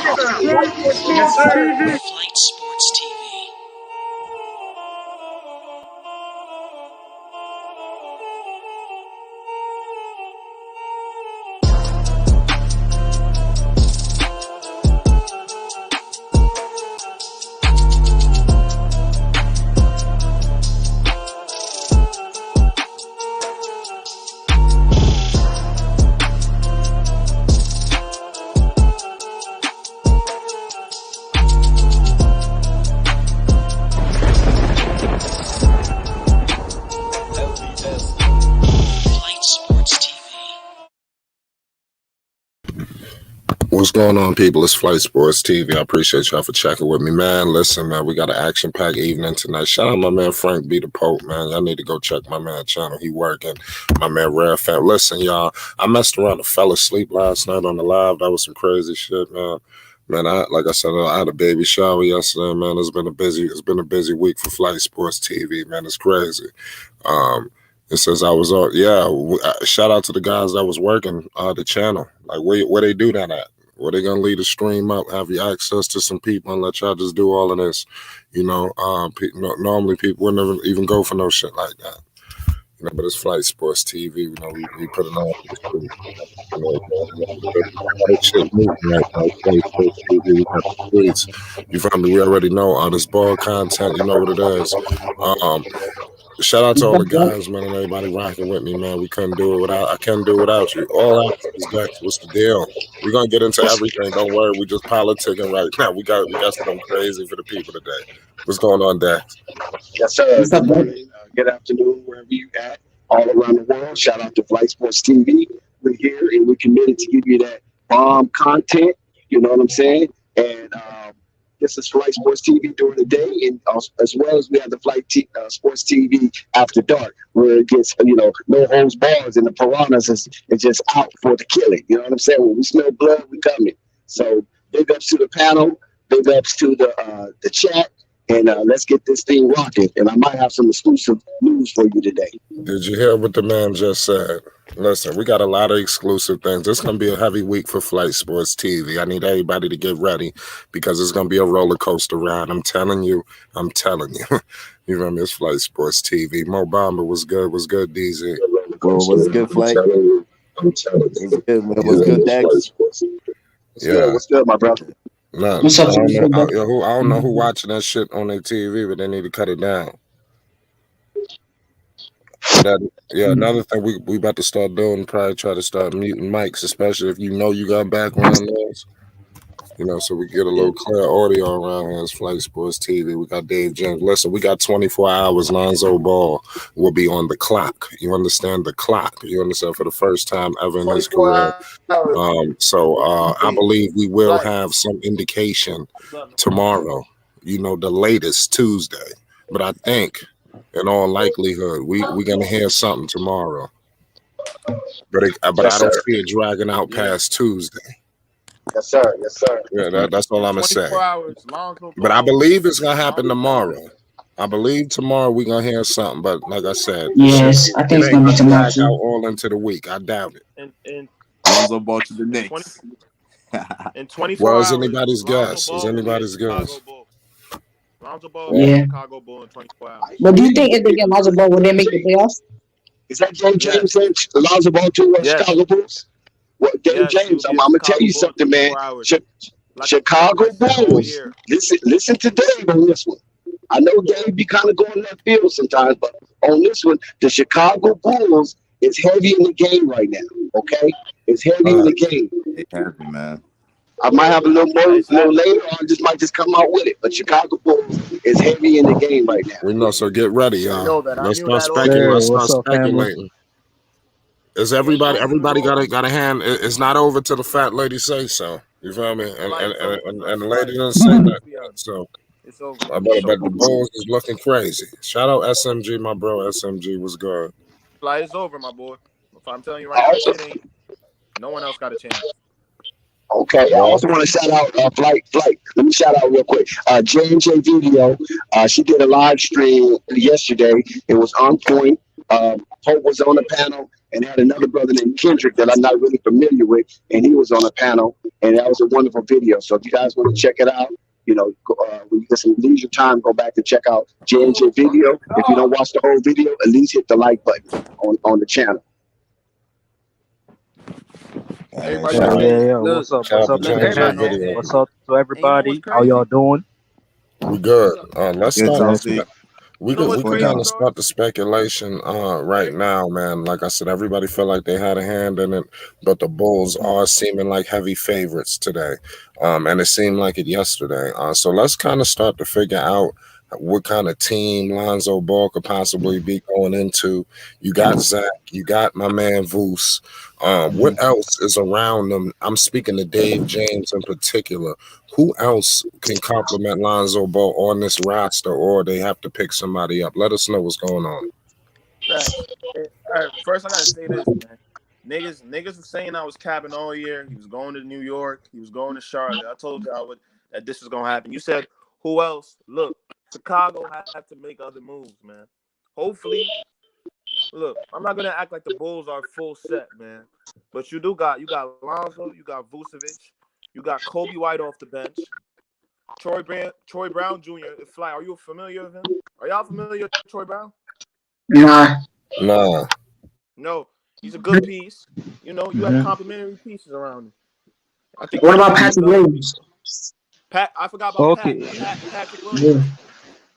Yes, sir. Flight Sports TV. Flight Sports TV. What's going on, people? It's Flight Sports TV. I appreciate y'all for checking with me, man. Listen, man, we got an action-packed evening tonight. Shout out my man Frank B. the Pope, man. Y'all need to go check my man channel. He working. My man Rare Fan. Listen, y'all, I messed around and fell asleep last night on the live. That was some crazy shit, man. Man, like I said, I had a baby shower yesterday, man. It's been a busy week for Flight Sports TV, man. It's crazy. It says I was shout out to the guys that was working the channel. Like where they do that at? Where they gonna lead the stream up, have you access to some people and let y'all just do all of this? You know, normally people would never even go for no shit like that. You know, but it's Flight Sports TV. You know, we put it on. Shit moving right now. Flight Sports TV. We got the streets. You feel me? We already know all this ball content. You know what it is. Shout out to all the guys, man, and everybody rocking with me, man. We couldn't do it without. I can't do it without you. All out is Dex. What's the deal? We're gonna get into everything. Don't worry. We just politicking right now. We got something crazy for the people today. What's going on, Dex? Yes, sir. What's up, morning, good afternoon, wherever you at, all around the world. Shout out to Flight Sports TV. We're here and we're committed to give you that bomb content. You know what I'm saying? And this is Flight Sports TV during the day, and as well as we have the Sports TV after dark, where it gets, no holds bars, and the piranhas is just out for the killing. You know what I'm saying? When we smell blood, we coming. So big ups to the panel, big ups to the chat, and let's get this thing rocking. And I might have some exclusive news for you today. Did you hear what the man just said? Listen, we got a lot of exclusive things. This is going to be a heavy week for Flight Sports TV. I need everybody to get ready because it's going to be a roller coaster ride. I'm telling you. You know me? It's Flight Sports TV. Mo Bamba was good, DZ. What's good, Flight? I'm telling you. What's good, man? What's good, Dex? What's good, my brother? Nah, I don't know who watching that shit on their TV, but they need to cut it down. Another thing we about to start doing, probably try to start muting mics, especially if you got background noise. So we get a little clear audio around here. It's Flight Sports TV. We got Dave James. Listen, we got 24 hours. Lonzo Ball will be on the clock. You understand the clock? You understand, for the first time ever in his career. I believe we will have some indication tomorrow. The latest Tuesday. But I think, in all likelihood, we're gonna hear something tomorrow. But I don't see it dragging out past Tuesday. Yes, sir. Yeah, that's all I'm gonna say. But I believe it's gonna happen tomorrow. I believe tomorrow we're gonna hear something. But like I said, Yes, I think it's gonna be tomorrow. Drag out all into the week. I doubt it. And Lonzo Ball to the Knicks. In 24 hours. It's anybody's guess. It's anybody's guess. Lonzo Ball, Chicago Bull in 24 hours. But do you think if they get Lonzo Ball, will they make the playoffs? Is that James saying Lonzo Ball to Chicago Bulls? Well, James, I'm gonna tell you something, man. Chicago Bulls. Listen to Dave on this one. I know Dave be kind of going left field sometimes, but on this one, the Chicago Bulls is heavy in the game right now. Okay, it's heavy in the game. It's heavy, man. I might have a little later, or I might just come out with it. But Chicago Bulls is heavy in the game right now. We know, so get ready, y'all. Let's start speculating. Is everybody got a hand? It's not over till the fat lady say so. You feel me? And the lady didn't say that. So it's over. I bet the Bulls is looking crazy. Shout out SMG, my bro. SMG was good. Fly is over, my boy. If I'm telling you right now, no one else got a chance. Okay, I also want to shout out Flight. Let me shout out real quick. J&J Video, she did a live stream yesterday. It was on point. Hope was on the panel, and they had another brother named Kendrick that I'm not really familiar with, and he was on a panel, and that was a wonderful video. So if you guys want to check it out, when you get some leisure time, go back and check out J&J video. If you don't watch the whole video, at least hit the like button on the channel. Everybody Shout know, out, Yeah. look, What's up? shout What's out up to to the J&J everybody know, panel? video. What's up to and you know what's everybody? How crazy? y'all doing? We good. Let's Good, start. Telsey. We You know could what's we could crazy, kind of Well, bro? start the speculation right now, man. Like I said, everybody felt like they had a hand in it, but the Bulls are seeming like heavy favorites today, and it seemed like it yesterday. So let's kind of start to figure out what kind of team Lonzo Ball could possibly be going into. You got Zach, you got my man Voos. What else is around them? I'm speaking to Dave James in particular. Who else can complement Lonzo Ball on this roster, or they have to pick somebody up? Let us know what's going on. Facts. All right, first I gotta say this, man. Niggas was saying I was capping all year. He was going to New York. He was going to Charlotte. I told y'all that this was gonna happen. You said who else? Look, Chicago have to make other moves, man. Hopefully, look, I'm not gonna act like the Bulls are full set, man. But you got Lonzo, you got Vucevic, you got Kobe White off the bench, Troy Brown Jr. Fly, are you familiar with him? Are y'all familiar with Troy Brown? Nah. Nah, No, he's a good piece. You have Mm-hmm. complimentary pieces around him. I think What he about can get Patrick done. Williams? I forgot about Okay. Patrick Yeah. Williams.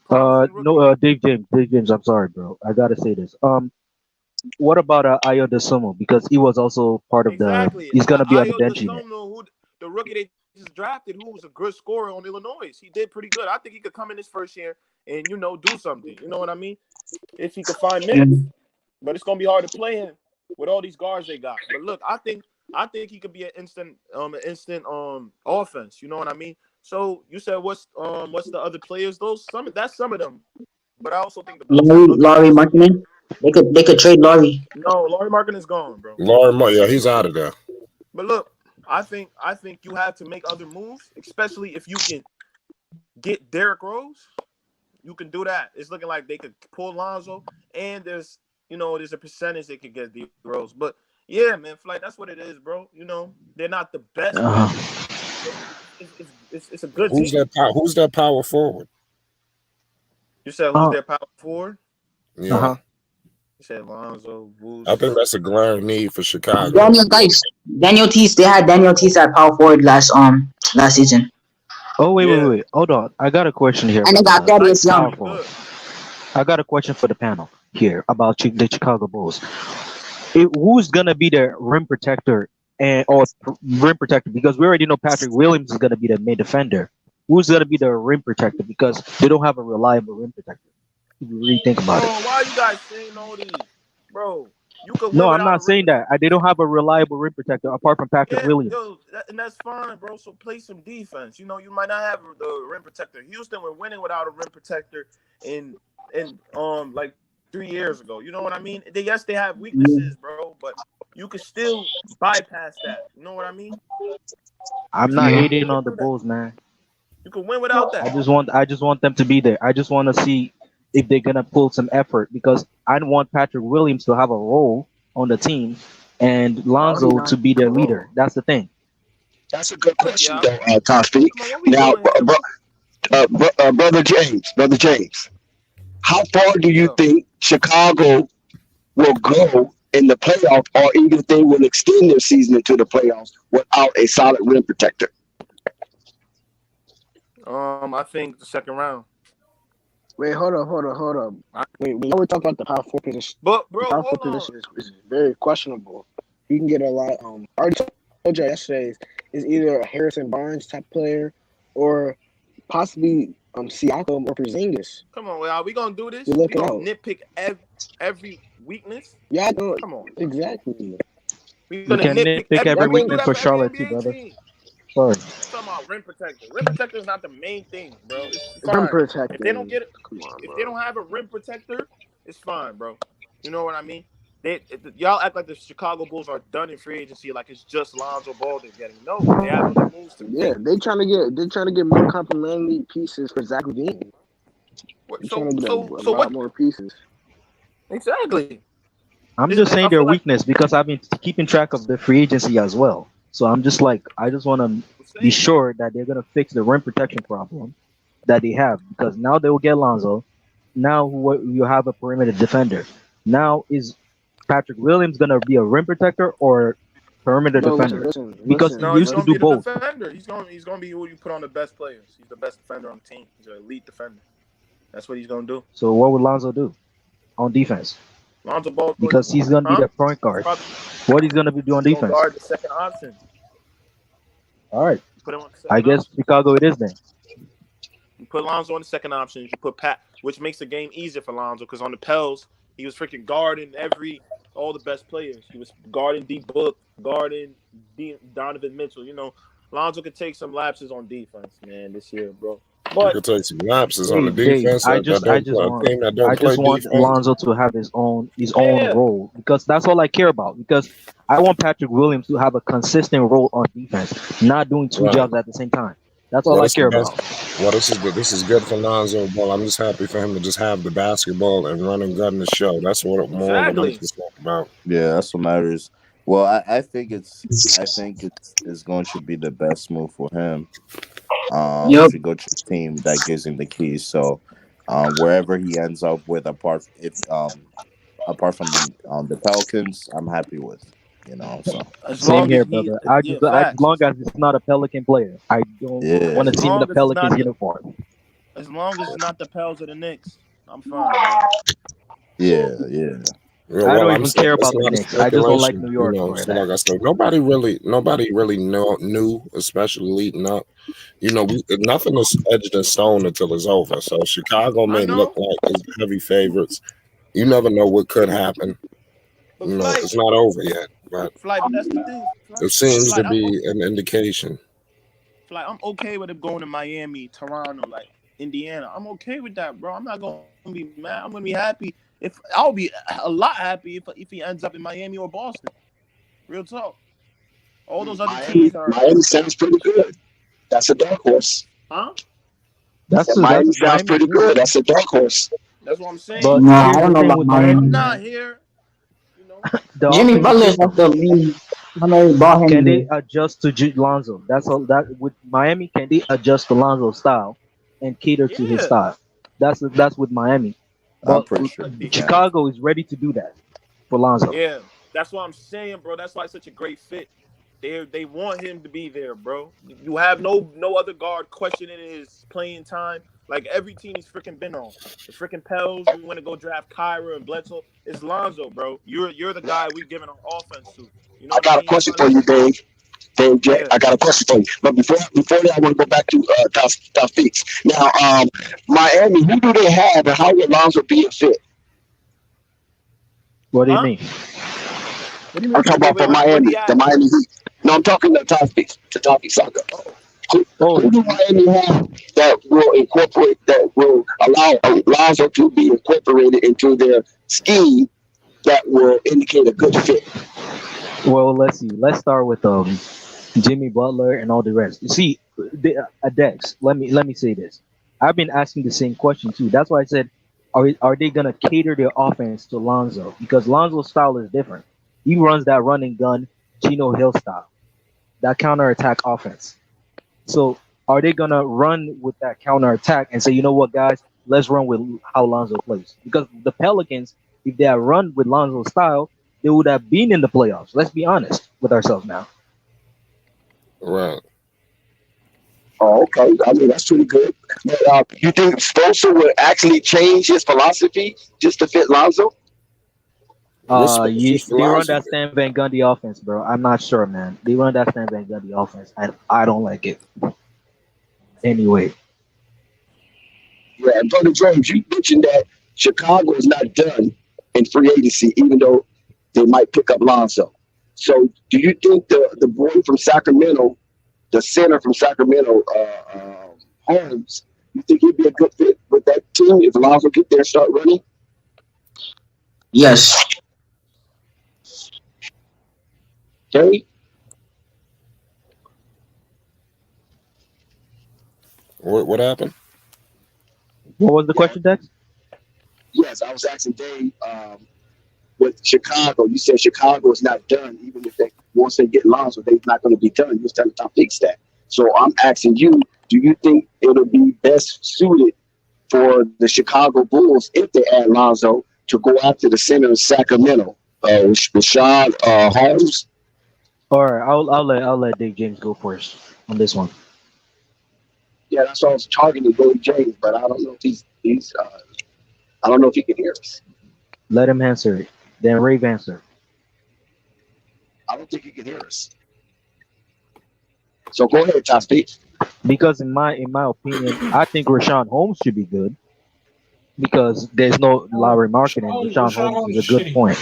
Promising No. rookie. Dave James. I'm sorry, bro. I gotta say this. What about Ayo DeSumo? Because he was also part of the. Exactly. He's gonna be on the Ayo bench unit. DeSumo, who the rookie they just drafted, who was a good scorer on Illinois. He did pretty good. I think he could come in his first year and do something. You know what I mean? If he could find minutes. But it's gonna be hard to play him with all these guards they got. But look, I think he could be an instant offense. You know what I mean? So you said what's the other players? That's some of them. But I also think the Bulls have other Laurie pieces. Markkinen. They could trade Laurie. No, Laurie Markkinen is gone, bro. yeah, he's out of there. But look, I think you have to make other moves, especially if you can get Derrick Rose. You can do that. It's looking like they could pull Lonzo, and there's a percentage they could get D Rose. But yeah, man, Flight, that's what it is, bro. They're not the best. It's a good Who's team. Who's that power forward? You said who's their power forward? Yeah, You said Lonzo, Woods. I think that's a glaring need for Chicago. Daniel Tice. They had Daniel Tice at power forward last season. Oh wait. Hold on. I got a question here. And they got Thaddeus Young. I got a question for the panel here about the Chicago Bulls. Who's gonna be the rim protector rim protector? Because we already know Patrick Williams is gonna be the main defender. Who's gonna be the rim protector? Because they don't have a reliable rim protector. If you really think about it. Why are you guys saying all these, bro? You could No, I'm not saying that. They don't have a reliable rim protector apart from Patrick Williams. And that's fine, bro. So play some defense. You might not have the rim protector. Houston were winning without a rim protector in like 3 years ago. You know what I mean? They have weaknesses, bro, but you can still bypass that. You know what I mean? I'm not hating on the Bulls, man. You can win without that. I just want them to be there. I just want to see if they're gonna pull some effort because I want Patrick Williams to have a role on the team and Lonzo to be their leader. That's the thing. That's a good question, though, Tosti. Now, brother James, how far do you think Chicago will go in the playoff, or even if they will extend their season into the playoffs without a solid rim protector? I think the second round. Wait, hold up. Wait, we know we're talking about the power forward position. But bro, the power forward position is very questionable. You can get a lot. I already told you yesterday is either a Harrison Barnes type player or possibly Siakam or Porzingis. Come on, are we gonna do this? You're looking out. Nitpick every weakness. Yeah, I know. Come on, exactly. We can nitpick every weakness for Charlotte too, brother. Sorry. Talking about rim protector. Rim protector is not the main thing, bro. It's fine. Rim protector. If they don't get it, if they don't have a rim protector, it's fine, bro. You know what I mean? Y'all act like the Chicago Bulls are done in free agency, like it's just Lonzo Ball they're getting. No, they have other moves to make. Yeah, they're trying to get more complementary pieces for Zach LaVine. So more pieces. Exactly. I'm This just I saying their feel like weakness because I've been keeping track of the free agency as well. So I'm just like, I just want to we're be saying. sure that they're gonna fix the rim protection problem that they have because now they will get Lonzo. Now you have a perimeter defender. Now is Patrick Williams gonna be a rim protector or perimeter But defender? Because he No, he's used to gonna do be the both. defender. He's gonna be who you put on the best players. He's the best defender on the team. He's an elite defender. That's what he's gonna do. So what would Lonzo do on defense? Lonzo Ball, Because he's gonna be huh? the point He's guard. probably What he's gonna be doing on he's gonna defense? guard the second option. All right, You put him on the I second guess option. Chicago it is then. You put Lonzo on the second option. You put Pat, which makes the game easier for Lonzo because on the Pels he was freaking guarding all the best players. He was guarding D Book, guarding Donovan Mitchell. Lonzo could take some lapses on defense, man, this year, bro. You But could take some lapses on Hey the Dave, defense that don't play, a team that I don't play just want defense. Lonzo to have his own yeah, role because that's all I care about. Because I want Patrick Williams to have a consistent role on defense, not doing two Right. jobs at the same time. That's all Well, I this the care best. about. Well, this is good. This is good for Lonzo Ball. I'm just happy for him to just have the basketball and run and gun the show. That's what I'm exactly. concerned about. Yeah, that's what matters. Well, I think it's going to be the best move for him. Yep. To go to a team that gives him the keys. So, wherever he ends up with, apart from the Pelicans, I'm happy with. So As Same long as here, he, brother. yeah, As facts. long as it's not a Pelican player, I don't want yeah, to see him in the Pelicans uniform. As long as it's not the Pels or the Knicks, I'm fine, man. yeah. Yeah, I well, don't I'm even saying care it's about the not a Knicks. I just don't like speculation, New York for So, like that. I said, nobody really knew, especially leading up. Nothing is edged in stone until it's over. So Chicago I may look know, like it's heavy favorites. You never know what could happen. but flight, It's not over yet, but but that's the thing. it seems to Flight, I'm be an indication. I'm okay with him going to Miami, Toronto, like Indiana. I'm okay with that, bro. I'm not gonna be mad. I'm gonna be happy. I'll be a lot happy if he ends up in Miami or Boston. Real talk. All those other Miami, teams are, Miami sounds pretty good. That's a dark horse. huh? That's Miami sounds Miami's pretty good. good. That's a dark horse. That's what I'm saying. But No, I here's the don't know thing about with I'm Miami, Miami. not man. here. The Jimmy offensive Butler is like system. the main. I know they bought him Can they here. adjust to Lonzo? That's all. That with Miami, can they adjust to Lonzo's style and cater to his Yeah, style? That's with Miami. I'm But pretty sure he can. Chicago is ready to do that for Lonzo. yeah. That's what I'm saying, bro. That's why it's such a great fit. They want him to be there, bro. You have no other guard questioning his playing time. Like every team he's freaking been on. The freaking Pels, we want to go draft Kyra and Bledsoe. It's Lonzo, bro. You're the guy we giving our offense to. You know I what I got a mean? That's question why for you, Dave. Dave J. yeah. I got a question for you. But before that, I want to go back to top speaks. Now, Miami, who do they have, and how would Lonzo be a fit? What do you Huh? mean? What do you I'm mean? talking about for What he Miami, the at? Miami Heat. No, I'm talking to top speaks, to top speaks soccer. Oh, Who do Miami have that will allow Lonzo to be incorporated into their scheme that will indicate a good fit? well, let's see. Let's start with Jimmy Butler and all the rest. You see, Dex. Let me say this. I've been asking the same question too. That's why I said, are they gonna cater their offense to Lonzo? Because Lonzo's style is different. He runs that run and gun Gino Hill style, that counter attack offense. So are they gonna run with that counter attack and say, you know what, guys, let's run with how Lonzo plays? Because the Pelicans, if they had run with Lonzo's style, they would have been in the playoffs. Let's be honest with ourselves now. Right. Oh, okay. I mean, that's pretty good. But you think Spoelstra will actually change his philosophy just to fit Lonzo? What's Spencer's They run philosophy? that Stan Van Gundy offense, bro. I'm not sure, man. They run that Stan Van Gundy offense, and I don't like it. Anyway, Yeah, and Brother James, you mentioned that Chicago is not done in free agency, even though they might pick up Lonzo. So, do you think the boy from Sacramento, the center from Sacramento, Holmes, you think he'd be a good fit with that team if Lonzo get there and start running? Yes. Okay. What happened? what was the Yeah. question, Dex? Yes, I was asking Dave with Chicago. You said Chicago is not done, even if they once they get Lonzo, they're not going to be done. You tell them fix that. So I'm asking you, do you think it'll be best suited for the Chicago Bulls if they add Lonzo to go after the center of Sacramento, Rashad Holmes? All right, I'll let Dave James go first on this one. Yeah, that's why I was targeting Billy James, but I don't know if he's I don't know if he can hear us. Let him answer it. Then Rave answer. I don't think he can hear us. So go ahead, Top Speed. Because in my opinion, I think Rashawn Holmes should be good because there's no Lowry market, and Rashawn Holmes is a good point.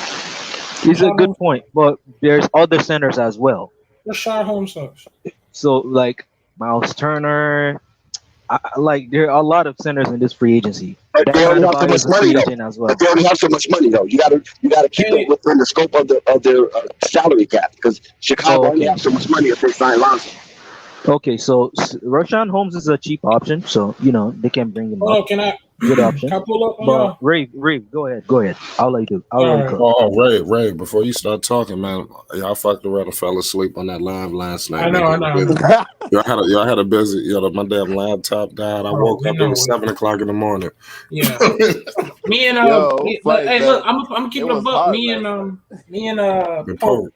He's a good point, but there's other centers as well. Rashad Holmes sucks. So like Miles Turner, like there are a lot of centers in this free agency. But they only have so much Is a money, free though. agent as well. But they only have so much money, though. You gotta keep it within the scope of their salary cap because Chicago only have so much money if they sign Lonzo. Okay, so Rashawn Holmes is a cheap option, so you know they can bring him up. Oh, can I? Good option. Can I pull up? But Ray, go ahead. I'll let you do. Ray, before you start talking, man, y'all fucked around and fell asleep on that live last night. I know. Y'all had a busy, my damn laptop died. I woke up, it was 7 o'clock in the morning. Yeah. Me and hey, look, I'm keeping a buck. Me and Pope,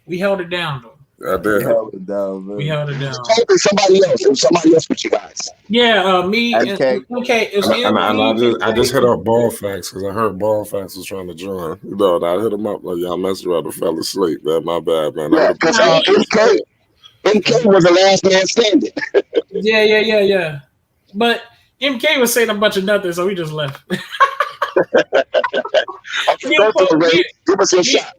we held it down though. We held it down, man. We held it down. It was somebody else with you guys. Yeah, me and MK. I just hit up Ball Facts because I heard Ball Facts was trying to join. You know, and I hit him up like y'all messed around and fell asleep, man. My bad, man. Yeah, because MK was the last man standing. Yeah. But MK was saying a bunch of nothing, so we just left. Give us your shot.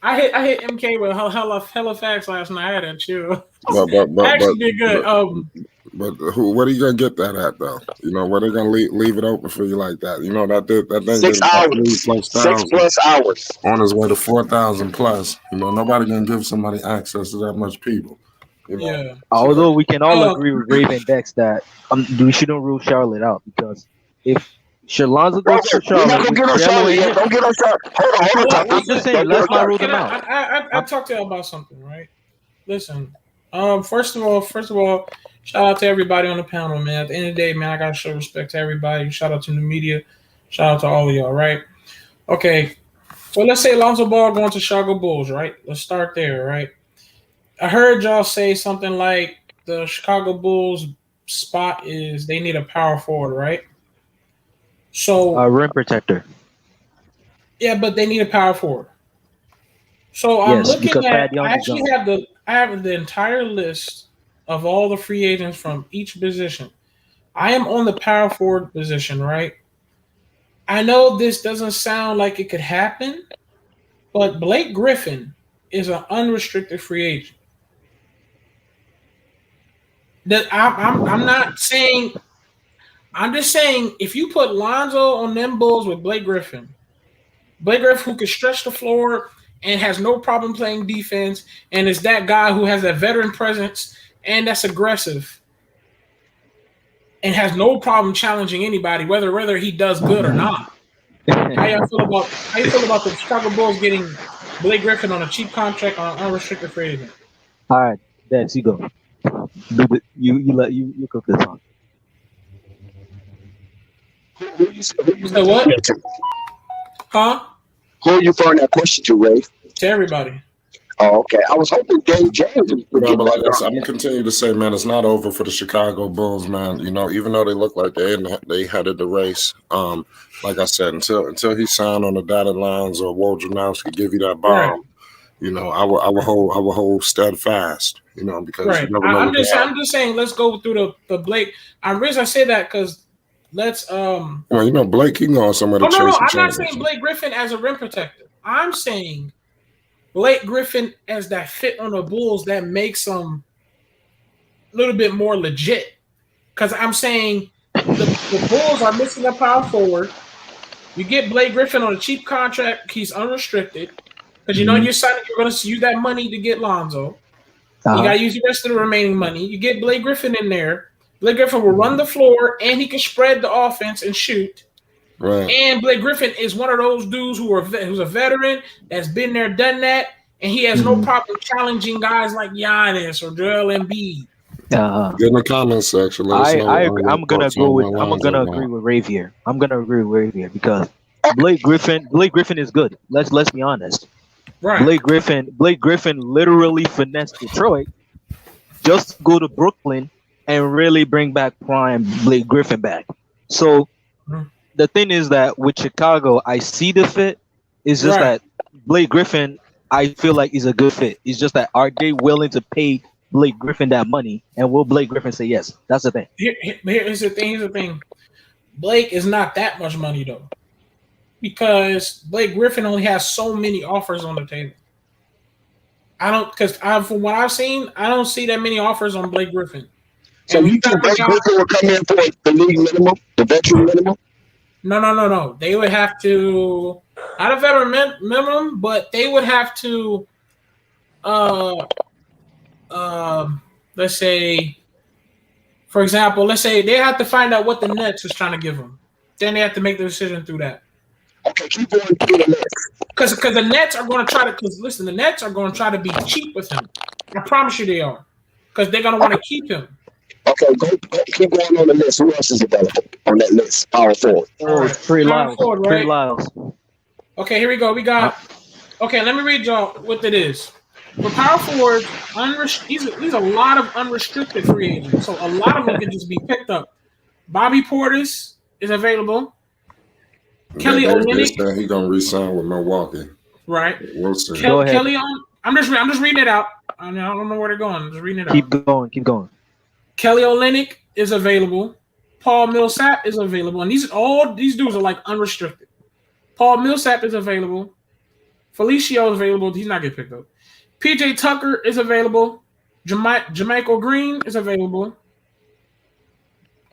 I hit MK with hella facts last night. I had to chill. But actually did good. But what are you gonna get that at though? You know, where they gonna leave it open for you like that? You know that thing 6 hours, 6+ hours on his way to 4,000 plus. You know, nobody gonna give somebody access to that much people. You know? Yeah. Although we can all agree with Raven Dex that we shouldn't rule Charlotte out because if Lonzo goes to Charlotte, don't get on Charlotte. Hold on. I'm just saying, let's not rule them out. I talked to you about something, right? Listen, first of all, shout out to everybody on the panel, man. At the end of the day, man, I gotta show respect to everybody. Shout out to the media. Shout out to all of y'all, right? Okay, so let's say Lonzo Ball going to Chicago Bulls, right? Let's start there, right? I heard y'all say something like the Chicago Bulls spot is they need a power forward, right? So rim protector. Yeah, but they need a power forward. So I'm looking at. I have the entire list of all the free agents from each position. I am on the power forward position, right? I know this doesn't sound like it could happen, but Blake Griffin is an unrestricted free agent. I'm not saying. I'm just saying, if you put Lonzo on them Bulls with Blake Griffin who can stretch the floor and has no problem playing defense and is that guy who has that veteran presence and that's aggressive and has no problem challenging anybody, whether he does good or not. How you feel about the Chicago Bulls getting Blake Griffin on a cheap contract on an unrestricted free agent? All right, Dex, you go. You cook this one. Who you said what? Huh? Who are you throwing that question to, Ray? To everybody. Oh, okay. I was hoping Dave James would get I'm gonna continue to say, man, it's not over for the Chicago Bulls, man. You know, even though they look like they headed the race. Like I said, until he signed on the dotted lines or Wojnarowski give you that bomb, right. You know, I will hold steadfast. You know, because right. You never know I'm just saying, let's go through the Blake. The reason I say that because. Let's Well, you know, Blake, he can go somewhere to chase. No, I'm not saying Blake Griffin as a rim protector. I'm saying Blake Griffin as that fit on the Bulls that makes them a little bit more legit. Because I'm saying the Bulls are missing a power forward. You get Blake Griffin on a cheap contract; he's unrestricted. Because you know you're going to use that money to get Lonzo. You got to use the rest of the remaining money. You get Blake Griffin in there. Blake Griffin will run the floor, and he can spread the offense and shoot. Right. And Blake Griffin is one of those dudes who's a veteran that's been there, done that, and he has no problem challenging guys like Giannis or Joel Embiid. Get in the comments section. Let us know. I'm gonna thoughts on what I'm Lonzo gonna got. agree with Rave here. I'm gonna agree with Rave here because Blake Griffin is good. Let's be honest. Right. Blake Griffin literally finessed Detroit just to go to Brooklyn and really bring back prime Blake Griffin back. So the thing is that with Chicago, I see the fit. It's just that Blake Griffin, I feel like is a good fit. It's just that are they willing to pay Blake Griffin that money, and will Blake Griffin say yes? That's the thing. Here's the thing. Blake is not that much money though, because Blake Griffin only has so many offers on the table. From what I've seen, I don't see that many offers on Blake Griffin. So you think Blake Griffin will come in for the league minimum, the veteran minimum? No. They would have to, not a veteran minimum, but they would have to, let's say, for example, let's say they have to find out what the Nets is trying to give them. Then they have to make the decision through that. Okay, keep going through the Nets. Because the Nets are going to try to, the Nets are going to try to be cheap with him. I promise you they are. Because they're going to want to keep him. Okay, keep going on the list. Who else is available on that list? Power forward. Trey Lyles. Okay, here we go. We got. Okay, let me read y'all what it is. For power forwards, these are a lot of unrestricted free agents, so a lot of them can just be picked up. Bobby Portis is available. Kelly Olynyk. He gonna re-sign with Milwaukee. Right. We'll see. Kelly I'm just reading it out. I don't know where they're going. I'm just reading it out. Keep going. Kelly Olynyk is available. Paul Millsap is available. And these dudes are like unrestricted. Paul Millsap is available. Felicio is available. He's not getting picked up. PJ Tucker is available. Jermichael Green is available.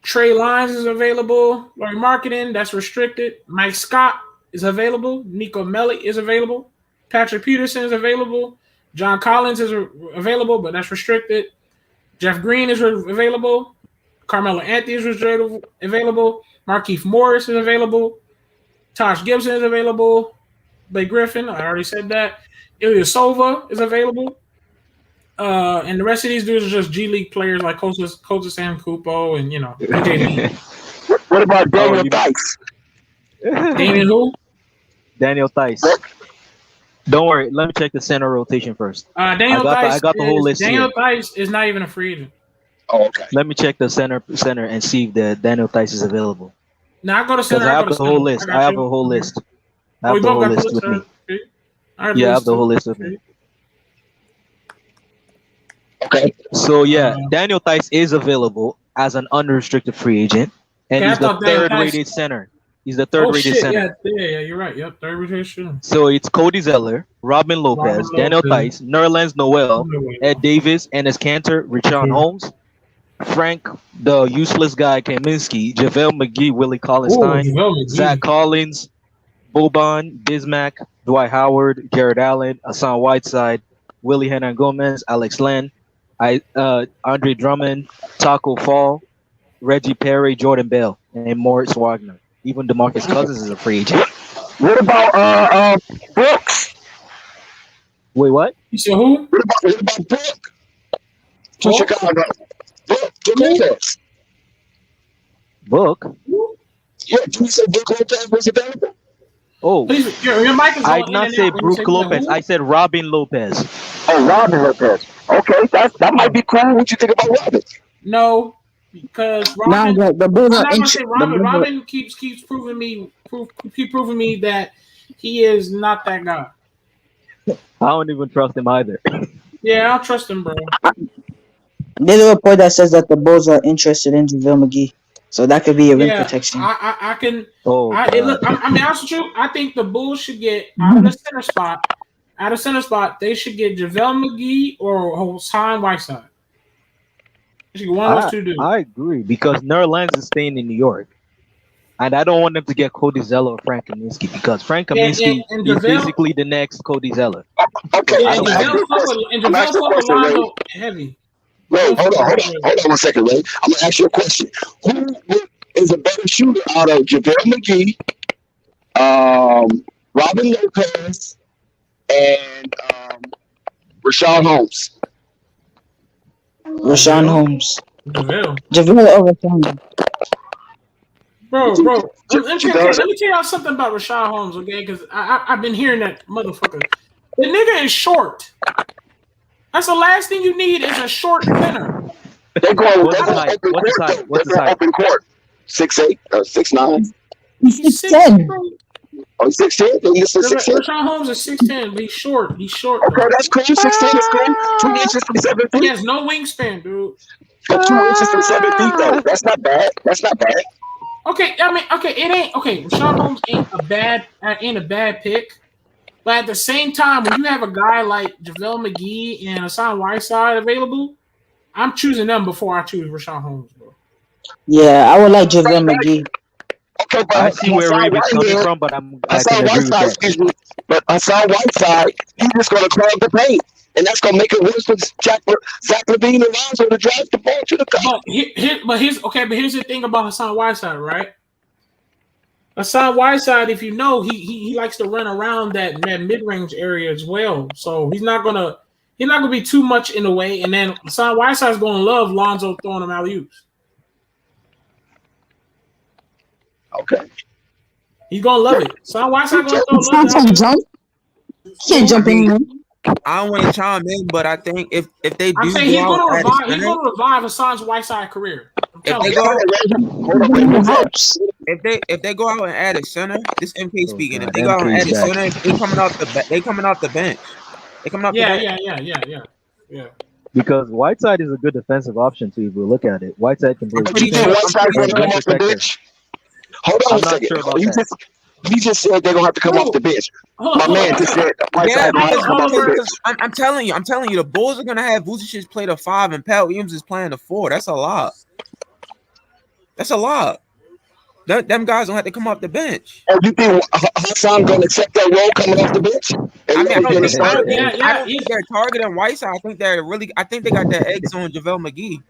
Trey Lyons is available. Larry Marketing, that's restricted. Mike Scott is available. Nico Melli is available. Patrick Peterson is available. John Collins is available, but that's restricted. Jeff Green is available. Carmelo Anthony is available. Markieff Morris is available. Tosh Gibson is available. Blake Griffin, I already said that. Ilya Sova is available. And the rest of these dudes are just G League players like Koza Sam Kupo and, PJB. What about Daniel Dice? Daniel who? Daniel Theis. Don't worry. Let me check the center rotation first. I got the whole list. Daniel Theis is not even a free agent. Oh, okay. Let me check the center and see if the Daniel Theis is available. Now I go to center. I have the whole list. I have a whole list. I have the whole list with me. Yeah, I have the whole list with me. Okay. So yeah, Daniel Theis is available as an unrestricted free agent, and he's the third-rated center. He's the third-rated center. Yeah, you're right. Yep, third-rated center. So it's Cody Zeller, Robin Lopez, Daniel Theis, Nerlens Noel, Ed Davis, Enes Kanter, Richaun Holmes, Frank, the useless guy Kaminsky, JaVale McGee, Willie Cauley-Stein, Zach Collins, Boban, Bismack, Dwight Howard, Jared Allen, Hassan Whiteside, Willie Hernan Gomez, Alex Len, Andre Drummond, Taco Fall, Reggie Perry, Jordan Bell, and Moritz Wagner. Even DeMarcus Cousins is a free agent. What about Brooks? Wait, what? You said who? What about Brooks? To Chicago. Brooks to Lopez. Book? Yeah, did you say Brook Lopez was available? Oh, please, your mic is I did not say Brook Lopez. I said Robin Lopez. Oh, Robin Lopez. Okay, that might be cool. What you think about Robin? No, because Robin. The Bulls are Robin keeps proving me that he is not that guy. I don't even trust him either. Yeah, I don't trust him, bro. There's a report that says that the Bulls are interested in JaVale McGee, so that could be a rim protection. I can. Oh, I mean, honest with you, I think the Bulls should get out of the center spot. Out of center spot, they should get JaVale McGee or Hassan Whiteside. They should get one of those two dudes. I agree because Nerlens is staying in New York, and I don't want them to get Cody Zeller or Frank Kaminsky because Frank Kaminsky is basically the next Cody Zeller. Okay, and JaVale Lonzo heavy. Wait, hold on 1 second, Ray. I'm gonna ask you a question. Who would is a better shooter out of JaVale McGee, Robin Lopez, and Rashawn Holmes. Rashawn JaVale. Holmes. JaVale. JaVale or Rashawn? Bro, JaVale's let me tell y'all something about Rashawn Holmes, okay? Because I've been hearing that motherfucker. The nigga is short. That's the last thing you need is a short center. They're going What's his height? open What's his court. height? What's his They're height? open court. 6'8", 6'9". He's 6'10". Oh, 6'10". Then he's 6'10". Rashawn Holmes is 6'10", but he's short. He's short. Okay, that's cool. 6'10" is cool. 2 inches from 7 He feet. has no wingspan, dude. But 2 inches from 7 feet, though. That's not bad. That's not bad. Okay, I mean, okay, it ain't okay. Rashawn Holmes ain't a bad pick, but at the same time, when you have a guy like JaVale McGee and Hassan Whiteside available, I'm choosing them before I choose Rashawn Holmes, bro. Yeah, I would like JaVale McGee. Okay, but I see where Raven's coming from, but I Hassan can agree with Whiteside, that. excuse me. But Hassan Whiteside, he's just going to clog the paint. And that's going to make it worse for Zach LaVine and Lonzo to drive the ball to the cup. But here's the thing about Hassan Whiteside, right? Hassan Whiteside, if you know, he likes to run around that mid-range area as well. So he's not gonna be too much in the way. And then Hassan Whiteside's gonna love Lonzo throwing him alley-oops. Okay. He's gonna love it. Hassan Whiteside gonna throw It's not trying to jump. He can't jump anymore. I don't want to chime in, but I think if they do, I'm saying he's gonna revive Hassan Whiteside's career. If they go, if they go out and add a center, this MK speaking. If they go out and add a center, they coming off the bench. They coming off the bench. Yeah. Because Whiteside is a good defensive option too. If we look at it, Whiteside can play. But you think Whiteside's going to come off the bench? Hold on a second. Sure about You just said they're going to have to come off the bench. My man just said Whiteside going to have to come off the bench. I'm telling you, the Bulls are gonna have Vucevic play the 5 and Pat Williams is playing the 4. That's a lot. Them guys don't have to come off the bench. Oh, you think Hassan going to accept that role coming off the bench? I don't think they're targeting Whiteside. I think they got their eggs on JaVale McGee.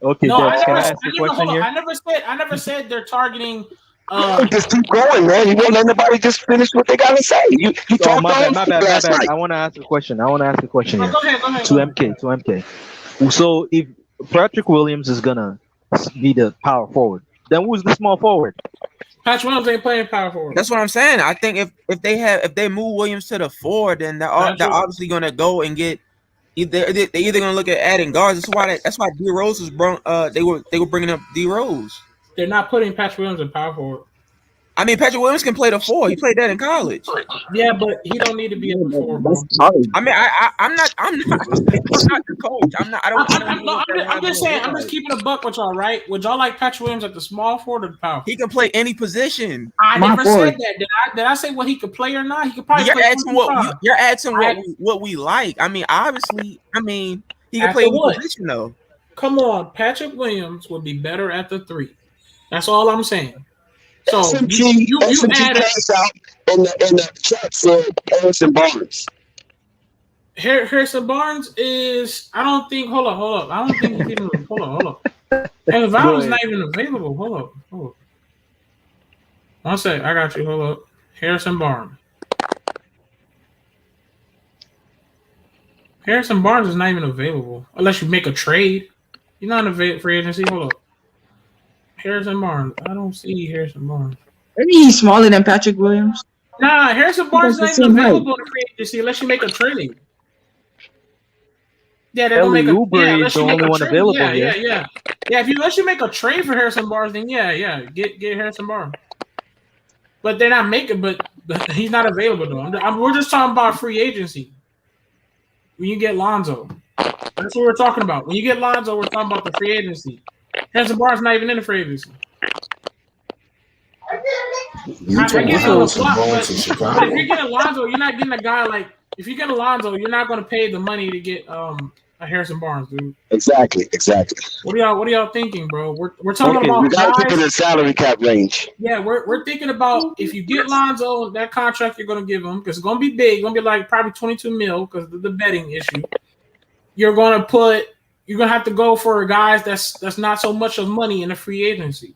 Okay, No, Dex, can I ask you a question here? I never said they're targeting. Just keep going, man. You won't let nobody just finish what they got to say. You talked my bad. last night. I want to ask a question. Here. Go ahead. To MK. So if Patrick Williams is gonna be the power forward, then who's the small forward? Patrick Williams ain't playing power forward. That's what I'm saying. I think if they move Williams to the 4, then they're obviously gonna go and get they're either gonna look at adding guards. That's why D Rose was they were bringing up D Rose. They're not putting Patrick Williams in power forward. I mean, Patrick Williams can play the 4. He played that in college. Yeah, but he don't need to be at the 4. Bro. I mean, I'm not the coach. I'm just saying. I'm just keeping a buck with y'all, right? Would y'all like Patrick Williams at the small forward or the power? He can play any position. I never said that. Did I say what he could play or not? He could probably. You're asking what we like. I mean, obviously, he can play any position though. Come on, Patrick Williams would be better at the 3. That's all I'm saying. So you add out in the chat said Harrison Barnes. Harrison Barnes is. I don't think. Hold up. I don't think he's even. Hold up. And Vowell's not even available. Hold up. One sec. I got you. Hold up. Harrison Barnes. Harrison Barnes is not even available unless you make a trade. He's not in a free agency. Hold up. Harrison Barnes. I don't see Harrison Barnes. Maybe he's smaller than Patrick Williams. Nah, Harrison Barnes is not even available in free agency unless you make a trade. Yeah, they're gonna make is the only one available. Yeah. Unless you make a trade for Harrison Barnes, then get Harrison Barnes. But they're not making. But he's not available though. We're just talking about free agency. When you get Lonzo, that's what we're talking about. When you get Lonzo, we're talking about the free agency. Harrison Barnes not even in the free agency. But if you're getting Lonzo, you're not getting a guy like. If you get Lonzo, you're not going to pay the money to get a Harrison Barnes, dude. Exactly. What are y'all thinking, bro? We're talking about. We got to keep it in salary cap range. Yeah, we're thinking about if you get Lonzo, that contract you're going to give him because it's going to be big. It's going to be like probably $22 million because of the betting issue. You're going to have to go for guys that's not so much of money in the free agency.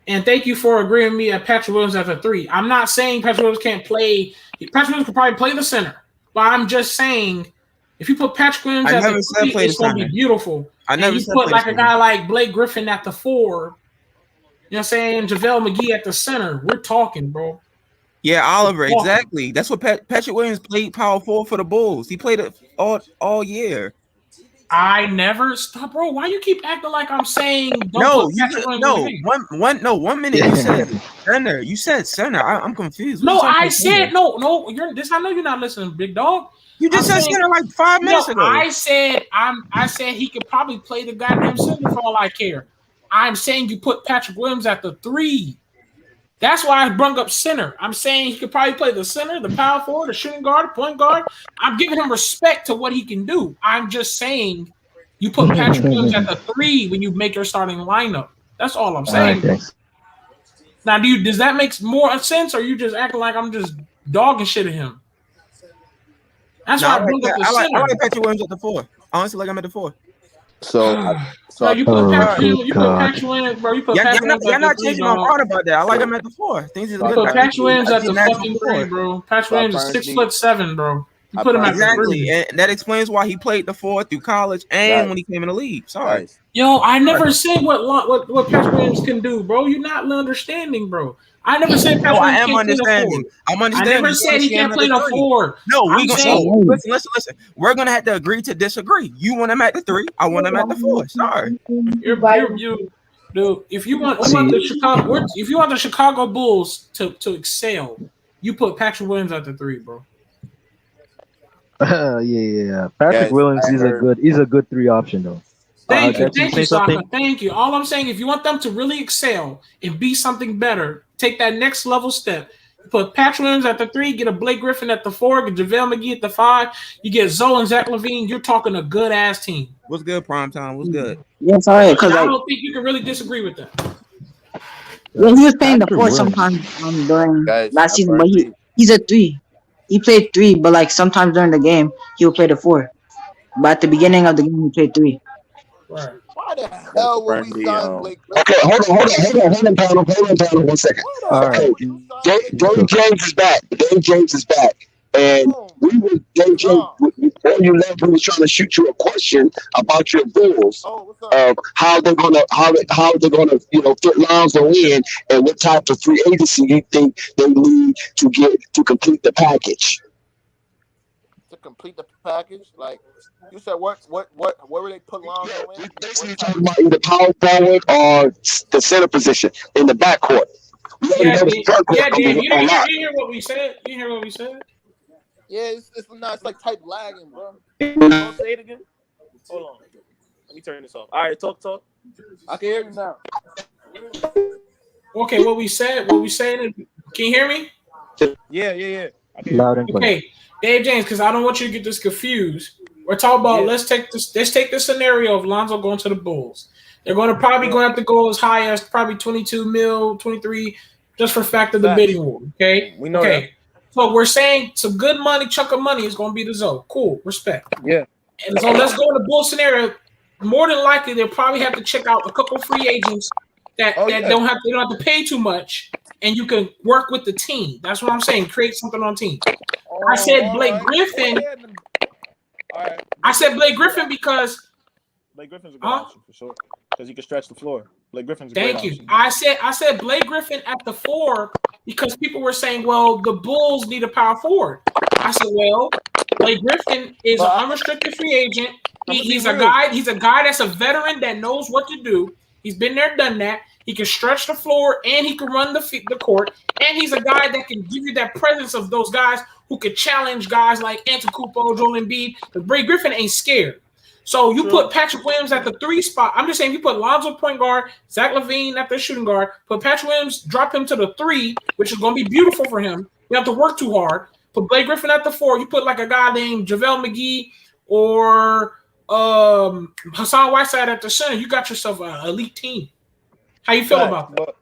And thank you for agreeing with me at Patrick Williams at the 3. I'm not saying Patrick Williams can't play. Patrick Williams could probably play the center. But I'm just saying, if you put Patrick Williams I at never the said 3, play the it's going to be center. beautiful. I And never you said put play the like a center. guy like Blake Griffin at the 4. You know what I'm saying? JaVale McGee at the center. We're talking, bro. Yeah, Oliver, exactly. That's what Patrick Williams played power forward for the Bulls. He played it all year. I never stop, bro. Why you keep acting like I'm saying don't No, put Patrick Williams in the game? 1 minute you said center. You said center. I'm confused. No, I said no. You're this. I know you're not listening, big dog. You just said center like 5 minutes ago. I said he could probably play the goddamn center for all I care. I'm saying you put Patrick Williams at the 3. That's why I brung up center. I'm saying he could probably play the center, the power forward, the shooting guard, the point guard. I'm giving him respect to what he can do. I'm just saying you put Patrick Williams at the 3 when you make your starting lineup. That's all I'm saying. All right, now, does that make more sense, or you just acting like I'm just dogging shit at him? That's why I bring up the center. I like Patrick Williams at the 4. Honestly, like I'm at the 4. So you put Patrick Williams, bro. You put Patrick Williams. You're not changing my mind about that. I like him at the 4. Things is good. Put Patrick Williams at the fucking 3, bro. Patrick Williams is 6'7", bro. You put him at the 3. And that explains why he played the 4 through college and when he came in the league. Sorry. Yo, I never said what Patrick Williams can do, bro. You're not understanding, bro. I never said Patrick Williams can't understanding. I'm understanding. I never said he can't play the 4. No, listen. We're gonna have to agree to disagree. You want him at the 3. I want him at the 4. Sorry. Dude, if you want the Chicago Bulls to excel, you put Patrick Williams at the 3, bro. Yeah. Patrick Williams is a good 3 option though. Thank you, Saka. Thank you. All I'm saying, if you want them to really excel and be something better, take that next level step. Put Patrick Williams at the 3, get a Blake Griffin at the 4, get JaVale McGee at the 5. You get Zoe and Zach LaVine. You're talking a good ass team. What's good, Primetime? What's good? Yes, all right. Because I don't think you can really disagree with that. Yeah, he was playing the 4 sometimes during last season, but he's a 3. He played 3, but like sometimes during the game he will play the 4. But at the beginning of the game he played 3. Right. Why the hell would we sign Blake? Okay, hold on, panel, 1 second. Okay, Dave James is back. And we were Dave James before you left. We was trying to shoot you a question about your Bulls, of how they're gonna fit Lonzo in, and what type of free agency you think they need to complete the package. To complete the package, like you said, where would they put Lonzo in? Basically talking about either power forward or the center position in the backcourt. You hear what we said? Yeah, it's like type lagging, bro. Don't say it again. Hold on. Let me turn this off. All right, talk. I can hear you now. Okay, what we saying? Can you hear me? Yeah. Loud and clear. Okay, Dave James, because I don't want you to get this confused. We're talking about let's take the scenario of Lonzo going to the Bulls. They're going to probably have to go as high as probably 22 mil, 23, just for fact of the bidding war. Okay, we know that. So we're saying some good money, chunk of money is going to be the Zoe. Cool, respect. Yeah. And so let's go in the Bull scenario. More than likely, they'll probably have to check out a couple free agents that don't have to pay too much, and you can work with the team. That's what I'm saying. Create something on team. I said Blake Griffin. I said Blake Griffin because Blake Griffin's a good option for sure, because he can stretch the floor. Blake Griffin's a great option. I said Blake Griffin at the 4 because people were saying, well, the Bulls need a power forward. I said, well, Blake Griffin is an unrestricted free agent. He's a guy. He's a guy that's a veteran that knows what to do. He's been there, done that. He can stretch the floor and he can run the court. And he's a guy that can give you that presence of those guys who could challenge guys like Antetokounmpo, Joel Embiid. Because Blake Griffin ain't scared. So you put Patrick Williams at the 3 spot. I'm just saying, you put Lonzo point guard, Zach LaVine at the shooting guard, put Patrick Williams, drop him to the 3, which is going to be beautiful for him. You have to work too hard. Put Blake Griffin at the 4. You put like a guy named JaVale McGee or Hassan Whiteside at the center. You got yourself an elite team. How you feel about that?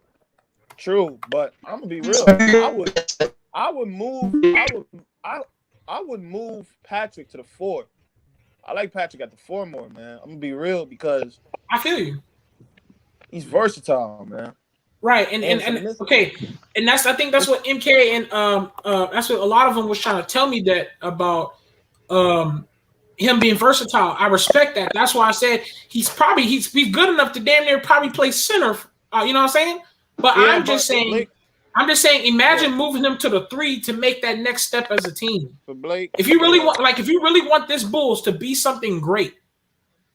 True, but I'm gonna be real. I would move Patrick to the 4. I like Patrick at the 4 more, man. I'm gonna be real because I feel you. He's versatile, man. Right, and okay, and I think that's what MK and that's what a lot of them was trying to tell me that about him being versatile. I respect that. That's why I said he's good enough to damn near probably play center. You know what I'm saying? But I'm just saying, imagine moving him to the 3 to make that next step as a team. For Blake, if you really want this Bulls to be something great,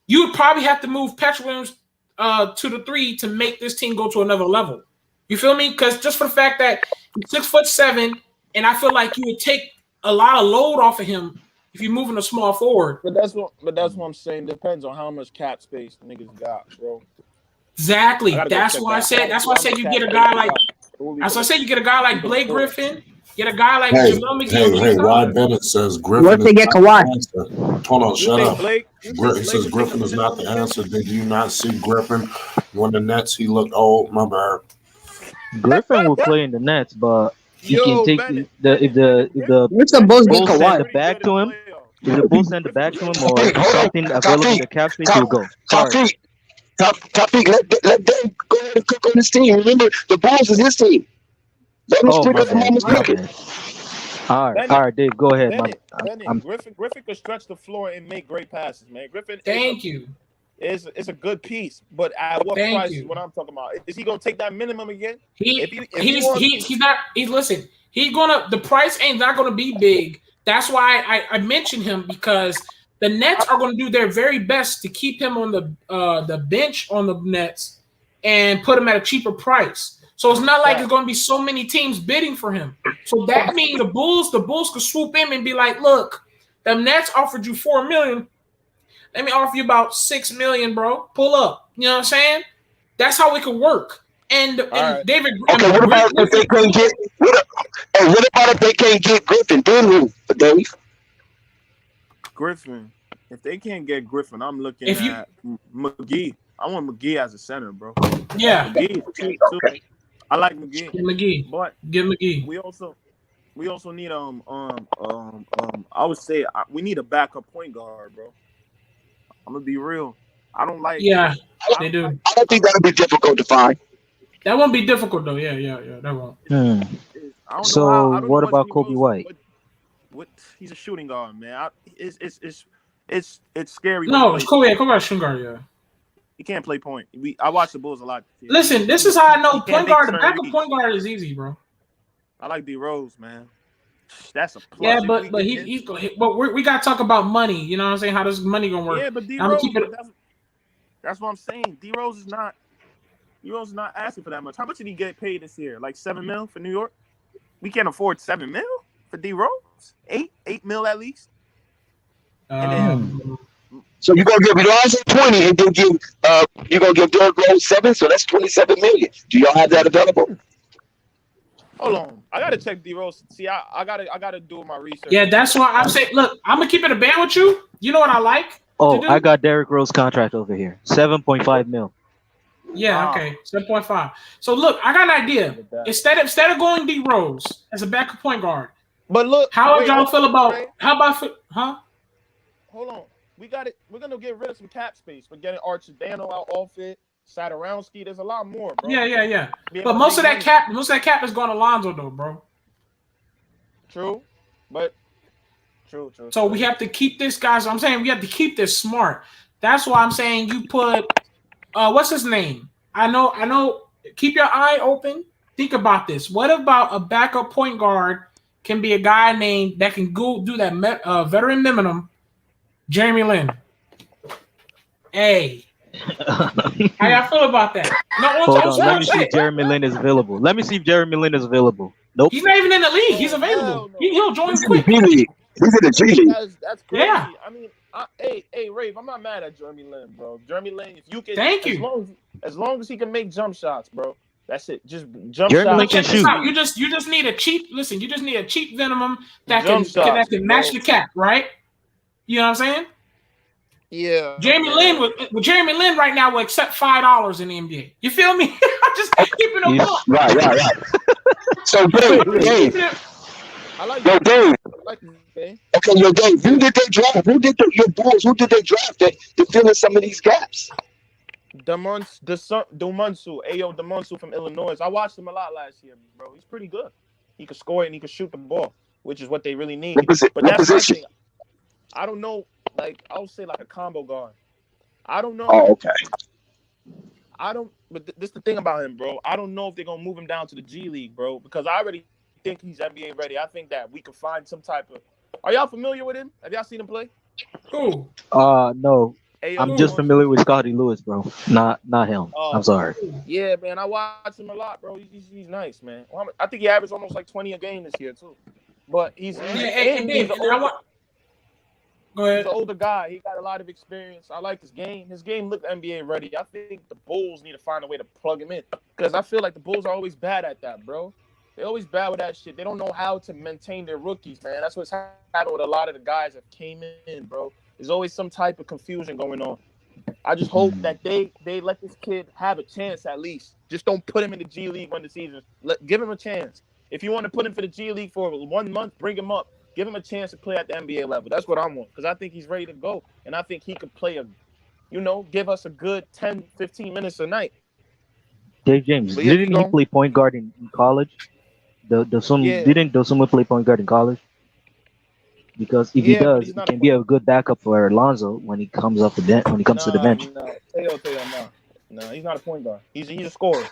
you would probably have to move Patrick Williams to the 3 to make this team go to another level. You feel me? Because just for the fact that he's 6'7", and I feel like you would take a lot of load off of him if you're moving a small forward. But that's what I'm saying. Depends on how much cap space niggas got, bro. Exactly. That's why I said you get a guy like. That's why I said you get a guy like Blake Griffin. Get a guy like Jamel McGee. Hey, Rod Bennett says Griffin. What they get Kawhi? Hold on, shut up. He says Griffin is not the answer. Did you not see Griffin when the Nets? He looked old. My bad. Griffin will play in the Nets, but he can take if the Bulls send the back to him. If the Bulls send the back to him or something available in the cap space, he'll go. Sorry. Topic. Let Dave go ahead and cook on his team. Remember, the Bulls is his team. Let him stick up the moment cooking. All right, Dave, go ahead. Griffin could stretch the floor and make great passes, man. Griffin. Thank you. It's a good piece, but at what price is what I'm talking about? Is he gonna take that minimum again? He's not. Listen, the price ain't not gonna be big. That's why I mentioned him, because the Nets are going to do their very best to keep him on the bench on the Nets and put him at a cheaper price. So it's not like there's going to be so many teams bidding for him. So that means the Bulls could swoop in and be like, look, the Nets offered you $4 million. Let me offer you about $6 million, bro. Pull up. You know what I'm saying? That's how it could work. And David. Okay, what about if they can't get? What about if they can't get Griffin? Then who, Dave? Griffin. If they can't get Griffin, I'm looking at McGee. I want McGee as a center, bro. Yeah. McGee. Okay. I like McGee. But get McGee. We also need I would say we need a backup point guard, bro. I'm gonna be real. I don't like. Yeah, they do. I don't think that'll be difficult to find. That won't be difficult though. Yeah. That won't. So what about Kobe White? What? He's a shooting guard, man. It's scary. No, it's Kobe shooting guard. Yeah. He can't play point. I watch the Bulls a lot. Listen, this is how I know point guard. The backup point guard is easy, bro. I like D Rose, man. That's a plus. Yeah, but we gotta talk about money. You know what I'm saying? How does money gonna work? Yeah, but D Rose. That's what I'm saying. D Rose is not asking for that much. How much did he get paid this year? Like $7 million for New York? We can't afford $7 million for D Rose. $8 million at least. So you're gonna give Lonzo 20, and then you're gonna give Derrick Rose 7, so that's $27 million. Do y'all have that available? Hold on, I gotta check D Rose. See, I gotta do my research. Yeah, that's why I'm saying. Look, I'm gonna keep it a band with you. You know what I like? Oh, I got Derrick Rose contract over here, $7.5 million. Yeah, okay, 7.5. So look, I got an idea. Instead of going D Rose as a backup point guard, but look, how would y'all feel about? How about Hold on. We got it. We're gonna get rid of some cap space. We're getting Archidano out off it. Sadarowski. There's a lot more, bro. Yeah. But most of that cap is going to Lonzo, though, bro. True. So we have to keep this, guys. I'm saying we have to keep this smart. That's why I'm saying you put what's his name? I know. Keep your eye open. Think about this. What about a backup point guard can be a guy named that can go do that veteran minimum? Jeremy Lin. Hey. How y'all feel about that? No, hold on. Let me see if Jeremy Lin is available. Nope. He's not even in the league. He's available. He'll join quick. He's in the G League. That's crazy. Yeah. I mean, hey, Rave, I'm not mad at Jeremy Lin, bro. Jeremy Lin, if you can, as long as he can make jump shots, bro. That's it. Just jump Jeremy shots. Lin can shoot. You just need a cheap. Listen, you just need a cheap minimum that can match the cap, right? You know what I'm saying? Yeah. Jeremy Lin right now will accept $5 in the NBA. You feel me? I'm just keeping it up. Right. So Dave. I like Yo, Dave. Okay, yo, Dave. Who did they draft? Your Bulls? Who did they draft to fill in some of these gaps? Dumunsu, Ayo Dumunsu from Illinois. I watched him a lot last year, bro. He's pretty good. He can score and he can shoot the ball, which is what they really need. But that's my thing. I don't know. Like I would say, like a combo guard. I don't know. Oh, okay. But this is the thing about him, bro. I don't know if they're gonna move him down to the G League, bro, because I already think he's NBA ready. I think that we could find some type of. Are y'all familiar with him? Have y'all seen him play? Who? No. Ayo I'm just familiar with Scotty Lewis, bro. Not him. I'm sorry. Yeah, man, I watch him a lot, bro. He's nice, man. I think he averaged almost like 20 a game this year too. But he's Go ahead. He's an older guy. He got a lot of experience. I like his game. His game looked NBA ready. I think the Bulls need to find a way to plug him in because I feel like the Bulls are always bad at that, bro. They always bad with that shit. They don't know how to maintain their rookies, man. That's what's happened with a lot of the guys that came in, bro. There's always some type of confusion going on. I just hope that they let this kid have a chance at least. Just don't put him in the G League when the season. Give him a chance. If you want to put him for the G League for 1 month, bring him up. Give him a chance to play at the NBA level. That's what I want because I think he's ready to go. And I think he could play give us a good 10, 15 minutes a night. Dave James, didn't he play point guard in college? Didn't Dosunmu play point guard in college? Because if he does, he can be a good backup for Lonzo when he comes off the bench. When he comes to the bench. No, he's not a point guard. He's a scorer.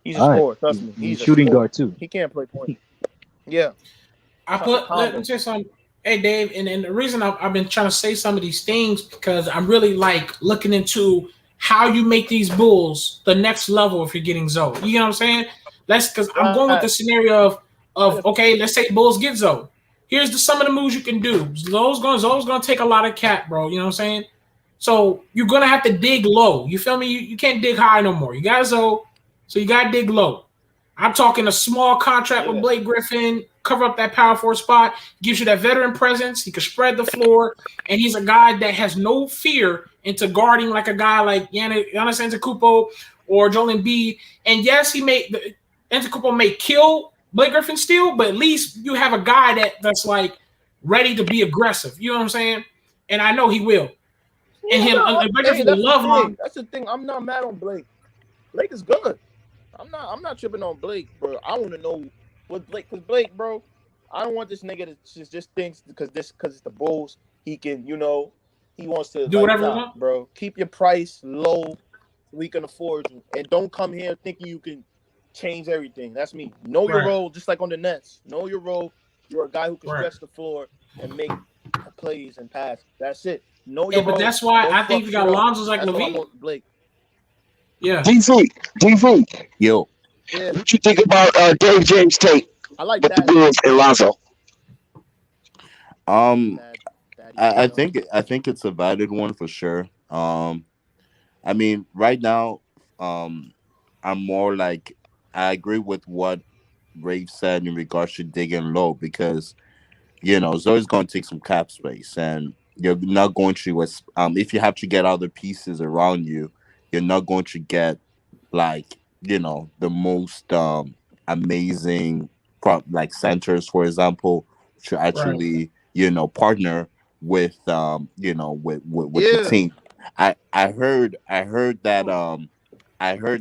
He's a scorer. Trust me. He's a shooting guard too. He can't play point. Yeah. Let me say something. Hey, Dave, and the reason I've been trying to say some of these things because I'm really like looking into how you make these Bulls the next level if you're getting Zoe. You know what I'm saying? Because I'm going with the scenario of okay, let's say Bulls get Zoe. Here's some of the moves you can do. Zoe's gonna take a lot of cap, bro. You know what I'm saying? So you're gonna have to dig low. You feel me? You can't dig high no more. You got Zoe, so you gotta dig low. I'm talking a small contract with Blake Griffin, cover up that power forward spot, gives you that veteran presence. He can spread the floor, and he's a guy that has no fear into guarding like a guy like Giannis Antetokounmpo or Joel Embiid. And yes, Antetokounmpo may kill Blake Griffin still, but at least you have a guy that's like ready to be aggressive. You know what I'm saying? And I know he will. And Blake Griffin will love him. That's the thing. I'm not mad on Blake. Blake is good. I'm not tripping on Blake, bro. I want to know what Blake, because Blake, bro, I don't want this nigga to just think because it's the Bulls, he can, he wants to do whatever he wants, bro. Keep your price low so we can afford you, and don't come here thinking you can change everything. That's me. Know your role, just like on the Nets. Know your role. You're a guy who can stretch the floor and make plays and pass. That's it. Know your role. But that's why I think you got Lonzo's like Levine. Blake. Yeah. DV. Yo. Yeah. What you think about Dave James' take? I like with that. the Bulls and Lonzo. I think it's a valid one for sure. I mean, right now, I'm more like I agree with what Rafe said in regards to digging low because Zoe's going to take some cap space, and you're not going to if you have to get other pieces around you, you're not going to get like the most amazing like centers, for example, to actually partner with the team. I heard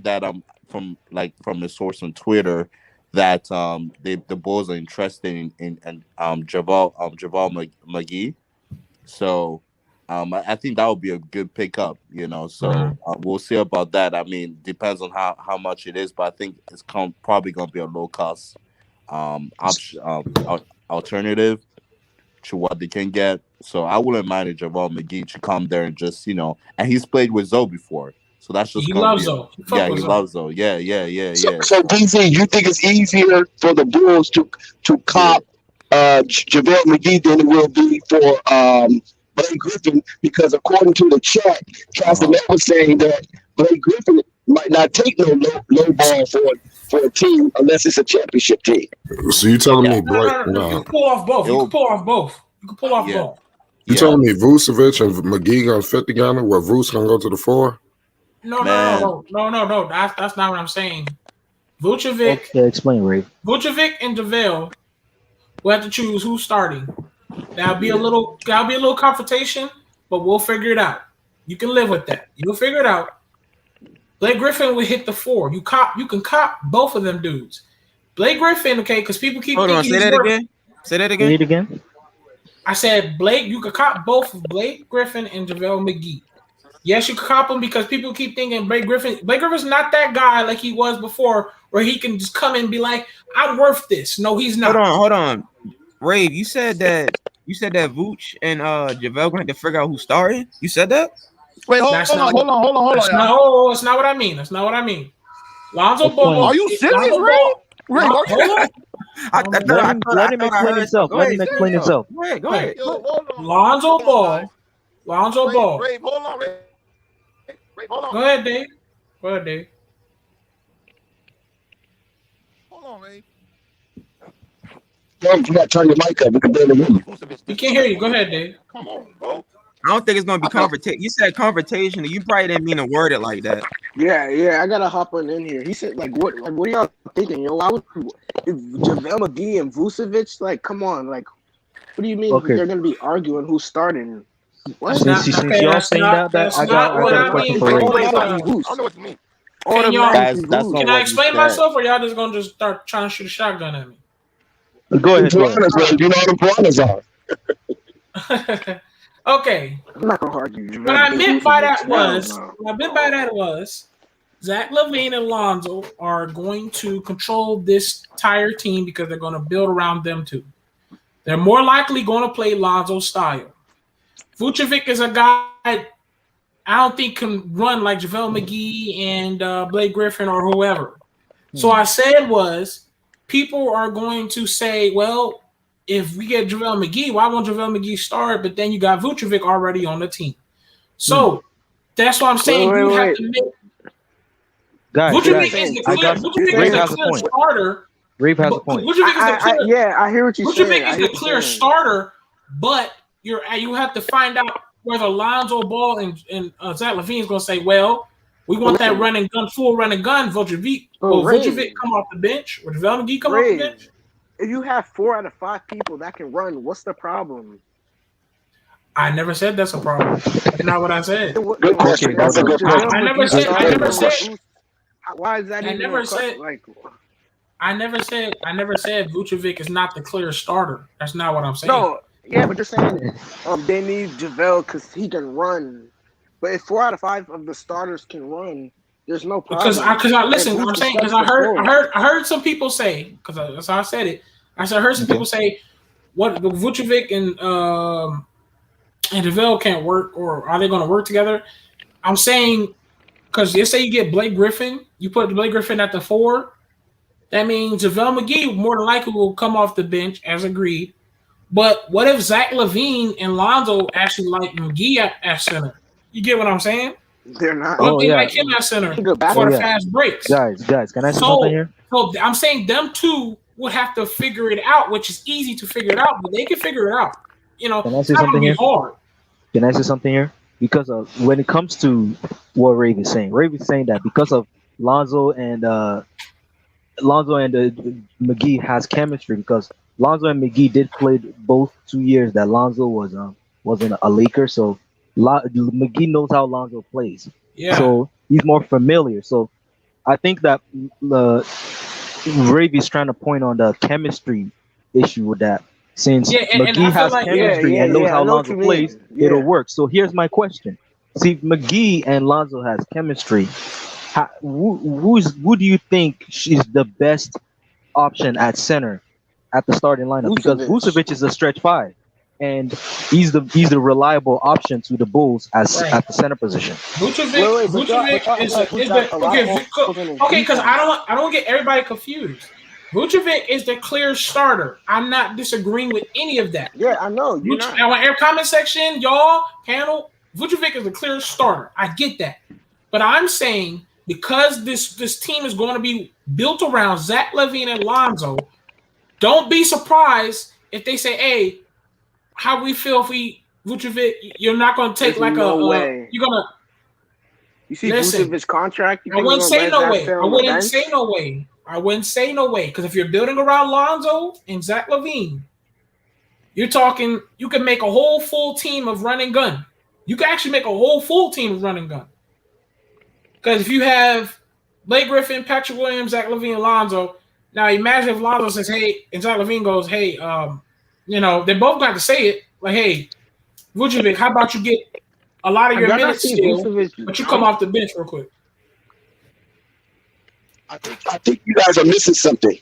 that from a source on Twitter that the Bulls are interested in Javal McGee. So I think that would be a good pickup, So we'll see about that. I mean, depends on how much it is, but I think it's probably going to be a low cost alternative to what they can get. So I wouldn't mind a Javal McGee to come there and just and he's played with Zoe before, so that's just he loves Zoe. He loves Zoe. Yeah. So DZ, you think it's easier for the Bulls to cop JaVale McGee than it will be for Blake Griffin, because according to the chat, Casanova was saying that Blake Griffin might not take no low ball for a team unless it's a championship team. So you telling me Blake? No. You can pull off both. You can pull off both. You telling me Vucevic and McGee gonna fit together? Where Vuce gonna go to the 4? No. That's not what I'm saying. Vucevic. Okay, explain, Ray. Vucevic and JaVale will have to choose who's starting. That'll be a little confrontation, but we'll figure it out. You can live with that. You'll figure it out. Blake Griffin will hit the 4. You can cop both of them dudes. Blake Griffin, okay, because people keep thinking say that again. Say that again. Say it again. I said Blake. You could cop both of Blake Griffin and JaVale McGee. Yes, you could cop them because people keep thinking Blake Griffin's not that guy like he was before, where he can just come in and be like, "I'm worth this." No, he's not. Hold on, Rave. You said that Vooch and JaVale going to figure out who's starting. You said that. Wait, hold on. No, it's not what I mean. That's not what I mean. Lonzo Ball. Are you serious, Ray? Hold on. Let him explain himself. Let him explain himself. Go ahead. Lonzo Ball. Ray, hold on, Ray. Hold on. Go ahead, Dave. Hold on, Ray. You got to turn your mic up. We can barely hear you. We can't hear you. Go ahead, Dave. Come on, bro. I don't think it's gonna be confrontation. You said confrontation. You probably didn't mean to word it like that. Yeah. I gotta hop on in here. He said, what are y'all thinking? Why would JaVale McGee and Vucevic? Like, come on. Like, what do you mean they're gonna be arguing who's starting? What? Since y'all saying that, I got a question for you. I don't know what you mean. Can I explain myself, or y'all just gonna just start trying to shoot a shotgun at me? Go ahead. You know what the piranhas are. Okay. I'm not gonna argue. What I meant by that was Zach LaVine and Lonzo are going to control this entire team because they're going to build around them too. They're more likely going to play Lonzo's style. Vucevic is a guy I don't think can run like JaVale McGee and Blake Griffin or whoever. So I said was people are going to say, well, if we get JaVale McGee, why won't JaVale McGee start? But then you got Vucevic already on the team. So that's what I'm saying. You have to make Vucevic is the clear starter. Reeve has a point. I hear what you're saying. Vucevic is the clear starter, but you have to find out whether Lonzo Ball and Zach LaVine is going to say, well, we want that full run and gun. Vucevic come off the bench, or JaVale McGee come off the bench. If you have 4 out of 5 people that can run, what's the problem? I never said that's a problem. That's not what I said. Good question. That's a good question. I never said. Why is that? I never said Vucevic is not the clear starter. That's not what I'm saying. No, yeah, but you're saying they need JaVale because he can run. But if 4 out of 5 of the starters can run, there's no problem. Because I listen. I'm saying because I heard some people say, because that's how I said it. I heard some people say what Vucevic and JaVale can't work, or are they going to work together? I'm saying because you say you get Blake Griffin, you put Blake Griffin at the 4. That means JaVale McGee more than likely will come off the bench as agreed. But what if Zach LaVine and Lonzo actually like McGee at center? You get what I'm saying? They're not. Like him at center for the fast breaks. Guys, can I say something here? So I'm saying them two would have to figure it out, which is easy to figure it out, but they can figure it out. Can I say something here? Hard. Can I say something here? Because when it comes to what Rave is saying that because of Lonzo and McGee has chemistry, because Lonzo and McGee did play both 2 years that Lonzo wasn't a Laker, so McGee knows how Lonzo plays. Yeah. So he's more familiar. So I think that Rave is trying to point on the chemistry issue with that. Since McGee has chemistry and knows how Lonzo plays, it'll work. So here's my question. See, if McGee and Lonzo has chemistry, who do you think is the best option at center at the starting lineup? Because Vucevic is a stretch 5. And he's the reliable option to the Bulls at the center position. Vucevic is okay. Because I don't get everybody confused. Vucevic is the clear starter. I'm not disagreeing with any of that. Yeah, I know. Now, in our comment section, y'all panel, Vucevic is the clear starter. I get that, but I'm saying because this team is going to be built around Zach LaVine and Lonzo, don't be surprised if they say, "Hey, how we feel if Vucevic, you're not going to take way. You're going to." You see Vucevic's contract? I wouldn't say no way. I wouldn't say no way. Because if you're building around Lonzo and Zach LaVine, you're talking, you can make a whole full team of run and gun. You can actually make a whole full team of running gun. Because if you have Blake Griffin, Patrick Williams, Zach LaVine, and Lonzo, now imagine if Lonzo says, "Hey," and Zach LaVine goes, "Hey, they both got to say it. Like, hey, Vucevic, how about you get a lot of your minutes still, but you come off the bench real quick." I think you guys are missing something.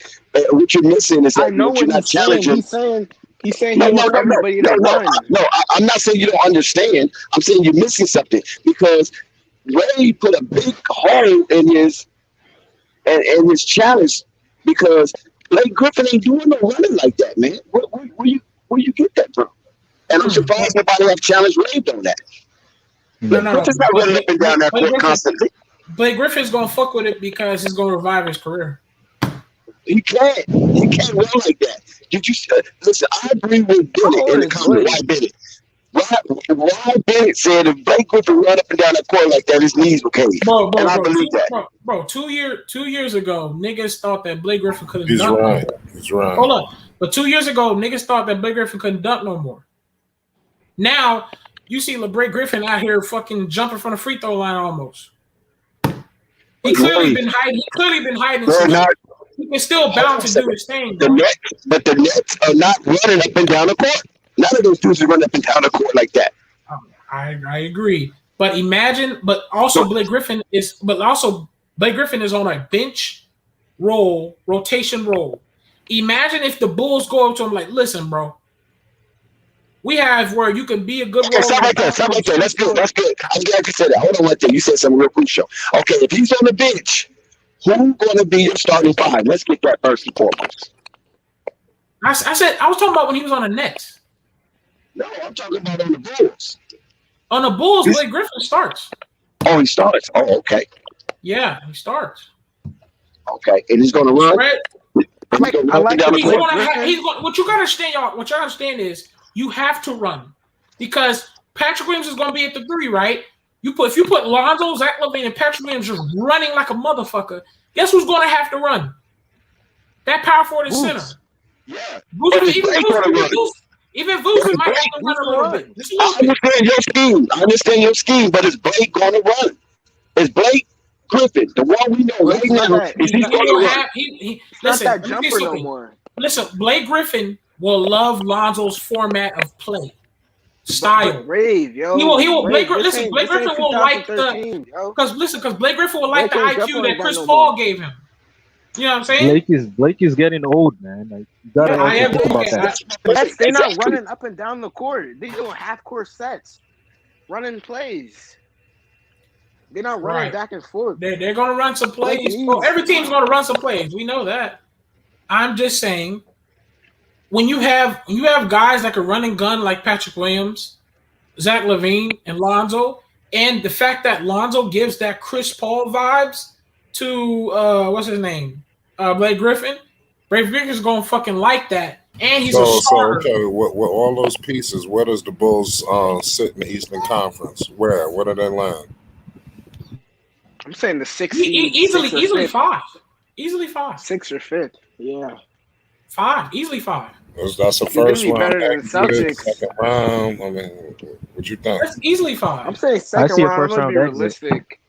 What you're missing is that I know you're what not he's challenging. saying. He's saying he wants everybody to run. No, I'm not saying you don't understand. I'm saying you're missing something because Ray put a big hole in his challenge because Blake Griffin ain't doing no running like that, man. Where you get that from? And I'm surprised nobody have challenged Ray on that. Blake Griffin's not running up and down that court constantly. Blake Griffin's gonna fuck with it because he's gonna revive his career. He can't run like that. Did you listen? I agree with Bennett in the comment. Why Bennett? Why Bennett said if Blake Griffin run up and down that court like that, his knees would cave. And I believe that. Bro, 2 years ago, niggas thought that Blake Griffin couldn't He's dunk. right. He's right. Hold up. But 2 years ago, niggas thought that Blake Griffin couldn't dunk no more. Now, you see Blake Griffin out here fucking jumping from the free throw line almost. He clearly been hiding. He can still bounce and do his thing. But the Nets are not running up and down the court. None of those dudes are running up and down the court like that. I agree. But imagine, Blake Griffin is on a bench rotation role. Imagine if the Bulls go up to him like, listen, bro, we have where you can be a good role. Stop right there. That's good. I'm glad you said that. Hold on one thing. You said something real crucial. Okay, if he's on the bench, who's going to be your starting five? Let's get that first and foremost. I was talking about when he was on the Nets. No, I'm talking about on the Bulls. On the Bulls, Blake Griffin starts. Oh, he starts. Oh, okay. Yeah, he starts. Okay, and he's going to run. What you gotta understand is you have to run because Patrick Williams is going to be at the 3, right? If you put Lonzo, Zach LaVine, and Patrick Williams just running like a motherfucker, guess who's going to have to run? That power forward and center. Yeah. Even Vucevic might have to run a little bit. I understand your scheme, but is Blake going to run? Is Blake Griffin, the one we know right now, is he going to run? Listen, not that jumper no more. Listen, Blake Griffin will love Lonzo's format of play. Style. Rave, yo. Blake Griffin will like because Blake Griffin will like the IQ that Chris Paul gave him. You know what I'm saying? Blake is getting old, man. Like, you gotta think about that. They're not running up and down the court. They doing half court sets, running plays. They're not running back and forth. They're gonna run some plays. Every team's gonna run some plays. We know that. I'm just saying, when you have guys that can run and gun like Patrick Williams, Zach LaVine, and Lonzo, and the fact that Lonzo gives that Chris Paul vibes to what's his name, Blake Griffin. Blake Griffin's gonna fucking like that, and he's a starter. So, okay, with all those pieces, where does the Bulls sit in the Eastern Conference? Where do they land? I'm saying the 6th. Easily 5. Easily 5. 6th or 5th. Yeah. 5. Easily 5. That's a first round. Better than Celtics. Second round. I mean, what you think? That's easily 5. I'm saying second round. I'm gonna be realistic.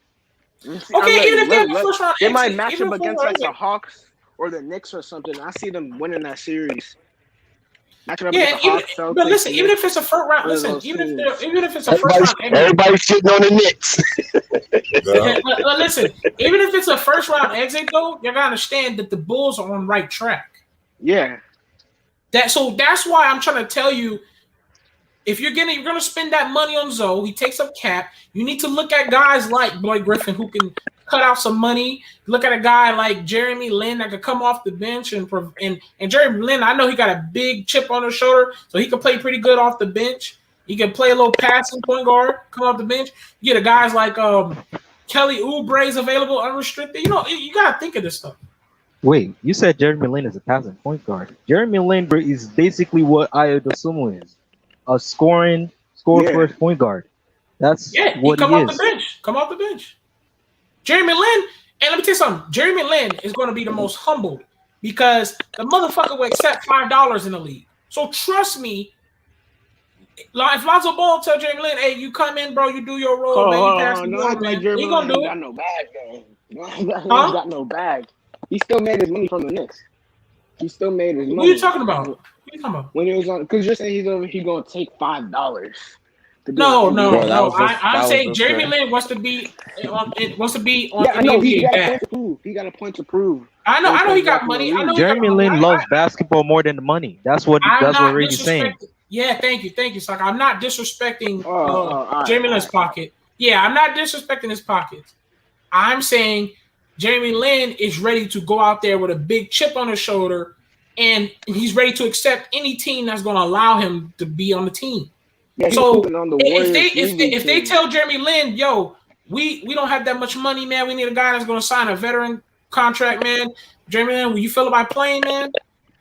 Okay, even if they have a first round, they might match up against like the Hawks or the Knicks or something. I see them winning that series. Matching up against the Hawks, Celtics, but listen, even if it's a first round, even if it's a first round, everybody's sitting on the Knicks. but listen, even if it's a first round exit, though, you gotta understand that the Bulls are on right track. Yeah. That's why I'm trying to tell you, if you're gonna spend that money on Zoe, he takes up cap. You need to look at guys like Blake Griffin who can cut out some money. Look at a guy like Jeremy Lin that could come off the bench and Jeremy Lin. I know he got a big chip on his shoulder, so he can play pretty good off the bench. He can play a little passing point guard, come off the bench. You get a guys like Kelly Oubre is available unrestricted. You know, you gotta think of this stuff. Wait, you said Jeremy Lin is a passing point guard. Jeremy Lin is basically what Ayo Dosunmu is. A score first point guard. That's what he is. Come off the bench. Jeremy Lin, and let me tell you something. Jeremy Lin is going to be the most humbled because the motherfucker will accept $5 in the league. So trust me, If Lonzo Ball tell Jeremy Lin, "Hey, you come in, bro. You do your role, man. You pass the No ball, act like man." Jeremy He Lin gonna ain't do it, got no bag though. No act like he ain't huh? got no bag. He still made his money from the Knicks. He still made his What are you money. talking about? What are you talking about? When he was on, because you're saying he gonna take $5 to be No, on no, Bro, NBA. that no. was just I'm that was saying just Jeremy a Lin wants to be on Yeah, I in the know he NBA got a bad. point to prove. He got a point to prove before I he know he comes got back in the money. I know league. he got Jeremy money. Lin loves basketball more than the money. That's what I'm not Ray is saying. disrespecting. Yeah, thank you, Saka. I'm not disrespecting All right, Jeremy Lin's pocket. Yeah, I'm not disrespecting his pockets. I'm saying Jeremy Lin is ready to go out there with a big chip on his shoulder, and he's ready to accept any team that's going to allow him to be on the team. Yeah, he was So hooping on the if Warriors G League they team. tell Jeremy Lin, "Yo, we don't have that much money, man. We need a guy that's going to sign a veteran contract, man." Jeremy Lin, will you feel about playing, man?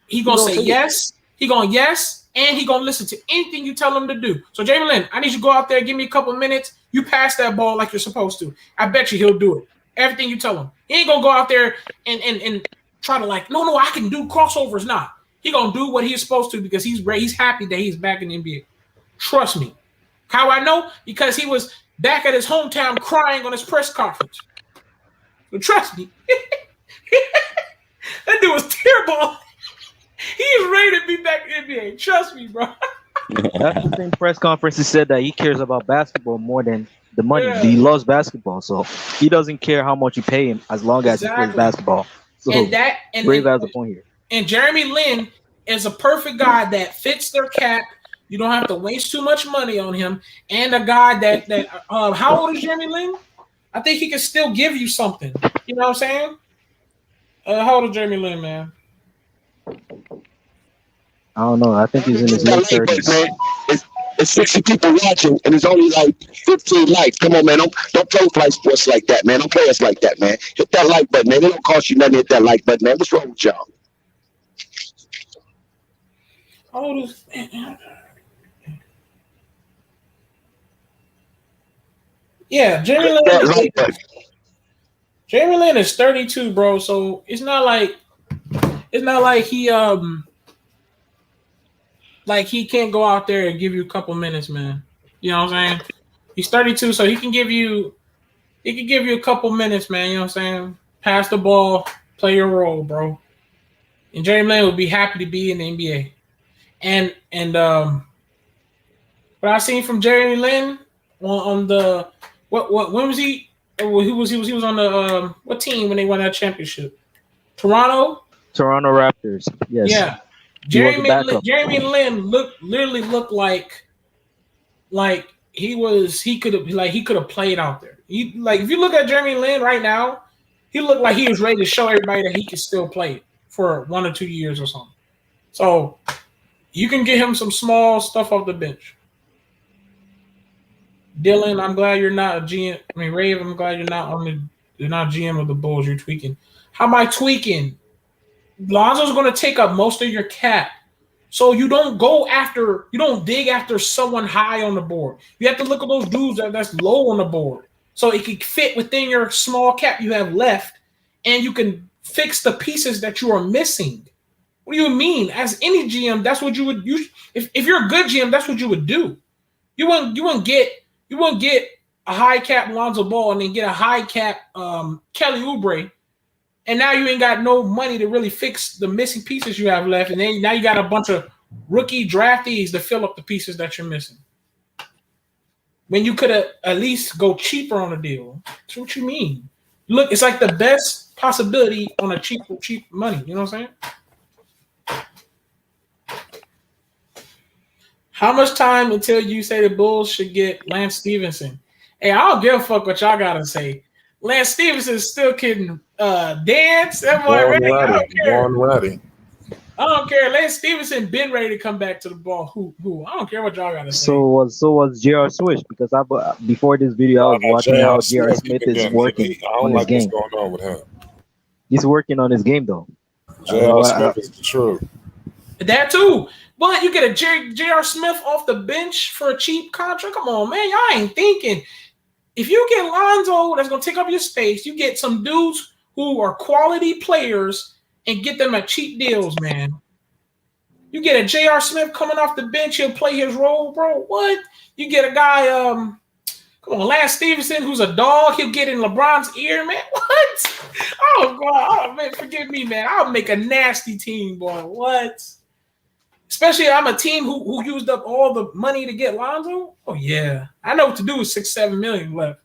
He gonna say take it. yes. He gonna yes, and he gonna listen to anything you tell him to do. So Jamie Lin, I need you to go out there, give me a couple minutes. You pass that ball like you're supposed to. I bet you he'll do it. Everything you tell him. He ain't gonna go out there and try to like, no, I can do crossovers. Nah, he gonna do what he's supposed to because he's happy that he's back in the NBA. Trust me. How I know? Because he was back at his hometown crying on his press conference. So trust me. That dude was terrible. He is ready to be back in the NBA. Trust me, bro. That's the same press conference he said that he cares about basketball more than the money. Yeah. He loves basketball, so he doesn't care how much you pay him as long as he plays basketball. So Brave has a point here. And Jeremy Lin is a perfect guy that fits their cap. You don't have to waste too much money on him. And a guy that how old is Jeremy Lin? I think he can still give you something. You know what I'm saying? How old is Jeremy Lin, man? I don't know. I think he's in his late 30s. It's 60 people watching, and it's only like 15 likes. Come on, man. Don't play Flight Sports like that, man. Don't play us like that, man. Hit that like button, man. It don't cost you nothing to hit that like button, man. What's wrong with y'all? How old is Yeah, Jeremy Lin is 32, bro. So it's not like he can't go out there and give you a couple minutes, man. You know what I'm saying? He's 32, so he can give you a couple minutes, man. You know what I'm saying? Pass the ball, play your role, bro. And Jeremy Lin would be happy to be in the NBA. And what I seen from Jeremy Lin on the when was he? He was on the what team when they won that championship? Toronto Raptors. Yes. Yeah. Jeremy Lin literally looked like he could have played out there. If you look at Jeremy Lin right now, he looked like he was ready to show everybody that he could still play for 1 or 2 years or something. So you can get him some small stuff off the bench. Dylan, I'm glad you're not a GM. I mean, Rave, I'm glad you're not GM of the Bulls. You're tweaking. How am I tweaking? Lonzo's going to take up most of your cap. So you don't dig after someone high on the board. You have to look at those dudes that's low on the board. So it can fit within your small cap you have left, and you can fix the pieces that you are missing. What do you mean? As any GM, that's what you would use. If you're a good GM, that's what you would do. You wouldn't get a high cap Lonzo Ball and then get a high cap Kelly Oubre. And now you ain't got no money to really fix the missing pieces you have left. And then now you got a bunch of rookie draftees to fill up the pieces that you're missing. When you could have at least go cheaper on a deal. That's what you mean. Look, it's like the best possibility on a cheap money. You know what I'm saying? How much time until you say the Bulls should get Lance Stevenson? Hey, I don't give a fuck what y'all got to say. Lance Stevenson is still kidding. Dance. That boy ready. I don't care. Ready. I don't care. Lance Stevenson been ready to come back to the ball. Who? I don't care what y'all got to say. So was J.R. Swish, because before this video I was watching how J.R. Smith is working on his game. What's going on with him? He's working on his game though. J.R. Smith is the truth. That too. But you get a J.R. Smith off the bench for a cheap contract. Come on, man. Y'all ain't thinking. If you get Lonzo, that's going to take up your space. You get some dudes who are quality players and get them at cheap deals, man. You get a J.R. Smith coming off the bench, he'll play his role, bro. What? You get a guy, come on, Lance Stevenson, who's a dog, he'll get in LeBron's ear, man. What? Oh, God. Oh, man, forgive me, man. I'll make a nasty team, boy. What? Especially I'm a team who used up all the money to get Lonzo. Oh, yeah. I know what to do with 6-7 million left.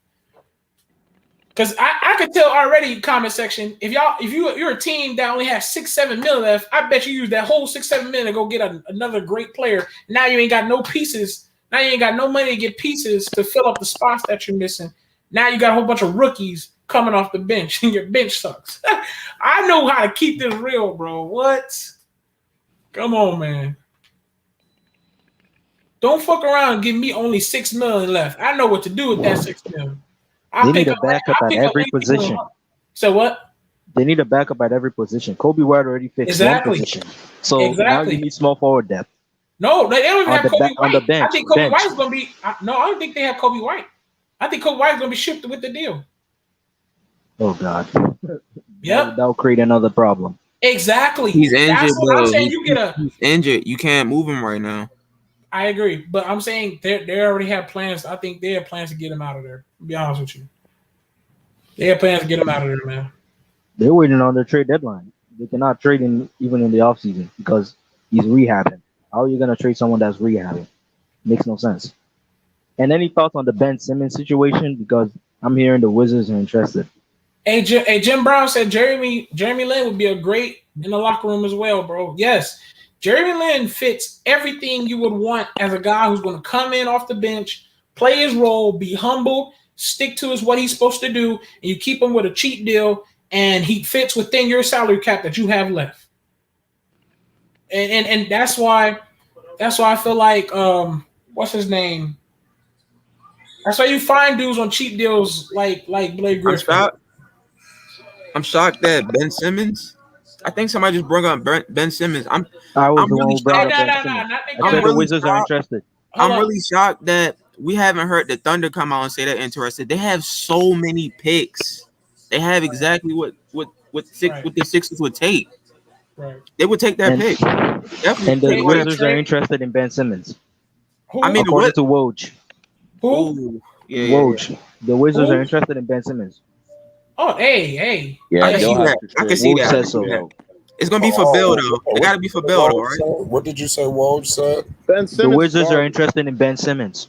Because I could tell already, comment section, if you're a team that only has 6-7 million left, I bet you use that whole 6-7 million to go get another great player. Now you ain't got no pieces. Now you ain't got no money to get pieces to fill up the spots that you're missing. Now you got a whole bunch of rookies coming off the bench, and your bench sucks. I know how to keep this real, bro. What? Come on, man. Don't fuck around and give me only 6 million left. I know what to do with that 6 million. They need a backup at every position. So what? They need a backup at every position. Kobe White already fixed one position. So now you need small forward depth. No, they don't even have Kobe White. On the bench, I think Kobe White is going to be – no, I don't think they have Kobe White. I think Kobe White is going to be shipped with the deal. Oh, God. Yep. That'll create another problem. Exactly. He's injured, That's what I'm saying. He's injured. You can't move him right now. I agree, but I'm saying they already have plans. I think they have plans to get him out of there. To be honest with you, they have plans to get him out of there, man. They're waiting on their trade deadline. They cannot trade him even in the offseason because he's rehabbing. How are you going to trade someone that's rehabbing? Makes no sense. And any thoughts on the Ben Simmons situation? Because I'm hearing the Wizards are interested. Hey, Jim Brown said Jeremy Lin would be a great in the locker room as well, bro. Yes. Jeremy Lin fits everything you would want as a guy who's going to come in off the bench, play his role, be humble, stick to what he's supposed to do, and you keep him with a cheap deal, and he fits within your salary cap that you have left. And that's why I feel like what's his name? That's why you find dudes on cheap deals like Blake Griffin. I'm shocked that Ben Simmons. I think somebody just brought up Ben Simmons. I'm really shocked. The Wizards are interested. I'm really shocked that we haven't heard the Thunder come out and say they're interested. They have so many picks. They have exactly what the Sixers would take. Right. They would take that pick. Definitely. And the Wizards are interested in Ben Simmons. I mean, according to Woj. Who? Woj. The Wizards are interested in Ben Simmons. Oh, hey. Yeah, I can see that. I can see that. Says so. It's gonna be for Bill though. It gotta be for Bill though, right? What did you say Woj said? Ben Simmons. The Wizards are interested in Ben Simmons.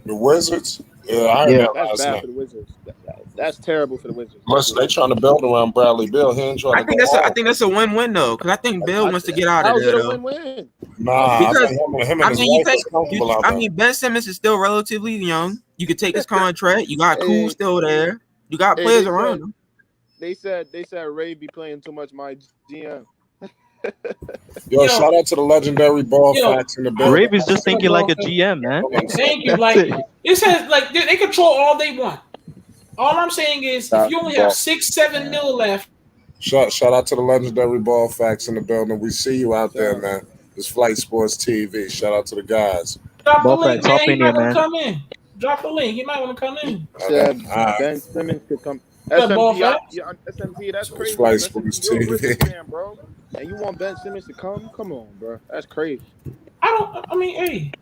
The Wizards? Yeah, I heard that that's last bad night. for the Wizards. That's terrible for the Wizards. Listen, they trying to build around Bradley Bill. He ain't trying I think that's a win-win though, because I think Bill wants to get out of there. How's it a win-win? Nah, because him and his wife is comfortable out there. Ben Simmons is still relatively young. You could take his contract. You got Kuz still there. You got players around him. They said Ray be playing too much my GM. Yo, shout out to the legendary ball facts in the building. Ray is just thinking like a GM, man. Thank you. Like it says, like they control all they want. All I'm saying is, if you only have 6-7 mil left. Shout out to the legendary ball facts in the building. We see you out there, man. It's Flight Sports TV. Shout out to the guys. Drop the link, man. He might want to come in. Drop the link. He might want to come in. Ben Simmons could come. SMT, that's crazy. Flight Sports TV. Fan, bro. And you want Ben Simmons to come? Come on, bro. That's crazy. Hey.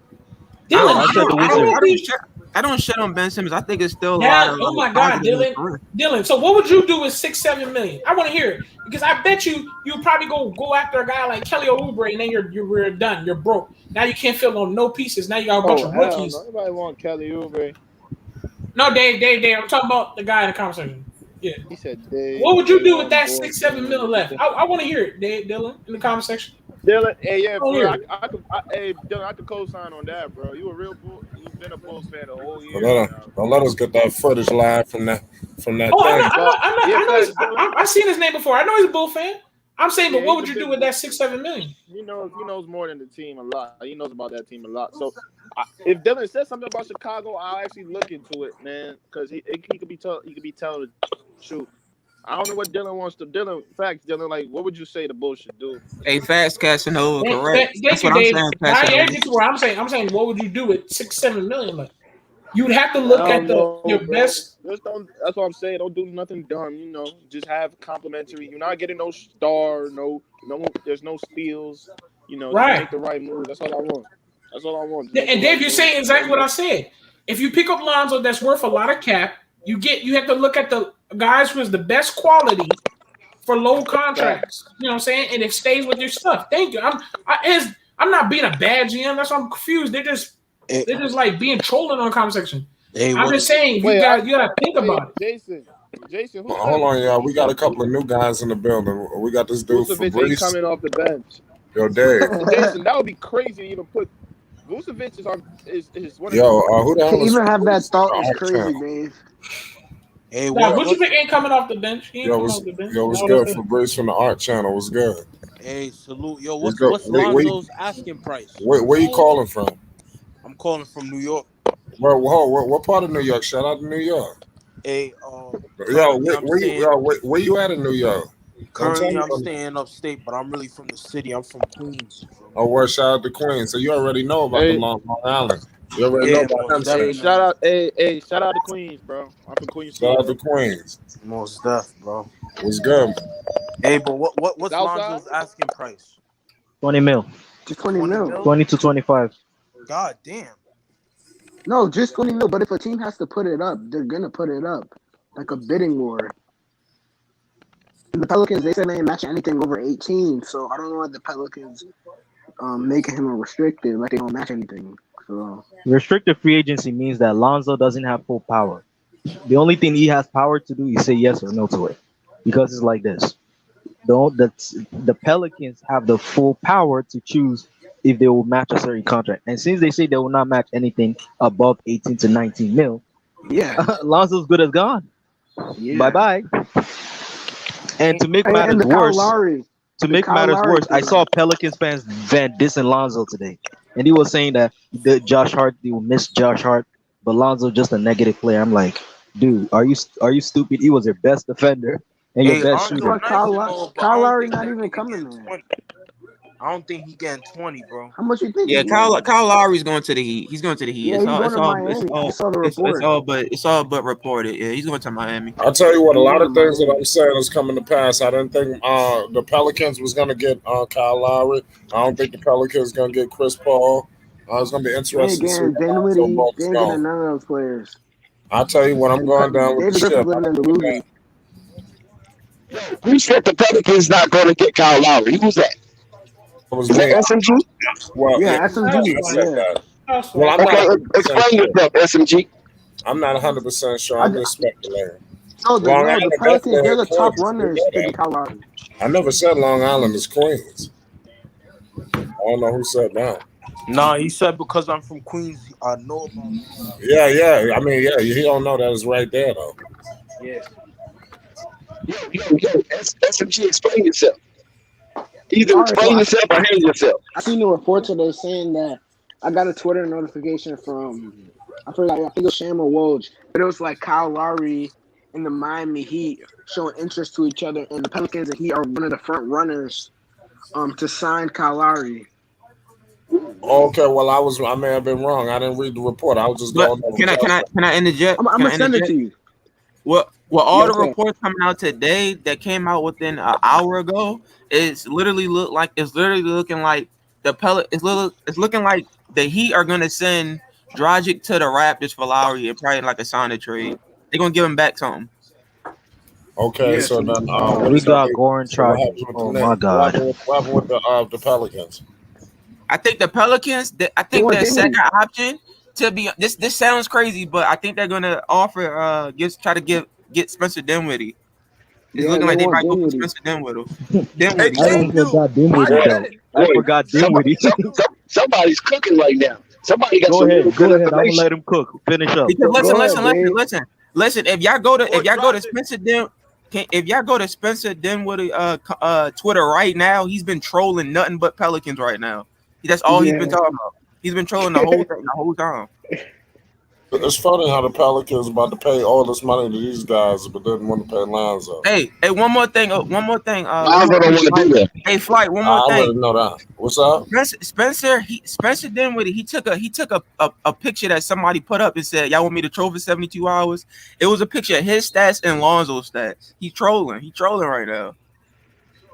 I don't shit on Ben Simmons. I think it's still oh my God, Dylan. So what would you do with 6-7 million? I want to hear it because I bet you'd probably go after a guy like Kelly Oubre, and then you're done. You're broke. Now you can't fill on no pieces. Now you got a bunch of rookies. Nobody want Kelly Oubre. No, Dave. I'm talking about the guy in the conversation. Yeah. He said Dave. What would you do with that 6-7 million left? I want to hear it, Dylan, in the comment section. Dylan, Dylan, I could co-sign on that, bro. You a real bull. You've been a Bulls fan the whole year. Don't let us get that footage live from that thing. I've seen his name before. I know he's a Bull fan. I'm saying, but what would you do with that 6-7 million? He knows more than the team a lot. He knows about that team a lot. So if Dylan says something about Chicago, I'll actually look into it, man, because he could be telling the truth. I don't know what Dylan wants to. Dylan, like, what would you say the Bulls should do? Hey, Fast Casanova, correct. That's what I'm saying. I'm saying, what would you do with 6-7 million left? You would have to look at your best. That's what I'm saying. Don't do nothing dumb. Just have complimentary. You're not getting no star. No. There's no steals. You know, Right. just make the right move. That's all I want. That's all I want. And Dave, you're saying exactly what I said. If you pick up Lonzo, that's worth a lot of cap. You have to look at the guys who is the best quality for low contracts. You know what I'm saying? And it stays with your stuff. Thank you. I'm not being a bad GM. That's why I'm confused. They're just like being trolling on the comment section. I'm just saying you gotta think about it. Jason, who hold on, y'all. We got a couple of new guys in the building. We got this dude Vucevic coming off the bench. Yo, Dave. Jason, that would be crazy to even put Vucevic is one of who the hell To is even have that thought is Arch crazy, channel? Dave. Hey, Vucevic ain't coming off the bench. He ain't coming off the bench. What's good? Fabrice from the Art Channel. What's good? Hey, salute. Yo, what's Lonzo's asking price? Where you calling from? I'm calling from New York. What part of New York? Shout out to New York. Hey, where you at in New York? Currently, I'm staying upstate, but I'm really from the city. I'm from Queens. Oh, well, shout out to Queens. So you already know about the Long Island. You already know about them. Hey, shout out to Queens, bro. I'm from Queens. Shout out to Queens. Most def, bro. What's good? Hey, but what's Lonzo's asking price? 20 mil. Just 20 mil. 20 to 25. God damn. No, just 20 mil. But if a team has to put it up, they're gonna put it up like a bidding war. The Pelicans, they said they ain't matching anything over 18, so I don't know why the Pelicans making him a restricted, like they don't match anything. So Restricted free agency means that Lonzo doesn't have full power. The only thing he has power to do is say yes or no to it, because it's like this. The Pelicans have the full power to choose if they will match a certain contract, and since they say they will not match anything above 18 to 19 mil, Lonzo's good as gone. Bye bye. And to make matters worse, I saw Pelicans fans dissing Lonzo today, and he was saying that Josh Hart, they will miss Josh Hart, but Lonzo just a negative player. I'm like, dude, are you stupid? He was your best defender and your best shooter. Kyle Lowry not even coming there. I don't think he getting 20, bro. How much you think? Yeah, Kyle Lowry's going to the Heat. He's going to the Heat. Yeah, it's all but reported. Yeah, he's going to Miami. I'll tell you what, a lot of things that I'm saying is coming to pass. I didn't think the Pelicans was going to get Kyle Lowry. I don't think the Pelicans going to get Chris Paul. It's going to be interesting to see none of those players. I'll tell you what, I'm going down with the ship. Who said the Pelicans not going to get Kyle Lowry? Who's that? Was SMG? Well, SMG. Well, I'm not explain yourself, SMG. I'm not 100% sure. I'm just speculating. No, the Pelicans, they're the top runners to Kyle Lowry. I never said Long Island is Queens. I don't know who said that. Nah, he said because I'm from Queens, I know about it. Yeah. I mean, he don't know that it's right there, though. Yeah. Yo, SMG, explain yourself. Either explain yourself or handle yourself. I seen the report today saying that I got a Twitter notification from I think it was Sham or Woj, but it was like Kyle Lowry and the Miami Heat showing interest to each other, and the Pelicans and Heat are one of the front runners to sign Kyle Lowry. Okay, well I may have been wrong. I didn't read the report. I was just going. Can I interject? I'm gonna send it to you. Well, all the reports coming out today that came out within an hour ago, it's literally looking like the it's looking like the Heat are gonna send Dragic to the Raptors for Lowry and probably like a sign trade. They're gonna give him back something. Okay, so then we got Goran Dragic. Oh my God! What happened with the Pelicans? I think the Pelicans. I think their second option to be this sounds crazy, but I think they're gonna offer try to get Spencer Dinwiddie. It's looking like they might go for Spencer Dinwiddie. I forgot Dinwiddie. Somebody's cooking right now. Somebody got go ahead. I'm gonna let him cook. Finish up. Because listen. If y'all go to Spencer Dinwiddie Twitter right now, he's been trolling nothing but Pelicans right now. That's all he's been talking about. He's been trolling the whole time. It's funny how the Pelicans about to pay all this money to these guys, but didn't want to pay Lonzo. Hey, one more thing. Lonzo don't want to do that. Hey, Flight. One more thing. I already know that. What's up? Spencer Dinwiddie. He took a picture that somebody put up and said, "Y'all want me to troll for 72 hours?" It was a picture of his stats and Lonzo's stats. He's trolling. He's trolling right now.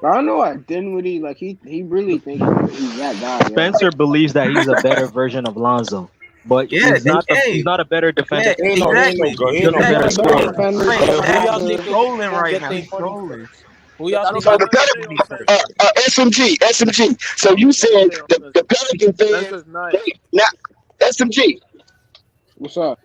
I don't know what Dinwiddie like. He really think he's that guy. Spencer believes that he's a better version of Lonzo, but Yeah, he's not a better defender. yeah, Ain't no, he ain't no exactly. good. He He's ain't just no a better good. scorer. Right, Who y'all exactly. He's think trolling gonna right get now. their He's money trolling. first? Who y'all I don't think So got gonna the get nothing to their say money on first? Spencer. SMG. So you Nothing to said say on the Spencer. Pelican fans, Spencer's not. they now SMG. What's up?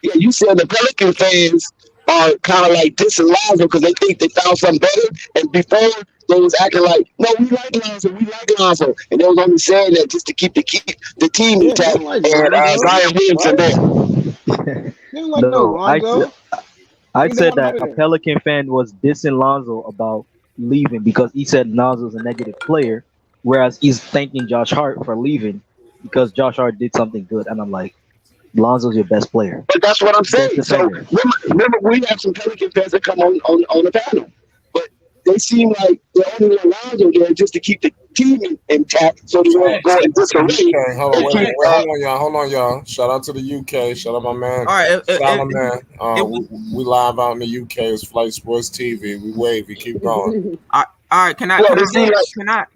Yeah, you said the Pelican fans are kind of like dissing Lonzo because they think they found something better. And before they was acting like, no, we like Lonzo, and they was only saying that just to keep the team Yeah, intact. didn't like And Lonzo. Zion Williamson What? there. Didn't like no No, Lonzo. I They didn't said want him that out of a there. Pelican fan was dissing Lonzo about leaving because he said Lonzo's a negative player, whereas he's thanking Josh Hart for leaving because Josh Hart did something good. And I'm like, Lonzo's your best player, But that's what I'm best saying. So defender. remember we have some Pelican fans that come on the panel, but they seem like they're only Lonzo there just to keep the team intact, so they don't go Facts. in disarray UK. Hold on, and wait, keep. wait, wait. Hold on, y'all. Shout out to the UK. Shout out my man All right, Solomon. if we, We live out in the UK. It's Flight Sports TV. We wavy. Keep going. all right, can I, Well, can I, it seems like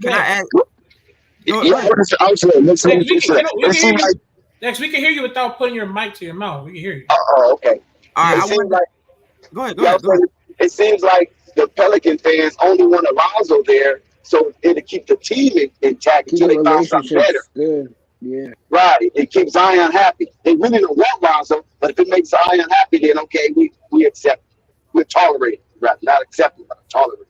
can I add? Go yeah, ahead. I was saying, let's see Dex, what you said. we It can hear seems you. like Dex, we can hear you without putting your mic to your mouth. We can hear you. oh, okay. All right, It I seems wanted like to go ahead, y'all go ahead. saying it seems like the Pelican fans only want Alonzo there, so it'll keep the team intact Keep until the they found something better. relationships good. Yeah. Right. It keeps Zion happy. They really don't want Lonzo, but if it makes Zion happy, then okay, we accept. We tolerate it. Right. Not accept it, but tolerate it.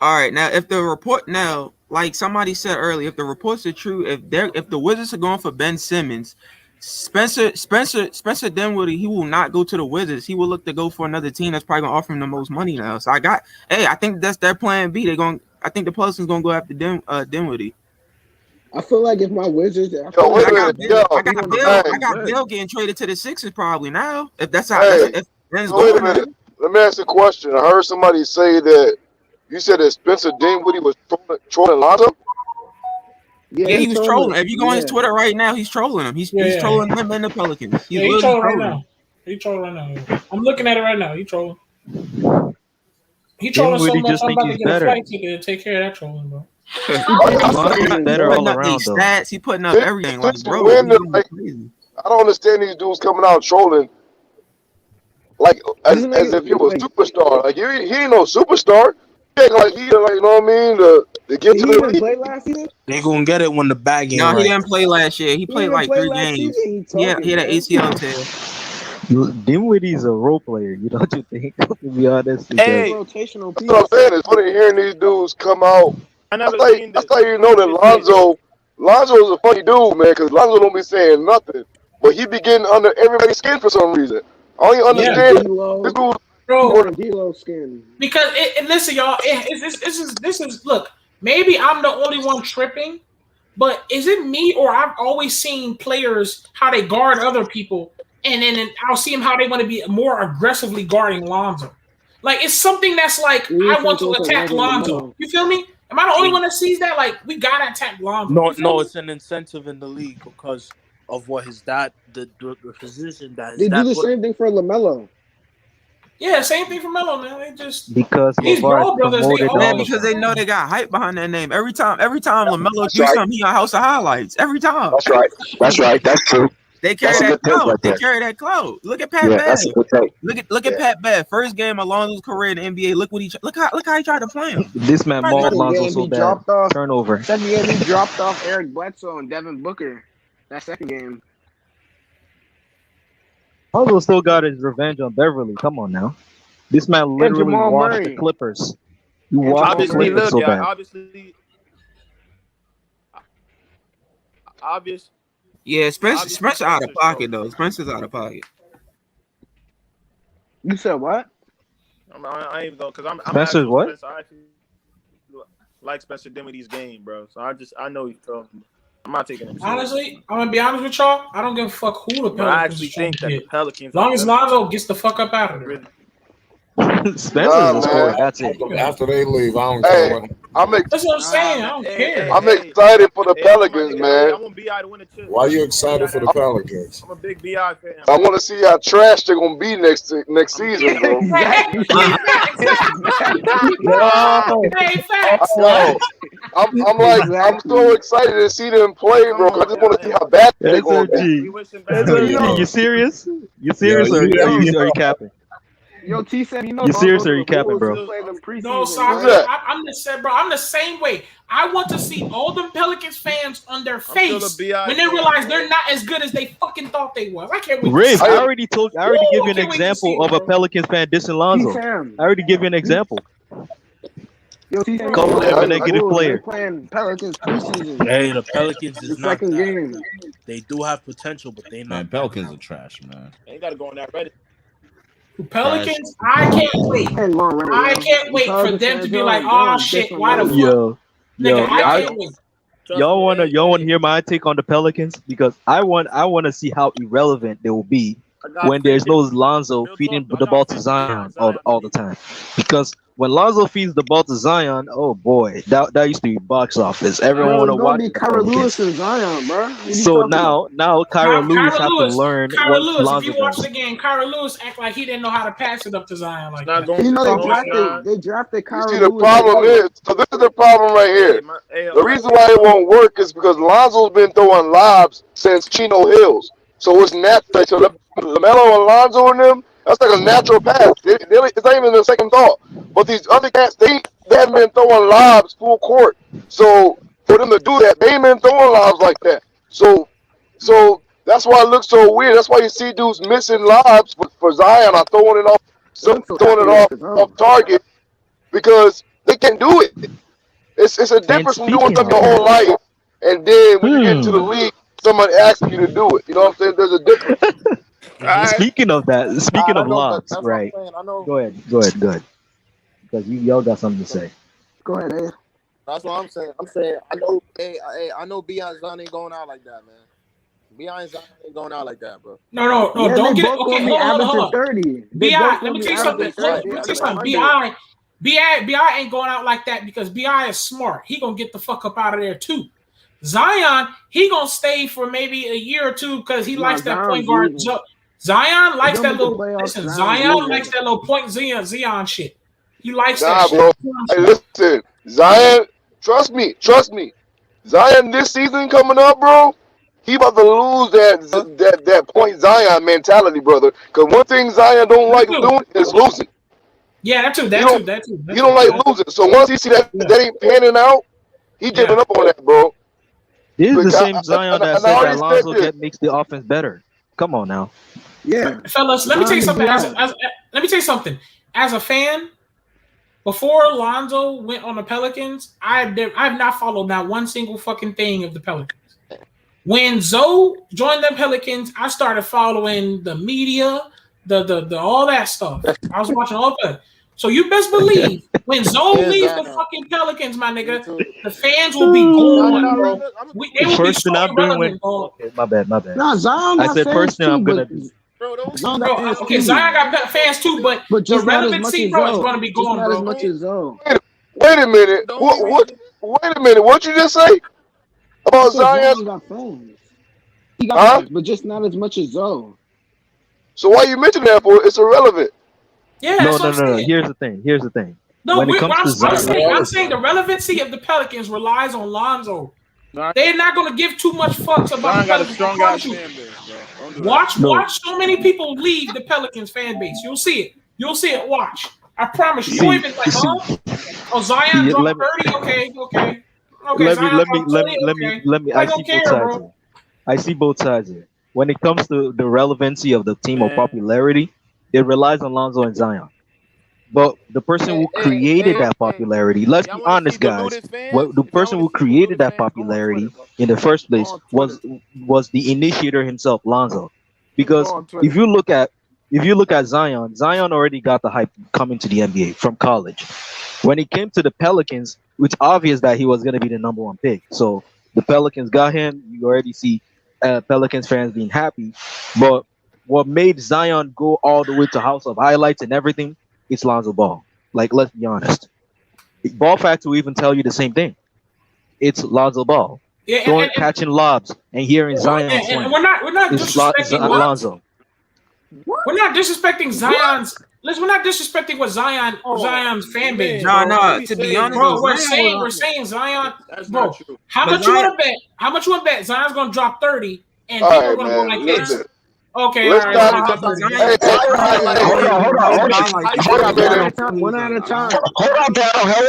All right, now if the report now, like somebody said earlier, if the reports are true, if the Wizards are going for Ben Simmons, Spencer Dinwiddie, he will not go to the Wizards. He will look to go for another team that's probably gonna offer him the most money now. So I think that's their plan B. I think the Pelicans gonna go after Dinwiddie. I feel like if my Wizards, I Yo, feel wait like a if my minute. Wizards, Yo, he gonna demand I got Ben. Bill getting traded to the Sixers probably now. If that's how hey, if Ben's wait a going there. minute. Let me ask you a question. I heard somebody say that you said that Spencer Dinwiddie was trolling Lonzo. Yeah, Yeah, he he was told trolling. him. If you go on his Yeah. Twitter right now, he's trolling him. He's Yeah. trolling him and the Pelicans. He's Yeah, he literally trolling right trolling. now. He trolling right now. Yeah. I'm looking at it right now. He trolling. He trolling so Dinwiddie much. just I'm think about to he's get a better. flight ticket to take care of that trolling, bro. He think he's better Lonzo's than better Putting all Ben. up these around though. stats. He putting up everything. Like, Since bro, when? he's going Like, crazy. I don't understand these dudes coming out trolling like He's as if he was a like superstar. Like he ain't no superstar. He acting like he like you know what I mean to get did to he the even league. play last season? They gonna get it when the bag ain't No, he right. didn't play last year. He He didn't played even like play 3 last games. season. He He talking, had an man. ACL tear. Dinwiddie's a role player, you don't you think? To be honest, He's a because Hey, rotational That's what I'm piece. saying. It's funny hearing these dudes come out. I never seen That's this. how you know that Lonzo is a funny dude, man. Because Lonzo don't be saying nothing, but he be getting under everybody's skin for some reason. I don't Yeah, understand. This D-Lo. dude, He Bro, got on D-Lo skin. because listen, y'all. This is look. Maybe I'm the only one tripping, but is it me or I've always seen players how they guard other people, and then I'll see them how they want to be more aggressively guarding Lonzo. Like it's something that's like He I referring want to to us like attack Lonzo Lonzo. LaMelo. You feel me? Am I the only one that sees that? Like we gotta attack Lonzo. No, You feel no, me? it's an incentive in the league because of what his dad, the position that his They do dad the put him. same thing for LaMelo. Yeah, same thing for Melo, man. They just because these LeVar bro brothers. They promoted Man, all always of because them. they know they got hype behind their name. Every time LaMelo That's do right. something, he a house of highlights. Every time. That's right. That's right. That's true. They carry That's a that good take clout. right They there. carry that clout. Look at Pat Yeah, Bev. that's a good take. Look at Yeah. Pat Bev. First game of Lonzo's career in the NBA. Look how he tried to play him. This man Right mauled there. Second Lonzo game so he bad. dropped off. Turnover. Second game he dropped off Eric Bledsoe and Devin Booker. That second game. Lonzo still got his revenge on Beverly. Come on now. This man And literally Jamal washed the Murray. Clippers. You And washed Jamal the Obviously, Murray. Clippers look, so yeah. bad. Obvious. Yeah, Obviously, Spencer out of Spencer's pocket trolling. though. Spencer's out of pocket. You said what? I ain't even going because I'm Spencer's actual what? Spencer. I actually like Spencer Dinwiddie's game, bro. So I know he's trolling. I'm not taking him serious. honestly, I'm gonna be honest with y'all. I don't give a fuck who the But I Pelicans actually is trying think to that the get. Pelicans As long are as better. Lonzo gets the fuck up out of there. Really. Spencer's nah, a scorer. man. That's it. After they leave, I don't care Hey, what. I'm That's what I'm saying. I man. don't Hey, care. hey, I'm hey, excited for the hey, I want my Pelicans, nigga. Hey, man. I want Bi to win a chip, Why man. you I want Bi excited for the to. Pelicans? I'm a big Bi fan, I man. want to see how trash they're gonna be next I'm a big season, bro. Exactly. Yo, Hey, I facts. know. I'm so Exactly. excited to see them play, Come bro. 'Cause I on, just yeah. want to see how bad they're gonna be. SOG. We wishing bad on SOG, Yo, you everybody. serious? You yo, serious or yo, are you capping? Yo, T said, you know, You don't go serious or to are the you capping, Bulls bro? to play them No, preseason, Who's man. Sasha, that? I'm the same, bro. I'm the same way. I want to see all them Pelicans fans on their I'm still a face Bi when they fan, realize bro. they're not as good as they fucking thought they was. I can't wait to Riz, see I I it. am. already told I already give Woo, you I an can't wait to see example it, of a bro. Pelicans fan dissing T Lonzo. Sam. I already give you an example. Yo, T Sam, you know, Call don't him go a to the I, negative Bulls. They player. playing Pelicans preseason. Hey, the Pelicans The is not second that. game. They do have potential, but they not Man, that Pelicans are talented. trash, man. Ain't got to go on that Reddit. Trash. Pelicans, I can't wait. And long runner, I yo. can't The wait for Pelicans them to fans, be like, they oh want diss shit, on why the Reddit. fuck? Yo, Nigga, yo, I Yeah, I can't yo. wait. Trust me. Hey, y'all wanna hey. hear my take on the Pelicans because I wanna see how irrelevant they will be I got when faith there's in no Lonzo real feeding talk, though. I the got ball to faith in Bi Zion and Zion all this the season. time. Because when Lonzo feeds the ball to Zion, oh boy, that used to be box office. Everyone Zion, Bro, wanna it's gonna watch be the Kyra Pelicans. Lewis and Zion, bro. What are you So talking about? now Kyra Lewis Kyra have to Lewis, learn Kyra what Lewis, if Lonzo you watch does. the game, Kyra Lewis act like he didn't know how to pass it up to Zion it's like not that. going. You know No, it's not. they drafted you Kyra see, the Lewis problem today. is, so this is the problem right Hey, here. my, hey, The all I reason say why is it though. won't work is because Lonzo's been throwing lobs since Chino Hills. So it's natural. So LaMelo and Lonzo and them, that's like a natural pass. It's not even a second thought. But these other cats, they haven't been throwing lobs full court. So for them to do that, they ain't been throwing lobs like that. So that's why it looks so weird. That's why you see dudes missing lobs for Zion or throwing it off, It looks so throwing it off calculated, off though. target because they can't do it. It's a And difference from doing speaking something of your whole that, life, and then when you get into the league, somebody asking you to do it. You know what I'm saying? There's a difference. Alright, speaking I of know, but lobs, that's what I'm right? saying. I know. Go ahead, because y'all got something to say. Go ahead, Ed. That's what I'm saying. I'm saying I know. Hey, I know. Beyond Zion ain't going out like that, man. Beyond Zion ain't going out like that, bro. No, Yeah, they don't get it. both Okay, gonna be hold averaging on. 30. They Bi, both let gonna me be tell you something. averaging Let 30 me Right. tell you every something. Sunday. Bi ain't going out like that because Bi is smart. He gonna get the fuck up out of there too. Zion, he gonna stay for maybe a year or two because he No, likes that point Zion's guard. leaving. Zion If likes they don't that make the little. playoffs, Listen, Zion's Zion likes leaving. that little point Zion shit. He likes that Nah, shit. bro. Hey, listen, Zion. Trust me. Zion this season coming up, bro. He about to lose that point Zion mentality, brother. Because one thing Zion don't That like too. doing is losing. Yeah, that too. He That don't too. That too. he That don't too. like That, losing. So once he see that yeah. that ain't panning out, he Yeah. giving up on that, bro. This is the Because same Zion that and I said that already said Lonzo this. get makes the offense better. Come on now. Yeah. Fellas, let me tell you Zion and something. Bi. Let me tell you something. As a fan, before Lonzo went on the Pelicans, I've not followed not one single fucking thing of the Pelicans. When Zoe joined the Pelicans, I started following the media, the all that stuff. I was watching all that. So you best believe when Zoe And leaves the Zion. fucking Pelicans, my Me nigga, too. the fans will be Nah, gone, nah, bro. look, I'm gonna be They The will be first so thing I'm doing when irrelevant, bro. okay, my bad. No, Zion I got said fans first thing too, I'm but gonna do. bro. Zion got Bro, fans okay, Zion too. got fans too, but But the just not as much relevancy, as bro, is Zoe. going to be Just gone, not as bro. much as Zoe. Wait a minute. The only What? reason. Wait a minute. What you just say I about said Zion's? Zion got fans. He got Huh? fans, but just not as much as Zoe. So why you mention that for? It's irrelevant. Yeah, No, that's what no, I'm no, no. saying. Here's the thing. No, When it comes to I'm it's Zion, saying relevant. the relevancy of the Pelicans relies on Lonzo. Zion, They're not going to give too much fucks about the Zion got a Pelicans. I strong ass promise you. fan base, bro. Don't do that. no. Watch so many people leave the Pelicans fan base. You'll see it. You'll see it. Watch. I promise you. You won't See, even like, see, huh? Oh, Zion see. dropped 30. Okay. Let me, Zion let me, dropped let 30. me, let me, Okay. let me. I Nobody see don't both care, sides bro. here. I see both sides here. When it comes to the relevancy of the team or Man. popularity, it relies on Lonzo and Zion. But the person Hey, who hey, created hey, that hey. popularity, let's Y'all be want to see honest, guys. deluded fans? What the If y'all person want to who see created deluded that fans, go on Twitter, popularity bro. in the first Go place on Twitter. was the initiator himself, Lonzo. Go Because on Twitter. if you look at Zion, Zion already got the hype coming to the NBA from college. When he came to the Pelicans, it's obvious that he was going to be the number one pick. So the Pelicans got him. You already see Pelicans fans being happy. But what made Zion go all the way to House of Highlights and everything is Lonzo Ball. Like, let's be honest. Ball Facts will even tell you the same thing. It's Lonzo Ball. Yeah, Throwing, catching lobs, and hearing Zion swing. and we're not It's disrespecting Lonzo. We're not disrespecting Zion's. Listen, we're not disrespecting what Zion's fan base. No. To be honest, bro, we're saying Zion. That's Bro, not true. how much you want to bet? How much you want to bet Zion's going to drop 30 and people are going to go like this? Okay, all right. One at a time. Hold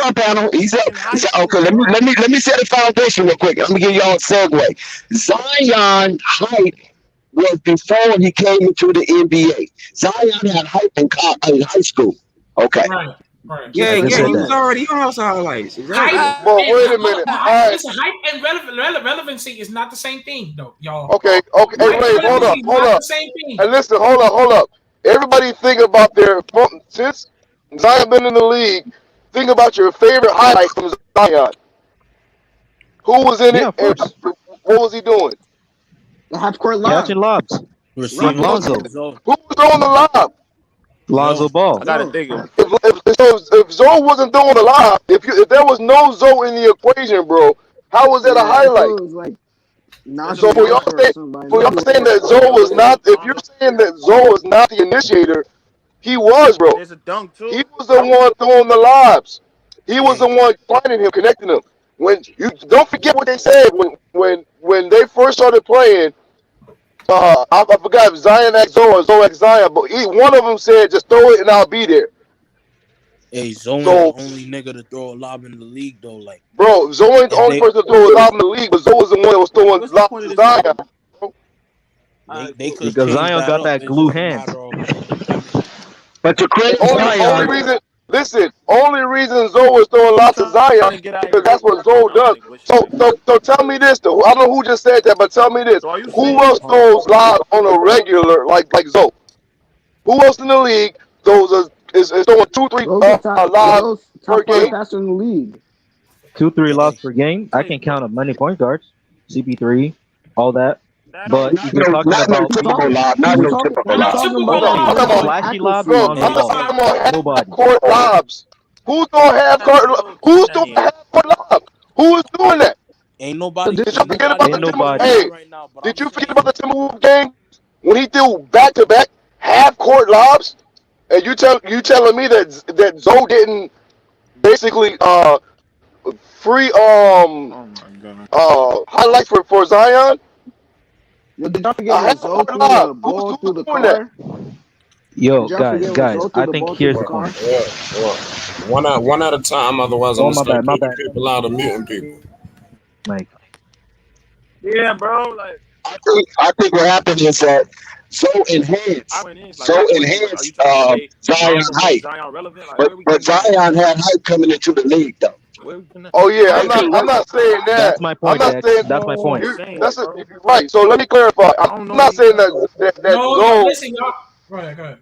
on, panel. Okay. Let me set a foundation real quick. Let me give y'all a segue. Zion hype was before he came into the NBA. Zion had hype in high school. Okay. Right. Yeah, he was already. He don't have some highlights. Exactly. But wait a minute. Listen, hype and relevancy is not the same thing, though, y'all. Okay. Hey, wait, hold up. And listen, hold up. Everybody think about since Zion been in the league, think about your favorite highlight from Zion. Who was in it and what was he doing? The half-court lob. Catching lobs. Receiving Lonzo. Who was throwing the lob? Lonzo Ball. I gotta think of If Zoe wasn't throwing the lob, if there was no Zoe in the equation, bro, how was that a highlight? So for y'all saying that Zoe was not, if you're saying that Zoe was not the initiator, he was, bro. There's a dunk too. He was the one throwing the lobs. He was the one finding him, connecting him. When you don't forget what they said when they first started playing. I forgot if Zion X Zoe or Zoe X Zion, but one of them said, "Just throw it and I'll be there." Hey, Zoe the only nigga to throw a lob in the league though. Like, bro, Zoe ain't the only person to throw a lob in the league, but Zoe was the one that was throwing lobs to Zion. Because Zion got that glue hand. But to credit Zion, only reason Zoe was throwing lots of Zion because that's what Zoe does. So tell me this though. I don't know who just said that, but tell me this: who else throws lobs on a regular like Zoe? Who else in the league is throwing 2-3 lobs per game? Faster in the league. 2-3 lobs per game. I can count up many point guards, CP3, all that. But if you're talking about flashy lobs, nobody. Court lobs. Who's throwing half-court lob? Who is doing that? Ain't nobody. Did you forget about the nobody. Hey, did you forget about the Timberwolves game when he threw back-to-back half-court lobs? And you telling me that Zoe didn't basically free highlights for Zion? Did not forget Zoe threw the ball through the car? Yo, guys, I think here's the point. One at a time, otherwise I'm gonna my start bad. people out and muting people. Like, Yeah, bro. Like, I think what happened is that Zoe enhanced Zion hype. But Zion had hype coming into the league, though. Oh yeah, I'm not saying that. That's my point. That's my point. Right. So let me clarify. I'm not saying that Zoe. Listen, y'all. Go ahead.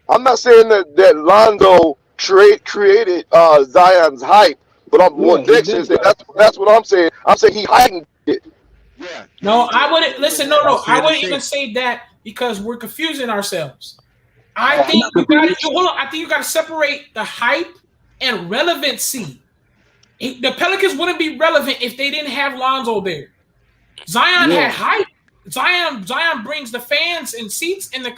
I'm not saying that Lonzo created Zion's hype, but that's what I'm saying. I'm saying he heightened it. Yeah. No, I wouldn't listen. No, I wouldn't even say that because we're confusing ourselves. I think you got hold on. I think you got to separate the hype and relevancy. The Pelicans wouldn't be relevant if they didn't have Lonzo there. Zion had hype. Zion brings the fans and seats in the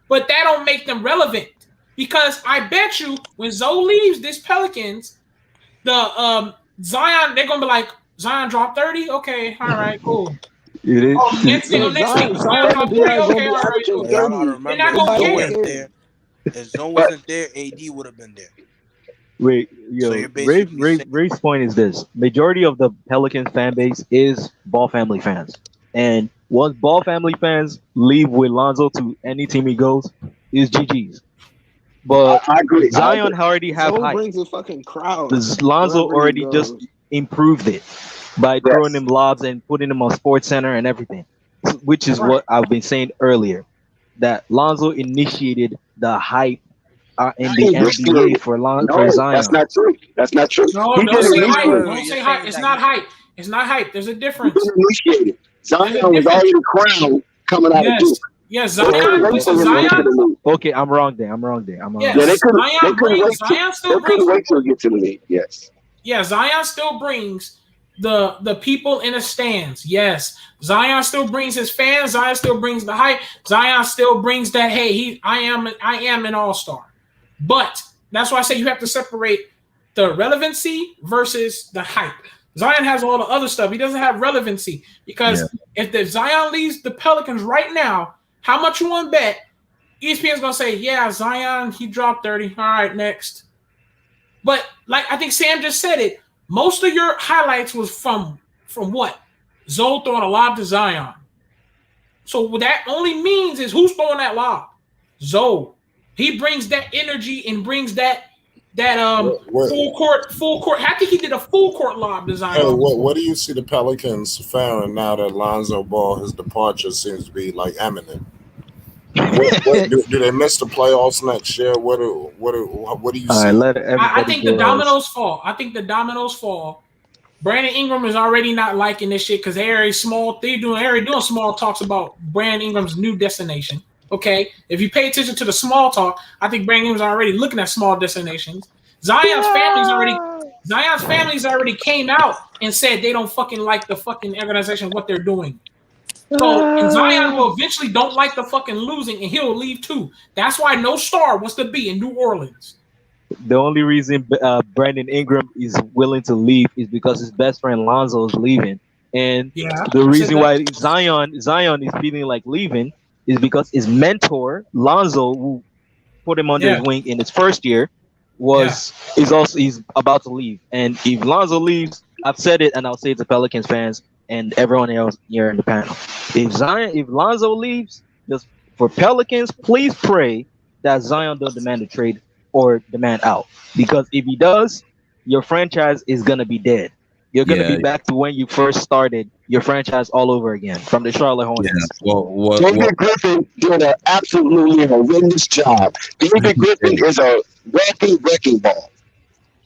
but that don't make them relevant because I bet you when Zoe leaves this Pelicans, the Zion they're gonna be like Zion dropped 30. Okay, all right, cool. It is. Next week, Zion dropped 30. Okay, all right, cool. They're not gonna care. If Zoe wasn't there, AD would have been there. Wait, Ray's point is this: majority of the Pelicans fan base is Ball family fans, and once Ball family fans leave with Lonzo to any team he goes, is GG's. But I agree. Zion already have hype. Brings a fucking crowd. Lonzo already just improved it by throwing him lobs and putting him on Sports Center and everything, which is what I've been saying earlier. That Lonzo initiated the hype in the NBA for Zion. That's not true. No, don't say hype. Don't say hype. It's not hype. It's not hype. There's a difference. Zion was already crowned coming out of Duke. Yeah, They couldn't Zion. wait Listen, for him to get to Zion. the league. Okay, I'm wrong there. Yeah, Yes, Zion brings. Zion they still brings couldn't wait till people. he get to the league. Yes. Yeah, Zion still brings the people in the stands. Yes, Zion still brings his fans. Zion still brings the hype. Zion still brings that. Hey, I am an all-star. But that's why I say you have to separate the relevancy versus the hype. Zion has all the other stuff. He doesn't have relevancy because if the Zion leaves the Pelicans right now, how much you want to bet? ESPN's gonna say, yeah, Zion, he dropped 30. All right, next. But like I think Sam just said it, most of your highlights was from what? Zoe throwing a lob to Zion. So what that only means is who's throwing that lob? Zoe. He brings that energy and brings that full court. I think he did a full court lob to Zion. Hey, what do you see the Pelicans faring now that Lonzo Ball, his departure seems to be like imminent? Do they miss the playoffs next year? What do you see? I think the dominoes fall. I think the dominoes fall. Brandon Ingram is already not liking this shit because they're already doing small talks about Brandon Ingram's new destination. Okay, if you pay attention to the small talk, I think Brandon Ingram's already looking at small destinations. Zion's family's already came out and said they don't fucking like the fucking organization, what they're doing. So and Zion will eventually don't like the fucking losing, and he'll leave too. That's why no star wants to be in New Orleans. The only reason Brandon Ingram is willing to leave is because his best friend Lonzo is leaving, and the reason why Zion is feeling like leaving is because his mentor Lonzo, who put him under his wing in his first year, he's about to leave. And if Lonzo leaves, I've said it, and I'll say it to Pelicans fans and everyone else here in the panel. If Lonzo leaves, just for Pelicans, please pray that Zion don't demand a trade or demand out. Because if he does, your franchise is gonna be dead. You're gonna be back to when you first started your franchise all over again from the Charlotte Hornets. David Griffin did an absolutely horrendous job. David Griffin is a wrecking ball.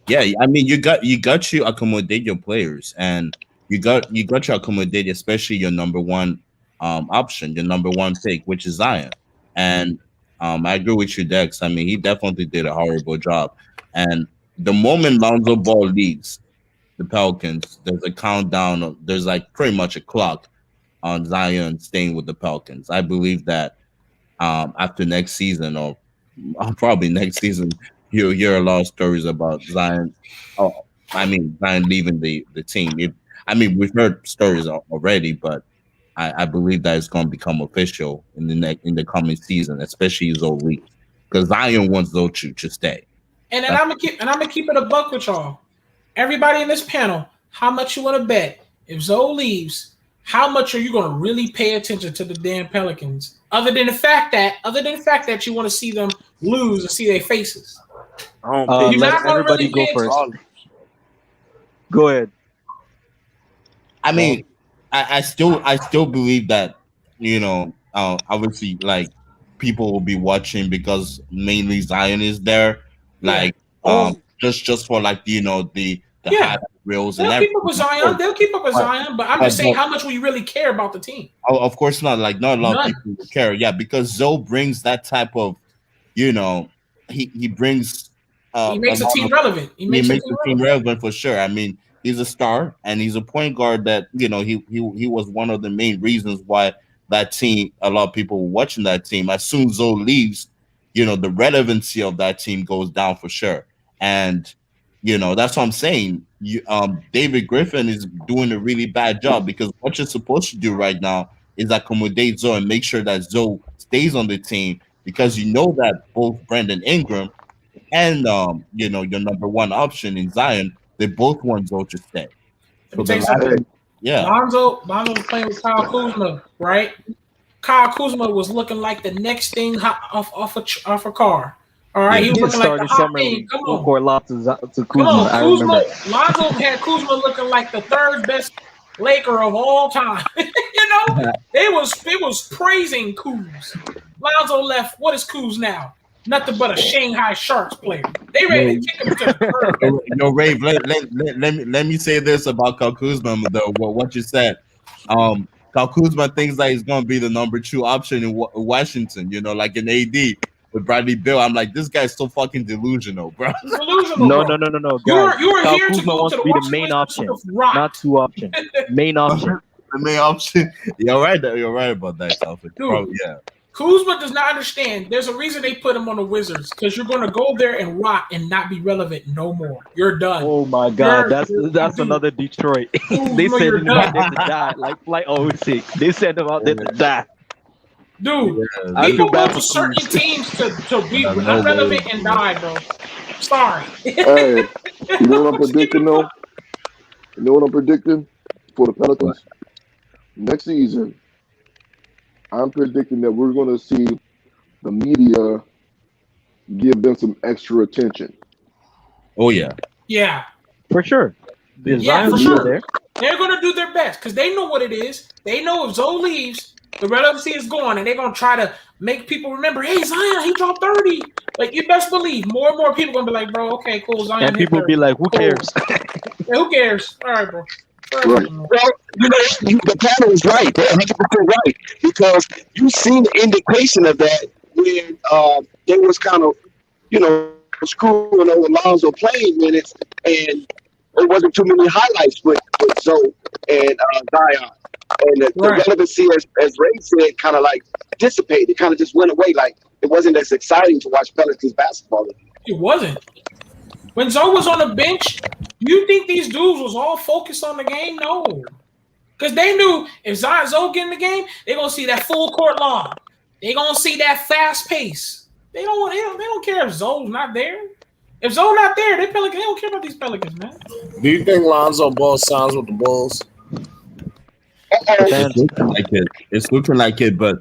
Yeah, I mean you got to accommodate your players, and you got to accommodate especially your number one option, your number one pick, which is Zion. And I agree with you, Dex. I mean, he definitely did a horrible job. And the moment Lonzo Ball leaves the Pelicans, there's a countdown. There's like pretty much a clock on Zion staying with the Pelicans. I believe that after next season, or probably next season, you'll hear a lot of stories about Zion. Zion leaving the team. We've heard stories already, but I believe that it's going to become official in the coming season, especially Zoe leaves, because Zion wants Zoe to stay. And then I'm gonna keep it a buck with y'all. Everybody in this panel, how much you want to bet if Zoe leaves? How much are you going to really pay attention to the damn Pelicans? Other than the fact that you want to see them lose and see their faces. Let everybody go first. Go ahead. I mean, I still believe that, obviously, like, people will be watching because mainly Zion is there, like just for like the high reels and everything. They'll keep up with Zion, but I'm just saying, how much will you really care about the team? Oh, of course not. Like, not a lot of people will care. Yeah, because Zoe brings that type of, he brings. He makes the team relevant. He makes the team relevant for sure. I mean, he's a star and he's a point guard that he was one of the main reasons why that team. A lot of people were watching that team. As soon as Zoe leaves, the relevancy of that team goes down for sure. And that's what I'm saying. David Griffin is doing a really bad job, because what you're supposed to do right now is accommodate Zoe and make sure that Zoe stays on the team, because that both Brandon Ingram and your number one option in Zion, they both want Zoe to stay. So Lonzo was playing with Kyle Kuzma, right? Kyle Kuzma was looking like the next thing off a car. All right, he was looking like the hot thing. Come on, to Kuzma. Lonzo had Kuzma looking like the third best Laker of all time. It was praising Kuz. Lonzo left. What is Kuz now? Nothing but a Shanghai Sharks player. They ready to kick him to the curb. Rave, let me say this about Kyle Kuzma, though. What you said. Kyle Kyle Kuzma thinks that he's going to be the number 2 option in Washington, like an AD with Bradley Beal. I'm like, this guy's so fucking delusional, bro. He's delusional, No, bro. guys. You are Kyle here to Kuzma go wants to to the be the Washington main Wizards option, to rot. not 2 option. Main option. The main option. You're right. You're right about that, Alfred. Dude, yeah. Kuzma does not understand. There's a reason they put him on the Wizards, because you're going to go there and rot and not be relevant no more. You're done. Oh my God, that's another Detroit. They sent him out there to die, like Flight 06. They sent him out there to die. Dude, I people feel bad go for to certain Cruz. teams to be irrelevant and die, bro. Sorry. Hey, you know what I'm predicting though? You know what I'm predicting for the Pelicans next season? I'm predicting that we're going to see the media give them some extra attention. Oh yeah. Yeah. For sure. Yeah, for sure. There. They're going to do their best because they know what it is. They know if Zoe leaves, the relevancy is gone, and they're going to try to make people remember, hey, Zion, he dropped 30. Like, you best believe more and more people going to be like, bro, okay, cool, Zion. And people be like, who cares? Yeah, who cares? All right, bro. Right. Well, the panel is right. They're 100% right, because you've seen the indication of that when they was kind of, screwing over Lonzo playing minutes, and there wasn't too many highlights with Zoe and Zion. And the relevancy, as Ray said, kind of like dissipated. It kind of just went away. Like, it wasn't as exciting to watch Pelicans basketball. It wasn't. When Zoe was on the bench, you think these dudes was all focused on the game? No. Because they knew if Zoe get in the game, they're going to see that full court long. They're going to see that fast pace. They don't care if Zoe's not there. If Zoe's not there, they don't care about these Pelicans, man. Do you think Lonzo Ball signs with the Bulls? It's looking like it, but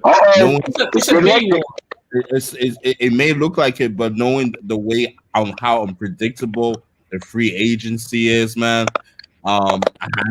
it may look like it, but knowing the way on how unpredictable the free agency is, man, I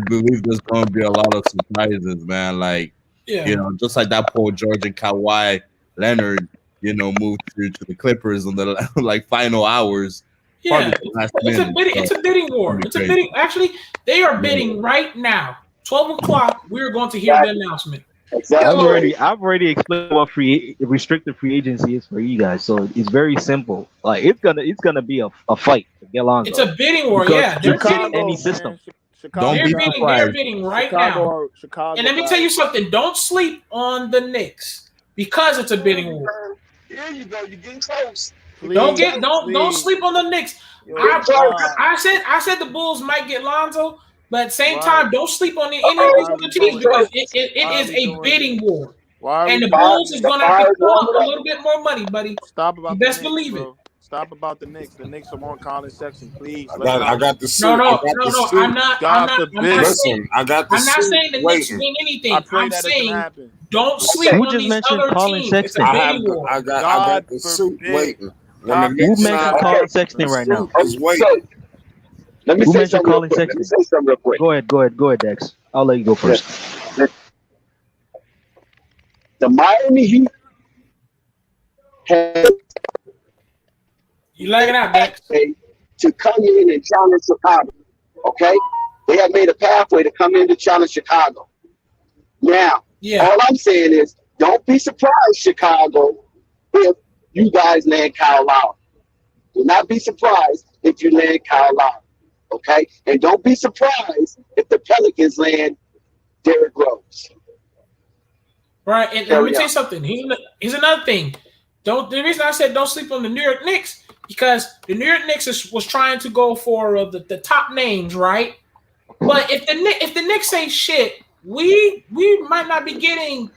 believe there's going to be a lot of surprises, man. Like, just like that Paul George and Kawhi Leonard, moved to the Clippers in the final hours. Yeah, it's a bidding war. It's a bidding. Actually, they are bidding right now. 12 o'clock, we're going to hear the announcement. Exactly. I've already explained what restricted free agency is for you guys, so it's very simple. Like it's gonna be a fight to get Lonzo. It's a bidding war, yeah. They're bidding any system. They're bidding right now. And let me tell you something. Don't sleep on the Knicks because it's a bidding war. Here you go. You're getting close. Don't sleep on the Knicks. I said the Bulls might get Lonzo. But at the same time, don't sleep on any of these other teams because it is a bidding war. And the Bulls is going to have to pull up a little bit more money, buddy. Stop about you best the Knicks, believe bro. Stop about the Knicks. The Knicks are on Colin Sexton, please. I got the suit. No, I'm not. Listen, I got the suit. I'm not saying the Knicks win anything. I'm saying don't sleep Who on just these mentioned other Colin teams. Sexton? It's a bidding war. I got the suit waiting. Who mentioned Colin Sexton right now? Is waiting. Let me Who say mentioned something Colin real quick. Let me Sexton? say something real quick. Go ahead, Dex. I'll let you go first. The Miami Heat had You like it out, Dex? to come in and challenge Chicago. Okay? They have made a pathway to come in to challenge Chicago. Now, all I'm saying is don't be surprised, Chicago, if you guys land Kyle Lowry. Do not be surprised if you land Kyle Lowry, okay? And don't be surprised if the Pelicans land Derrick Rose. Right, and let me tell you something. Here's another thing. The reason I said don't sleep on the New York Knicks because the New York Knicks was trying to go for the top names, right? But if the Knicks say shit, we might not be getting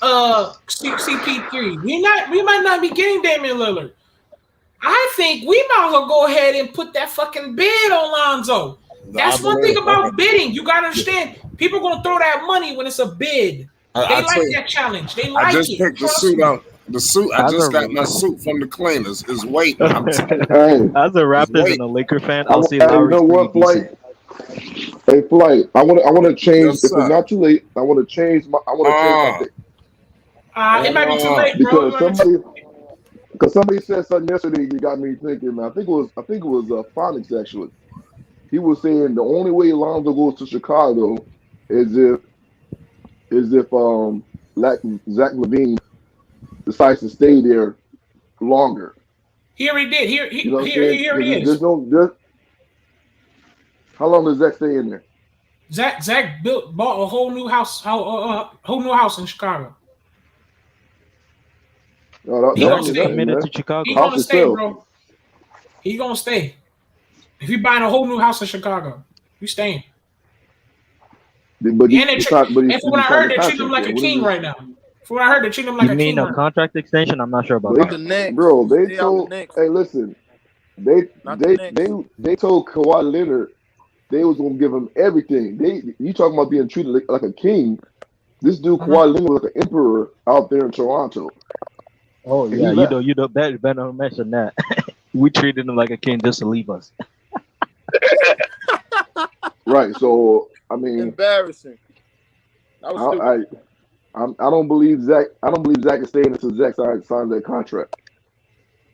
CP3. We might not be getting Damian Lillard. I think we might as well go ahead and put that fucking bid on Lonzo. That's one thing about bidding. You gotta understand. People are gonna throw that money when it's a bid. They like that challenge. They like it. I just picked the suit out. The suit. I just got my suit from the cleaners. Is waiting. As a Raptors and a Laker fan, I'll say Lowry's pretty decent. Hey, Flight. I want to change. If it's not too late, I want to change my. I want to change my pick. It might be too late, bro. Because somebody said something yesterday, you got me thinking. Man, I think it was Phonics actually. He was saying the only way Lonzo goes to Chicago is if is if Zach LaVine decides to stay there longer. He already did. You know what I'm saying? He already is. There's how long does Zach stay in there? Zach bought a whole new house, whole new house in Chicago. No, He gonna stay. Committed to Chicago. He gonna stay, bro. He gonna stay. If you buying a whole new house in Chicago, you staying. But and from what I heard, they treat him like a king right now. From what I heard, they treat him like a king. You mean a contract extension? I'm not sure about that. Bro, they told. Hey, listen. They told Kawhi Leonard they was gonna give him everything. You talking about being treated like a king? This dude Kawhi Leonard was like an emperor out there in Toronto. Oh yeah, you know better not mention that. We treated him like a king just to leave us. Right. So I mean, embarrassing. I don't believe Zach. I don't believe Zach is staying until Zach signs that contract.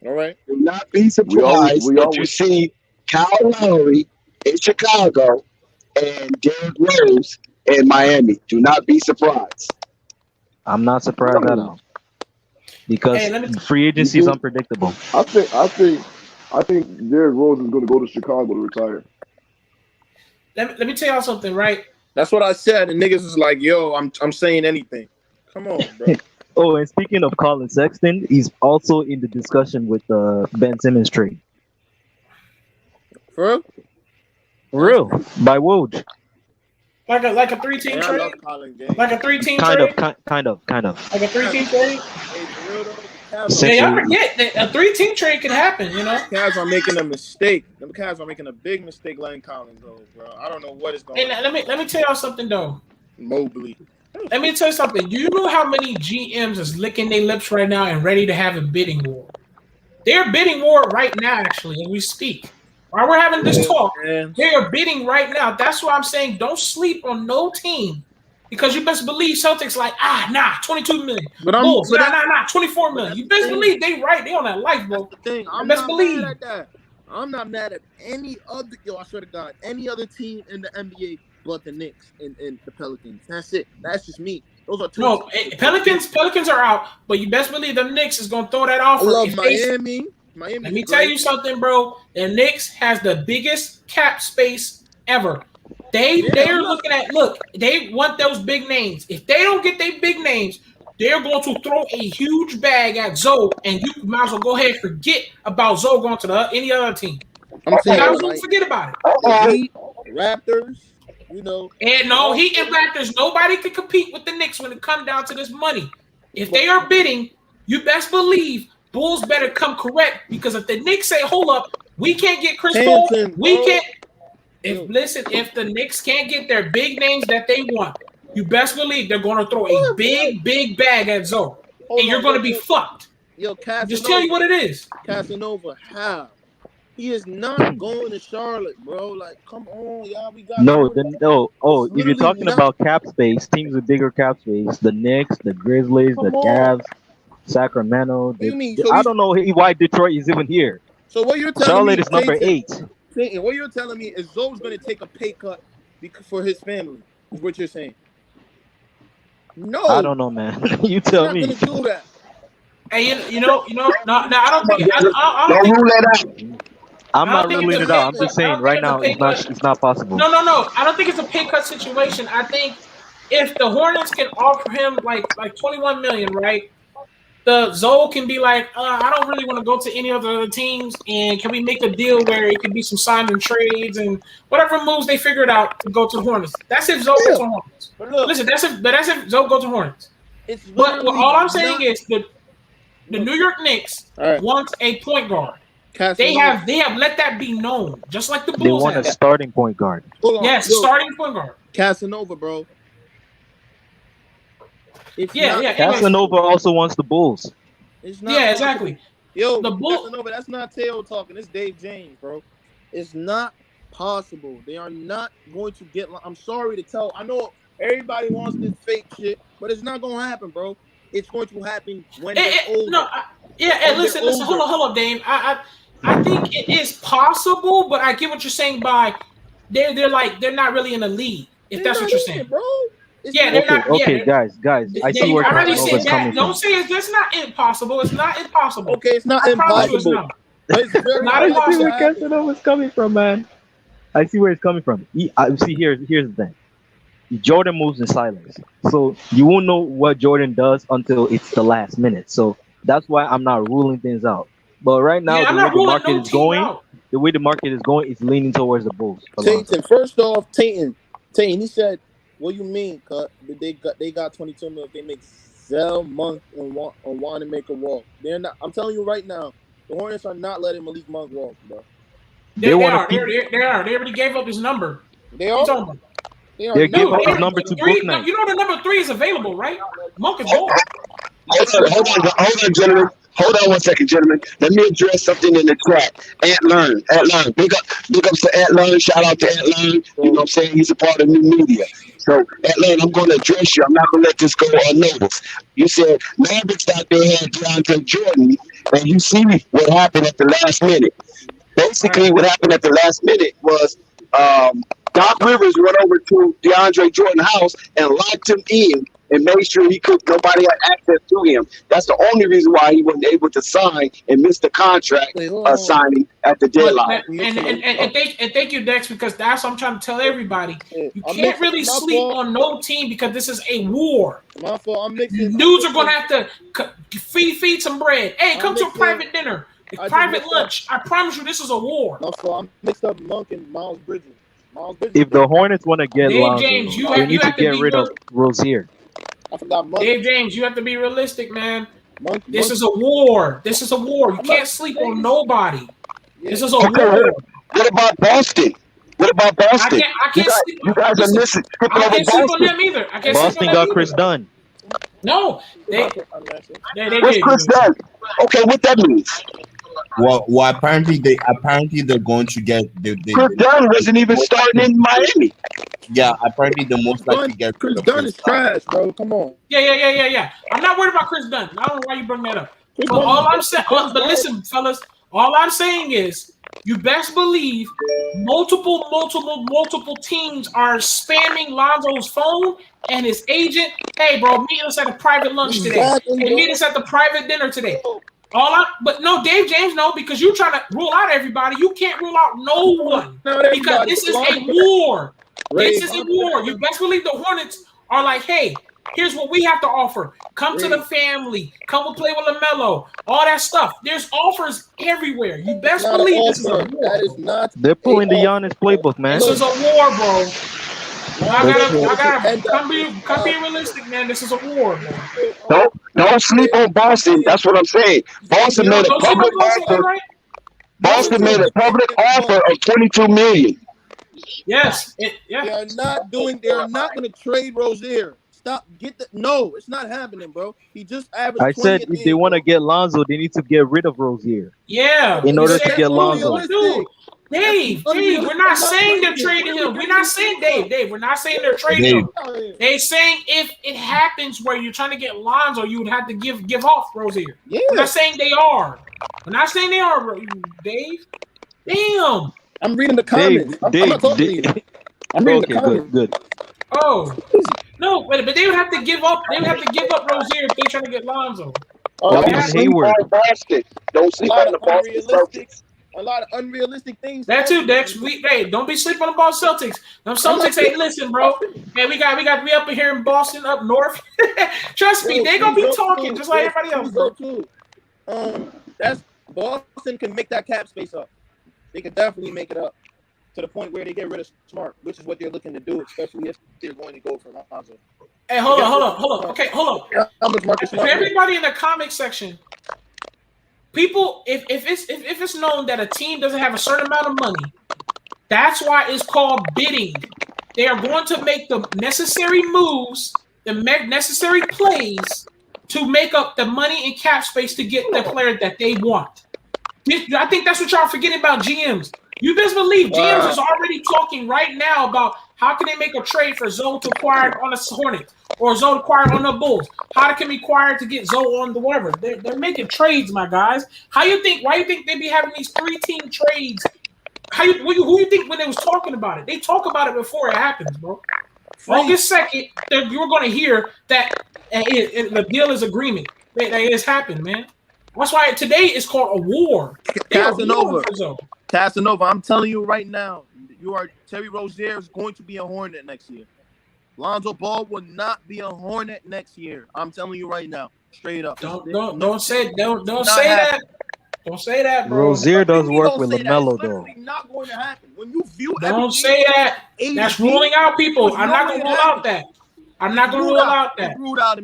All right. Do not be surprised if you see Kyle Lowry in Chicago and Derrick Rose in Miami. Do not be surprised. I'm not surprised at all. Because free agency is unpredictable. I think Derrick Rose is going to go to Chicago to retire. Let me tell y'all something, right? That's what I said, and niggas is like, "Yo, I'm saying anything." Come on, bro. Oh, and speaking of Colin Sexton, he's also in the discussion with the Ben Simmons trade. For real? For real? By Woj. Like a 3-team trade? Like a 3-team trade? Kind of. Like a 3-team trade? Y'all forget that a 3-team trade can happen, you know? Cavs are making a mistake. The Cavs are making a big mistake letting Colin go, bro. I don't know what is going on. Let me tell y'all something, though. Mobley. Let me tell you something. Do you know how many GMs is licking their lips right now and ready to have a bidding war? They're bidding war right now, actually, as we speak. While we're having this talk, they are bidding right now. That's why I'm saying don't sleep on no team. Because you best believe Celtics like, 22 million. But Bulls, 24 million. You best believe they right. They on that life, bro. That's the thing. I'm best not believe. mad at that. I'm not mad at any other, I swear to God, any other team in the NBA but the Knicks and the Pelicans. That's it. That's just me. Those are two. No, Pelicans are out, but you best believe the Knicks is going to throw that offer. I love Miami. Let me tell you something, bro. The Knicks has the biggest cap space ever. They're looking at they want those big names. If they don't get their big names, they're going to throw a huge bag at Zoe, and you might as well go ahead and forget about Zoe going to any other team. I'm saying, forget about it. The Heat, Raptors, you know. And no, Heat and Raptors, nobody can compete with the Knicks when it comes down to this money. If they are bidding, you best believe Bulls better come correct, because if the Knicks say, hold up, we can't get Chris Paul, we can't. If the Knicks can't get their big names that they want, you best believe they're going to throw a big bag at Zoe, and you're going to be fucked. Yo, Casanova, just tell you what it is. Casanova, how? He is not going to Charlotte, bro. Like, come on, y'all. We got no. Oh, if you're talking about cap space, teams with bigger cap space, the Knicks, the Grizzlies, the Cavs, Sacramento. I don't know why Detroit is even here. So what you're telling Charlotte me is number 8. What you're telling me is Zoe's going to take a pay cut for his family. Is what you're saying? No, I don't know, man. You tell me. Not going to do that. Hey, you know. No, I don't think. Don't rule that out. I'm not ruling it out. I'm just saying right now it's not possible. No. I don't think it's a pay cut situation. I think if the Hornets can offer him like 21 million, right? The Zoe can be like, I don't really want to go to any other teams, and can we make a deal where it could be some signing trades and whatever moves they figured out to go to the Hornets. That's if Zoe goes to Hornets. Listen, that's if Zoe goes to Hornets. But all I'm saying is the New York Knicks wants a point guard. They have let that be known, just like the Bulls. They want a starting point guard. Yes, starting point guard. Casanova, bro. Casanova also wants the Bulls. It's not exactly. Yo, the Casanova, that's not Teo talking. It's Dave James, bro. It's not possible. They are not going to get. I'm sorry to tell. I know everybody wants this fake shit, but it's not going to happen, bro. It's going to happen when they're older. No, listen. Hold on, Dave. I think it is possible, but I get what you're saying by they're not really in the league. If that's what you're saying, bro. Yeah, they're not. Okay, guys, I see where I already Casanova's said coming that. from. Don't say it's not impossible. It's not impossible. Okay, it's not I promise you, it's impossible. not. But it's very Not I see likely to where impossible. happen. Casanova's coming from, man. I see where it's coming from. See, here's the thing. Jordan moves in silence, so you won't know what Jordan does until it's the last minute. So that's why I'm not ruling things out. But right now, Yeah, the I'm way not the ruling market no is team going, out. it's leaning towards the Bulls. Alonzo. Tayton, first off, Tayton, he said, "What you mean? Cut? They got 22 mil. If they make Zell, Monk, and Wanamaker walk. They're not. I'm telling you right now, the Hornets are not letting Malik Monk walk, bro. They They want to are. keep. They are. They already gave up his number. They What are you are. talking about? They are They gave not. up Dude, his number to three. Book Night. You know the number 3 is available, right? Monk is gone. Hold on, gentlemen. Hold on 1 second, gentlemen. Let me address something in the chat. Ant Learn. Big ups to Ant Learn. Shout out to Ant Learn. You know what I'm saying? He's a part of new media. So, Ant Learn, I'm going to address you. I'm not going to let this go unnoticed. You said Mavericks out there had DeAndre Jordan, and you see what happened at the last minute. Basically, what happened at the last minute was Doc Rivers went over to DeAndre Jordan's house and locked him in and made sure nobody had access to him. That's the only reason why he wasn't able to sign and missed the contract signing at the deadline. And thank you, Dex, because that's what I'm trying to tell everybody. You can't really sleep on no team because this is a war. My fault. I'm mixing. Dudes are gonna have to feed some bread. Hey, come to a private dinner, private lunch. I promise you, this is a war. My fault. I'm mixed up Monk and Miles Bridges. If the Hornets want to get Dave Lonzo, James, they need to get rid of Rozier. I forgot Monk. Dave James, you have to be realistic, man. This is a war. This is a war. You can't sleep on nobody. This is a war. What about Boston? I can't sleep. You guys are missing. I can't sleep on them either. I can't Boston sleep on got them Chris either. Dunn. No, they What's did. Chris Dunn? Okay, what that means? Well, apparently they're going to get Chris Dunn wasn't even starting in Miami. Yeah, apparently the most likely get Chris Dunn is trash, bro. Come on. Yeah. I'm not worried about Chris Dunn. I don't know why you bring that up. But all I'm saying, but listen, fellas, all I'm saying is you best believe multiple teams are spamming Lonzo's phone and his agent. Hey, bro, meet us at a private lunch today. Hey, meet us at the private dinner today. But no, Dave James, no, because you're trying to rule out everybody. You can't rule out no one because this is a war. This is a war. You best believe the Hornets are like, hey, here's what we have to offer. Come to the family. Come and play with LaMelo. All that stuff. There's offers everywhere. You best believe this is a war. That is not. They're pulling the Giannis playbook, man. This is a war, bro. I gotta come be realistic, man. This is a war, man. Don't sleep on Boston. That's what I'm saying. Boston made a public offer. Boston made a public offer of $22 million. Yes. They're not going to trade Rozier. Stop. No, it's not happening, bro. He just averaged. I said if they want to get Lonzo, they need to get rid of Rozier. Yeah. In order to get Lonzo. Dave, we're not saying they're trading him. We're not saying Dave. We're not saying they're trading him. They're saying if it happens where you're trying to get Lonzo, you would have to give off Rozier. Yeah. We're not saying they are. We're not saying they are, Dave. Damn. I'm reading the comments. I'm not talking to you. I'm reading the comments. Good. Oh no, but they would have to give up. They would have to give up Rozier if they're trying to get Lonzo. Don't sleep on Boston. Don't sleep on the Boston Celtics. A lot of unrealistic things. That too, Dex. Don't be sleeping on the Boston Celtics. Them Celtics ain't listen, bro. Hey, we got me up here in Boston, up north. Trust me, they gonna be talking just like everybody else. That's Boston can make that cap space up. They can definitely make it up to the point where they get rid of Smart, which is what they're looking to do, especially if they're going to go for Lonzo. Hey, hold on. Okay, hold on. For everybody in the comment section, people, if it's known that a team doesn't have a certain amount of money, that's why it's called bidding. They are going to make the necessary moves, the necessary plays to make up the money and cap space to get the player that they want. I think that's what y'all are forgetting about GMs. You best believe GMs is already talking right now about how can they make a trade for Zoe to acquire on the Hornets or Zoe to acquire on the Bulls. How can we acquire to get Zoe on the whatever. They're making trades, my guys. Why you think they be having these 3-team trades? Who you think when they was talking about it? They talk about it before it happens, bro. August 2nd, you're going to hear that the deal is agreement. That it has happened, man. That's why today is called a war. Casanova, I'm telling you right now, Terry Rozier is going to be a Hornet next year. Lonzo Ball will not be a Hornet next year. I'm telling you right now, straight up. Don't say that. Don't say that, bro. Rozier does work with LaMelo, though. Not going to happen. When you view don't say that. That's ruling out people. I'm not going to rule out that. I'm not going to rule out that.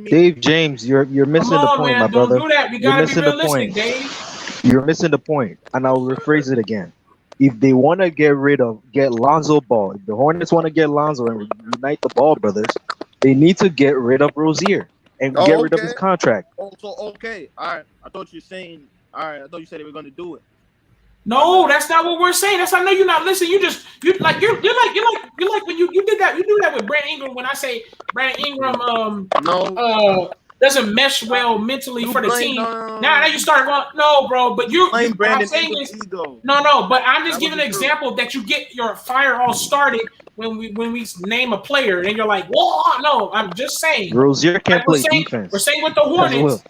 Dave James, you're missing the point, my brother. Don't do that. We got to be realistic, Dave. You're missing the point, and I'll rephrase it again. If they want to get Lonzo Ball, if the Hornets want to get Lonzo and unite the Ball brothers, they need to get rid of Rozier and get rid of his contract. Okay. All right. I thought you said they were going to do it. No, that's not what we're saying. That's I know you're not listening. You're like when you did that. You do that with Brandon Ingram. When I say Brandon Ingram, doesn't mesh well mentally for the team. Now you start going, no, bro. But what I'm saying is, no. But I'm just giving an example that you get your fire all started when we name a player, and you're like, whoa, no. I'm just saying. Rozier can't play defense. We're saying with the Hornets.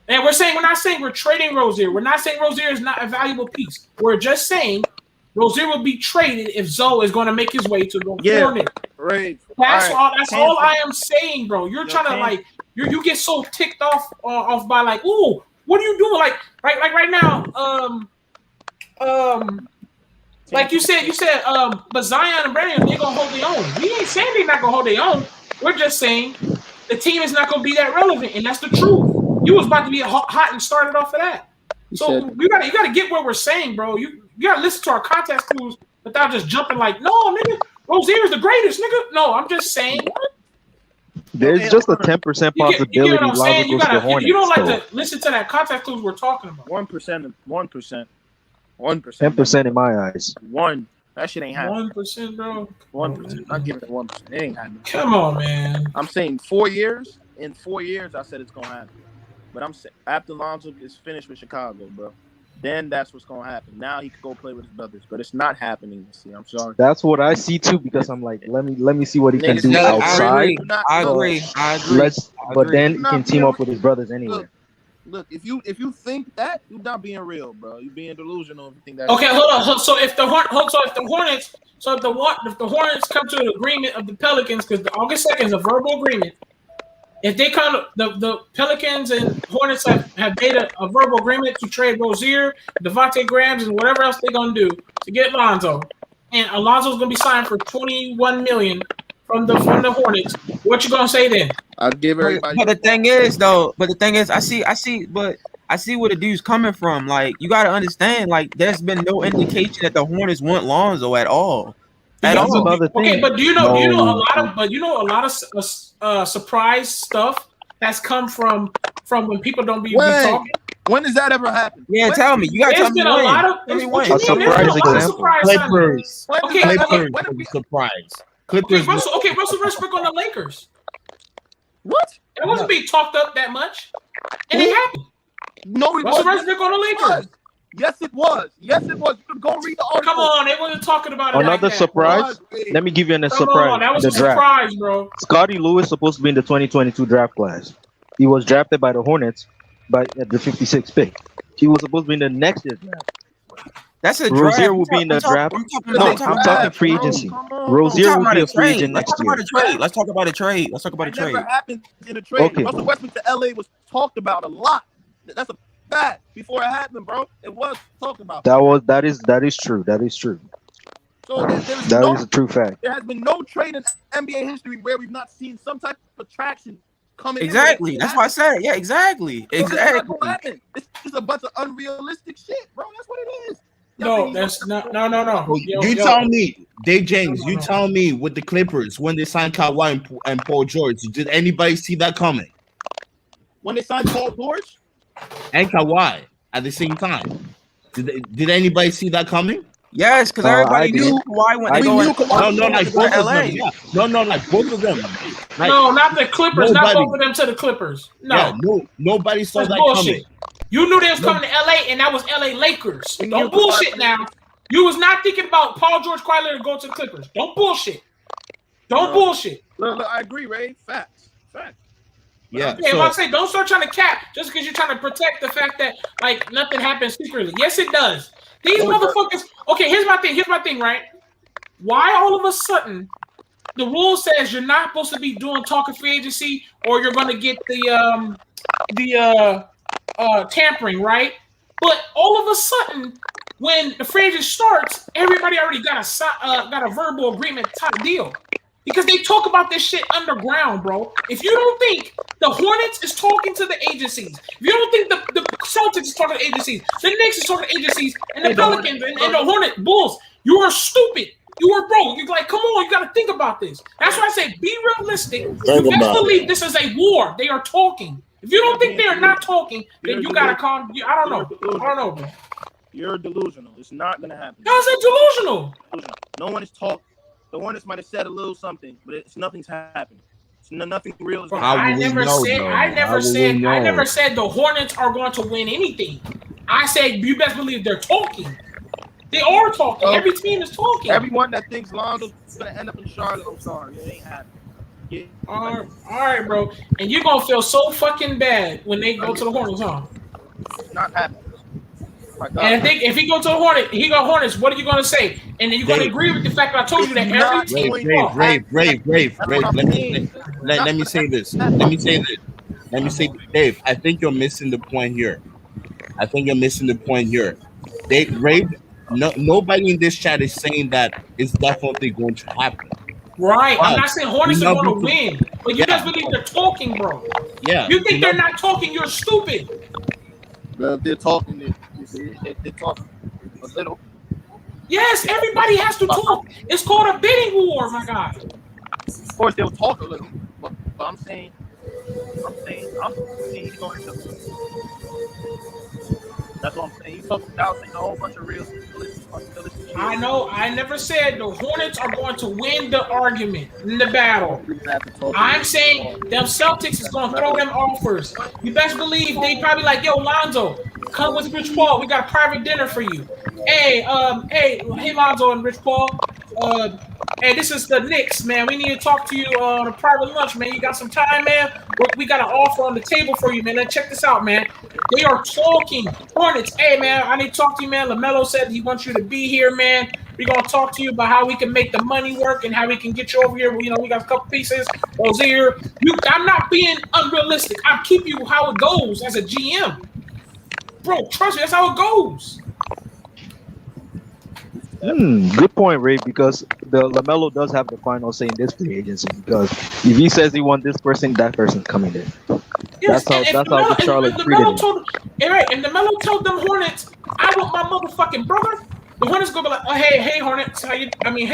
And we're not saying we're trading Rozier. We're not saying Rozier is not a valuable piece. We're just saying Rozier will be traded if Zoe is going to make his way to the Hornets. Right. That's all I am saying, bro. You're trying to like you get so ticked off by like, ooh, what are you doing? Like right now, like you said, but Zion and Brandon, they're gonna hold their own. We ain't saying they're not gonna hold their own. We're just saying the team is not gonna be that relevant, and that's the truth. You was about to be hot and started off of that. So you gotta get what we're saying, bro. You gotta listen to our context clues without just jumping like, no, nigga, Rozier is the greatest, nigga. No, I'm just saying. There's just a 10% possibility Lonzo goes to the Hornets. You don't like to listen to that context clues we're talking about. 1%. 10% in my eyes. That shit ain't happening. 1%, bro. 1%. I'll give it 1%. It ain't happening. Come on, man. I'm saying 4 years. In 4 years, I said it's gonna happen. But I'm saying after Lonzo is finished with Chicago, bro, then that's what's gonna happen. Now he could go play with his brothers, but it's not happening this year. I'm sorry. That's what I see too, because I'm like, let me see what he can do outside. I agree. But then he can team up with his brothers anyway. Look, if you think that, you're not being real, bro. You're being delusional if you think that. Okay, hold on. So if the Hornets come to an agreement of the Pelicans, because the August 2nd is a verbal agreement. If they come, the Pelicans and Hornets have made a verbal agreement to trade Rozier, Devontae Graham, and whatever else they're gonna do to get Lonzo, and Alonzo's gonna be signed for $21 million from the Hornets. What you gonna say then? I'll give everybody. But the thing is, I see where the dude's coming from. Like, you gotta understand, like, there's been no indication that the Hornets want Lonzo at all. Okay, but do you know a lot of surprise stuff that's come from when people don't be talking. When does that ever happen? Yeah, tell me. You gotta tell me when. A surprise example. Clippers. Okay, Surprise. Clippers. Russell Westbrook on the Lakers. What? It wasn't being talked up that much, and it happened. No, Russell Westbrook on the Lakers. Yes, it was. Go read the article. Come on, they wasn't talking about it. Another surprise. Let me give you a surprise. That was a surprise, bro. Scottie Lewis supposed to be in the 2022 draft class. He was drafted by the Hornets at the 56th pick. He was supposed to be in the next year's draft. That's a Rozier draft. will be in the draft. I'm talking free agency. Rozier will be a free agent next year. Let's talk about a trade. Never happened in a trade. Okay. Russell Westbrook to LA was talked about a lot. That's a fact. Before it happened, bro, it was talked about. That is true. So that is a true fact. There has been no trade in NBA history where we've not seen some type of traction coming. Exactly. That's why I said it. Yeah, exactly. Exactly. It's just a bunch of unrealistic shit, bro. That's what it is. No, that's not. No. You tell me, Dave James. You tell me with the Clippers when they signed Kawhi and Paul George. Did anybody see that coming? When they signed Paul George and Kawhi at the same time, did anybody see that coming? Yes, because everybody knew Kawhi went to go. Like both of them. Yeah. No, like both of them. Like, no, not the Clippers. Not both of them to the Clippers. No, yeah, nobody saw that coming. You knew they was coming to LA, and that was LA Lakers. Don't bullshit now. You was not thinking about Paul George Kawhi Leonard going to the Clippers. Don't bullshit. Don't bullshit. Look, I agree, Ray. Facts. Yeah. If I say don't start trying to cap just because you're trying to protect the fact that like nothing happens secretly. Yes, it does. These motherfuckers. Okay, here's my thing. Right? Why all of a sudden the rule says you're not supposed to be doing talking free agency or you're going to get the tampering, right? But all of a sudden, when the free agent starts, everybody already got a verbal agreement type deal. Because they talk about this shit underground, bro. If you don't think the Hornets is talking to the agencies, if you don't think the Celtics is talking to agencies, the Knicks is talking to agencies, and the Pelicans and the Hornet Bulls, you are stupid. You are broke. You're like, come on, you got to think about this. That's why I say be realistic. You best believe this is a war. They are talking. If you don't think they are not talking, then you got to calm. I don't know, bro. You're delusional. It's not going to happen. How's it delusional? No one is talking. The Hornets might have said a little something, but nothing's happening. Nothing real is I never said the Hornets are going to win anything. I said you best believe they're talking. They are talking. Every team is talking. Everyone that thinks Lonzo's going to end up in Charlotte, I'm sorry. It ain't happening. All right, bro. And you're going to feel so fucking bad when they go to the Hornets, huh? It's not happening. And if he go to the Hornets, what are you going to say? And then you're going to agree with the fact that I told you that every team Brave. Let me say this. Dave, I think you're missing the point here. Nobody in this chat is saying that it's definitely going to happen. Right. I'm not saying Hornets are going to win. But you guys believe they're talking, bro. Yeah. You think they're not talking, you're stupid. Well, they're talking. They're talking a little. Yes, everybody has to talk. It's called a bidding war, my guy. Of course, they'll talk a little, but I'm saying he's going to. That's what I'm saying. He's talking about saying a whole bunch of real. I know. I never said the Hornets are going to win the argument in the battle. I'm saying them Celtics is going to throw them offers. You best believe they probably like, yo, Lonzo, come with Rich Paul. We got a private dinner for you. Hey, Lonzo and Rich Paul. Hey, this is the Knicks, man. We need to talk to you on a private lunch, man. You got some time, man? We got an offer on the table for you, man. Let's check this out, man. They are talking. Hornets, hey, man, I need to talk to you, man. LaMelo said he wants you to be here, man. We're going to talk to you about how we can make the money work and how we can get you over here. You know, we got a couple pieces. Rozier. I'm not being unrealistic. I'm keeping you how it goes as a GM. Bro, trust me, that's how it goes. Good point, Ray, because the LaMelo does have the final say in this free agency, because if he says he wants this person, that person's coming in. Yes, that's how the Charlotte treated him. And LaMelo told them Hornets, I want my motherfucking brother. The Hornets gonna be like, oh, hey Hornets, hey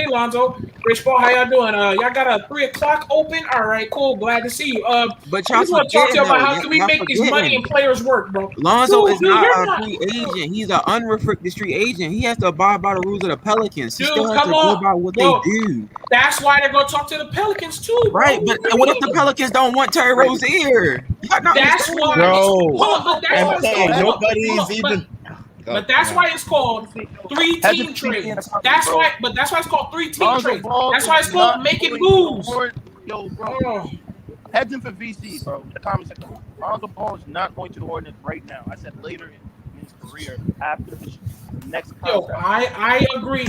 Lonzo, Rich Paul, how y'all doing? Y'all got a 3:00 open? All right, cool, glad to see you. But y'all want to talk to you about how can we make these money and players work, bro? Lonzo is not a free agent. He's an unrestricted free agent. He has to abide by the rules of the Pelicans. He still has to go by what they do. That's why they're gonna talk to the Pelicans too, bro. Right? But what if the Pelicans don't want Terry Rozier? That's why. Nobody's even. But that's why it's called 3-team trade. That's why it's called 3-team trade. That's why it's called making moves. Yo, bro. Hedging for VC, bro. The comment section. Lonzo Ball is not going to the Hornets right now. I said later in his career after the next contract. Yo, I agree.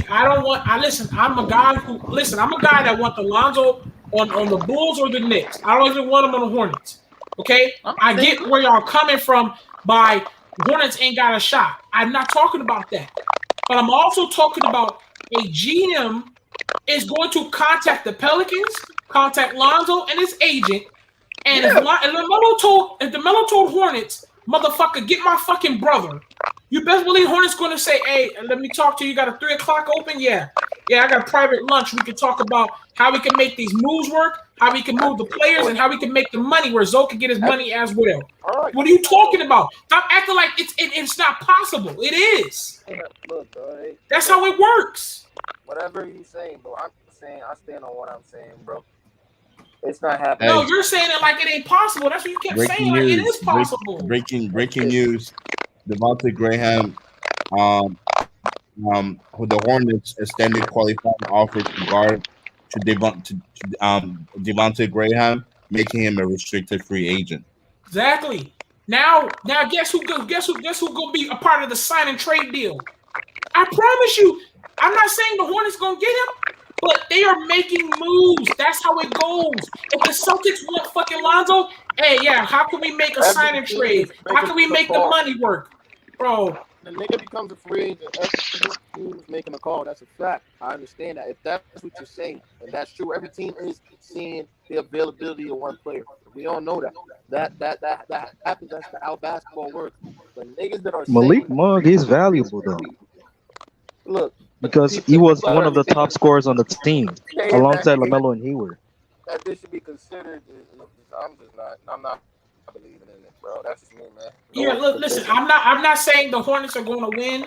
Listen, I'm a guy that want the Lonzo on the Bulls or the Knicks. I don't even want him on the Hornets. Okay? I get where y'all coming from by Hornets ain't got a shot. I'm not talking about that. But I'm also talking about a GM is going to contact the Pelicans, contact Lonzo and his agent. And if LaMelo told Hornets, motherfucker, get my fucking brother. You best believe Hornets going to say, hey, let me talk to you. You got a 3:00 open? Yeah, I got a private lunch. We can talk about how we can make these moves work, how we can move the players, and how we can make the money where Zoe can get his money as well. What are you talking about? Stop acting like it's not possible. It is. Look, bro, that's how it works. Whatever he's saying, bro, I stand on what I'm saying, bro. It's not happening. No, you're saying it like it ain't possible. That's what you kept saying. Like it is possible. Breaking news. Devontae Graham, the Hornets extended qualifying offers to guard Devontae Graham, making him a restricted free agent. Exactly. Now, guess who gonna be a part of the sign and trade deal? I promise you. I'm not saying the Hornets gonna get him, but they are making moves. That's how it goes. If the Celtics want fucking Lonzo, hey, yeah, how can we make a sign and trade? How can we make the money work, bro? The nigga becomes a free agent. Every team is making a call. That's a fact. I understand that. If that's what you're saying, and that's true, every team is seeing the availability of one player. We all know that. That happens. That's how basketball works. But niggas that are Malik saying, Monk is valuable though, look, because he was one of the top scorers on the team alongside LaMelo and Hayward. That this should be considered. I'm not believing in it, bro. That's just me, man. Yeah, look, listen. I'm not saying the Hornets are going to win,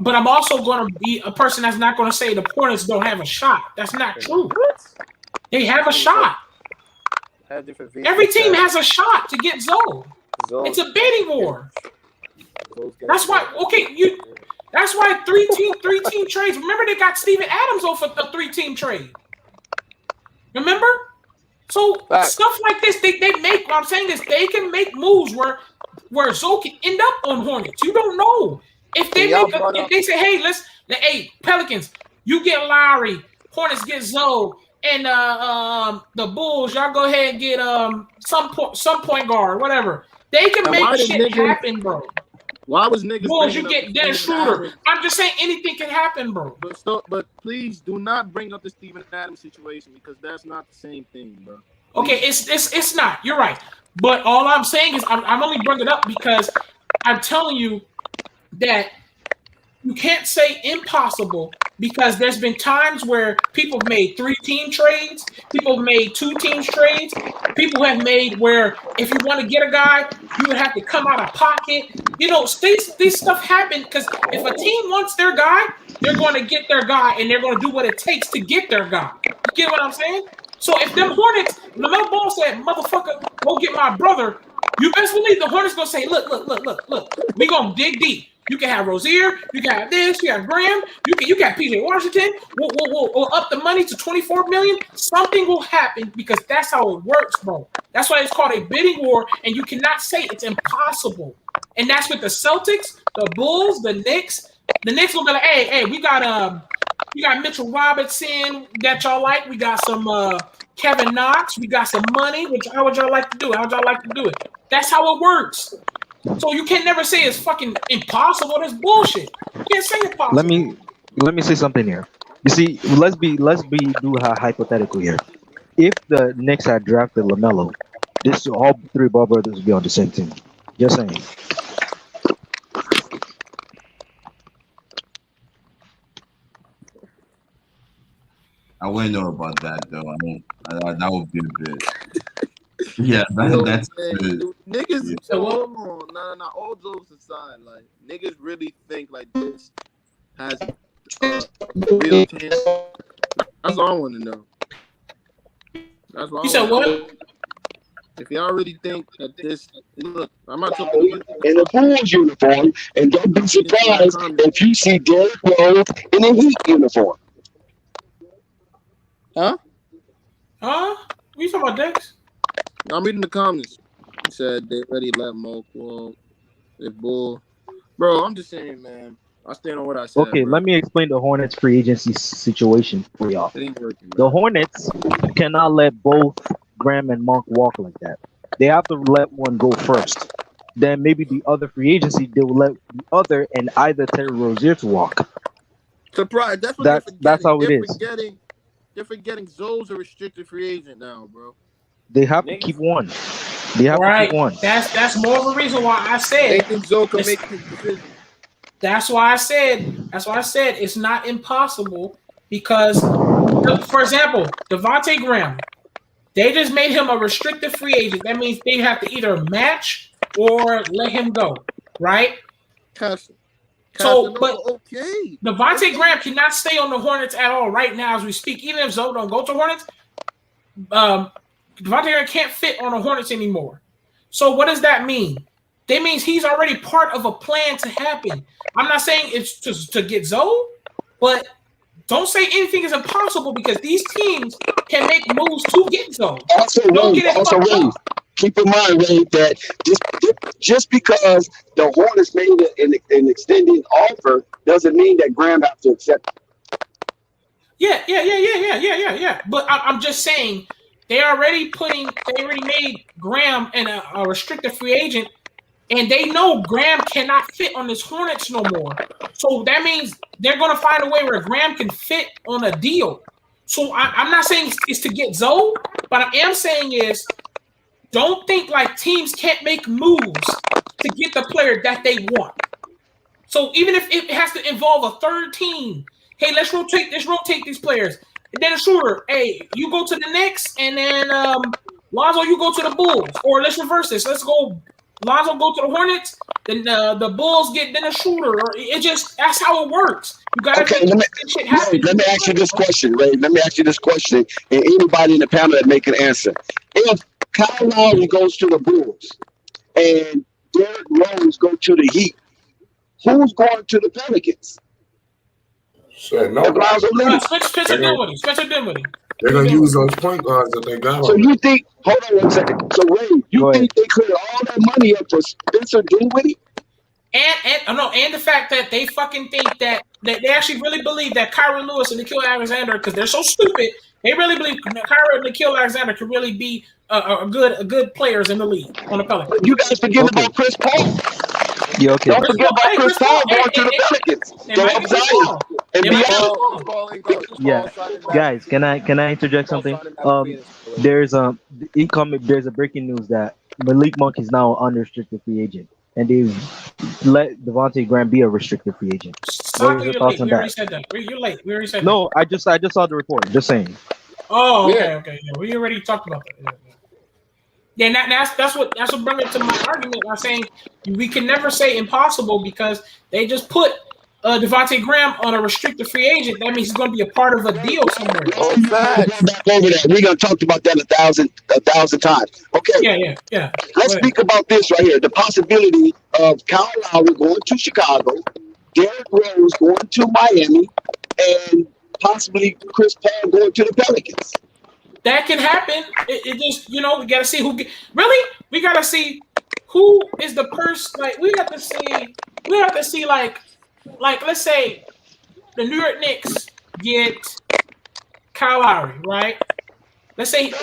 but I'm also going to be a person that's not going to say the Hornets don't have a shot. That's not true. They have a shot. Every team has a shot to get Zoe. It's a bidding war. That's why. Okay, That's why three team trades. Remember, they got Steven Adams off of the 3-team trade. Remember? So stuff like this, they make. What I'm saying is they can make moves where Zoe can end up on Hornets. You don't know if they if they say, hey, Pelicans, you get Lowry, Hornets get Zoe, and the Bulls, y'all go ahead and get some point guard, whatever. They can make shit happen, bro. Why was niggas? Bulls, you get Dennis Schroeder. I'm just saying anything can happen, bro. But please do not bring up the Steven Adams situation because that's not the same thing, bro. Okay, it's not. You're right. But all I'm saying is I'm only bringing it up because I'm telling you that you can't say impossible because there's been times where people have made 3-team trades, people have made 2-team trades, people have made where if you want to get a guy, you would have to come out of pocket. You know, these stuff happen because if a team wants their guy, they're going to get their guy and they're going to do what it takes to get their guy. You get what I'm saying? So if them Hornets, LaMelo Ball said, motherfucker, go get my brother, you best believe the Hornets going to say, look, we going to dig deep. You can have Rozier, you can have this, you have Graham, you got PJ Washington. We'll up the money to $24 million. Something will happen because that's how it works, bro. That's why it's called a bidding war, and you cannot say it's impossible. And that's with the Celtics, the Bulls, the Knicks. The Knicks will be like, hey, we got Mitchell Robinson that y'all like. We got some Kevin Knox. We got some money. How would y'all like to do it? How'd y'all like to do it? That's how it works. So you can never say it's fucking impossible. That's bullshit. You can't say impossible. Let me say something here. You see, let's be hypothetical here. If the Knicks had drafted LaMelo, all 3 Ball brothers would be on the same team. Just saying. I wouldn't know about that though. That would be a bit. Yeah, that's good. Niggas. Yeah. Hold on, no. All jokes aside, like niggas really think like this has real chance. That's all I want to know. That's what you said. What? If y'all really think that this, look, I'm not talking in a Bulls uniform, and don't be surprised if you see Derrick Rose in a Heat uniform. Huh? What you talking about, Dex? I'm reading the comments. He said they already let Mo walk. They bull. Bro, I'm just saying, man. I stand on what I said. Okay, bro. let me explain the Hornets free agency situation for y'all. It ain't working, the Hornets cannot let both Graham and Monk walk like that. They have to let one go first. Then maybe the other free agency, they will let the other and either Terry Rozier to walk. Surprise. That's how it is. They're forgetting Zoe's a restricted free agent now, bro. They have to keep one. They have to keep one. That's more of a reason why I said they think Zoe can make his decision. That's why I said it's not impossible because, for example, Devontae Graham, they just made him a restricted free agent. That means they have to either match or let him go, right? So, but Devontae Graham cannot stay on the Hornets at all right now as we speak. Even if Zoe don't go to Hornets, Devontae Graham can't fit on the Hornets anymore. So what does that mean? That means he's already part of a plan to happen. I'm not saying it's to get Zoe, but don't say anything is impossible because these teams can make moves to get Zoe. Also, Don't get it fucked up. keep in mind, Ray, that just because the Hornets made an extending offer doesn't mean that Graham has to accept it. Yeah. But I'm just saying they already made Graham a restricted free agent, and they know Graham cannot fit on this Hornets no more. So that means they're going to find a way where Graham can fit on a deal. So I'm not saying it's to get Zoe, but I am saying is don't think like teams can't make moves to get the player that they want. So even if it has to involve a third team, hey, let's rotate these players. And then a shooter, hey, you go to the Knicks, and then Lonzo, you go to the Bulls. Or let's reverse this. Let's go Lonzo go to the Hornets, then the Bulls get then a shooter. Or that's how it works. You gotta let me ask you this question, Ray. Let me ask you this question, and anybody in the panel that make an answer. If Kyle Lowry goes to the Bulls and Derrick Rose go to the Heat, who's going to the Pelicans? Shit, no. Spencer Dinwiddie. They're gonna use those point guards that they got. So you think? Hold on one second. So Ray, you think they cleared all that money up for Spencer Dinwiddie? And the fact that they fucking think that they actually really believe that Kyrie Lewis and Nickeil Alexander, because they're so stupid, they really believe Kyrie and Nickeil Alexander can really be a good players in the league on the Pelicans. You guys forget about Chris Paul. Yeah, okay. Don't forget about Chris Paul going to the Pelicans. Yeah, guys, can I interject something? There's a breaking news that Malik Monk is now an unrestricted free agent, and they've let Devontae Graham be a restricted free agent. What is your thoughts on that? Said that. You're late. We already said no, that. I just saw the report. Just saying. Oh, okay. Yeah, we already talked about that. Yeah, that's what brought me to my argument. I'm saying we can never say impossible because they just put Devontae Graham on a restricted free agent. That means he's going to be a part of a deal somewhere. Back over that. We're going to talk about that a thousand times. Okay. Yeah. Let's speak about this right here. The possibility of Kyle Lowry going to Chicago, Derrick Rose going to Miami, and possibly Chris Paul going to the Pelicans. That can happen. It just, we got to see who really. We got to see who is the person. Like we have to see like let's say the New York Knicks get Kyle Lowry, right? Let's say Wait,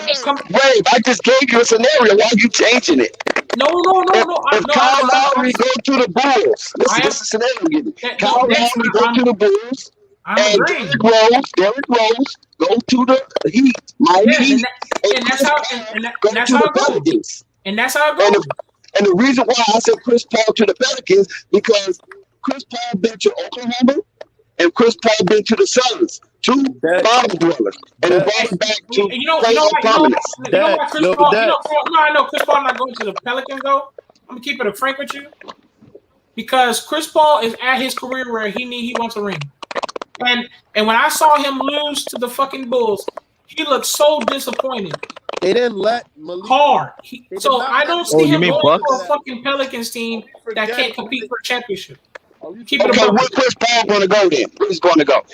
I just gave you a scenario. Why are you changing it? No. If Kyle Lowry go to the Bulls, this is a scenario I'm giving. Kyle Lowry go to the Bulls, and Derrick Rose go to the Heat, Miami Heat, and that's how it goes. And that's how it goes. And the reason why I said Chris Paul to the Pelicans because Chris Paul been to Oklahoma and Chris Paul been to the Suns, two bottom dwellers, and he brought him back to prominence. I know Chris Paul not going to the Pelicans though. I'm gonna keep it frank with you because Chris Paul is at his career where he wants a ring. And when I saw him lose to the fucking Bulls, he looked so disappointed. They didn't let Malik hard. So I don't see him going to a fucking Pelicans team that can't compete for a championship. Keep it where Chris Paul going to go then? Where's he going to go?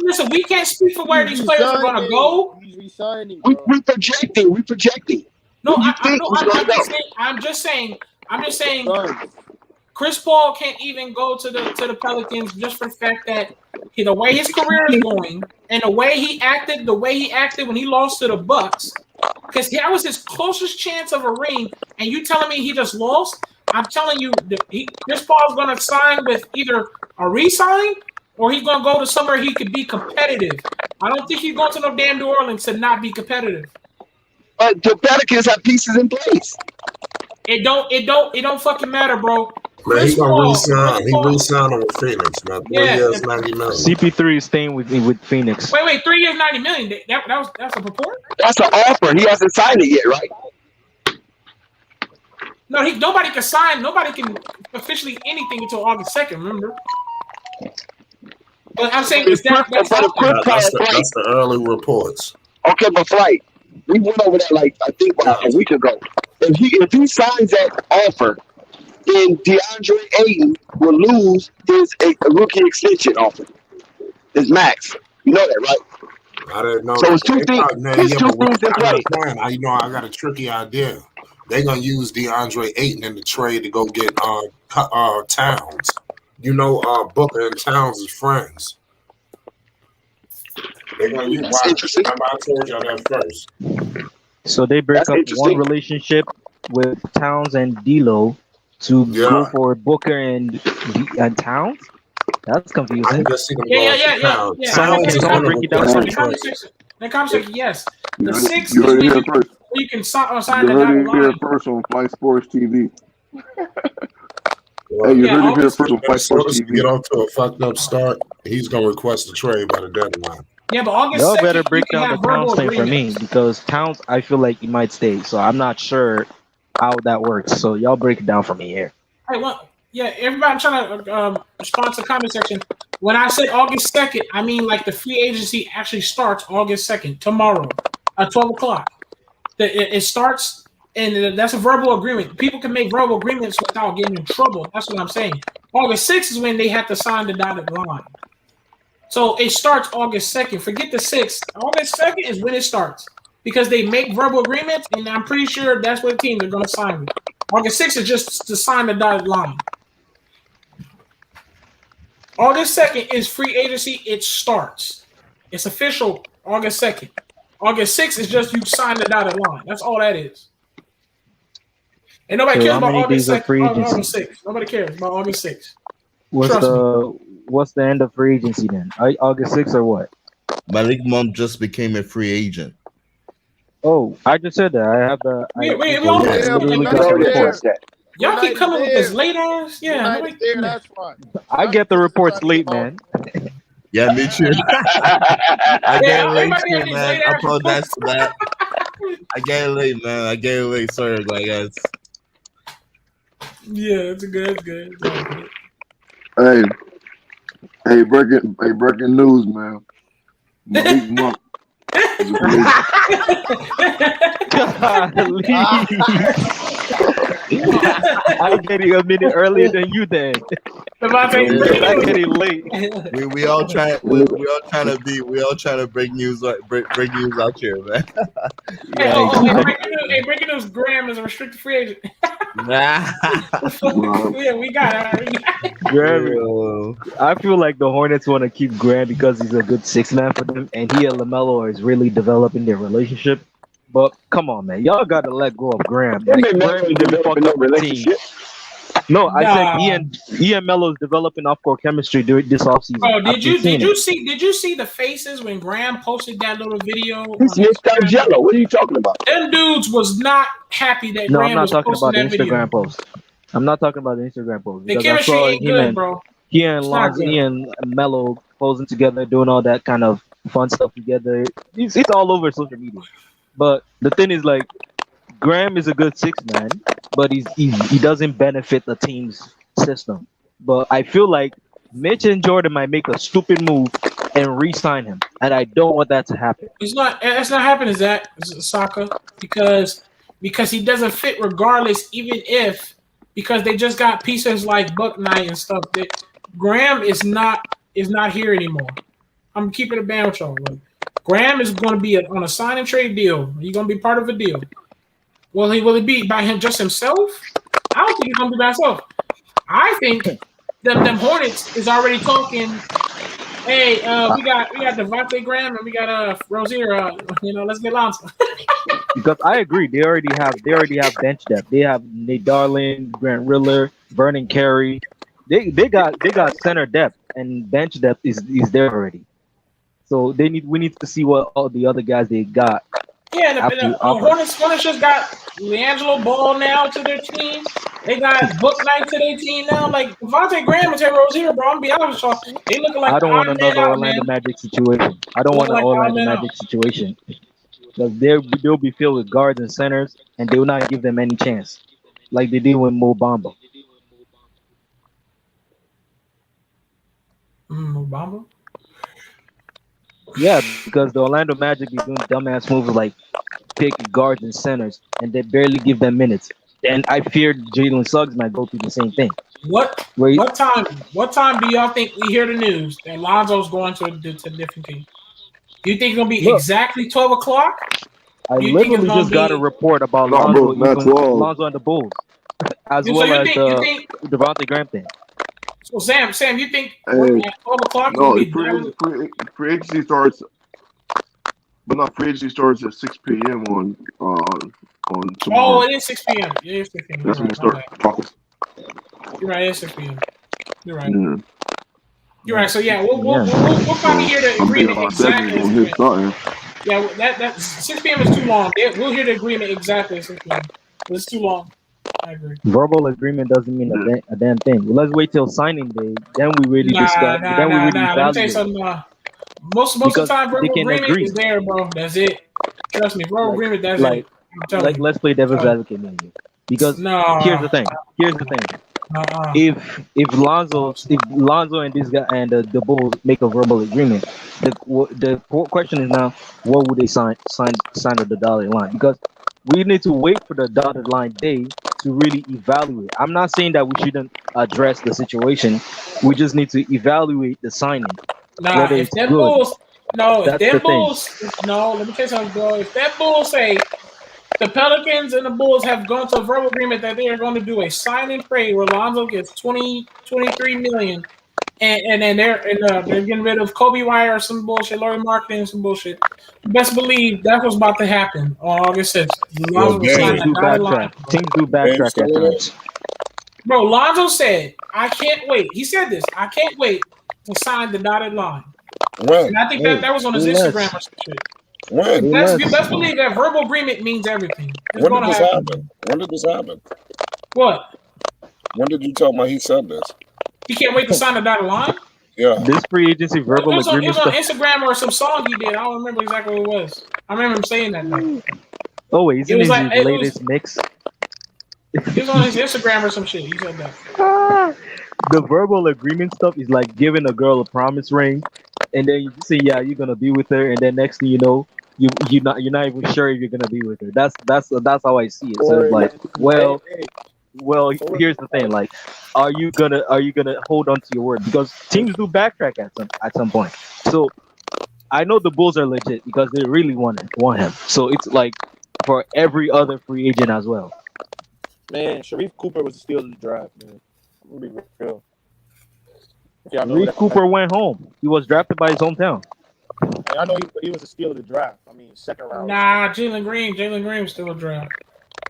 Listen, we can't speak for where these players are going to go. We're projecting. No, I'm just saying. Chris Paul can't even go to the Pelicans just for the fact that the way his career is going and the way he acted when he lost to the Bucks, because that was his closest chance of a ring, and you telling me he just lost? I'm telling you, Chris Paul is going to sign with either a re-sign or he's going to go to somewhere he could be competitive. I don't think he's going to no damn New Orleans to not be competitive. But the Pelicans have pieces in place. It don't fucking matter, bro. Man, he's gonna re-sign. He re-signed him with Phoenix, man. 3 years, $90 million. CP3 is staying with Phoenix. Wait, 3 years, $90 million. That's a report? That's an offer. He hasn't signed it yet, right? No, nobody can sign. Nobody can officially anything until August 2nd. Remember? But I'm saying that's the early reports. Okay, but Flight, we went over that I think about a week ago. If he signs that offer, then DeAndre Ayton will lose his rookie extension offer. is max. You know that, right? I didn't know So that. it's two things. It's two But with things in play. plan, I got a tricky idea. They're gonna use DeAndre Ayton in the trade to go get Towns. Booker and Towns is friends. They're gonna use. That's interesting. Remember, I told y'all that first. So they break That's up one interesting. relationship with Towns and D'Lo to go for Booker and Towns. That's confusing. Yeah. Someone break it down for me. The conversation, yes. The six You is heard when it here first. you can sign You the heard dotted it here line. first on Flight Sports TV. Well, Hey, you heard it here first on Flight Sports Get TV. off to a fucked up start. He's gonna request a trade by the deadline. Yeah, but August Y'all 2nd, better you break can down the have verbal Towns thing for me agreements. because Towns, I feel like he might stay. So I'm not sure how that works. So y'all break it down for me here. Hey, well, yeah, everybody, I'm trying to respond to the comment section. When I say August 2nd, I mean like the free agency actually starts August 2nd, tomorrow at 12 o'clock. It starts, and that's a verbal agreement. People can make verbal agreements without getting in trouble. That's what I'm saying. August 6th is when they have to sign the dotted line. So it starts August 2nd. Forget the 6th. August 2nd is when it starts because they make verbal agreements, and I'm pretty sure that's what team they're going to sign with. August 6th is just to sign the dotted line. August 2nd is free agency. It starts. It's official August 2nd. August 6th is just you sign the dotted line. That's all that is. And nobody cares about August 2nd. August 6th. Nobody cares about August 6th. What's the end of free agency then? August 6th or what? Malik Monk just became a free agent. Oh, I just said that. I have the. We all literally got the reports. Y'all keep coming with this late ass. Yeah, that's fine. I get the reports late, man. Yeah, me too. I get it late too, man. I apologize for that. I get it late, man. I get it late. Sorry, guys. Yeah, it's good. Hey, breaking news, man. Malik Monk is a free I'm getting a minute earlier than you then. I'm getting late. We all trying to break news out here, man. Breaking news. Graham is a restricted free agent. Nah. Yeah, we got it. Graham, I feel like the Hornets want to keep Graham because he's a good six man for them, and he and LaMelo is really developing their relationship. But come on, man, y'all got to let go of Graham. Like, Graham really fucked up the team. No, I said he and Melo's developing off-court chemistry during this offseason. Oh, did you see the faces when Graham posted that little video? It's got jello. What are you talking about? Them dudes was not happy that Graham was posting that video. Instagram post. I'm not talking about the Instagram post. The chemistry ain't good, bro. He and Lonzo, he and Melo posing together, doing all that kind of fun stuff together. It's all over social media. But the thing is, like, Graham is a good six man, but he doesn't benefit the team's system. But I feel like Mitch and Jordan might make a stupid move and re-sign him, and I don't want that to happen. It's not happening, Zach Saka, because he doesn't fit regardless, even if because they just got pieces like Buck Knight and stuff. That Graham is not here anymore. I'm keeping it band with y'all. Like, Graham is going to be on a sign and trade deal. He's going to be part of a deal. Will he be by him just himself? I don't think he's going to be by himself. I think them Hornets is already talking. Hey, we got Devontae Graham and we got Rozier. Let's get Lonzo. Because I agree, they already have bench depth. They have Nate Darling, Grant Riller, Vernon Carey. They got center depth, and bench depth is there already. So we need to see what all the other guys they got. Yeah, the Hornets just got LeAngelo Ball now to their team. They got Book Knight to their team now. Like Devontae Graham and Terry Rozier, bro. I'm gonna be honest with y'all. They looking like I don't want another Orlando Magic situation. I don't want an Orlando Magic situation. Because they'll be filled with guards and centers, and they will not give them any chance, like they did with Mo Bamba. Mo Bamba? Yeah, because the Orlando Magic be doing dumbass moves like pick guards and centers, and they barely give them minutes. then I fear Jalen Suggs might go through the same thing. What time do y'all think we hear the news that Lonzo's going to a different team? Do you think it's gonna be exactly 12 o'clock? I Do you think it's literally gonna just got a be? report about No, bro, Lonzo, not even 12. Lonzo and the Bulls, as So well you as think the Devontae Graham thing. So Sam, you think Hey, at 12 o'clock it's gonna no, be done? free agency starts, but not free agency starts at 6 p.m. on Oh, tomorrow. it is 6 p.m. It is 6 p.m. You're That's when right. they My start bad. talking. You're right. It's 6 p.m. You're right. Yeah. You're right. So yeah, we'll So probably hear the I'm thinking agreement about exactly definitely at gonna 6 hit p.m. something. Yeah, that 6 p.m. is too long. We'll hear the agreement exactly at 6 p.m. It's too long. I agree. Verbal agreement doesn't mean a damn thing. Well, let's wait till signing day. Then we really Nah, discuss. nah, Then we nah, really nah. Let me tell you evaluate something. Most of the because time, they verbal can agreement agree. is there, bro. That's it. Trust me, verbal Like, agreement. That's like, it. I'm telling you. let's play devil's advocate, maybe. Because here's the No. thing. Here's the thing. Uh-uh. If Lonzo and this guy and the Bulls make a verbal agreement, the question is now, what would they sign at the dotted line? Because we need to wait for the dotted line day to really evaluate. I'm not saying that we shouldn't address the situation. We just need to evaluate the signing, Nah, whether if it's them good. Bulls, no, if That's the them thing. Bulls, no, let me tell you something, bro. If that Bulls say the Pelicans and the Bulls have gone to a verbal agreement that they are going to do a sign and trade where Lonzo gets 23 million, and then they're getting rid of Kobe Wire or some bullshit, Laurie Marketing and some bullshit. You best believe that's what's about to happen on August 6th. Yo, Lonzo will sign Teams game. that do dotted line, backtrack. bro. Teams do Game backtrack at still in times. Bro, Lonzo said, I can't wait. He said this. I can't wait to sign the dotted line. it? When? And I think that was on his Say Instagram less. or some shit. When? Say Best less. believe that verbal agreement means everything. It's When going did to this happen. happen? When did this happen? What? When did you tell me he said this? He can't wait to sign the dotted line? Yeah. This free agency It verbal was on agreement stuff. Instagram or some song he did. I don't remember exactly what it was. I remember him saying that though. Oh wait, It isn't was this like his latest mix? it was on his Instagram or some shit. He said that. The verbal agreement stuff is like giving a girl a promise ring, and then you say, "Yeah, you're gonna be with her," and then next thing you know, you're not even sure if you're gonna be with her. That's how I see it. So it's Or like, hey, well, here's the thing. Like, are you gonna hold on to your word? Because teams do backtrack at some point. So I know the Bulls are legit because they really want him. So it's like for every other free agent as well. man, Sharif Cooper was the steal of the draft, man. I'm gonna be real. If y'all know Reef that, Cooper went home. He was drafted by his hometown. I know he was a steal of the draft. I mean, second round. Nah, Jalen Green was still a draft.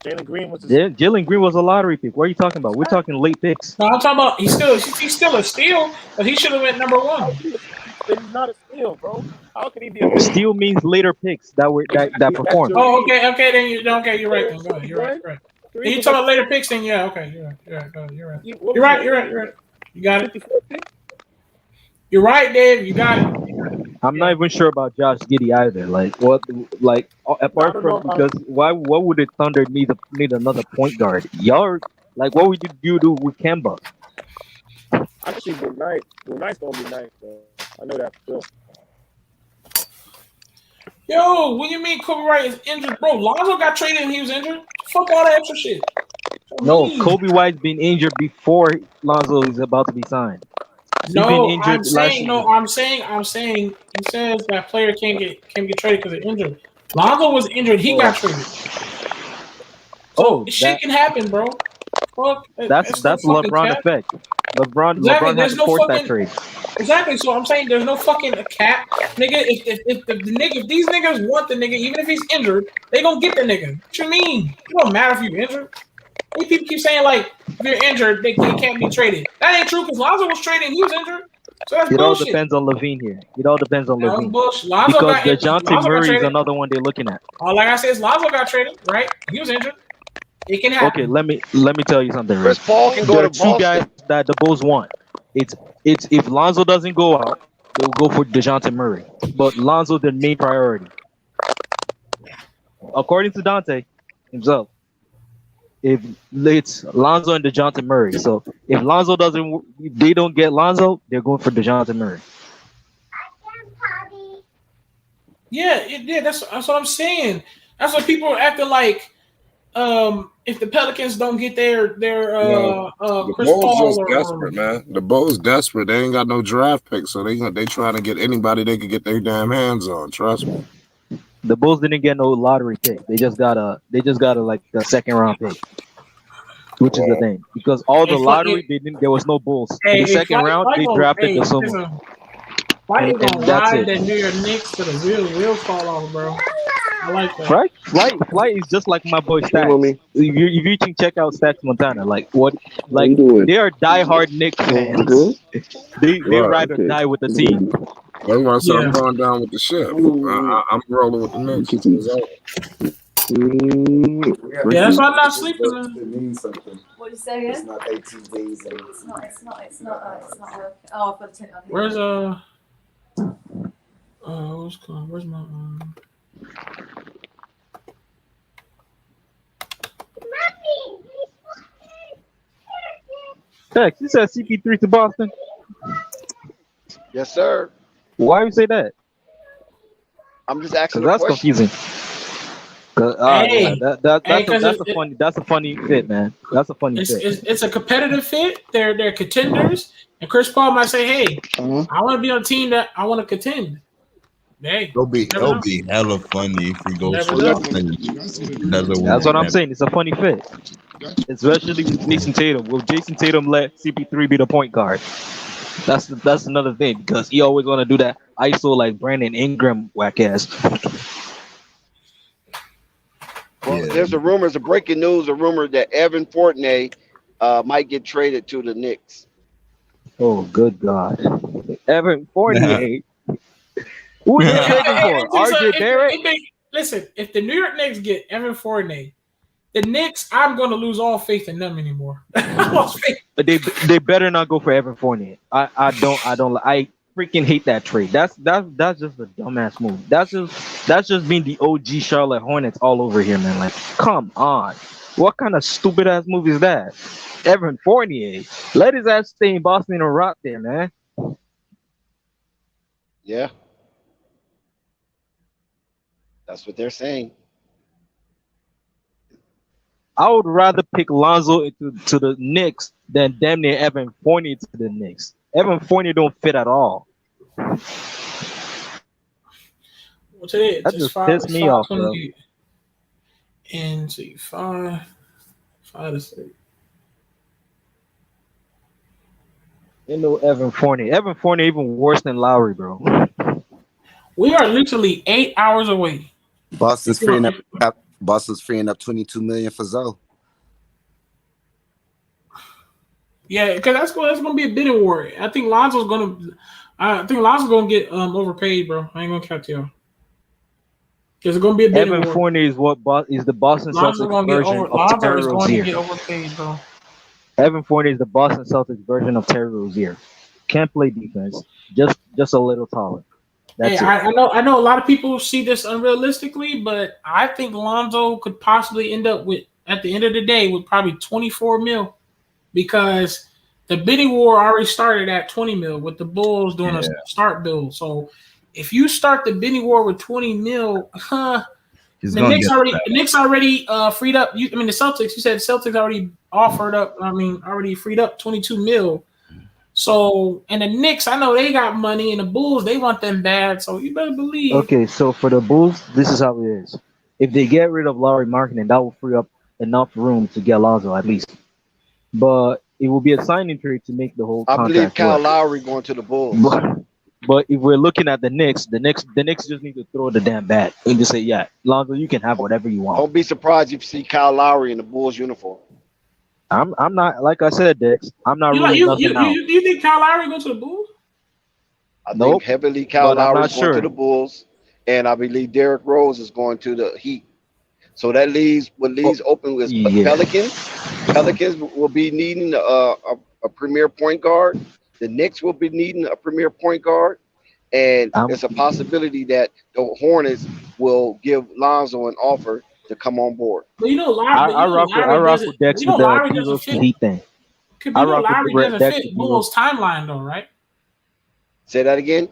Jalen Green was Jalen Green was a lottery pick. What are you talking about? We're talking late picks. No, I'm talking about he's still a steal, but he should have went number one. he's not a steal, bro. How could he be a fifth? Steal means later picks that That's performed. Oh, Sharif. okay, then you're right. Then go ahead. You're right. Right. And you talking about later picks? Then yeah, okay, you're right. Go ahead. You're right. You're right. You got it. You're right, Dave. You got it. I'm not even sure about Josh Giddey either. Like what? Like apart from because why? What would the Thunder need another point guard? Y'all like what would you do with Kemba? Actually, Goodnight's gonna be nice, though. I know that. Still. Yo, what do you mean Kobe White is injured, bro? Lonzo got traded and he was injured. Fuck all that extra shit. No, Kobe White's been injured before Lonzo is about to be signed. He's been injured last season. I'm saying. He says that player can't get traded because they're injured. Lonzo was injured. He got traded. So shit can happen, bro. Fuck. That's LeBron effect. LeBron There's has to no force that fucking trade. Exactly. So I'm saying there's no fucking cap, nigga. If these niggas want the nigga, even if he's injured, they gonna get the nigga. What you mean? It don't matter if you're injured. These people keep saying like if you're injured, they can't be traded. That ain't true because Lonzo was traded and he was injured. So that's It bullshit. all depends on Levine here. It all depends on Levine. Lonzo because got DeJounte Murray is another one they're looking at. All like I said is Lonzo got traded, right? He was injured. It can happen. Okay, let me tell you something. Chris Paul can go There are to two Boston. guys that the Bulls want. It's if Lonzo doesn't go out, they'll go for DeJounte Murray. But Lonzo the main priority. According to Dante himself. If it's Lonzo and DeJounte Murray. So if Lonzo if they don't get Lonzo, they're going for DeJounte Murray. Yeah, that's what I'm saying. That's what people are acting like if the Pelicans don't get their the Chris Bulls Paul just desperate, man. The Bulls desperate. They ain't got no draft picks, so they trying to get anybody they could get their damn hands on. Trust me. The Bulls didn't get no lottery pick. They just got a like a second round pick, which is the thing. Because all the lottery they didn't. There was no Bulls. In the second round, they drafted the summer. Flight is And gonna that's ride it. that New York Knicks to the wheels fall off, bro. I like that. Flight is just like my boy Come on, Stats. me. If you can check out Stats Montana, like what, How you doing? they are diehard Knicks I'm good. fans. They Right. ride or die with the team. That's why I said I'm Yeah. going down with the ship. I'm rolling with the Knicks. It's over. Yeah, that's why I'm not sleeping. What did you say again? It's not 18 days. It's not working. Oh, I've got to take that. Where's where's my Heck, you said CP3 to Boston. Yes, sir. Why you say that? I'm just asking Because a that's question. confusing. Hey, That's a funny fit, man. That's a funny fit. it's a competitive fit. They're contenders, and Chris Paul might say, "Hey, I want to be on a team that I want to contend." Hey, It'll be hella funny if he goes for that. That's what I'm saying. It's a funny fit, especially with Jason Tatum. Will Jason Tatum let CP3 be the point guard? That's another thing because he always want to do that ISO like Brandon Ingram whack ass. Well, there's a rumor, a breaking news, a rumor that Evan Fournier might get traded to the Knicks. Oh, good God. Evan Fournier. Who are they trading for? RJ Barrett? Listen, if the New York Knicks get Evan Fournier, the Knicks, I'm going to lose all faith in them anymore. I lost faith. They better not go for Evan Fournier. I freaking hate that trade. That's just a dumbass move. That's just being the OG Charlotte Hornets all over here, man. Like, come on. What kind of stupid ass move is that? Evan Fournier. Let his ass stay in Boston and rock there, man. Yeah. That's what they're saying. I would rather pick Lonzo to the Knicks than damn near Evan Fournier to the Knicks. Evan Fournier don't fit at all. Well, today, that just pissed me off, bro. And see, 5 to 6. You know Evan Fournier. Evan Fournier even worse than Lowry, bro. We are literally 8 hours away. Boston's freeing up 22 million for Zoe. Yeah, because that's going to be a bidding war. I think Lonzo's going to get overpaid, bro. I ain't going to cap to y'all. Because it's going to be a bidding war. Evan Fournier is is the Boston Celtics version of Terry Rozier. Lonzo is going to get overpaid, bro. Evan Fournier is the Boston Celtics version of Terry Rozier. Can't play defense. Just a little taller. That's it. I know a lot of people see this unrealistically, but I think Lonzo could possibly end up with, at the end of the day, with probably 24 mil, because the bidding war already started at 20 mil with the Bulls doing a start build. So if you start the bidding war with 20 mil, the Knicks already freed up. The Celtics. You said the Celtics already already freed up 22 mil. So, and the Knicks, I know they got money, and the Bulls, they want them bad. So you better believe. Okay, so for the Bulls, this is how it is. If they get rid of Lowry Marketing, that will free up enough room to get Lonzo at least. But it will be a signing trade to make the whole contract. I believe Kyle Lowry going to the Bulls. But if we're looking at the Knicks just need to throw the damn bat and just say, yeah, Lonzo, you can have whatever you want. Don't be surprised if you see Kyle Lowry in the Bulls uniform. I'm not, like I said, Dex. I'm not ruling nothing out. Do you think Kyle Lowry go to the Bulls? I think heavily Kyle Lowry is going to the Bulls, and I believe Derrick Rose is going to the Heat. So that leaves open with Pelicans. Pelicans will be needing a premier point guard. The Knicks will be needing a premier point guard, and there's a possibility that the Hornets will give Lonzo an offer to come on board. But I rock with Dex with the Heat thing. Lowry doesn't fit Bulls timeline though, right? Say that again.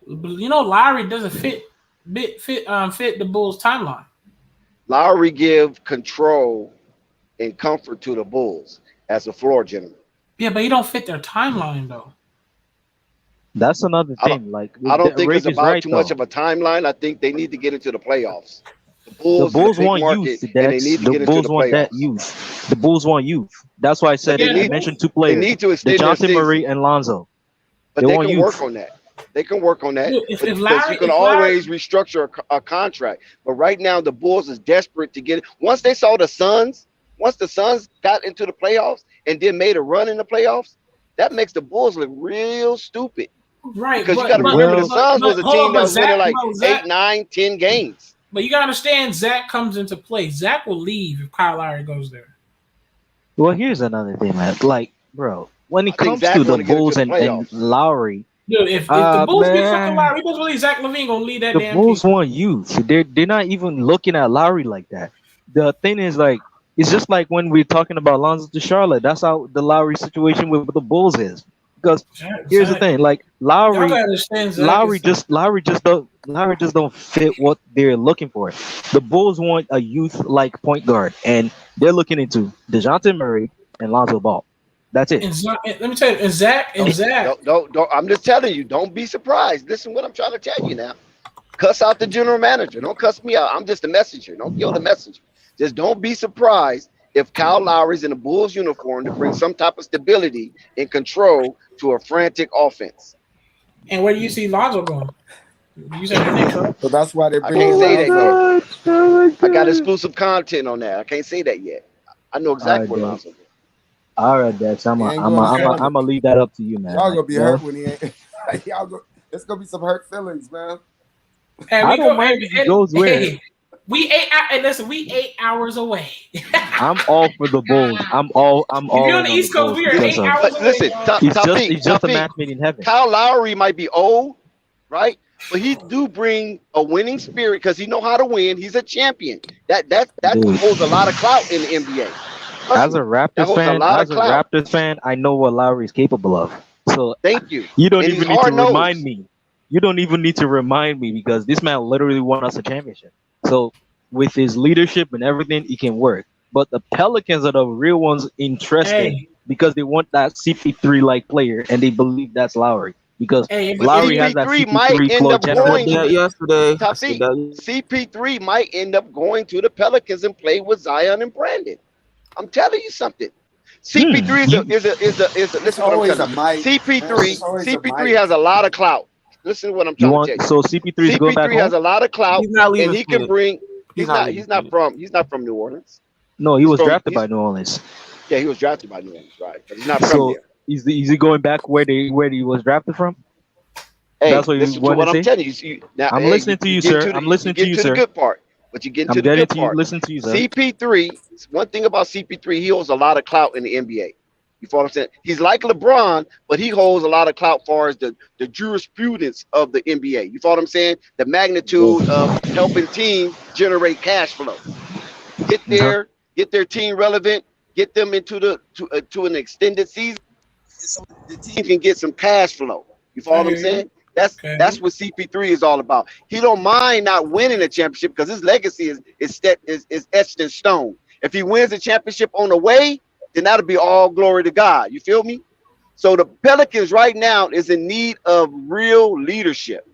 Lowry doesn't fit the Bulls timeline. Lowry give control and comfort to the Bulls as a floor general. Yeah, but he don't fit their timeline though. That's another I don't thing. Like I don't think Rage it's is about right too much though. of a timeline. I think they need to get into the playoffs. The The Bulls is a Bulls big want youth. market, and they That's need to the get into Bulls the want that playoffs. youth. The Bulls want youth. That's why I But said they Yeah, I need mentioned two they players: need to extend their DeJounte season. Murray and Lonzo. But They they want can work youth. on that. They can work on that. dude, But if because you Larry, can if Larry, always restructure a contract. But right now, the Bulls is desperate to get it. Once they saw the Suns, once the Suns got into the playoffs and then made a run in the playoffs, that makes the Bulls look real stupid. right, Because you got to but remember, the Well, Suns was a hold team on, that was winning like 8, 9, 10 games. But you gotta understand, Zach comes into play. Zach will leave if Kyle Lowry goes there. well, here's another thing, man. Like, bro, when I it think comes Zach to the want to get into Bulls the and playoffs. Lowry, Dude, if the Bulls get fucking man, Lowry, you best believe Zach Levine gonna lead that the damn team. Bulls want youth. They're not even looking at Lowry like that. The thing is, like, it's just like when we're talking about Lonzo to Charlotte. That's how the Lowry situation with the Bulls is. Because here's the Zach, thing, like y'all gotta understand, Zach is Lowry just don't fit what they're looking for. The Bulls want a youth like point guard, and they're looking into DeJounte Murray and Lonzo Ball. That's it. and Zach, let me tell you, and Zach and Don't, Zach. don't. I'm just telling you. Don't be surprised. Listen, what I'm trying to tell you now. Cuss out the general manager. Don't cuss me out. I'm just a messenger. Don't kill the messenger. Just don't be surprised if Kyle Lowry's in a Bulls uniform to bring some type of stability and control to a frantic offense. And where do you see Lonzo going? You said the Knicks, right? So that's why they're I bringing can't say that Lonzo. yet. Oh my I got God. exclusive content on that. I can't say that yet. I know All exactly right, where Dex. Lonzo goes. All right, Dex. He ain't going to Hornets. I'm gonna leave that up to you, man. Y'all Like, gonna be you hurt know, when he ain't. Y'all go. It's gonna be some hurt feelings, man. And I we don't go. mind if he goes where. Hey, we 8 and listen, we 8 hours away. I'm all for the Bulls. I'm If all you're on in the on the East Coast, Bulls we are because eight of hours But away, listen, y'all. it's just a Tafiq, match made in heaven. Kyle Lowry might be old, right? But he do bring a winning spirit because he know how to win. He's a champion. That Dude, holds a lot of clout in the NBA. Trust as a me, that holds a lot of clout. Raptors fan, I know what Lowry is capable of. So Thank you. you don't And he's even need to hard remind nosed. me. You don't even need to remind me because this man literally won us a championship. So with his leadership and everything, he can work. But the Pelicans are the real ones interested Hey, because they want that CP3 like player and they believe that's Lowry because hey, But Lowry has that CP3 might CP3 end floor up I said general. going that yesterday. I said Tafiq. that. CP3 might end up going to the Pelicans and play with Zion and Brandon. I'm telling you something. CP3 You is a It's listen to what I'm always telling a you. might, man. It's CP3 always a CP3 might. has a lot of clout. Listen to what I'm you trying to want tell you. so CP3 is going back CP3 has home? a lot of clout, He's not and leaving he can Phoenix. bring. He's not leaving Phoenix. He's not from New Orleans. No, he He's was from drafted by New Orleans. yeah, he was drafted by New Orleans, right? But he's not from So there. is he going back where he was drafted from? That's Hey, what you listen to want to what I'm say? telling you. Now, I'm hey, listening to you you, get sir. to I'm you listening to get you, to the sir. good part, but you get I'm to the getting good to you. part. Listen to you, sir. CP3. One thing about CP3, he holds a lot of clout in the NBA. You follow what I'm saying? He's like LeBron, but he holds a lot of clout far as the jurisprudence of the NBA. You follow what I'm saying? The magnitude of helping teams generate cash flow. Get Uh-huh. get their team relevant, get them into to an extended season, so the team can get some cash flow. You follow I what I'm hear you. saying? That's Okay. what CP3 is all about. He don't mind not winning a championship because his legacy is etched in stone. If he wins the championship on the way, then that'll be all glory to God. You feel me? So the Pelicans right now is in need of real leadership.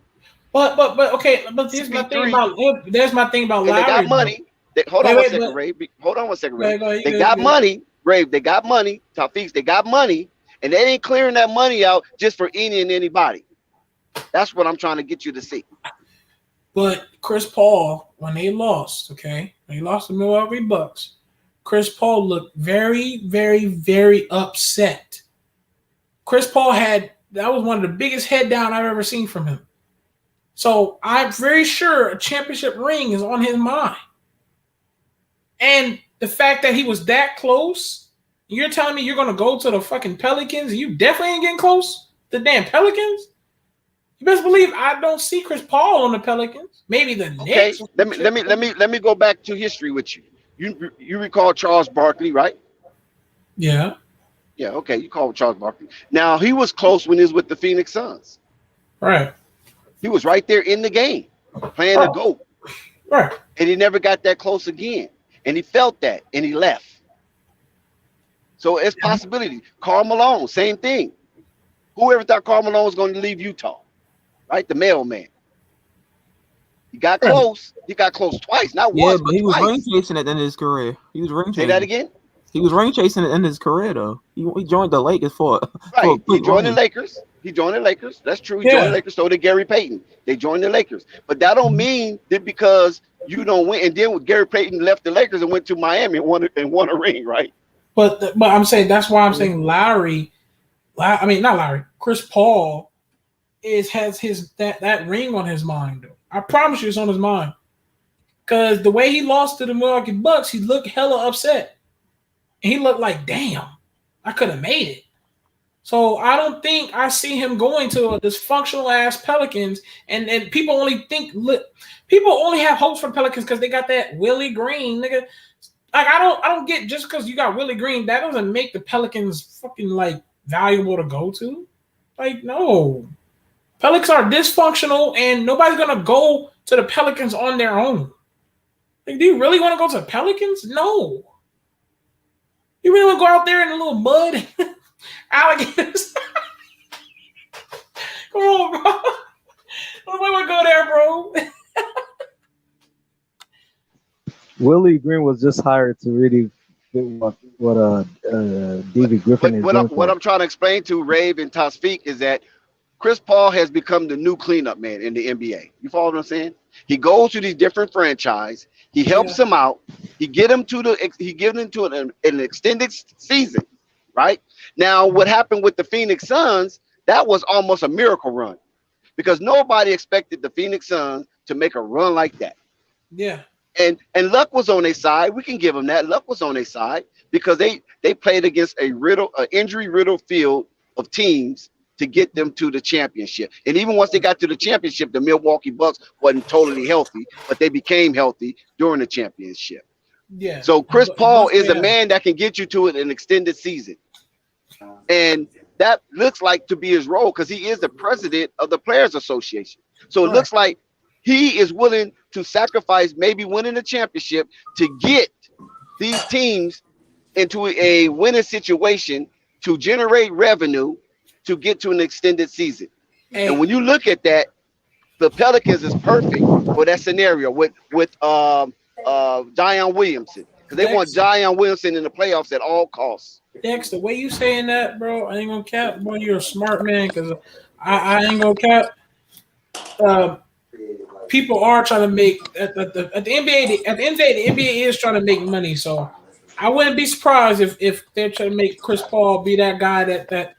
But okay. But here's my thing CP3 about there's my thing about and they got Lowry though. money. Hold on Wait, one wait, second, but Ray. Hold on one second, Ray. go ahead, you They good, you got good. money, Ray. They got money. Tafiq, they got money, and they ain't clearing that money out just for any and anybody. That's what I'm trying to get you to see. But Chris Paul, when they lost, okay, when they lost the Milwaukee Bucks, Chris Paul looked very, very, very upset. Chris Paul that was one of the biggest head down I've ever seen from him. So I'm very sure a championship ring is on his mind. And the fact that he was that close, you're telling me you're going to go to the fucking Pelicans and you definitely ain't getting close? The damn Pelicans? You best believe I don't see Chris Paul on the Pelicans. Maybe the Okay, Knicks. let me go back to history with you. You recall Charles Barkley, right? Yeah. Yeah, okay, you call Charles Barkley. Now he was close when he was with the Phoenix Suns. Right. He was right there in the game, playing the GOAT. Right. And he never got that close again. And he felt that and he left. So it's possibility. Karl Malone, same thing. Whoever thought Karl Malone was going to leave Utah, right? The mailman. He got close. He got close twice, not once, but but he was ring twice. chasing at the end of his career. He was ring chasing. Say that again. He was ring chasing at the end of his career, though. He joined the Lakers for Right. a quick He joined run. the Lakers. He joined the Lakers. That's true. He joined the Lakers. So did Gary Payton. They joined the Lakers. But that don't mean that because you don't win. And then Gary Payton left the Lakers and went to Miami and won a ring, right? But I'm saying that's why I'm saying not Lowry. Chris Paul has his that ring on his mind. Though. I promise you, it's on his mind. Because the way he lost to the Milwaukee Bucks, he looked hella upset. And he looked like, damn, I could have made it. So I don't think I see him going to a dysfunctional ass Pelicans. And people only have hopes for Pelicans because they got that Willie Green nigga. Like I don't get just because you got Willie Green, that doesn't make the Pelicans fucking like valuable to go to. Like no, Pelicans are dysfunctional, and nobody's gonna go to the Pelicans on their own. Like, do you really want to go to the Pelicans? No. You really want to go out there in a little mud, alligators? Come on, bro. Nobody want to go there, bro. Willie Green was just hired to really fit what David Griffin is doing. What I'm trying to explain to Rave and Tasfiq is that Chris Paul has become the new cleanup man in the NBA. You follow what I'm saying? He goes to these different franchises. He helps them out. He gives them to an extended season, right? Now, what happened with the Phoenix Suns, that was almost a miracle run because nobody expected the Phoenix Suns to make a run like that. Yeah. And luck was on their side. We can give them that. Luck was on their side because they played against an injury-riddled field of teams to get them to the championship. And even once they got to the championship, the Milwaukee Bucks wasn't totally healthy, but they became healthy during the championship. Yeah. So Chris Paul is a man that can get you to an extended season. And that looks like to be his role because he is the president of the Players Association. So it looks like he is willing to sacrifice maybe winning the championship to get these teams into a winning situation to generate revenue to get to an extended season. And when you look at that, the Pelicans is perfect for that scenario with Zion Williamson because they want Zion Williamson in the playoffs at all costs. Dex, the way you saying that, bro, I ain't gonna cap. Boy, you're a smart man because I ain't gonna cap. People are trying to make at the NBA. At the end of the day, the NBA is trying to make money. So I wouldn't be surprised if they're trying to make Chris Paul be that guy that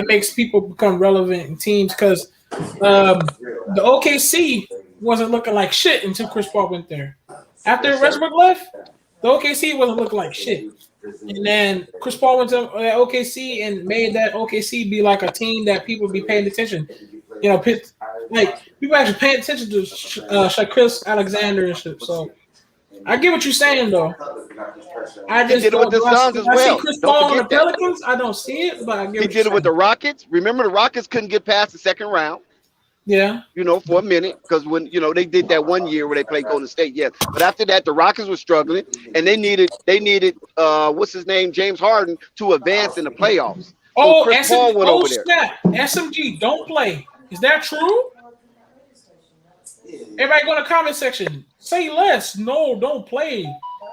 makes people become relevant in teams. Because the OKC wasn't looking like shit until Chris Paul went there. After Westbrook left, the OKC wasn't looking like shit. And then Chris Paul went to OKC and made that OKC be like a team that people be paying attention. You know, like people actually paying attention to Shaquille Alexander and shit. So I get what you're saying, though. I just did it with the Suns as well. I see Chris Paul on the Pelicans. I don't see it, but I get. He did it with the Rockets. Remember, the Rockets couldn't get past the second round. Yeah. You know, for a minute, because when they did that 1 year where they played Golden State, yes. But after that, the Rockets were struggling, and they needed what's his name, James Harden, to advance in the playoffs. So Chris Paul went over there. Snap. SMG, don't play. Is that true? Everybody go in the comment section. Say less. No, don't play.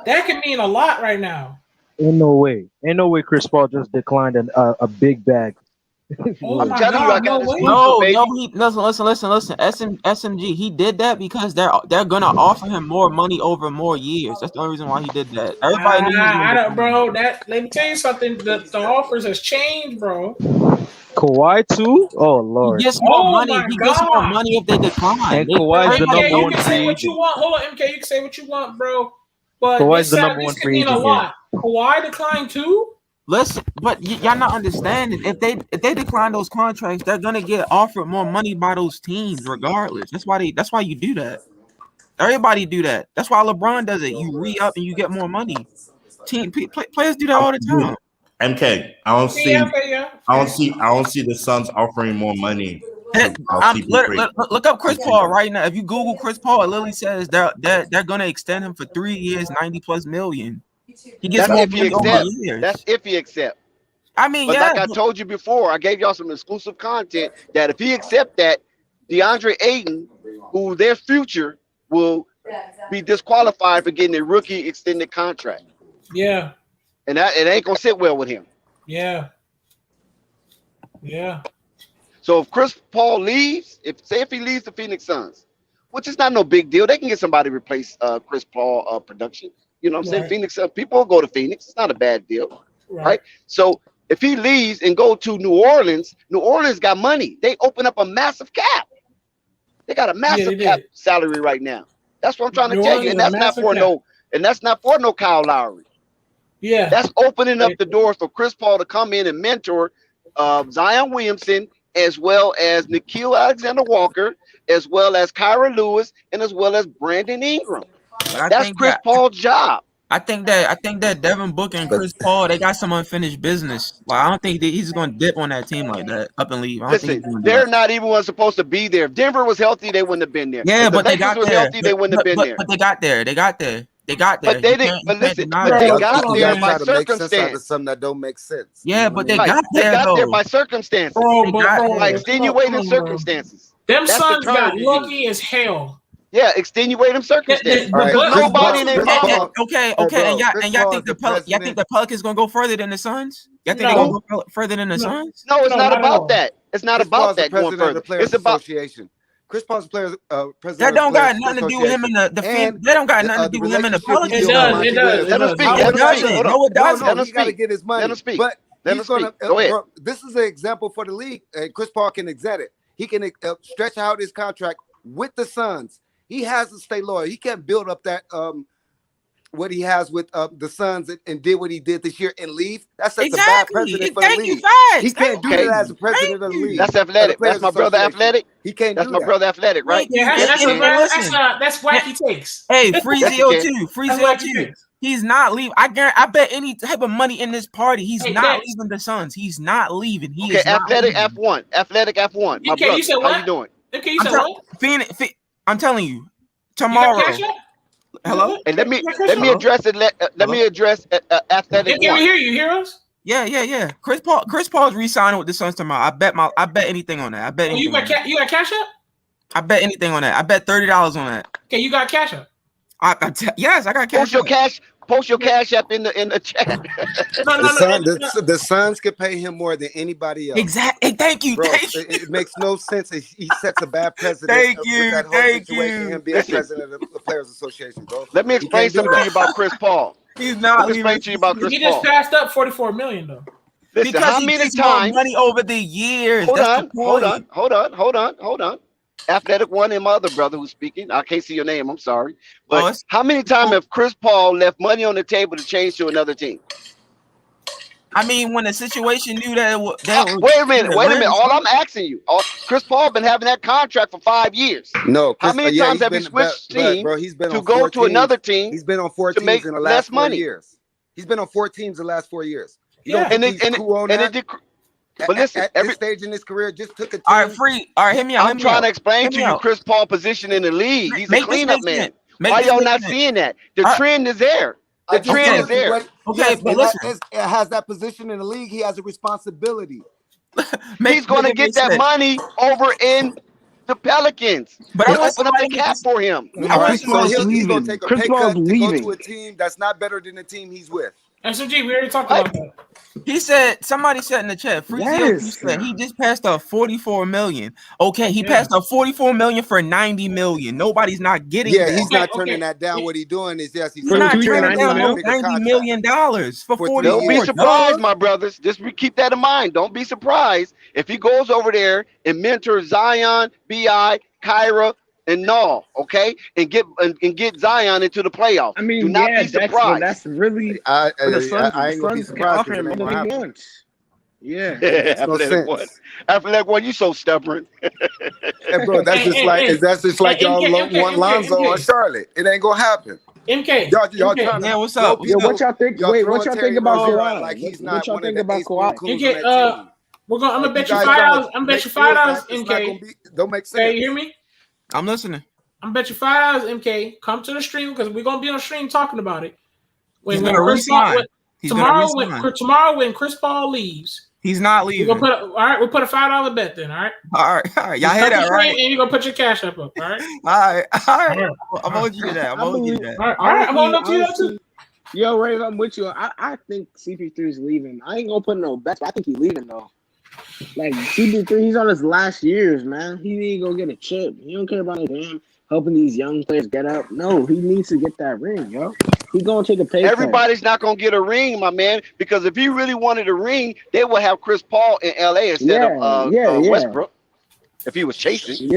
That can mean a lot right now. Ain't no way Chris Paul just declined a big bag. Oh I'm telling you, I got this. Listen. SMG, he did that because they're gonna offer him more money over more years. That's the only reason why he did that. Everybody knew. I don't, bro. Let me tell you something. The offers has changed, bro. Kawhi too? Oh Lord. He gets more money. He gets more money if they decline. And Kawhi's the number one you can say free what agent. you want. Hold on, MK. You can say what you want, bro. But Kawhi's the number one free agent. Kawhi declined too. Listen, but y'all not understanding. If they decline those contracts, they're gonna get offered more money by those teams, regardless. That's why you do that. Everybody do that. That's why LeBron does it. You re-up and you get more money. Players do that all the time. MK, I don't see the Suns offering more money Look up Chris Paul right now. If you Google Chris Paul, it literally says they're gonna extend him for 3 years, 90+ million. He gets more money over years. That's if he accept. I mean, but like I told you before, I gave y'all some exclusive content that if he accept that, DeAndre Ayton, who their future will be disqualified for getting a rookie extended contract. Yeah. And that it ain't gonna sit well with him. Yeah. Yeah. So if Chris Paul leaves, if he leaves the Phoenix Suns, which is not no big deal, they can get somebody to replace Chris Paul production. You know what I'm saying? Phoenix, people will go to Phoenix. It's not a bad deal, right? So if he leaves and go to New Orleans got money. They open up a massive cap. They got a massive cap salary right now. That's what I'm trying to tell you, and that's not for no Kyle Lowry. Yeah, that's opening up the doors for Chris Paul to come in and mentor Zion Williamson, as well as Nickeil Alexander-Walker, as well as Kyra Lewis, and as well as Brandon Ingram. That's Chris Paul's job. I think that Devin Booker and Chris Paul, they got some unfinished business. Like, I don't think that he's going to dip on that team like that, up and leave. Listen, they're not even supposed to be there. If Denver was healthy, they wouldn't have been there. Yeah, but they got there. Healthy, they wouldn't have been there. But they got there. They got there. But they didn't. But listen, but they got there by circumstance. Something that don't make sense. Yeah, but they got there. They got there by circumstances. By extenuating circumstances. Them Suns got lucky as hell. Yeah, extenuating circumstances. Nobody named Okay, and y'all think the Pelicans gonna go further than the Suns? Y'all think they're gonna go further than the Suns? No, it's not about that. It's not about that going further. It's about Chris Paul's players. That don't got nothing to do with him in the field. That don't got nothing to do with him in the Pelicans. It does. Let him speak. No, it doesn't. He got to get his money. Let him speak. But he's gonna. Go ahead. This is an example for the league. Chris Paul can exert it. He can stretch out his contract with the Suns. He has to stay loyal. He can't build up that what he has with the Suns and did what he did this year and leave. That's a bad president for the league. He can't do that as a president of the league. That's athletic. That's my brother athletic. He can't do that. That's my brother athletic, right? Yeah, that's wacky takes. Hey, Free-Z02. He's not leaving. I bet any type of money in this party, he's not leaving the Suns. He's not leaving. He is athletic F1. Athletic F1. My brother, how you doing? Okay, you said what? I'm telling you, tomorrow. Hello. And let me address it. Let me address athletic. Can we hear you? Hear us? Yeah. Chris Paul's re-signing with the Suns tomorrow. I bet anything on that. I bet. You got Cash App? I bet anything on that. I bet $30 on that. Okay, you got Cash App? Yes, I got Cash App. Post your Cash App in the chat. The Suns could pay him more than anybody else. Exactly. Thank you. Bro, thank you. It makes no sense. He sets a bad precedent. Thank you. Him being president of the Players Association, bro. Let me explain something to you about Chris Paul. He's not. Let me explain to you about Chris Paul. He just passed up $44 million though. Listen, because how many times? Money over the years. Hold on. Athletic One and my other brother who's speaking. I can't see your name. I'm sorry. But how many times have Chris Paul left money on the table to change to another team? I mean, when the situation knew that wait a minute. All I'm asking you, Chris Paul been having that contract for 5 years. No, how many times have he switched teams to go to another team? He's been on 4 teams in the last 4 years. He's been on 4 teams the last 4 years. But listen, every stage in his career just took a team. All right, hit me out. I'm trying to explain to you Chris Paul's position in the league. He's a cleanup man. Why y'all not seeing that? The trend is there. The trend is there. Okay, but listen. Has that position in the league, he has a responsibility. He's going to get that money over in the Pelicans. But I open up the cap for him. He's going to take a pay cut to go to a team that's not better than the team he's with. SMG, we already talked about that. He said, somebody said in the chat, said he just passed up $44 million. Okay, he passed up $44 million for $90 million. Nobody's not getting that. He's not turning that down. What he's doing is he's not turning down $90 million for 44. Don't be surprised, my brothers. Just keep that in mind. Don't be surprised if he goes over there and mentors Zion, B.I., Kyra, and Null, okay, and get Zion into the playoffs. I mean, do not be surprised. That's really I ain't gonna be surprised. Yeah, Athletic One, you so stubborn. Hey, bro, that's just like y'all want Lonzo or Charlotte. It ain't gonna happen. MK, y'all trying to. Yeah, what's up? What y'all think? Wait, what y'all think about Kawhi? Like he's what not y'all one think of the about Kawhi? I'm gonna bet you guys $5. I'm trying to gonna bet make you sure $5, that it's not gonna MK. be don't make sense. Okay, you hear me? I'm listening. I'm bet you $5, MK. Come to the stream because we're gonna be on stream talking about it. He's gonna resign. Tomorrow when Chris Paul leaves, he's not leaving. We'll put a $5 bet then. All right. All right. Y'all hear that, right? And you're gonna put your cash up. All right. All right. I'm holding you to that. I'm holding you to that. All right. I'm holding up to you that too. Yo, Ray, I'm with you. I think CP3 is leaving. I ain't gonna put no bets, but I think he's leaving though. Like CP3, he's on his last years, man. He need to go get a chip. He don't care about him helping these young players get up. No, he needs to get that ring, yo. He gonna take a pay cut. Everybody's not gonna get a ring, my man, because if he really wanted a ring, they would have Chris Paul in LA instead of Westbrook. If he was chasing,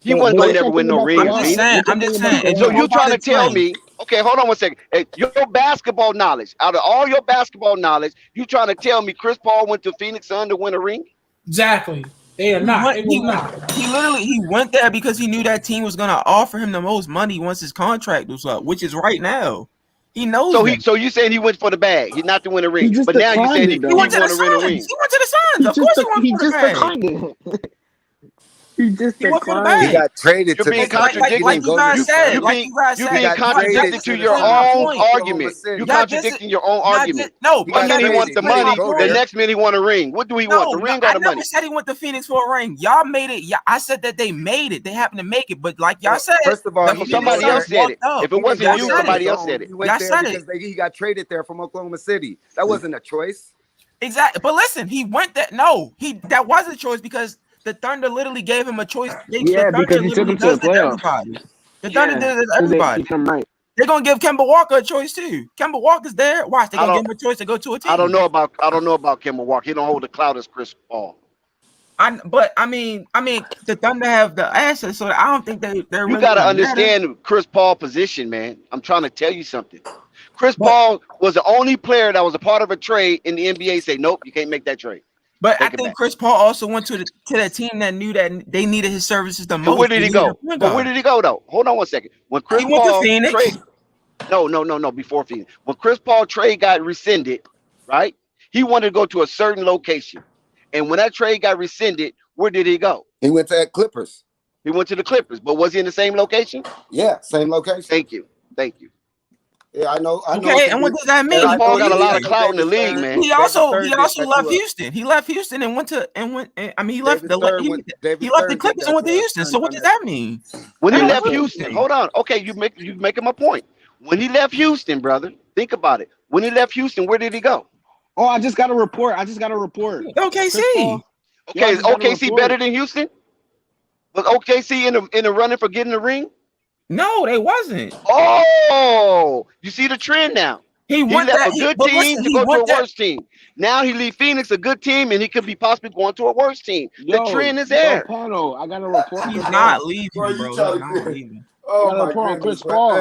he wasn't gonna never win no ring. I'm just saying. So you trying to tell me? Okay, hold on one second. Hey, your basketball knowledge, out of all your basketball knowledge, you trying to tell me Chris Paul went to Phoenix Sun to win a ring? Exactly. They are not. He went there because he knew that team was gonna offer him the most money once his contract was up, which is right now. He knows. So you saying he went for the bag? He's not to win a ring, but now you saying he went to the ring. He went to the Suns. Of course, he went for the bag. He just declined. He got traded to being contradicting. Like you guys said. You're being contradicted to your own argument. You're contradicting your own argument. No, one minute he wants the money, the next minute he want a ring. What do he want? The ring or the money? I never said he went to Phoenix for a ring. Y'all made it. I said that they made it. They happened to make it, but like y'all said, first of all, somebody else said it. If it wasn't you, somebody else said it. He went there because he got traded there from Oklahoma City. That wasn't a choice. Exactly. But listen, he went there. No, that was a choice because the Thunder literally gave him a choice. Because he took him to the playoffs. The Thunder did it to everybody. They're gonna give Kemba Walker a choice too. Kemba Walker's there. Watch, they're gonna give him a choice to go to a team. I don't know about Kemba Walker. He don't hold the clout as Chris Paul. I mean, the Thunder have the assets, so I don't think they're. You gotta understand Chris Paul's position, man. I'm trying to tell you something. Chris Paul was the only player that was a part of a trade in the NBA. Say, nope, you can't make that trade. But I think Chris Paul also went to that team that knew that they needed his services the most. But where did he go? But where did he go though? Hold on one second. When Chris Paul trade, no, before Phoenix. When Chris Paul trade got rescinded, right? He wanted to go to a certain location, and when that trade got rescinded, where did he go? He went to Clippers. He went to the Clippers, but was he in the same location? Yeah, same location. Thank you. Yeah, I know. Okay, and what does that mean? Paul got a lot of clout in the league, man. He also left Houston. He left Houston and went to he left the Clippers and went to Houston. So what does that mean? When he left Houston, hold on. Okay, you making my point. When he left Houston, brother, think about it. When he left Houston, where did he go? Oh, I just got a report. OKC. Okay, is OKC better than Houston? Was OKC in the running for getting the ring? No, they wasn't. Oh, you see the trend now. He left a good team to go to a worse team. Now he leave Phoenix a good team, and he could be possibly going to a worse team. The trend is there. Panel, I got a report. He's not leaving, bro. He's not leaving. Oh my goodness, Chris Paul.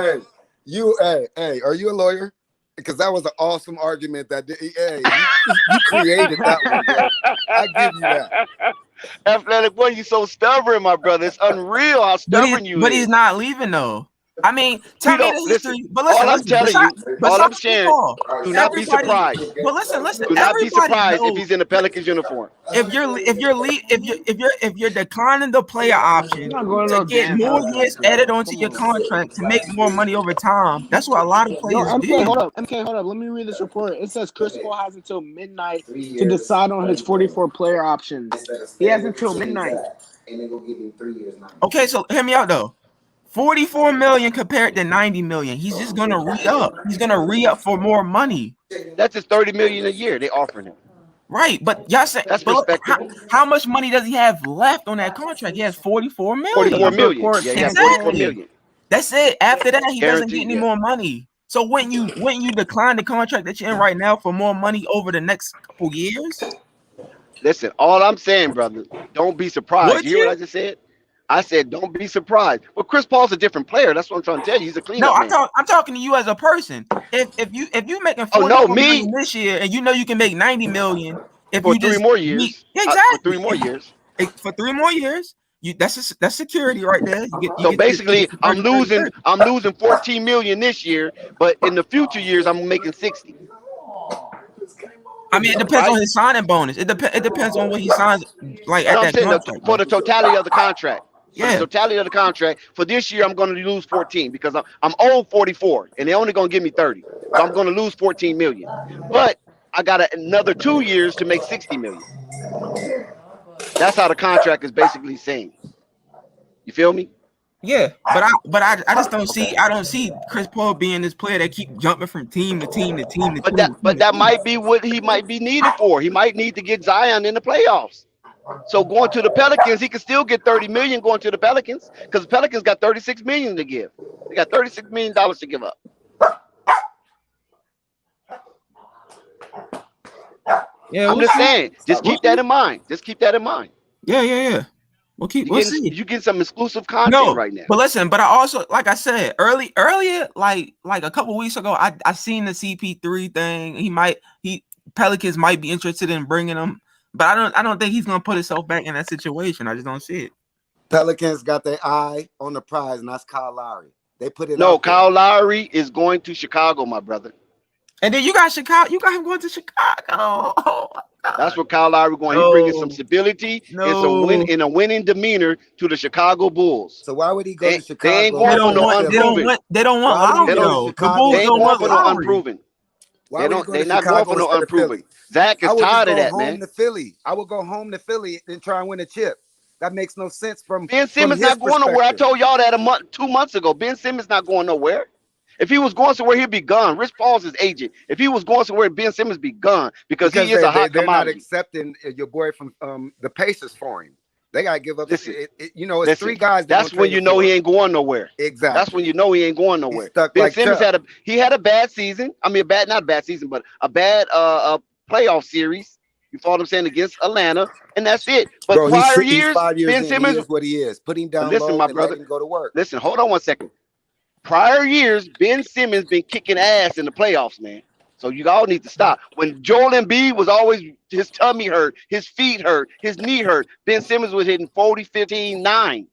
Hey, are you a lawyer? Because that was an awesome argument. You created that one, bro. I give you that. Athletic boy, you so stubborn, my brother. It's unreal how stubborn you. But he's not leaving though. I mean, tell me the history. But listen, all I'm telling you, all I'm saying, do not be surprised. But listen. Do not be surprised if he's in the Pelicans uniform. If you're declining the player option to get more years added onto your contract to make more money over time, that's what a lot of players do. Hold up. Let me read this report. It says Chris Paul has until midnight to decide on his 44 player options. He has until midnight. And they're gonna give him 3 years now. Okay, so hear me out though. 44 million compared to 90 million. He's just gonna re-up. He's gonna re-up for more money. That's just 30 million a year they offering him. Right, but y'all said how much money does he have left on that contract? He has 44 million. 44 million. Yeah, he has 44 million. That's it. After that, he doesn't get any more money. So when you decline the contract that you're in right now for more money over the next couple years. Listen, all I'm saying, brother, don't be surprised. You hear what I just said? I said, don't be surprised. But Chris Paul's a different player. That's what I'm trying to tell you. He's a cleanup man. I'm talking to you as a person. If you making 44 million this year and you know you can make 90 million for 3 more years. Exactly. For 3 more years. For 3 more years. That's security right there. So basically, I'm losing 14 million this year, but in the future years, I'm making 60. I mean, it depends on his signing bonus. It depends on what he signs like at No, I'm that saying contract. for the totality of the contract. For the Yeah. totality of the contract. For this year, I'm going to lose 14 because I'm owed 44, and they're only going to give me 30. So I'm going to lose 14 million. But I got another 2 years to make 60 million. That's how the contract is basically saying. You feel me? Yeah, but I just don't see Chris Paul being this player that keep jumping from team to team to team to But team. that might be what he might be needed for. He might need to get Zion in the playoffs. So going to the Pelicans, he can still get 30 million going to the Pelicans because the Pelicans got 36 million to give. They got 36 million dollars to give up. Yeah, I'm just saying. Just keep that in mind. Just keep that in mind. Yeah. We'll see. You get some exclusive content right now. But listen, but I also, like I said earlier, like a couple weeks ago, I seen the CP3 thing. Pelicans might be interested in bringing him, but I don't think he's gonna put himself back in that situation. I just don't see it. Pelicans got their eye on the prize, and that's Kyle Lowry. They put it. No, Kyle Lowry is going to Chicago, my brother. And then you got Chicago. You got him going to Chicago. Oh, that's where Kyle Lowry going. He's bringing some stability and a winning demeanor to the Chicago Bulls. So why would he go to Chicago? They ain't going for no unproven. They don't want Lowry. The Bulls don't want for no unproven. They're not going for no unproven. Zach is tired of that, man. I would go home to Philly and try and win a chip. That makes no sense from Ben Simmons not going nowhere. I told y'all that 2 months ago. Ben Simmons not going nowhere. If he was going somewhere, he'd be gone. Rich Paul's his agent. If he was going somewhere, Ben Simmons be gone because he is a hot commodity. They're not accepting your boy from the Pacers for him. They gotta give up. It's 3 guys. That's when you know he ain't going nowhere. Exactly. That's when you know he ain't going nowhere. Ben Simmons had a bad season. I mean, not a bad season, but a bad playoff series. You follow what I'm saying, against Atlanta, and that's it. But bro, prior he's years, 5 years Ben Simmons is what he is. Put him down. Listen, my brother, and go to work. Listen, hold on one second. Prior years, Ben Simmons been kicking ass in the playoffs, man. So you all need to stop. When Joel Embiid was always, his tummy hurt, his feet hurt, his knee hurt, Ben Simmons was hitting 40, 15, 9.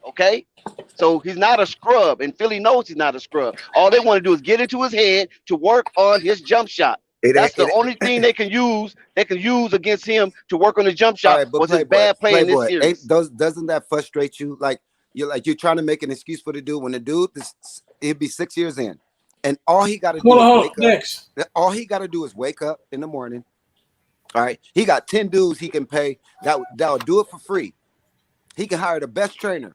Okay? So he's not a scrub, and Philly knows he's not a scrub. All they want to do is get into his head to work on his jump shot. That's the only thing they can use. They can use against him to work on the jump shot. Was his bad play in this series? Doesn't that frustrate you? You're trying to make an excuse for the dude when the dude he'd be 6 years in, and all he got to do is wake up. All he got to do is wake up in the morning. All right, he got 10 dudes he can pay that'll do it for free. He can hire the best trainer,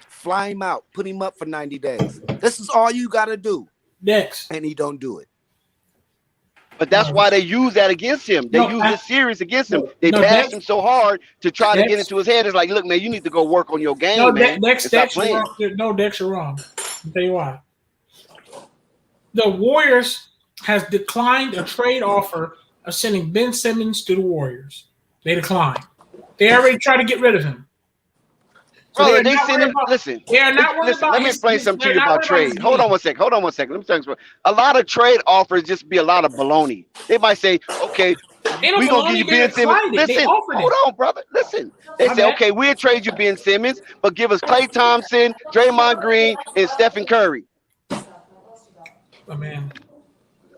fly him out, put him up for 90 days. This is all you got to do. And he don't do it. But that's why they use that against him. They use this series against him. They bashed him so hard to try to get into his head. It's like, look, man, you need to go work on your game, man. Dex, you're wrong. I'll tell you why. The Warriors has declined a trade offer of sending Ben Simmons to the Warriors. They declined. They already tried to get rid of him. So let me explain something to you about trade. Hold on one second. Let me tell you something. A lot of trade offers just be a lot of baloney. They might say, okay, we're going to give you Ben Simmons. Listen, hold on, brother. Listen. They say, okay, we'll trade you Ben Simmons, but give us Klay Thompson, Draymond Green, and Stephen Curry. Oh, man.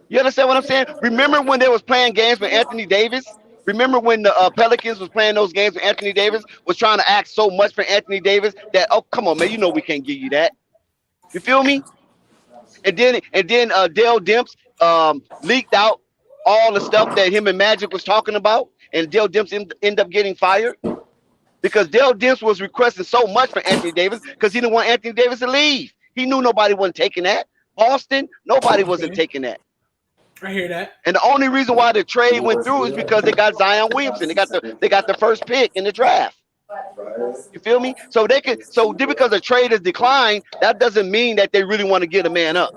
You understand what I'm saying? Remember when they was playing games with Anthony Davis? Remember when the Pelicans was playing those games when Anthony Davis was trying to ask so much for Anthony Davis that, oh, come on, man, you know we can't give you that. You feel me? And then Dale Demps leaked out all the stuff that him and Magic was talking about, and Dale Demps ended up getting fired because Dale Demps was requesting so much for Anthony Davis because he didn't want Anthony Davis to leave. He knew nobody wasn't taking that. Boston, nobody wasn't taking that. I hear that. And the only reason why the trade went through is because they got Zion Williamson. They got the first pick in the draft. You feel me? So just because the trade is declined, that doesn't mean that they really want to get a man up.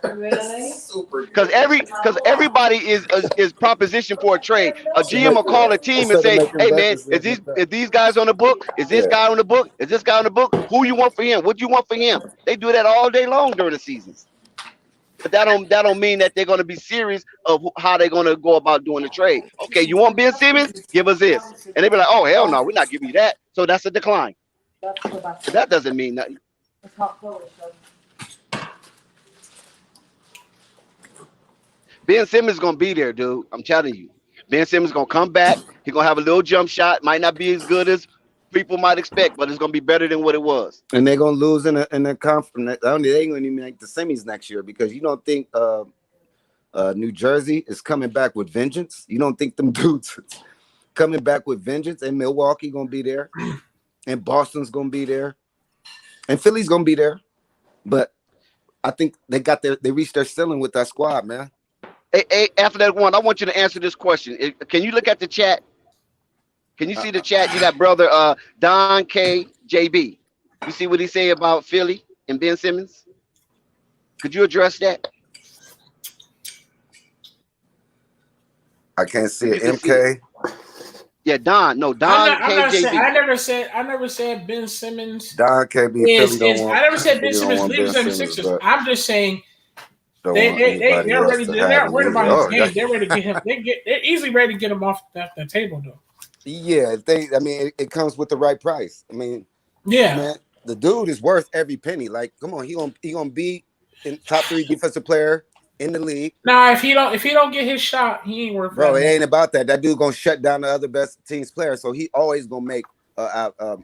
Because everybody is propositioned for a trade. A GM will call a team and say, "Hey man, is these guys on the book? Is this guy on the book? Is this guy on the book? Who you want for him? What do you want for him?" They do that all day long during the season. But that don't mean that they're going to be serious of how they're going to go about doing the trade. Okay, you want Ben Simmons? Give us this. And they be like, oh, hell no, we're not giving you that. So that's a decline. But that doesn't mean nothing. Ben Simmons gonna be there, dude. I'm telling you. Ben Simmons gonna come back. He gonna have a little jump shot. Might not be as good as people might expect, but it's gonna be better than what it was. And they're gonna lose in the conference. They ain't gonna even make the semis next year because you don't think New Jersey is coming back with vengeance. You don't think them dudes coming back with vengeance, and Milwaukee gonna be there, and Boston's gonna be there, and Philly's gonna be there. But I think they reached their ceiling with that squad, man. Hey, Athletic One, I want you to answer this question. Can you look at the chat? Can you see the chat? You got brother Don K JB. You see what he say about Philly and Ben Simmons? Could you address that? I can't see it. MK. Yeah, Don. No, Don KJB. I never said Ben Simmons. Don KB. I never said Ben Simmons leaves the Sixers. I'm just saying they're ready. They're not worried about his game. They're ready to get him. They're easily ready to get him off the table, though. Yeah, it comes with the right price. I mean, yeah, man, the dude is worth every penny. Like, come on, he gonna be in top 3 defensive player in the league. Nah, if he don't get his shot, he ain't worth. Bro, it ain't about that. That dude gonna shut down the other best team's player, so he always gonna make a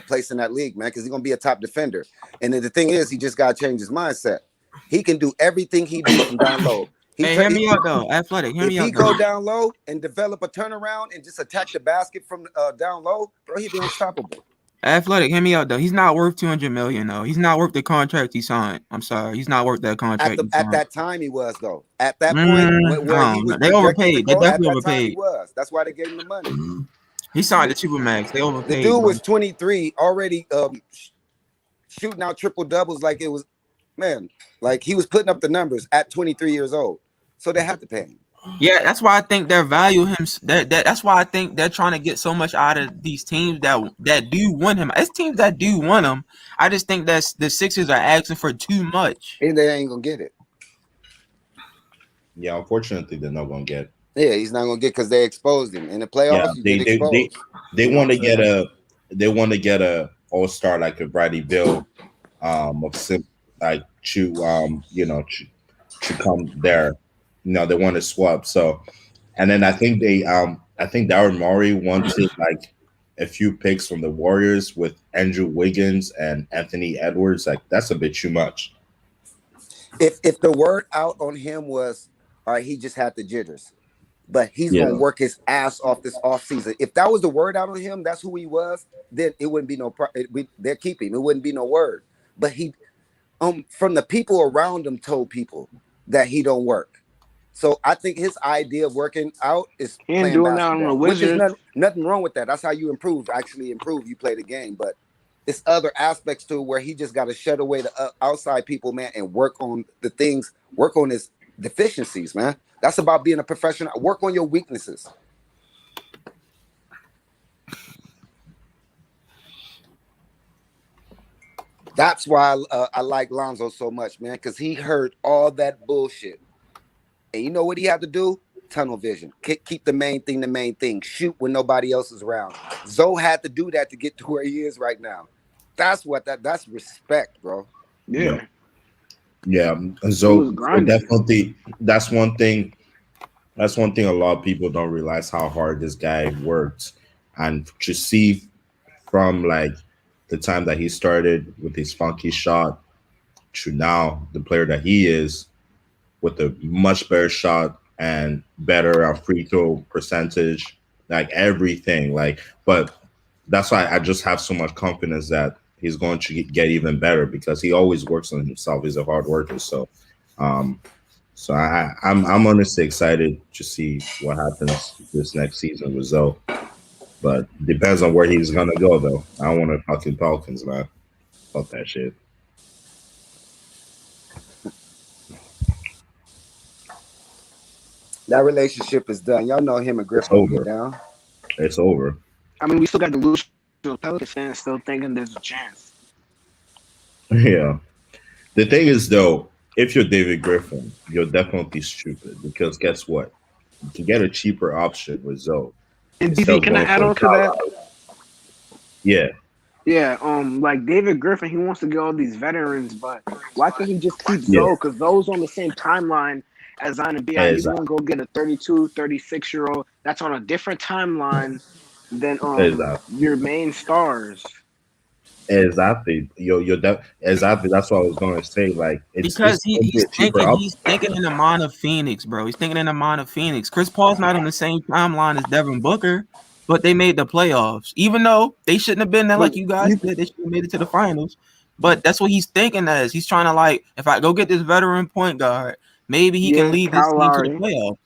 place in that league, man, because he's gonna be a top defender. And then the thing is, he just gotta change his mindset. He can do everything he do from down low. Hear me out though, Athletic. Hear me out. If he go down low and develop a turnaround and just attack the basket from down low, bro, he'd be unstoppable. Athletic, hear me out though. He's not worth $200 million though. He's not worth the contract he signed. I'm sorry, he's not worth that contract. At that time, he was though. At that point, where he was they overpaid. They definitely overpaid. He was. That's why they gave him the money. He signed the Supermax. They overpaid. The dude was 23, already shooting out triple doubles like it was, man, like he was putting up the numbers at 23 years old. So they have to pay him. Yeah, that's why I think they value him. That's why I think they're trying to get so much out of these teams that do want him. It's teams that do want him. I just think that the Sixers are asking for too much, and they ain't gonna get it. Yeah, unfortunately, they're not gonna get. Yeah, he's not gonna get because they exposed him in the playoffs. Yeah, they want to get a all-star like a Bradley Bill, to come there. They want to swap. So, and then I think Daryl Morey wanted like a few picks from the Warriors with Andrew Wiggins and Anthony Edwards. Like that's a bit too much. If the word out on him was, all right, he just had the jitters, but he's gonna work his ass off this offseason. If that was the word out on him, that's who he was. Then it wouldn't be they're keeping. It wouldn't be no word. But he, from the people around him, told people that he don't work. So I think his idea of working out is playing basketball, which is nothing wrong with that. That's how you improve. You play the game, but it's other aspects to it where he just got to shut away the outside people, man, and work on the things, work on his deficiencies, man. That's about being a professional. Work on your weaknesses. That's why I like Lonzo so much, man, because he heard all that bullshit. And you know what he had to do? Tunnel vision. Keep the main thing. Shoot when nobody else is around. Zoe had to do that to get to where he is right now. That's respect, bro. Yeah. Zoe definitely. That's one thing a lot of people don't realize how hard this guy worked, and to see from like the time that he started with his funky shot to now the player that he is, with a much better shot and better free throw percentage, like everything. But that's why I just have so much confidence that he's going to get even better because he always works on himself. He's a hard worker. So I'm honestly excited to see what happens this next season with Zoe. But depends on where he's gonna go though. I don't want to fucking Pelicans, man. Fuck that shit. That relationship is done. Y'all know him and Griffin get down. It's over. I mean, we still got the delusional Pelicans fans still thinking there's a chance. Yeah. The thing is, though, if you're David Griffin, you're definitely stupid because guess what? You can get a cheaper option with Zoe. And DB, can I add on to that? Yeah. Yeah, like David Griffin, he wants to get all these veterans, but why can't he just keep Zoe? Because Zoe's on the same timeline as Zion and Bi. You Exactly. don't go get a 32, 36-year-old. That's on a different timeline than Exactly. your main stars. Exactly. Exactly. That's what I was gonna say. Like it's Because gonna be a cheaper he's thinking in the mind of Phoenix, bro. He's thinking in the mind of Phoenix. Chris Paul's not on the same timeline as Devin Booker, but they made the playoffs. Even though they shouldn't have been there But like you guys did. They should have made it to the finals. But that's what he's thinking as. He's trying to like, if I go get this veteran point guard, maybe he can lead this Kyle team to the Lowry. playoffs.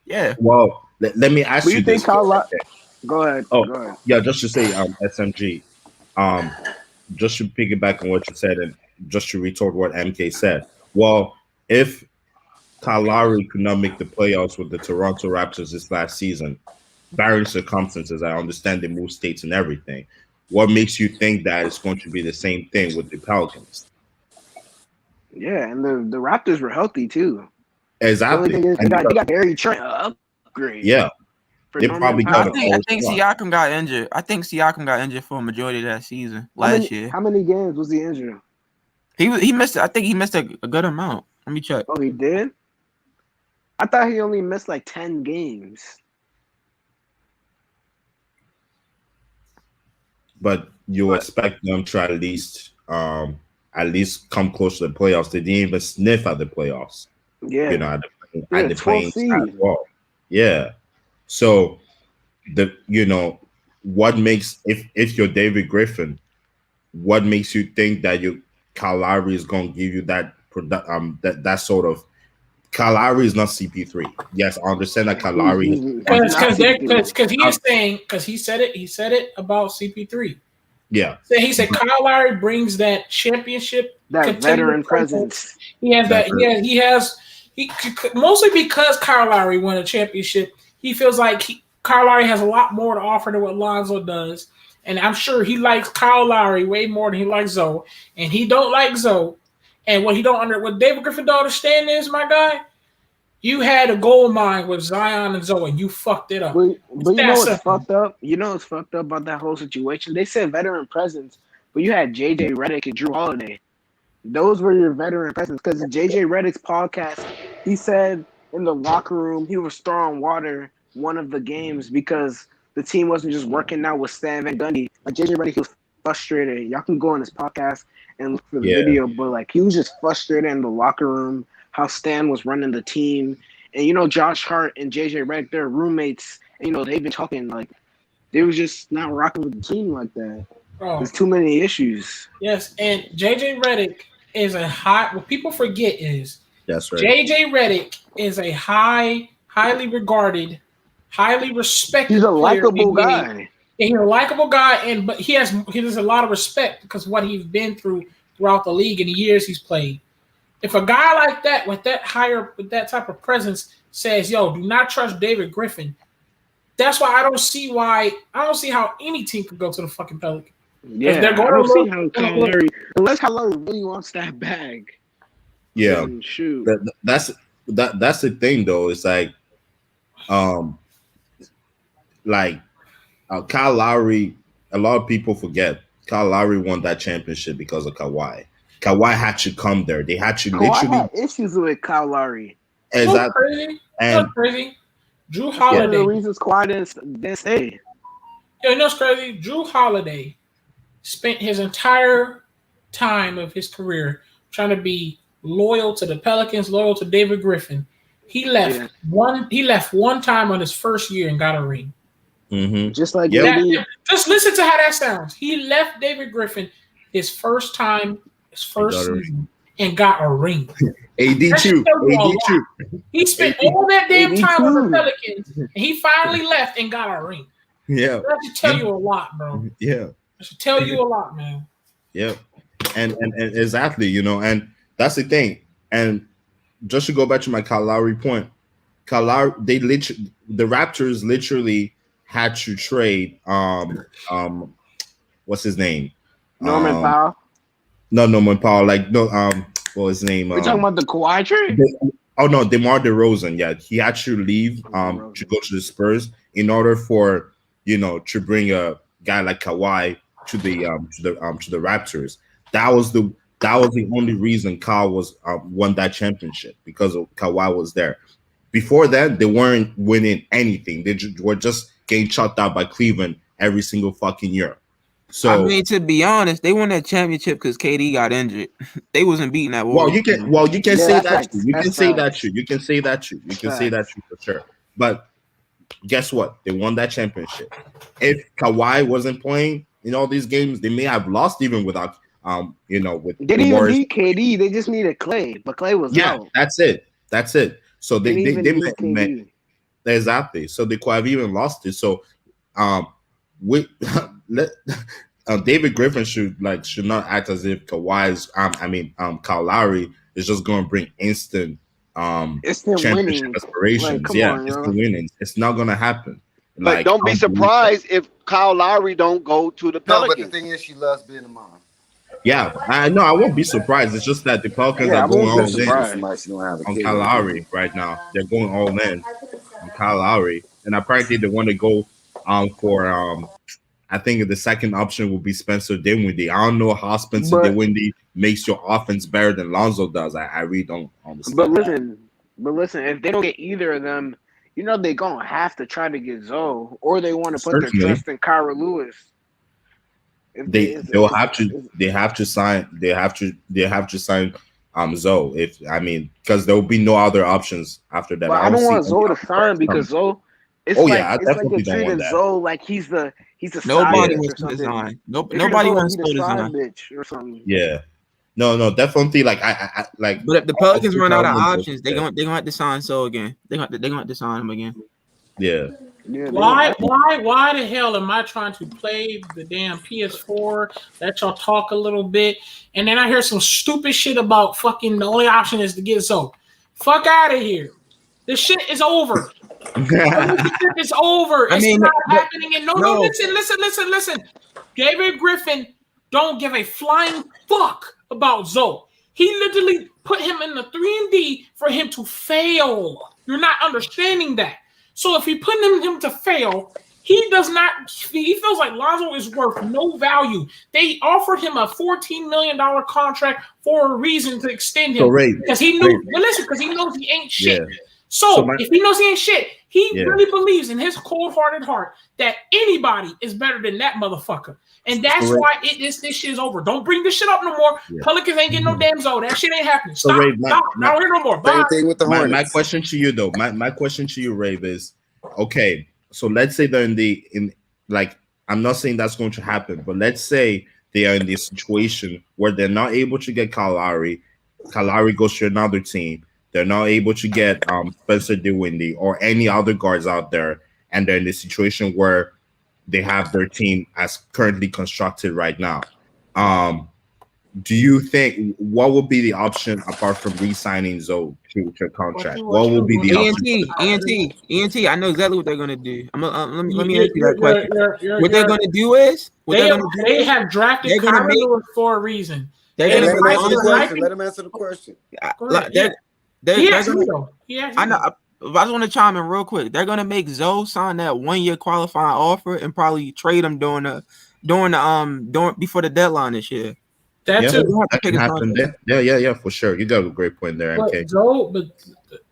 Yeah. Well, let me ask But you you think this. Kyle Lowry? Go ahead. Oh, Go ahead. yeah, just to say, SMG, just to piggyback on what you said and just to retort what MK said. Well, if Kyle Lowry could not make the playoffs with the Toronto Raptors this last season, barring circumstances, I understand they moved states and everything. What makes you think that it's going to be the same thing with the Pelicans? Yeah, and the Raptors were healthy too. Exactly. The only thing is they got Barry Trent upgrade. Yeah. They Norman probably got Powell. I think Siakam got injured. I think Siakam got injured for a majority of that season year. How many games was he injured? He missed. I think he missed a good amount. Let me check. Oh, he did. I thought he only missed like 10 games. But you expect them to at least come close to the playoffs. They didn't even sniff at the playoffs. Yeah. You know, at the playing seed. as well. Yeah. So what makes if you're David Griffin, what makes you think that Kyle Lowry is going to give you that that sort of Kyle Lowry is not CP3. Yes, I understand that Kyle Lowry because he said it about CP3. Yeah. So he said Kyle Lowry brings that championship, that veteran presence. He has that. He mostly because Kyle Lowry won a championship. He feels like Kyle Lowry has a lot more to offer than what Lonzo does, and I'm sure he likes Kyle Lowry way more than he likes Zoe, and he don't like Zoe. And what David Griffin don't understand is, my guy, you had a gold mine with Zion and Zoe, and you fucked it up. But you know what's fucked up? You know what's fucked up about that whole situation? They said veteran presence, but you had JJ Redick and Drew Holiday. Those were your veteran presence because in JJ Redick's podcast, he said in the locker room he was throwing water one of the games because the team wasn't just working out with Stan Van Gundy. Like JJ Redick, he was frustrated. Y'all can go on his podcast and look for the video, but like he was just frustrated in the locker room how Stan was running the team. And Josh Hart and JJ Redick, they're roommates. And, they've been talking like they was just not rocking with the team like that. Bro. There's too many issues. Yes, and JJ Redick is what people forget is that's right. JJ Redick is a highly regarded, highly respected. He's a likable guy. And he's a likable guy, but he has a lot of respect because of what he's been throughout the league in the years he's played. If a guy like that with that type of presence says, "Yo, do not trust David Griffin," that's why I don't see how any team could go to the fucking Pelicans. Yeah, they're going I don't see how Kyle Lowry, unless Kyle Lowry really wants that bag. Yeah, shoot. That's the thing though. It's like, Kyle Lowry. A lot of people forget Kyle Lowry won that championship because of Kawhi. Kawhi had to come there. They had to literally had issues with Kyle Lowry. Exactly. That's crazy. Drew Holiday. One of the reasons Kawhi didn't stay. You know what's crazy? Drew Holiday spent his entire time of his career trying to be loyal to the Pelicans, loyal to David Griffin. He left one time on his first year and got a ring. Mm-hmm. Just like just listen to how that sounds. He left David Griffin his first season and got a ring. AD too. He spent all that damn time with the Pelicans and he finally left and got a ring. Yeah. That should tell you a lot, bro. Yeah. That should tell you a lot, man. Yeah. And exactly, and that's the thing. And just to go back to my Kyle Lowry point, the Raptors literally had to trade what's his name? Norman Powell. No, Norman Powell. What was his name? We're talking about the Kawhi trade? DeMar DeRozan. Yeah, he had to leave to go to the Spurs in order for to bring a guy like Kawhi to the Raptors. That That was the only reason Kyle was won that championship, because of Kawhi was there. Before that, they weren't winning anything. They were just getting shut out by Cleveland every single fucking year. So I mean, to be honest, they won that championship because KD got injured. They wasn't beating that Warriors. You can say that true. You can say that true. You can say that true. You can say that true for sure. But guess what? They won that championship. If Kawhi wasn't playing in all these games, they may have lost even without with they didn't even need KD. They just needed Clay, but Clay was out. That's it. So they met exactly. So they could have even lost it. So David Griffin should not act as if Kawhi's Kyle Lowry is just going to bring instant championship aspirations. Instant winnings. It's not going to happen. But don't be surprised if Kyle Lowry don't go to the Pelicans. No, but the thing is, she loves being a mom. Yeah, I know. I won't be surprised. It's just that the Pelicans are going all in on Kyle Lowry right now. They're going all in on Kyle Lowry, and apparently they want to go for I think the second option will be Spencer Dinwiddie. I don't know how Spencer Dinwiddie makes your offense better than Lonzo does. I really don't understand. But listen, if they don't get either of them, they're gonna have to try to get Zoe, or they want to put their trust in Kyra Lewis. They have to sign Zoe because there will be no other options after that. But I don't want Zoe to sign because Zoe. It's I definitely don't want that. Zoe like he's the nobody wants to design. Nobody wants to design bitch or something. Yeah. No, definitely. But if the Pelicans run out of options, they're gonna have to sign Zoe again. They're gonna have to sign him again. Yeah. Why the hell am I trying to play the damn PS4? Let y'all talk a little bit, and then I hear some stupid shit about fucking the only option is to get Zoe. Fuck out of here. This shit is over. It's over. It's not happening. And no, listen. David Griffin don't give a flying fuck about Zoe. He literally put him in the 3-and-D for him to fail. You're not understanding that. So if he put him to fail, he does not. He feels like Lonzo is worth no value. They offered him a $14 million contract for a reason to extend him because he knew. But listen, because he knows he ain't shit. Yeah. So if he knows he ain't shit, he really believes in his cold-hearted heart that anybody is better than that motherfucker. And that's why this shit is over. Don't bring this shit up no more. Yeah. Pelicans ain't getting no damn Zoe. That shit ain't happening. Stop. Stop. I don't hear no more. Same thing with the Hornets. My question to you though, my question to you, Rave, is okay. So let's say they're in I'm not saying that's going to happen, but let's say they are in this situation where they're not able to get Kyle Lowry. Kyle Lowry goes to another team. They're not able to get Spencer Dinwiddie or any other guards out there, and they're in this situation where they have their team as currently constructed right now. Do you think what would be the option apart from re-signing Zoe to a contract? What will be the option? ENT. I know exactly what they're gonna do. Let me ask you that question. What they're gonna do is they have drafted Kyra Lewis for a reason. Let him answer the question. I know. I just want to chime in real quick. They're gonna make Zoe sign that 1-year qualifying offer and probably trade him during before the deadline this year. That can happen. Yeah, for sure. You got a great point there, MK.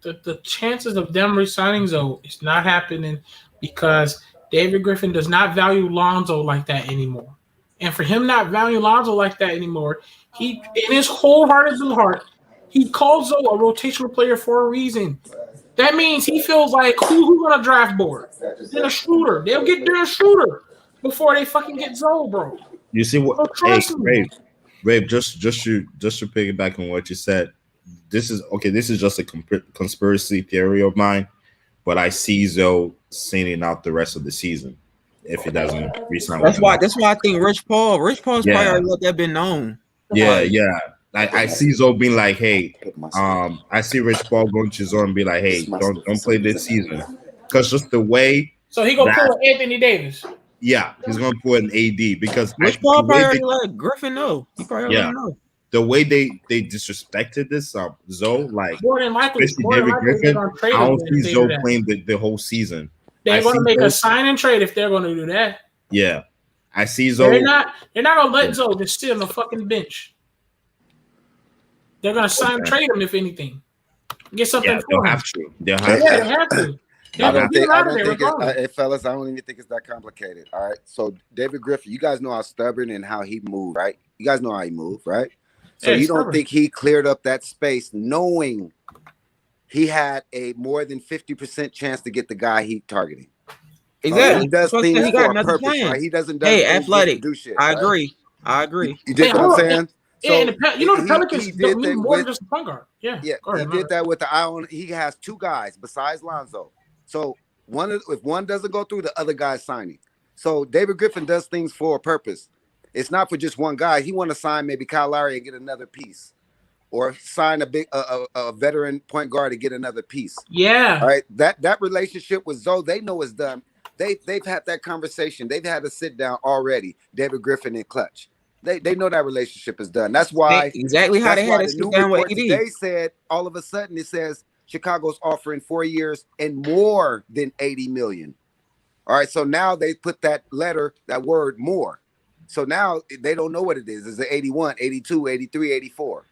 But the chances of them resigning Zoe is not happening because David Griffin does not value Lonzo like that anymore. And for him not valuing Lonzo like that anymore, he in his wholehearted heart, he calls Zoe a rotational player for a reason. That means he feels like who's on a draft board? Then a shooter. They'll get their shooter before they fucking get Zoe, bro. You see what? Hey, Rafe, just to piggyback on what you said. This is just a conspiracy theory of mine, but I see Zoe sitting out the rest of the season if he doesn't resign. That's why I think Rich Paul's probably already let that been known. Yeah. I see Zoe being like, hey, I see Rich Paul going to Zoe and be like, hey, don't play this season. Because just the way. So he gonna pull Anthony Davis. Yeah, he's gonna pull an AD because Rich Paul probably let Griffin know. He probably already know. The way they disrespected this Zoe, like more than likely, David Griffin, I don't see Zoe playing the whole season. They're gonna make a sign and trade if they're gonna do that. Yeah. I see Zoe. They're not gonna let Zoe just sit on the fucking bench. They're gonna sign trade him if anything. Get something they'll for him. have to. They'll Yeah, have they have to. I They're gonna don't get think. him I out of don't there think it's. regardless. Hey, fellas, I don't even think it's that complicated. All right. So David Griffin, you guys know how stubborn and how he moved, right? You guys know how he moved, right? So Yeah, you he's don't stubborn. think he cleared up that space, knowing he had a more than 50% chance to get the guy he targeting. Exactly. He does That's what I said. things He for got a another purpose, plan. right? He doesn't do Hey, things just to athletic. do shit, I right? agree. I agree. You dig what I'm saying? Yeah, So you know the Pelicans he don't did need that more than with just a point guard. Yeah. Go he ahead, did that with the eye on. He has two guys besides Lonzo. So if one doesn't go through, the other guy's signing. So David Griffin does things for a purpose. It's not for just one guy. He want to sign maybe Kyle Lowry and get another piece, or sign a veteran point guard to get another piece. Yeah. All right. That relationship with Zoe, they know it's done. They've had that conversation. They've had a sit down already. David Griffin and Clutch. They know that relationship is done. That's why exactly how they had to the sit new down with report AD. today said all of a sudden it says Chicago's offering 4 years and more than 80 million. All right, so now they put that word more. So now they don't know what it is. Is it 81, 82, 83, 84?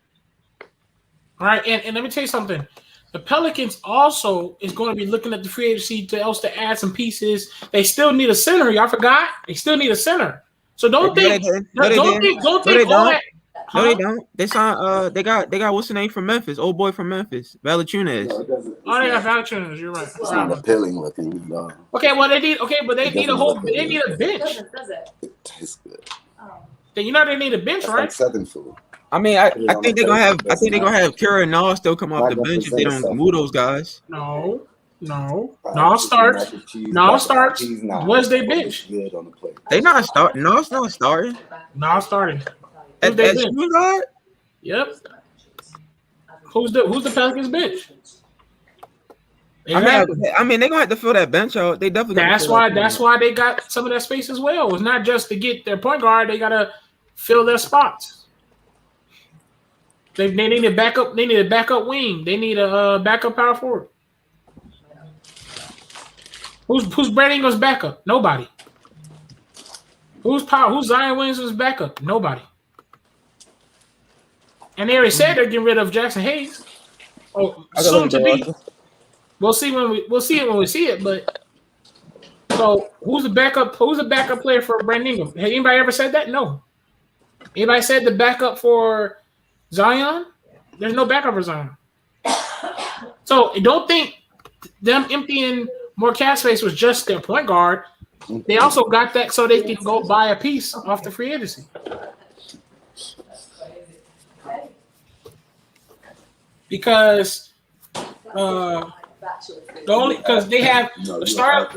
All right, and let me tell you something. The Pelicans also is going to be looking at the free agency to add some pieces. They still need a center. Y'all forgot? They still need a center. So don't think all that. No, they don't. They signed. They got what's the name from Memphis? Old boy from Memphis, Valanciunas. No, it doesn't. Oh, they got Valanciunas. You're right. It's not appealing looking. No. Okay, well they need. Okay, but they need a whole. They need a bench. It tastes good. Then you know they need a bench, That's right? like Southern food. I mean, I think they're gonna have. I think they're gonna have Kira and Nas still come off the bench if they don't move those guys. No. Nas starts. Where's their bench? They not starting. Nas not starting. Nas starting. At shooting guard? Yep. Who's the Pelicans bench? I mean, they're gonna have to fill that bench out. They definitely. That's why they got some of that space as well. It's not just to get their point guard; they gotta fill their spots. They need a backup. They need a backup wing. They need a backup power forward. Who's Brad Ingram's backup? Nobody. Who's Zion Williamson's backup? Nobody. And they already said they're getting rid of Jackson Hayes. Oh, soon to be. We'll see when we see it. But so who's the backup? Who's the backup player for Brandon Ingram? Has anybody ever said that? No. Anybody said the backup for Zion? There's no backup for Zion. So don't think them emptying more cap space was just their point guard. They also got that so they can go buy a piece off the free agency. Because because they have the start.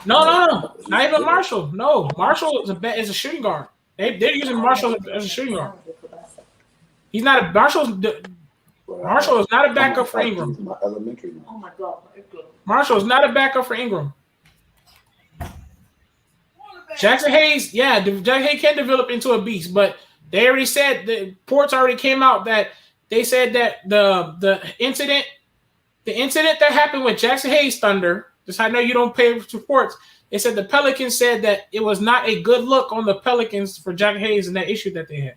No, not even Marshall. No, Marshall is a shooting guard. They're using Marshall as a shooting guard. He's not a Marshall is not a backup for Ingram. Oh my god. Marshall is not a backup for Ingram. Jackson Hayes, Jackson Hayes can develop into a beast, but they already said the reports already came out that they said that the incident that happened with Jackson Hayes Thunder. Just I know you don't pay reports. They said the Pelicans said that it was not a good look on the Pelicans for Jackson Hayes and that issue that they had.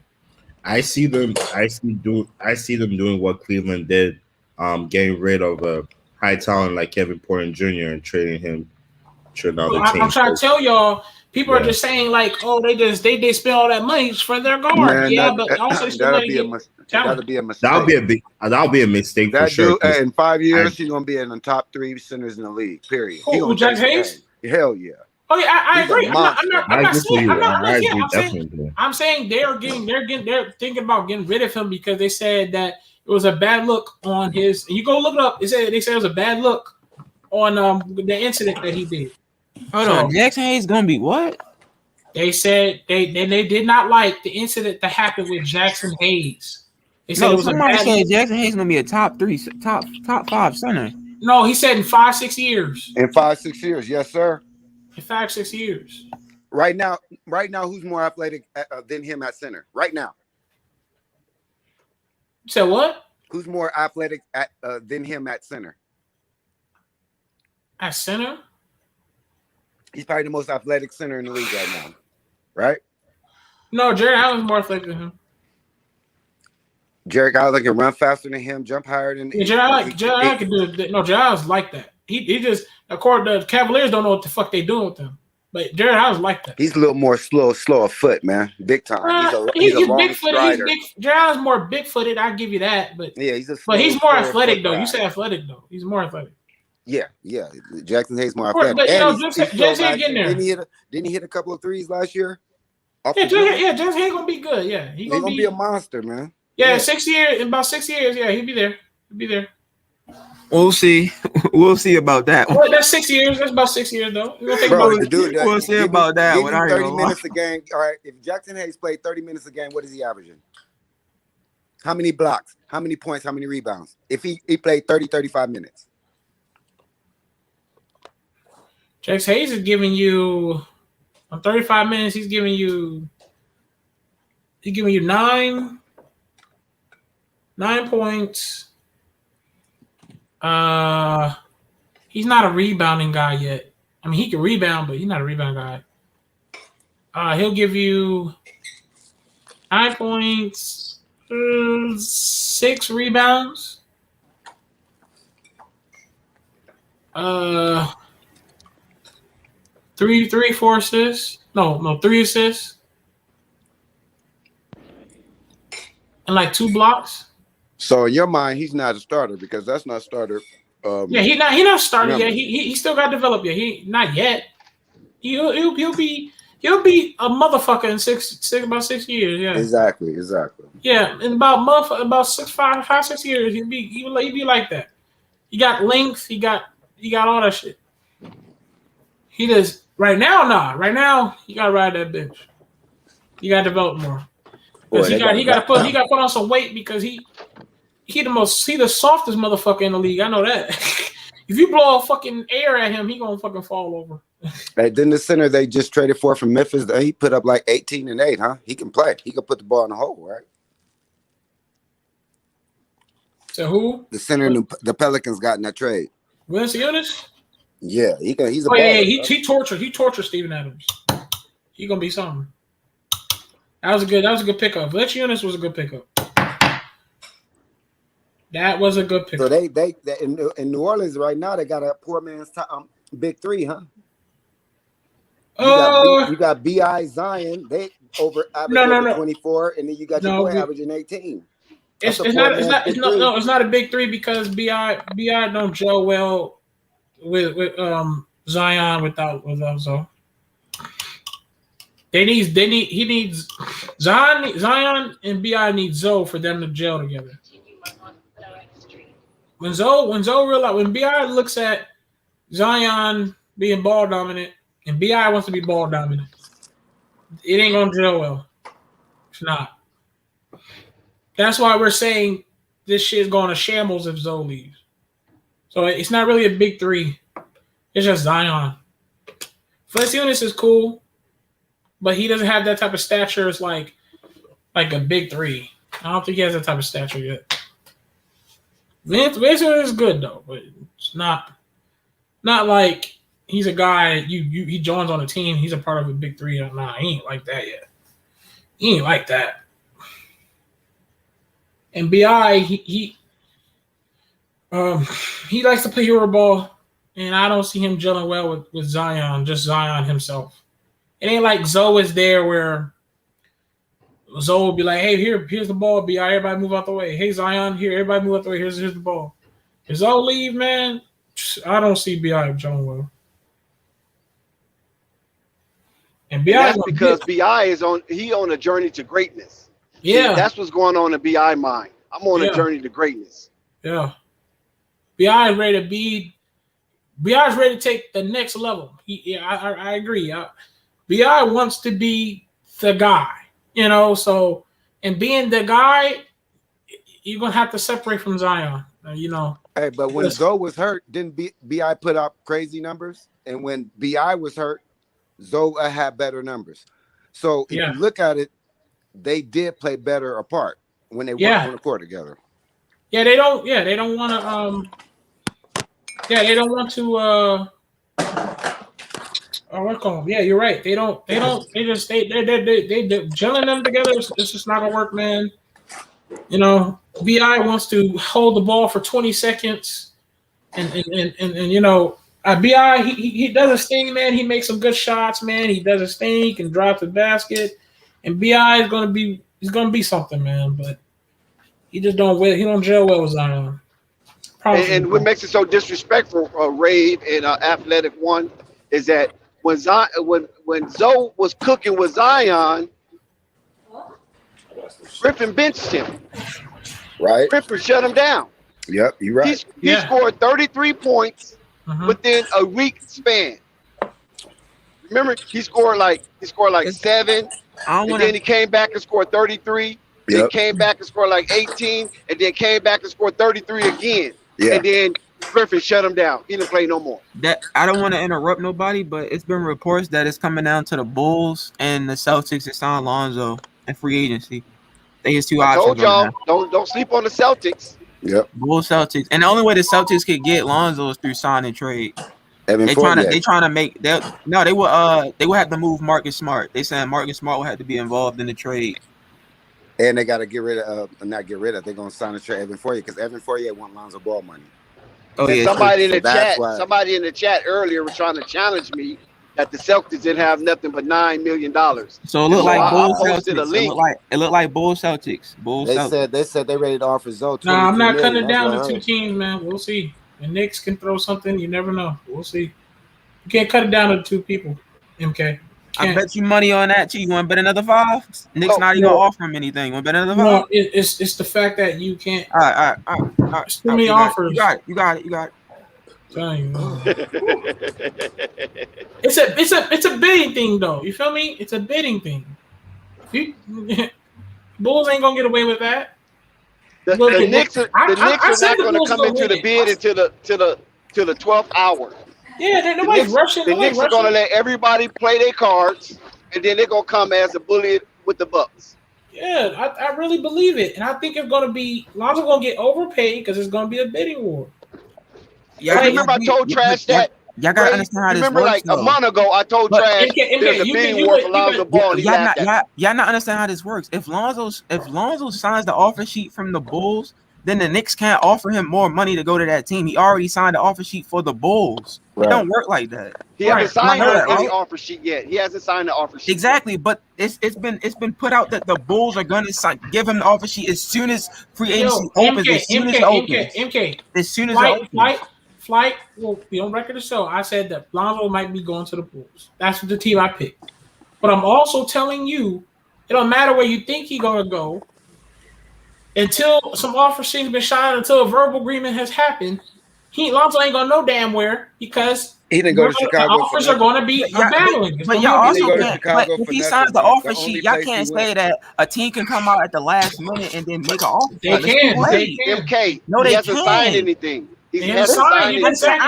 I see them doing what Cleveland did, getting rid of a high talent like Kevin Porter Jr. and trading him to another team. I'm trying to tell y'all, people are just saying like, oh, they spend all that money for their guard. Man, but also that'll be a mistake. That'll be a mistake for that sure. Dude, in 5 years, he's gonna be in the top 3 centers in the league. Period. Who Jackson Hayes? Hell yeah. Oh yeah, I agree. I'm saying they're thinking about getting rid of him because they said that it was a bad look on his. And you go look it up. They said it was a bad look on the incident that he did. Hold on, Jackson Hayes gonna be what? They said they did not like the incident that happened with Jackson Hayes. They said somebody said Jackson Hayes gonna be a top 5 center. No, he said in 5-6 years. In 5-6 years, yes, sir. In 5-6 years. Right now, who's more athletic than him at center? Right now. You said what? Who's more athletic than him at center? At center? He's probably the most athletic center in the league right now, right? No, Jared Allen's more athletic than him. Jarek Allen can run faster than him, jump higher than him. Jared Allen can do it. No, Jared Allen's like that. He just, according to the Cavaliers, don't know what the fuck they doing with him. But Jared Allen's like that. He's a little more slower foot, man. Big time. He's a long strider. Jared Allen's more big-footed. I give you that. But yeah, he's more athletic though. You say athletic though. He's more athletic. Yeah. Jackson Hayes more athletic. But and Jackson getting there. Didn't he hit a couple of threes last year? Jackson Hayes gonna be good. Yeah, he's gonna be a monster, man. Yeah, 6 years. In about 6 years, yeah, he'll be there. We'll see. We'll see about that. Well, that's 6 years. That's about 6 years, though. We'll see about that. 30 minutes a game. All right, if Jackson Hayes played 30 minutes a game, what is he averaging? How many blocks? How many points? How many rebounds? If he played 30, 35 minutes. Jackson Hayes is giving you, on 35 minutes, he's giving you 9 points. He's not a rebounding guy yet. I mean, he can rebound, but he's not a rebound guy. He'll give you 9 points, 6 rebounds. 4 assists. No, 3 assists. And like 2 blocks. So in your mind, he's not a starter because that's not starter. He's not starter yet. He still got to develop yet. He not yet. He'll be a motherfucker in about 6 years. Yeah. Exactly. Yeah, in about 5-6 years, he'll be like that. He got length. He got all that shit. He does right now. Nah, right now he got to ride that bench. He got to develop more. Because he got to put on some weight because he the softest motherfucker in the league. I know that. If you blow a fucking air at him, he gonna fucking fall over. Hey, then the center they just traded for from Memphis, he put up like 18 and 8, huh? He can play. He can put the ball in the hole, right? So who? The center the Pelicans got in that trade. Valanciunas? Yeah, he's a baller, yeah, he tortured Steven Adams. He gonna be something. That was a good pickup. Valanciunas was a good pickup. That was a good pickup. So they in New Orleans right now they got a poor man's big three, huh? You got B.I. Zion. They over average 24, and then you got your boy averaging 18. It's not a big three because B.I. don't gel well with Zion without Zoe. He needs Zion and B.I. need Zoe for them to gel together. When B.I. looks at Zion being ball dominant and B.I. wants to be ball dominant, it ain't gonna gel well. It's not. That's why we're saying this shit's going to shambles if Zoe leaves. So it's not really a big three. It's just Zion. Valanciunas is cool, but he doesn't have that type of stature as like a big three. I don't think he has that type of stature yet. Valanciunas is good though, but it's not like he's a guy he joins on a team. He's a part of a big three. Nah, he ain't like that yet. He ain't like that. And B.I. he likes to play hero ball, and I don't see him gelling well with Zion, just Zion himself. It ain't like Zoe is there where Zoe will be like, hey, here's the ball, B.I. Everybody move out the way. Hey, Zion, here, everybody move out the way. Here's the ball. If Zoe leave, man, I don't see B.I. gelling well. And that's because B.I. is on a journey to greatness. Yeah. See, that's what's going on in B.I. mind. I'm on a journey to greatness. Yeah. B.I. is ready to be. B.I. is ready to take the next level. I agree. B.I. wants to be the guy, So, and being the guy, you're gonna have to separate from Zion, Hey, but when Zoe was hurt, didn't B.I. put up crazy numbers? And when B.I. was hurt, Zoe had better numbers. So if you look at it, they did play better apart when they worked on the court together. Yeah, they don't want to. They don't want to. Work on. Yeah, you're right. They don't. They just. They gelling them together. It's just not gonna work, man. BI wants to hold the ball for 20 seconds, and BI he does his thing, man. He makes some good shots, man. He does his thing. He can drive to the basket, and BI is gonna be something, man. But he just don't gel well with Zion. And what makes it so disrespectful, Rave and Athletic One, is that when Zoe was cooking with Zion, Griffin benched him. Right. Griffin shut him down. Yep, you're right. He scored 33 points within a week span. Remember, he scored like 7, and then he came back and scored 33. Then came back and scored like 18, and then came back and scored 33 again. Yeah. And then Griffin shut him down. He didn't play no more. That I don't want to interrupt nobody, but it's been reports that it's coming down to the Bulls and the Celtics to sign Lonzo and free agency. They his two options. I told y'all, don't sleep on the Celtics. Yep. Bulls, Celtics, and the only way the Celtics could get Lonzo is through sign and trade. They trying to make they will have to move Marcus Smart. They saying Marcus Smart will have to be involved in the trade. And they got to they're going to sign a trade Evan Fournier because Evan Fournier want Lonzo Ball money. Oh, yeah. Somebody in the chat earlier was trying to challenge me that the Celtics didn't have nothing but $9 million. So it looked like Bulls Celtics. It looked like Bulls Celtics. They said they ready to offer Zoe. Nah, I'm not cutting it down to two teams, man. We'll see. The Knicks can throw something. You never know. We'll see. You can't cut it down to two people, MK. I bet you money on that too. You want to bet another 5? Nick's not even gonna offer him anything. You want to bet another 5? No, it's the fact that you can't. All right. Too many offers. You got it. It's a bidding thing, though. You feel me? It's a bidding thing. Bulls ain't gonna get away with that. The Knicks are not going to come into the bid until the 12th hour. Yeah, nobody's rushing. The Knicks are going to let everybody play their cards, and then they're going to come as a bully with the Bucks. Yeah, I really believe it, and I think it's going to be Lonzo going to get overpaid because it's going to be a bidding war. Yeah, remember I told Trash that. Y'all gotta understand how this remember, works. Like a month ago, I told Trash there's a bidding war for Lonzo Ball. Y'all not understand how this works. If Lonzo signs the offer sheet from the Bulls, then the Knicks can't offer him more money to go to that team. He already signed the offer sheet for the Bulls. Right. It don't work like that. He hasn't signed any offer sheet yet. He hasn't signed the offer sheet. Exactly, but it's been put out that the Bulls are gonna give him the offer sheet as soon as free agency opens. As soon as it opens. Flight will be on record to show. I said that Lonzo might be going to the Bulls. That's the team I picked. But I'm also telling you, it don't matter where you think he's gonna go. Until some offer sheet's been signed, until a verbal agreement has happened, Lonzo ain't gonna know damn where because he didn't go to Chicago. The offers are going to be battling. But y'all also can't. But if he signs the offer sheet, y'all can't say that a team can come out at the last minute and then make an offer. They can. MK. No, he they hasn't signed anything. He hasn't signed anything.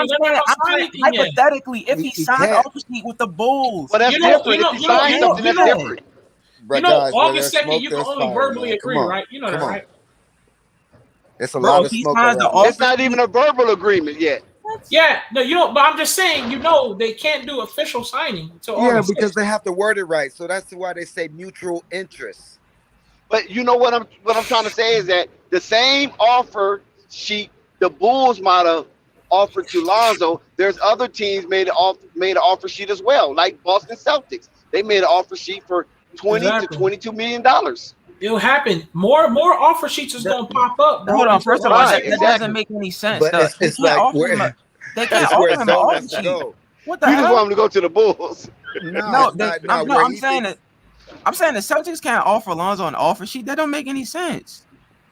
Hypothetically, if he signed the offer sheet with the Bulls, well, that's different. If he signs something, that's different. August 2nd, you can only verbally agree, right? You know that, right? It's a lot of smoke around. It's not even a verbal agreement yet. Yeah, no, you know, but I'm just saying, they can't do official signing until August 6th. Because they have to word it right. So that's why they say mutual interest. But you know what I'm trying to say is that the same offer sheet the Bulls might have offered to Lonzo, there's other teams made an offer sheet as well, like Boston Celtics. They made an offer sheet for $20 to $22 million. It'll happen. More offer sheets is going to pop up. Hold on. First of all, that doesn't make any sense. But it's like they can't offer him an offer sheet. What the hell? You just want him to go to the Bulls. I'm saying the Celtics can't offer Lonzo an offer sheet. That don't make any sense.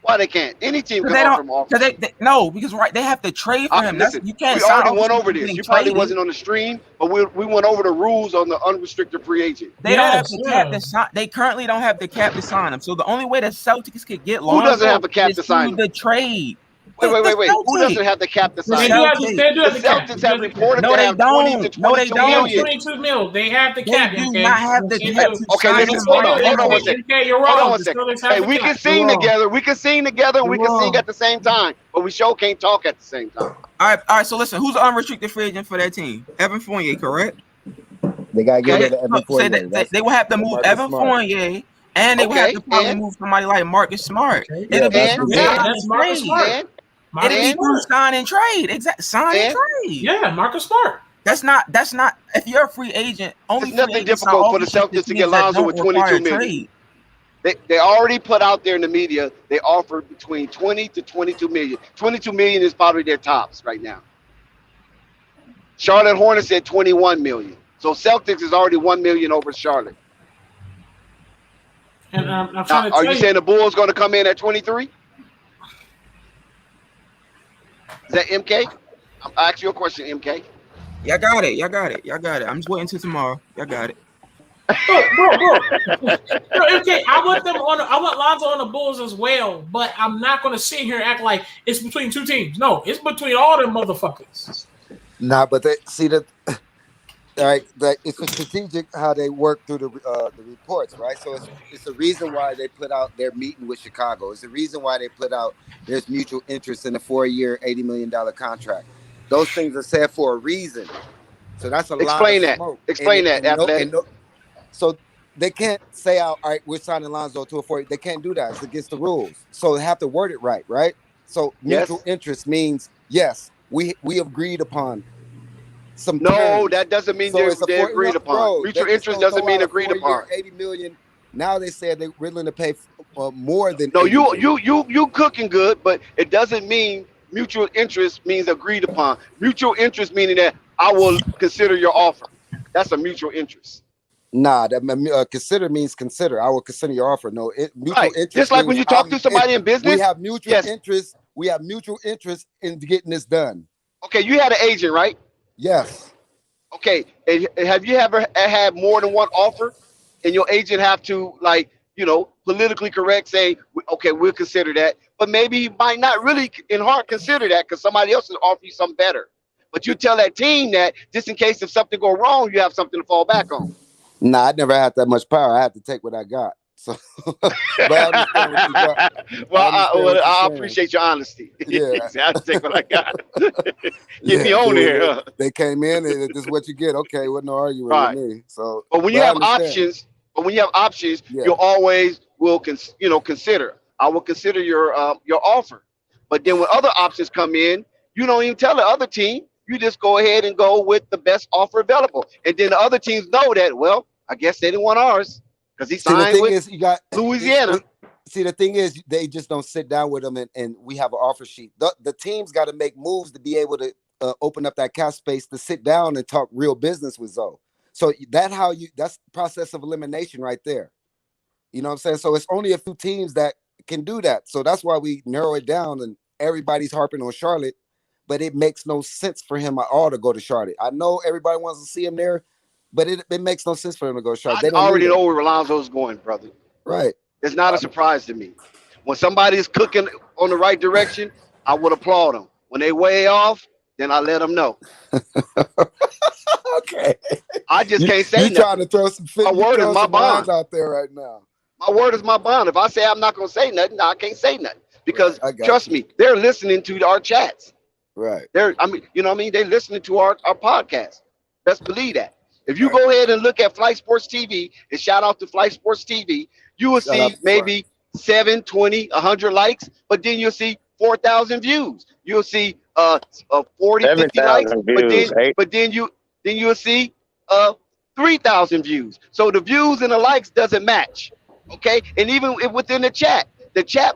Why they can't? Any team can offer him offer. No, because they have to trade for him. Listen, you can't. We already went over this. You probably wasn't on the stream, but we went over the rules on the unrestricted free agent. They don't have the cap to sign. They currently don't have the cap to sign him. So the only way the Celtics could get Lonzo doesn't have the cap to sign him? The trade. Wait. Who doesn't have the cap to sign? The Celtics have reported to have 20 to 22 million. 22 mil. They have the cap. They do not have the cap. Okay, listen. Hold on one second. You're wrong. Hold on one second. Hey, we can sing together. We can sing together. And we can sing at the same time. But we sure can't talk at the same time. All right. So listen, who's the unrestricted free agent for that team? Evan Fournier, correct? They gotta get rid of Evan Fournier. They will have to move Evan Fournier And they would have to probably move somebody like Marcus Smart. It'll be through sign that's Marcus Smart. It'll be through sign and trade. Sign and trade. Yeah, Marcus Smart. That's not. If you're a free agent, only it's nothing difficult for the Celtics to get Lonzo with 22 million. They already put out there in the media. They offered between 20 to 22 million. 22 million is probably their tops right now. Charlotte Hornets said 21 million. So Celtics is already 1 million over Charlotte. And I'm trying to are you saying the Bulls going to come in at 23? Is that MK? I'll ask you a question, MK. Y'all got it. I'm just waiting till tomorrow. Y'all got it. Bro. Okay, I want Lonzo on the Bulls as well, but I'm not going to sit here and act like it's between two teams. No, it's between all them motherfuckers. Nah, but they see that. Right, that it's a strategic how they work through the reports, right? So it's the reason why they put out their meeting with Chicago. It's the reason why they put out there's mutual interest in a 4-year, $80 million contract. Those things are said for a reason. So that's a lot of smoke. Explain that. So they can't say, all right, we're signing Lonzo to a 4. They can't do that. It's against the rules. So they have to word it right? So mutual interest means, yes, we agreed upon some terms. That doesn't mean they agreed upon. Bro, mutual interest doesn't mean agreed upon. 80 million. Now they said they're willing to pay more than. No, you cooking good, but it doesn't mean mutual interest means agreed upon. Mutual interest meaning that I will consider your offer. That's a mutual interest. Nah, that consider means consider. I will consider your offer. No, mutual interest. Just like when you talk to somebody in business, we have mutual interest. We have mutual interest in getting this done. Okay, you had an agent, right? Yes. Okay, and have you ever had more than one offer, and your agent have to politically correct, say, okay, we'll consider that, but maybe he might not really in heart consider that because somebody else will offer you something better. But you tell that team that just in case if something go wrong, you have something to fall back on. Nah, I never had that much power. I had to take what I got. So, but I I appreciate your honesty. Yeah, I have to take what I got. Get me on here. They came in and this is what you get. Okay, wasn't no arguing with me. So, but when you have options, you always will consider. I will consider your offer. But then when other options come in, you don't even tell the other team. You just go ahead and go with the best offer available. And then the other teams know that, well, I guess they didn't want ours because he signed with Louisiana. See, the thing is, they just don't sit down with them and we have an offer sheet. The team's got to make moves to be able to open up that cap space to sit down and talk real business with Zoe. So that's the process of elimination right there. You know what I'm saying? So it's only a few teams that can do that. So that's why we narrow it down and everybody's harping on Charlotte. But it makes no sense for him at all to go to Charlotte. I know everybody wants to see him there, but it makes no sense for him to go to Charlotte. I already know where Lonzo's going, brother. Right. It's not a surprise to me. When somebody is cooking on the right direction, I would applaud them. When they way off, then I let them know. Okay. I just can't say nothing. You're trying to throw some my word is my bond out there right now. My word is my bond. If I say I'm not going to say nothing, I can't say nothing. Because trust me, they're listening to our chats. Right. You know what I mean? They're listening to our podcast. Best believe that. If you go ahead and look at Flight Sports TV and shout out to Flight Sports TV, you will see maybe 7, 20, 100 likes, but then you'll see 4,000 views. You'll see 40, 50 likes, but then you'll see 3,000 views. So the views and the likes doesn't match. Okay? And even within the chat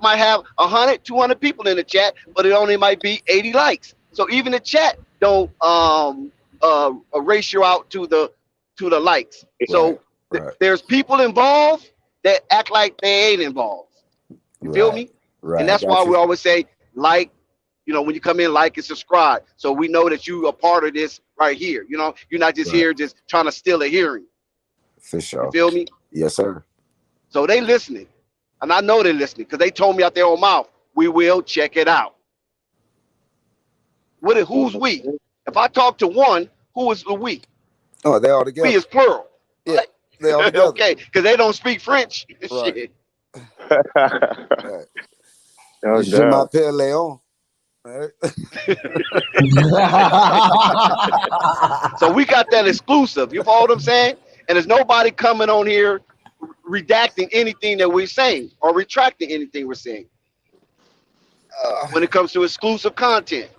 might have 100, 200 people in the chat, but it only might be 80 likes. So even the chat don't ratio out to the likes. So there's people involved that act like they ain't involved. You feel me? Right. And that's why we always say like, when you come in, like and subscribe. So we know that you are part of this right here. You're not just here just trying to steal a hearing. For sure. You feel me? Yes, sir. So they listening. And I know they're listening because they told me out their own mouth, we will check it out. Who's we? If I talk to one, who is the we? Oh, they all together. We is plural. Yeah, they all together. Okay, because they don't speak French. Right. Shit. Je m'appelle Leon. Right. So we got that exclusive. You follow what I'm saying? And there's nobody coming on here redacting anything that we're saying or retracting anything we're saying when it comes to exclusive content.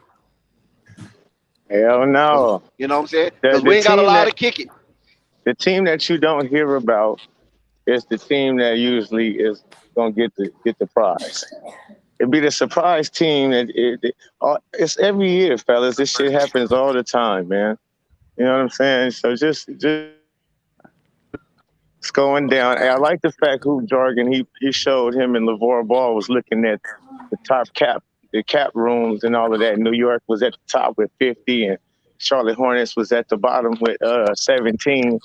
Hell no. You know what I'm saying? The, Because we the ain't got a team lot that of kick it. the team that you don't hear about is the team that usually is gonna get the prize. It'd be the surprise team it's every year, fellas. This shit happens all the time, man. You know what I'm saying? So just it's going down. And I like the fact who jargon he showed him and LeVar Ball was looking at the cap rooms and all of that. New York was at the top with 50 and Charlotte Hornets was at the bottom with 17.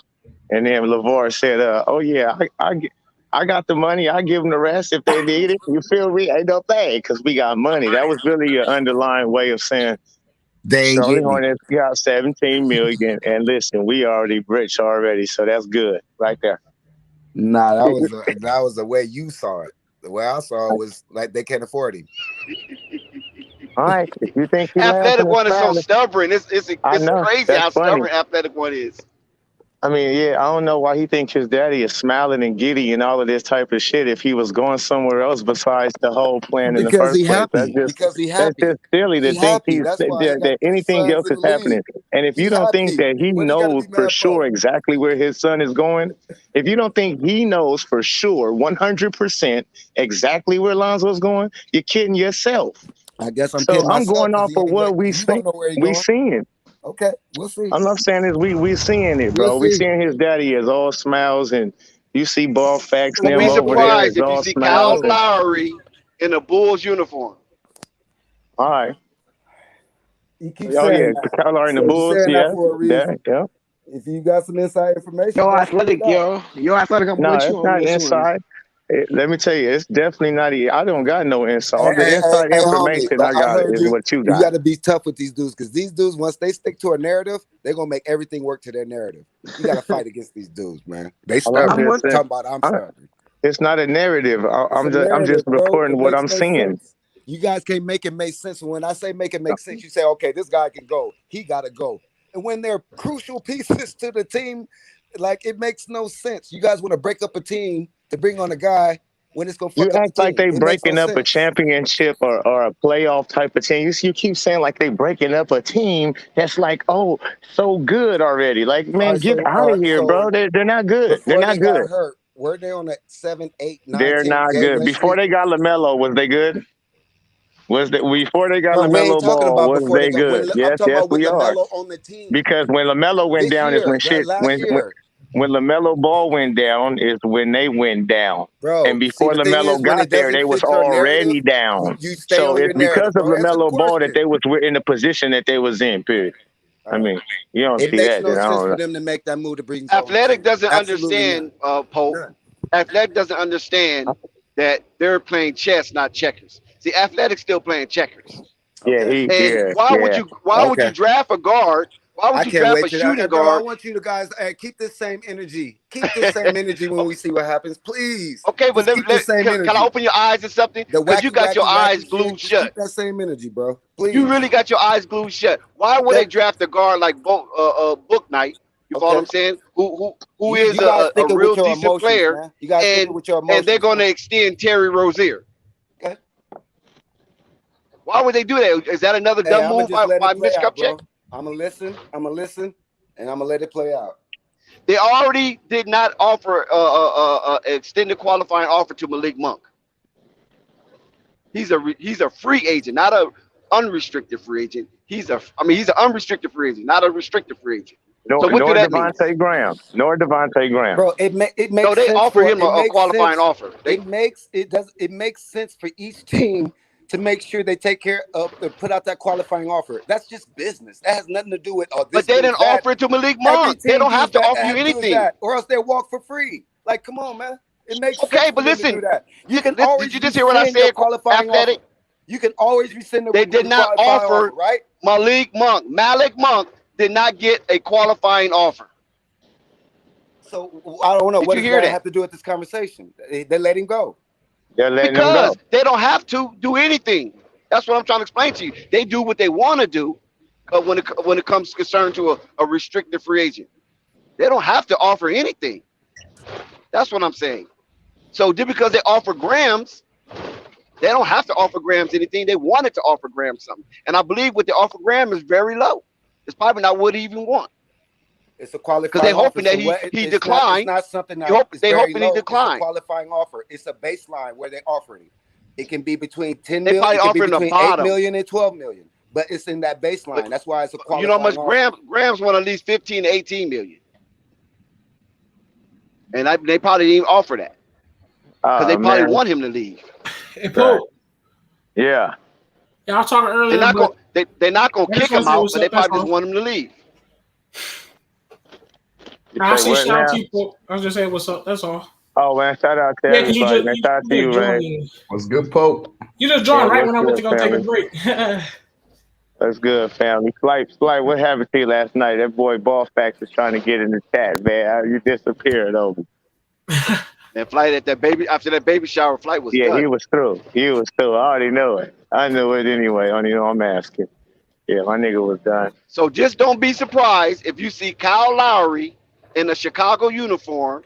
And then LeVar said, "Oh yeah, I got the money. I give them the rest if they need it. You feel me? Ain't no thing because we got money." That was really an underlying way of saying They ain't Charlotte getting it. Hornets got 17 million, and listen, we already rich already, so that's good right there. Nah, that was the way you saw it. The way I saw it was like they can't afford him. All right, if you think he laughing Athletic and one is so smiling, stubborn. It's I know crazy that's how funny. stubborn Athletic one is. I mean, yeah, I don't know why he thinks his daddy is smiling and giddy and all of this type of shit if he was going somewhere else besides the whole plan in the Because first he place. happy. Because he That's happy. just silly to He think happy. That's why he got that three anything sons else in is the happening. league. And if you He don't think happy. that he What he got to knows be for mad sure for? exactly where his son is going, if you don't think he knows for sure 100% exactly where Lonzo's going, you're kidding yourself. I guess I'm So kidding I'm myself going because off he of ain't what let. You don't know where he we going. seeing. Okay, we'll see. I'm not saying is we seeing it, We'll bro. We see. seeing his daddy as all smiles, and you see ball facts and Don't be them over there surprised as if you all see Kyle smiles. And Lowry in a Bulls uniform. all right, You keep oh yeah, saying that. Kyle are in the So you're Bulls, saying that yeah, for a reason. yeah. If you got some inside information, Yo, bro, spit athletic, it out. yo, athletic. I'm No, with it's you on not this one. inside. Let me tell you, it's definitely not. I don't got no inside. Hey, All the inside homie, information I I got heard is you. what you You got. got to be tough with these dudes because these dudes, once they stick to a narrative, they're gonna make everything work to their narrative. You got to fight against these dudes, man. They I'm stubborn. just You saying, talking about I'm stubborn. it's not a narrative. It's a I'm just narrative, bro. reporting It what makes I'm no seeing. sense. You guys can't make it make sense. And when I say make it make sense, you say, okay, this guy can go. He got to go. And when they're crucial pieces to the team, like it makes no sense. You guys want to break up a team to bring on a guy when it's gonna You fuck up the act like team. they It makes no breaking up a sense. championship or a playoff type of team. You keep saying like they breaking up a team that's like, oh, so good already. Like, man, get out of here, bro. They're not good. They're Before not they got good. hurt, were they on a 7, 8, 9, They're 10 not game good. win Before streak? they got LaMelo, was they good? Before they got Bro, we ain't LaMelo talking Ball, about was before they they got good? when I'm Yes, talking yes, about with we are. LaMelo on the team. Because when LaMelo went This down is year, when shit last year. when LaMelo Ball went down is when they went down. Bro, And see before the thing LaMelo is when got it there, doesn't they was fit your narrative, already down. you stay So on your it's because narrative, of bro. Answer the LaMelo Ball that question. they were in the position that they was in, period. All I right. mean, you don't It see makes that, no then I sense don't for know. them to make that move to bring over Athletic King. doesn't Absolutely understand, none. Pope. None. Athletic doesn't understand that they're playing chess, not checkers. See, Athletic's still playing checkers. Yeah, Okay. And why would you Okay. draft a guard? Why would I you can't draft wait a till that. shooting Bro, I guard? want you to guys keep this same energy. Keep this same energy when we see what happens. Please. Okay, but Just keep the same can I energy. open your eyes or something? The Because you wacky, got your wacky, eyes wacky shit. glued Just shut. keep that same energy, bro. You Please. really got your eyes glued shut. Why would they Okay. draft a guard like Book Knight? You follow what Okay. I'm saying? Who You is guys a think it with real your decent emotions, player, man. You guys think it and with your they're emotions, going man. to extend Terry Rozier. Okay. Why would they do that? Is that another Hey, dumb I'm gonna move just let by it play Mitch out, Kupchak? bro. I'm gonna listen, and I'm gonna let it play out. They already did not offer extended qualifying offer to Malik Monk. He's a free agent, not a unrestricted free agent. He's an unrestricted free agent, not a restricted free agent. So what do Nor that mean? Devontae Graham. Nor Devontae Graham. Bro, it No, makes they sense offer for him it a makes qualifying sense. offer. It makes sense for each team to make sure they take care of to put out that qualifying offer. That's just business. That has nothing to do with But this they means didn't that. offer it to Malik Every Monk. They team don't have does to that offer you does anything. that, or else they walk for free. Like, come on, man. It makes sense Okay, for but them to do listen, that. You can did always you just hear what I rescind your said? qualifying Athletic. offer. You can always rescind They did the not qualifying offer offer, right? Malik Monk did not get a qualifying offer. So I don't know. Did What you does hear that that? have to do with this conversation? They let him go. They're letting him go. Because they don't have to do anything. That's what I'm trying to explain to you. They do what they want to do, but when it comes concerned to a restricted free agent, they don't have to offer anything. That's what I'm saying. So just because they offer Grams, they don't have to offer Grams anything. They wanted to offer Grams something. And I believe what they offer Graham is very low. It's probably not what he even want. It's a qualifying because they're hoping offer. that he It's declined. not something that They very hoping he low. declined. It's a qualifying offer. It's a baseline where they offering it. It can be between 10 They million. probably It can be offering the between 8 bottom. million and 12 million. But it's in that baseline. That's why it's a qualifying You know how much offer. Grams want at least 15 to 18 million. And they probably didn't even offer that. Because they probably want him to leave. Hey, Pope. Yeah. Yeah, I was talking earlier. They're not going to kick him out, but they probably just want him to leave. I see shout out to you, Pope. I was just saying what's up. That's all. Oh, man, shout out to everybody. Man, shout out to you, man. What's good, Pope? You just joined right when I went to go family? take a break. That's good, family. Flight, what happened to you last night? That boy Ballfax was trying to get in the chat, man. You disappeared over. And Flight at that baby after that baby shower, Flight was done. He was through. I already know it. I knew it anyway. I know I'm asking. Yeah, my nigga was done. So just don't be surprised if you see Kyle Lowry in a Chicago uniform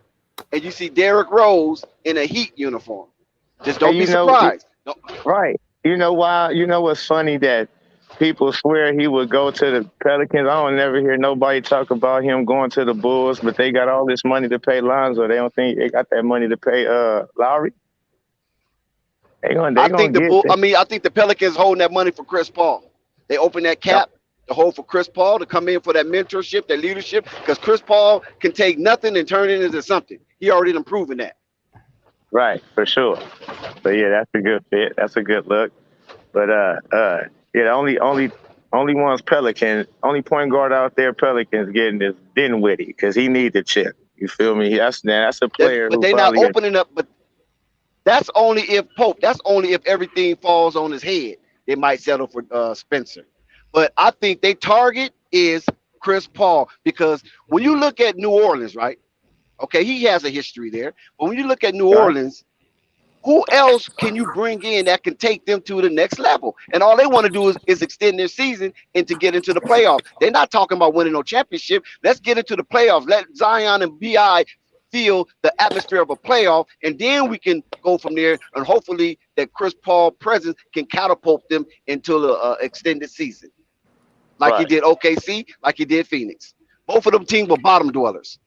and you see Derrick Rose in a Heat uniform. Just don't be surprised. Right. You know why? You know what's funny that people swear he would go to the Pelicans. I don't never hear nobody talk about him going to the Bulls, but they got all this money to pay Lonzo. They don't think they got that money to pay Lowry. I think the Pelicans holding that money for Chris Paul. They open that cap to hold for Chris Paul to come in for that mentorship, that leadership, because Chris Paul can take nothing and turn it into something. He already done proven that. Right, for sure. But yeah, that's a good fit. That's a good look. But yeah, only one's Pelicans. Only point guard out there Pelicans getting is Dinwiddie because he needs the chip. You feel me? That's a player. But they're not opening up. But that's only if Pope. That's only if everything falls on his head. They might settle for Spencer. But I think their target is Chris Paul because when you look at New Orleans, right? Okay, he has a history there. But when you look at New Orleans, who else can you bring in that can take them to the next level? And all they want to do is extend their season and to get into the playoffs. They're not talking about winning no championship. Let's get into the playoffs. Let Zion and B.I. feel the atmosphere of a playoff, and then we can go from there. And hopefully that Chris Paul presence can catapult them into the extended season. Like he did OKC, like he did Phoenix. Both of them teams were bottom dwellers.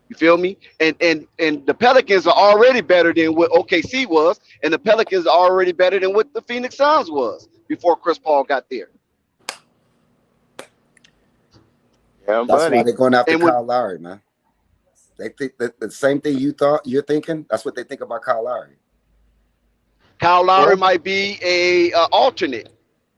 You feel me? And the Pelicans are already better than what OKC was, and the Pelicans are already better than what the Phoenix Suns was before Chris Paul got there. Yeah, that's why they're going after Kyle Lowry, man. They think that the same thing you're thinking. That's what they think about Kyle Lowry. Kyle Lowry might be a alternate.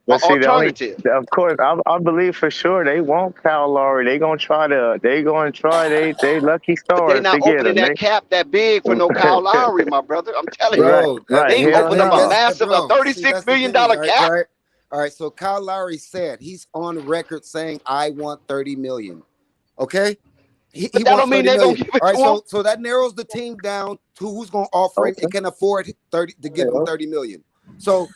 But see, alternative. Of course, I believe for sure they want Kyle Lowry. They gonna try. They lucky stars. They're not opening that cap that big for no Kyle Lowry, my brother. I'm telling you, they opened up a massive $36 million cap. All right, so Kyle Lowry said he's on record saying I want $30 million. Okay, he that don't mean they're gonna give it to him. So that narrows the team down to who's gonna offer it and can afford 30 to give him $30 million. So,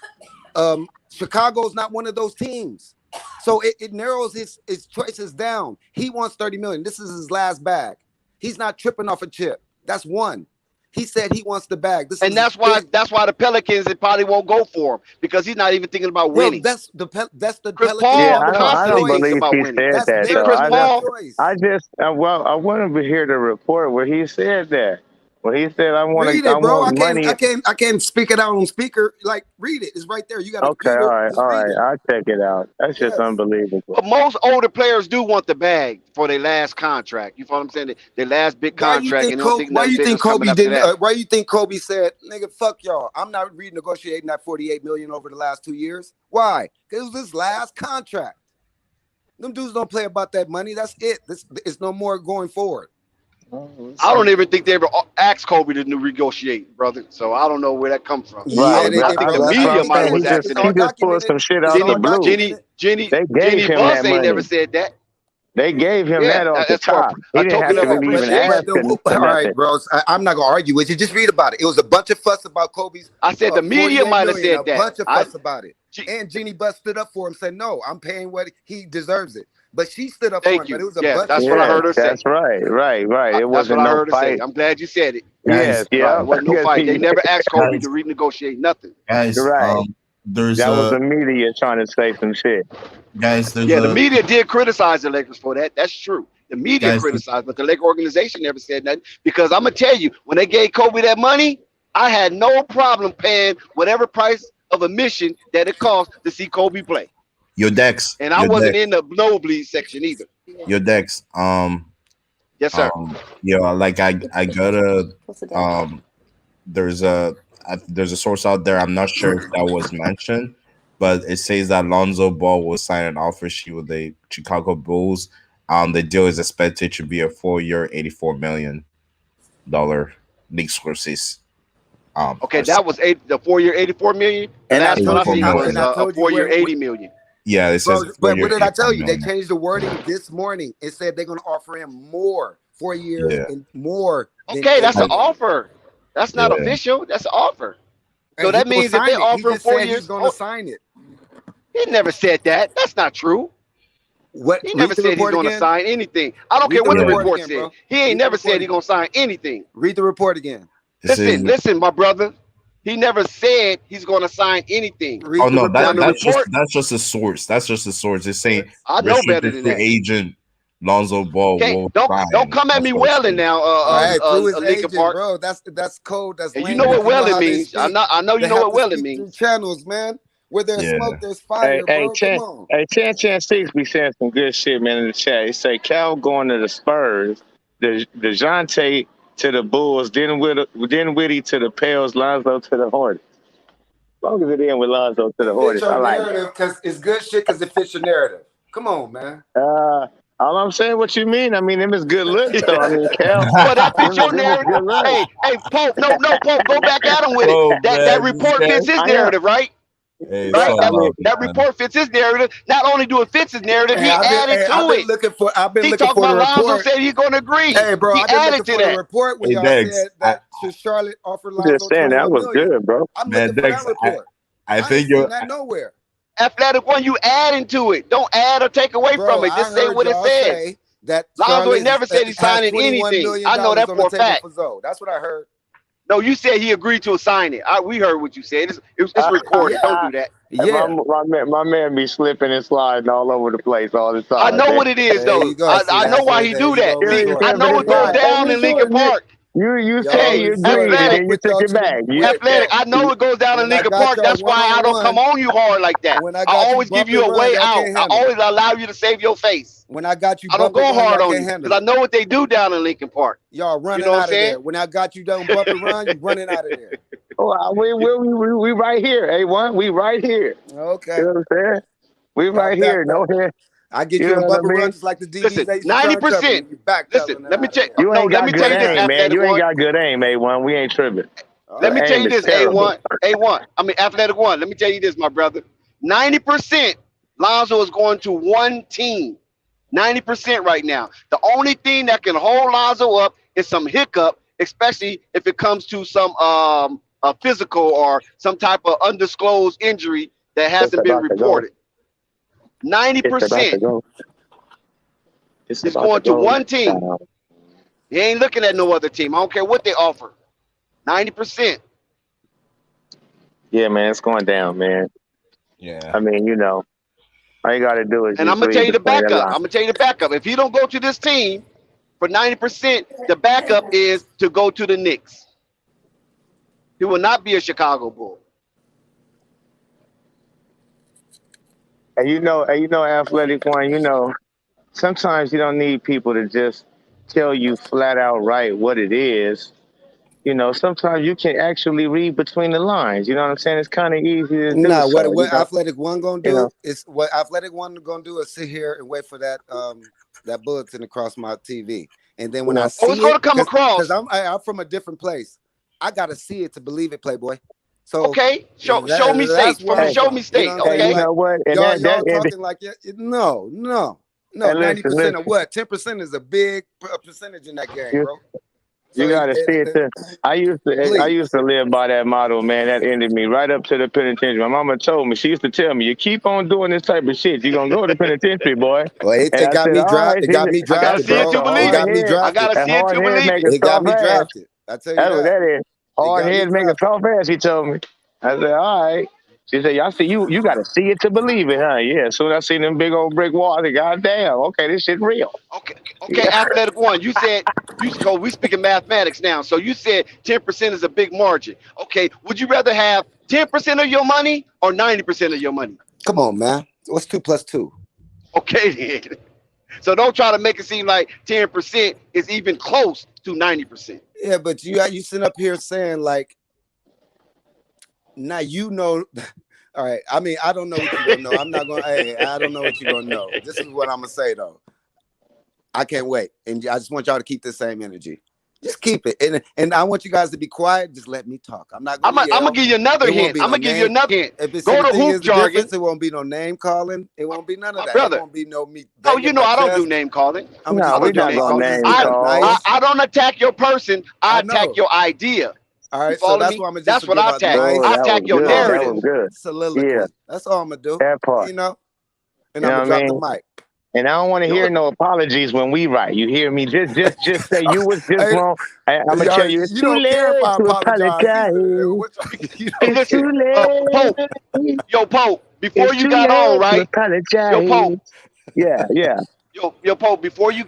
Chicago's not one of those teams. So it narrows his choices down. He wants $30 million. This is his last bag. He's not tripping off a chip. That's one. He said he wants the bag. That's why the Pelicans probably won't go for him because he's not even thinking about winning. That's the Chris Paul. I don't believe he said that. I want to hear the report where he said that. Well, he said, "I want to. I want money." I can't speak it out on speaker. Like, read it. It's right there. You got okay. All right. I'll check it out. That's just unbelievable. But most older players do want the bag for their last contract. You know what I'm saying? Their last big contract. Why you think Kobe didn't? Why you think Kobe said, "Nigga, fuck y'all. I'm not renegotiating that $48 million over the last 2 years." Why? Because it was his last contract. Them dudes don't play about that money. That's it. It's no more going forward. I don't even think they ever asked Kobe to negotiate, brother. So I don't know where that comes from. Yeah, I think the media might have asking him. He just pulled some shit out of the blue. Jenny Buss ain't never said that. They gave him that off the top. He didn't have to even ask him. All right, bro. I'm not gonna argue with you. Just read about it. It was a bunch of fuss about Kobe's. I said the media might have said that. A bunch of fuss about it. and Jeannie Buss stood up for him, said, "No, I'm paying what he deserves it." But she stood up for Thank him. But it you. was a Yes, butt. that's what I heard her say. That's right. It That's what wasn't I no heard her say. fight. I'm glad you said it. Yes, yeah. It wasn't no fight. They never asked Kobe to renegotiate nothing. Guys, Right. there's That was the media trying to say some shit. guys, there's Yeah, the media did criticize the Lakers for that. That's true. The media Guys, criticized, but the Laker organization never said nothing. Because I'm gonna tell you, when they gave Kobe that money, I had no problem paying whatever price of admission that it cost to see Kobe play. your Dex. And I wasn't in the nosebleed section either. Your Dex. Yes, sir. Like I gotta there's a source out there. I'm not sure if that was mentioned, but it says that Lonzo Ball will sign an offer sheet with the Chicago Bulls. The deal is expected to be a 4-year, $84 million league sources. Okay, that was the 4-year, $84 million. And last one I see was a 4-year, $80 million. Yeah, it says. But what did I tell you? They changed the wording this morning. It said they're going to offer him more, 4 years and more. Okay, that's an offer. That's not official. That's an offer. So that means if they offer him 4 years, he's going to sign it. He never said that. That's not true. What? He never said he's going to sign anything. I don't care what the report said. He ain't never said he's going to sign anything. Read the report again. Listen, my brother. He never said he's going to sign anything. Oh no, that's just a source. That's just a source. It's saying I know better than that. Agent Lonzo Ball. Okay, don't come at me welling now. Through his Lincoln agent, Park. bro. That's code. That's and you know what welling means. I know you know what welling means. Channels, man. Where there's smoke, there's fire, bro. Come on. Hey, Chan 6 be saying some good shit, man, in the chat. He say Cal going to the Spurs, the DeJounte to the Bulls, then Witty to the Pels, Lonzo to the Hornets. As long as it in with Lonzo to the Hornets, I like it. Because it's good shit because it fits your narrative. Come on, man. All I'm saying, what you mean? I mean, them is good looks, though. I mean, Cal. But that fits your narrative. Hey, Pope, no, Pope, go back at him with it. That report fits his narrative, right? Hey, right? That report fits his narrative. Not only do it fits his narrative, he added to it. I've been he looking talked for about the Lonzo report. said he's going to agree. Hey, bro, he I've been added looking to for that. the report when y'all said that should Charlotte offer Lonzo. Just saying that was good, bro. I'm looking for that report. I think you're that nowhere. Athletic One, you adding to it. Don't add or take away from it. Just say what it says. That Lonzo ain't never said he's signing anything. I know that for a fact. That's what I heard. No, you said he agreed to sign it. We heard what you said. It's recorded. Don't do that. Yeah, my man be slipping and sliding all over the place all the time. I know what it is, though. I know why he do that. See, I know it goes down in Lincoln Park. You say you agreed, and then you took it back. Athletic, I know it goes down in Lincoln Park. That's why I don't come on you hard like that. I always give you a way out. I always allow you to save your face. When I got you, I don't go hard on you because I know what they do down in Lincoln Park. Y'all running out of there. When I got you done bump and run, you running out of there. Oh, we right here, A1. We right here. Okay. You know what I'm saying? We right here. No here. I get you in bump and run just like the DBs. Listen, 90%. Listen, let me check. You ain't got let me good tell you this, aim, man. You ain't got good aim, A1. We ain't tripping. Let me tell you this, A1. I mean, Athletic One. Let me tell you this, my brother. 90%, Lonzo is going to one team. 90% right now. The only thing that can hold Lonzo up is some hiccup, especially if it comes to some a physical or some type of undisclosed injury that hasn't been reported. 90% is going to one team. He ain't looking at no other team. I don't care what they offer. 90%. Yeah, man, it's going down, man. Yeah. I mean, you know, all you got to do is. And I'm gonna tell you the backup. If you don't go to this team for 90%, the backup is to go to the Knicks. He will not be a Chicago Bull. And you know, Athletic One, you know, sometimes you don't need people to just tell you flat out right what it is. You know, sometimes you can actually read between the lines. You know what I'm saying? It's kind of easy to do. Nah, so, what Athletic One gonna do is what Athletic One gonna do is sit here and wait for that that bulletin across my TV, and then when I see it's gonna come across, because I'm from a different place. I gotta see it to believe it, Playboy. So okay, show me state. Show me state. Okay, you know what? And y'all talking like no, 90% of what? 10% is a big percentage in that game, bro. You gotta see it. I used to live by that motto, man. That ended me right up to the penitentiary. My mama told me, she used to tell me, you keep on doing this type of shit, you're gonna go to the penitentiary, boy. Well, And it I got said, me all right. drafted. It got me I gotta drafted, see it bro. to It believe got it. me I drafted. gotta That see it hard to head believe make it. a It got soft me ass. drafted. I tell you That's what that. that is. It Hard got me head make a drafted. soft ass, he told me. I said, all right. She said, I see you gotta see it to believe it, huh? Yeah. As soon as I seen them big old brick walls, I said, God damn, okay, this shit real. Okay, athletic one. You said cause we speaking mathematics now. So you said 10% is a big margin. Okay, would you rather have 10% of your money or 90% of your money? Come on, man. What's 2 plus 2? Okay, then. So don't try to make it seem like 10% is even close to 90%. Yeah, but you sit up here saying like, now you know. All right. I mean, I don't know what you're gonna know. I'm not gonna. Hey, I don't know what you're gonna know. This is what I'm gonna say though. I can't wait, and I just want y'all to keep the same energy. Just keep it, and I want you guys to be quiet. Just let me talk. I'm not I'm gonna yell. gonna give you another It won't hint. be I'm no gonna give you name. another hint. If it's Go to anything hoop is the jargon, difference, it won't be no name calling. It won't be none of my that. It brother. won't be no me Oh, you banging know my I don't do chest. name calling. I'm No, just I we're don't do not talking. name gonna I'm calling. just name being call. nice. I don't attack your person. I I attack know. your idea. All You right, so follow that's me? why I'm gonna That's just what give I a attack. Oh, I nice, that was attack your good. That narrative. was thoughtful good. Yeah, soliloquy. That's all I'm gonna do. that part. You know, and You I'm know gonna what I drop the mean? mic. And I don't want to Yo, hear no apologies when we write. You hear me? Just say you was just Hey, wrong. I'm gonna y'all, tell you, it's you too don't care if late I to apologize either. apologize. You hey, don't It's listen, too care. Pope. late. Yo, Pope. Before It's you too got on, late to right? Yo, Pope. apologize. Yeah, yeah. Yo, Pope. Before you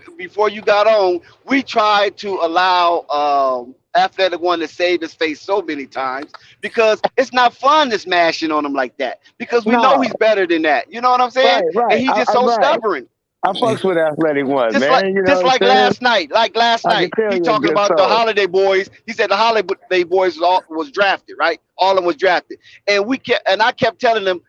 got on, we tried to allow Athletic One to save his face so many times because it's not fun to smashing on him like that because we know No, he's better than that. You know what I'm saying? And right. he just so Right. stubborn. I fucks with Athletic One, man. You know Just what I'm like saying? last night. Like last I can night, tell he you're a talking good about the soul. Holiday Boys. He said the Holiday Boys was drafted, right? All of them was drafted, and I kept telling him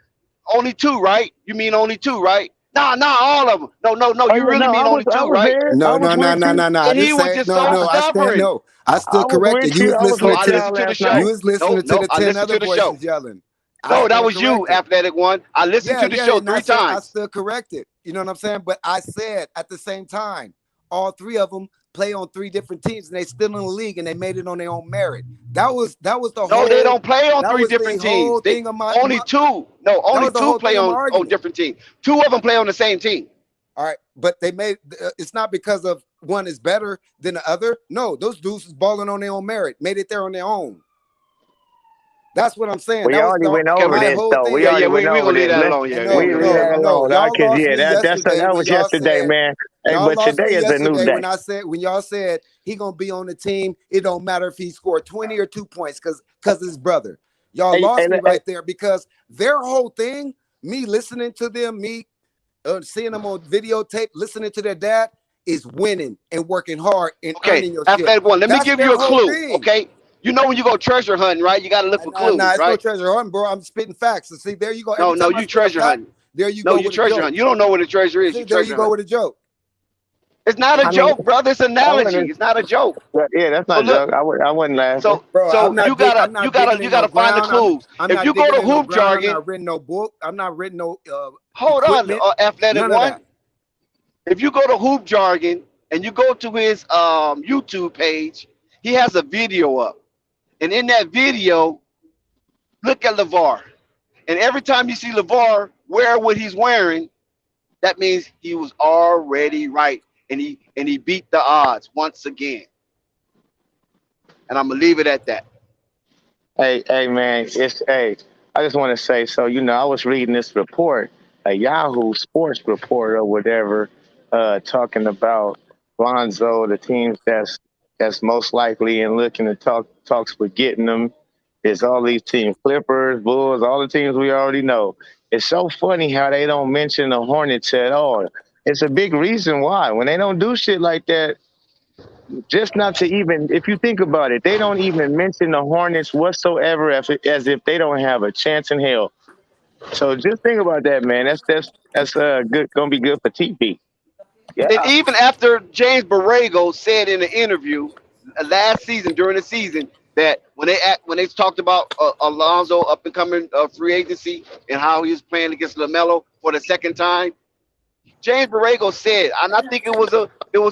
only two, right? You mean only two, right? Nah, all of them. No. Oh You yeah, really no, mean only I two, was right? there. I No, was no, no, with no, you. no, no. I And didn't he was say just no, so no. I stand stubborn. no. I I stood was corrected. with You you. was I was No, listening with I to y'all listened to the last you night. show. was listening to No, the I 10 listened other to the show. voices yelling. I No, that stood was you, corrected. Athletic One. I listened Yeah, to the yeah, show and I three said I times. stood corrected. You know what I'm saying? But I said at the same time, all three of them play on three different teams, and they still in the league, and they made it on their own merit. That was the No, they whole. don't play on That three was the different whole teams. They thing of my. only two. No, That only was the two whole play thing of my on argument. different teams. Two of them play on the same team. All right, but they made it's not because of one is better than the other. No, those dudes is balling on their own merit, made it there on their own. That's what I'm saying. We That was already went Okay, over my this whole though. We yeah, thing. already went we over gonna leave this. that alone. Yeah, we We gonna leave leave that that alone. No. alone. I Y'all cause lost yeah, me yesterday that when was y'all yesterday, said man. Hey, y'all but lost today me is a new yesterday day. when y'all said he gonna be on the team. It don't matter if he scored 20 or 2 points because his brother. Y'all lost me right there because their whole thing, me listening to them, me seeing them on videotape, listening to their dad, is winning and working hard and Okay, earning your shit. Athletic One. Let me That's give their you a whole clue. thing. Okay, you know when you go treasure hunting, right? You got to look for Nah, clues, it's no right? treasure hunting, bro. I'm spitting facts. So see, there you go. No, Every time I you spit a treasure fact, hunting. there you No, go you with a treasure joke. hunting. You don't know what a treasure is. See, You there you treasure go hunting. with a joke. It's not a I mean, joke, brother. It's an I analogy. wouldn't. It's not a joke. Yeah, that's So not a look, joke. I wouldn't laughing. Bro, so you I'm not digging in no gotta find the ground. clues. I'm If not you go digging to in no hoop ground. I'm jargon, not written no book. I'm not written no hold on, equipment. Athletic None of One. that. If you go to hoop jargon and you go to his YouTube page, he has a video up, and in that video, look at LeVar. And every time you see LeVar wear what he's wearing, that means he was already right, and he beat the odds once again. And I'm gonna leave it at that. Hey, man. I just want to say, so I was reading this report, a Yahoo Sports report or whatever, talking about Lonzo, the teams that's most likely and looking to talks with getting them. It's all these teams, Clippers, Bulls, all the teams we already know. It's so funny how they don't mention the Hornets at all. It's a big reason why. When they don't do shit like that, just not to even, if you think about it, they don't even mention the Hornets whatsoever as if they don't have a chance in hell. So just think about that, man. That's good. Gonna be good for TV. Yeah. And even after James Borrego said in an interview last season during the season that when they talked about Alonzo up and coming free agency and how he was playing against LaMelo for the second time, James Borrego said, and I think it was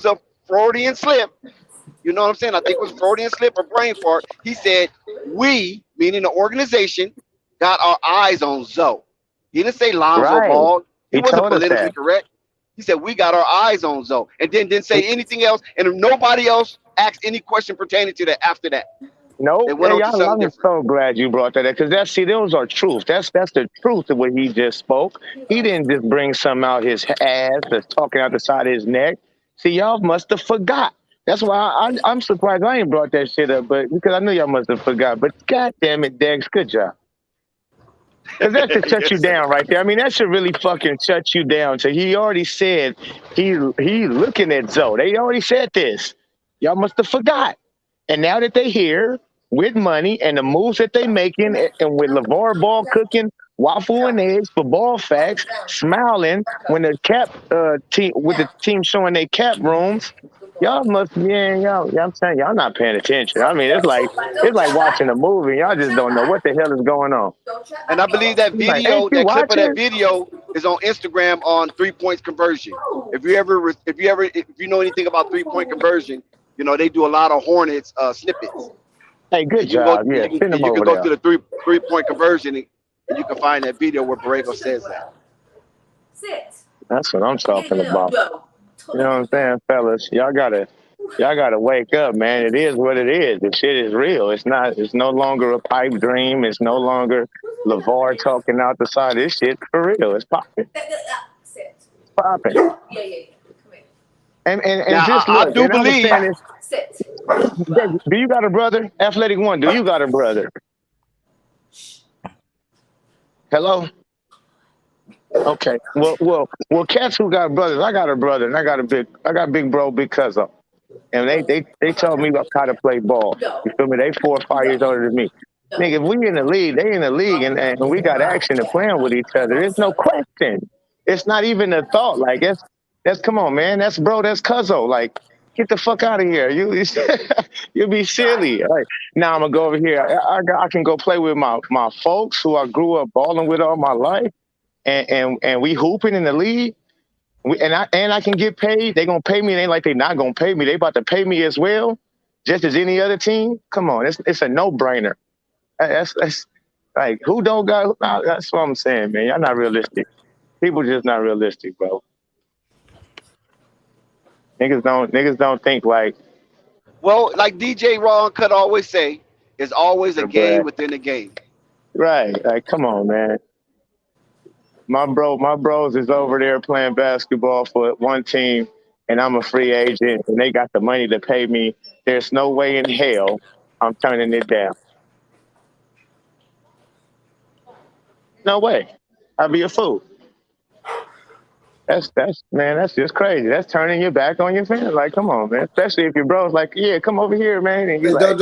a Freudian slip. You know what I'm saying? I think it was Freudian slip or brain fart. He said, we, meaning the organization, got our eyes on Zoe. He didn't say Lonzo Right. Ball. He He wasn't told us politically that. correct. He said, we got our eyes on Zoe. And then didn't say anything else. And if nobody else asked any question pertaining to that after that, they Nope. went Hey, on to something I'm different. so glad you brought that up because those are truth. That's the truth of what he just spoke. He didn't just bring something out his ass that's talking out the side of his neck. See, y'all must have forgot. That's why I'm surprised I ain't brought that shit up, but because I knew y'all must have forgot. But god damn it, Dex, good job. Because that should shut you Yes, sir. down right there. I mean, that should really fucking shut you down. So he already said he looking at Zoe. They already said this. Y'all must have forgot. And now that they here with money and the moves that they making and with LeVar Ball cooking waffle and eggs for ball facts, smiling when the cap team with the team showing their cap rooms, y'all must I'm saying y'all not paying attention. I mean it's like watching a movie. Y'all just don't know what the hell is going on. And I believe that Like, ain't video, you that clip of that watching? video is on Instagram on 3 points conversion. If you know anything about 3 point conversion, you know, they do a lot of Hornets snippets. Hey, good And you can go job. Yeah, send them you can over go there. to the three point conversion and you can find that video where Borrego says that. That's what I'm talking about. You know what I'm saying, fellas? Y'all gotta wake up, man. It is what it is. The shit is real. It's no longer a pipe dream. It's no longer LeVar talking out the side. This shit for real. It's popping. Popping. And Now just I look, do and I was believe saying this. Do you got a brother? Athletic One, do you got a brother? Hello? Okay. Well, cats who got brothers, I got a brother and I got big bro, big cousin. And they told me how to play ball. You feel me? They 4 or 5 years older than me. Nigga, if we in the league, they in the league, and we got action and playing with each other. There's no question. It's not even a thought. Like that's come on, man. That's bro. That's cuzzo. Like get the fuck out of here. You be silly. Like now I'm gonna go over here. I can go play with my folks who I grew up balling with all my life, and we hooping in the league. And I can get paid. They gonna pay me. It ain't like they not gonna pay me. They about to pay me as well, just as any other team. Come on, it's a no brainer. That's like who don't got. That's what I'm saying, man. Y'all not realistic. People just not realistic, bro. Niggas don't think like. well, like DJ Ron could always say, it's always a game But within a game. right, like come on, man. My bros is over there playing basketball for one team, and I'm a free agent, and they got the money to pay me. There's no way in hell I'm turning it down. No way. I'd be a fool. That's just crazy. That's turning your back on your family. Like, come on, man. Especially if your bro's like, yeah, come over here, man, and you Hey, like,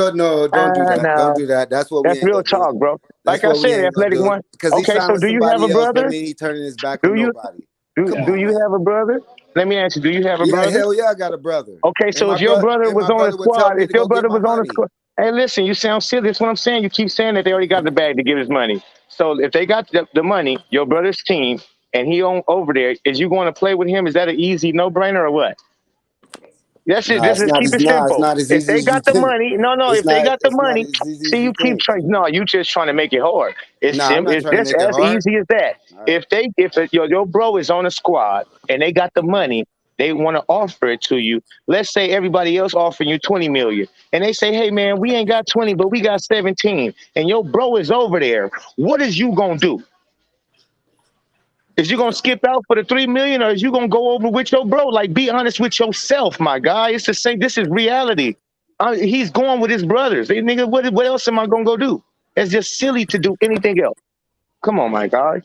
don't do that. Don't no. do that. That's what we That's ain't real gonna do. talk, bro. That's Like I what we said, ain't gonna athletic do. one. Because he Okay, signed so with do you have a somebody else. That brother? means he turning his back Do on you nobody. do Come do on, you man. have a brother? Let me ask you, do you have a Yeah, brother? hell yeah, I got a brother. Okay, And so my if your brother brother and was my on the brother would tell squad, me if to your go get brother my was on the money. squad, hey, listen, you sound silly. That's what I'm saying. You keep saying that they already got the bag to give his money. So if they got the money, your brother's team, and he on over there, is you going to play with him? Is that an easy no-brainer or what? That's it. Just keep it It's simple. not as If easy they as you got the think. money, no. If they got the It's not money, as easy as see, you you keep think. trying. No, you just trying to make it hard. Nah, I'm not It's trying to just make it as hard. easy as that. All right. If your bro is on a squad and they got the money, they want to offer it to you. Let's say everybody else offering you 20 million, and they say, "Hey, man, we ain't got 20, but we got 17," and your bro is over there. What is you gonna do? Is you gonna skip out for the 3 million, or is you gonna go over with your bro? Like, be honest with yourself, my guy. It's the same. This is reality. He's going with his brothers. Hey, nigga, what else am I gonna go do? It's just silly to do anything else. Come on, my guy.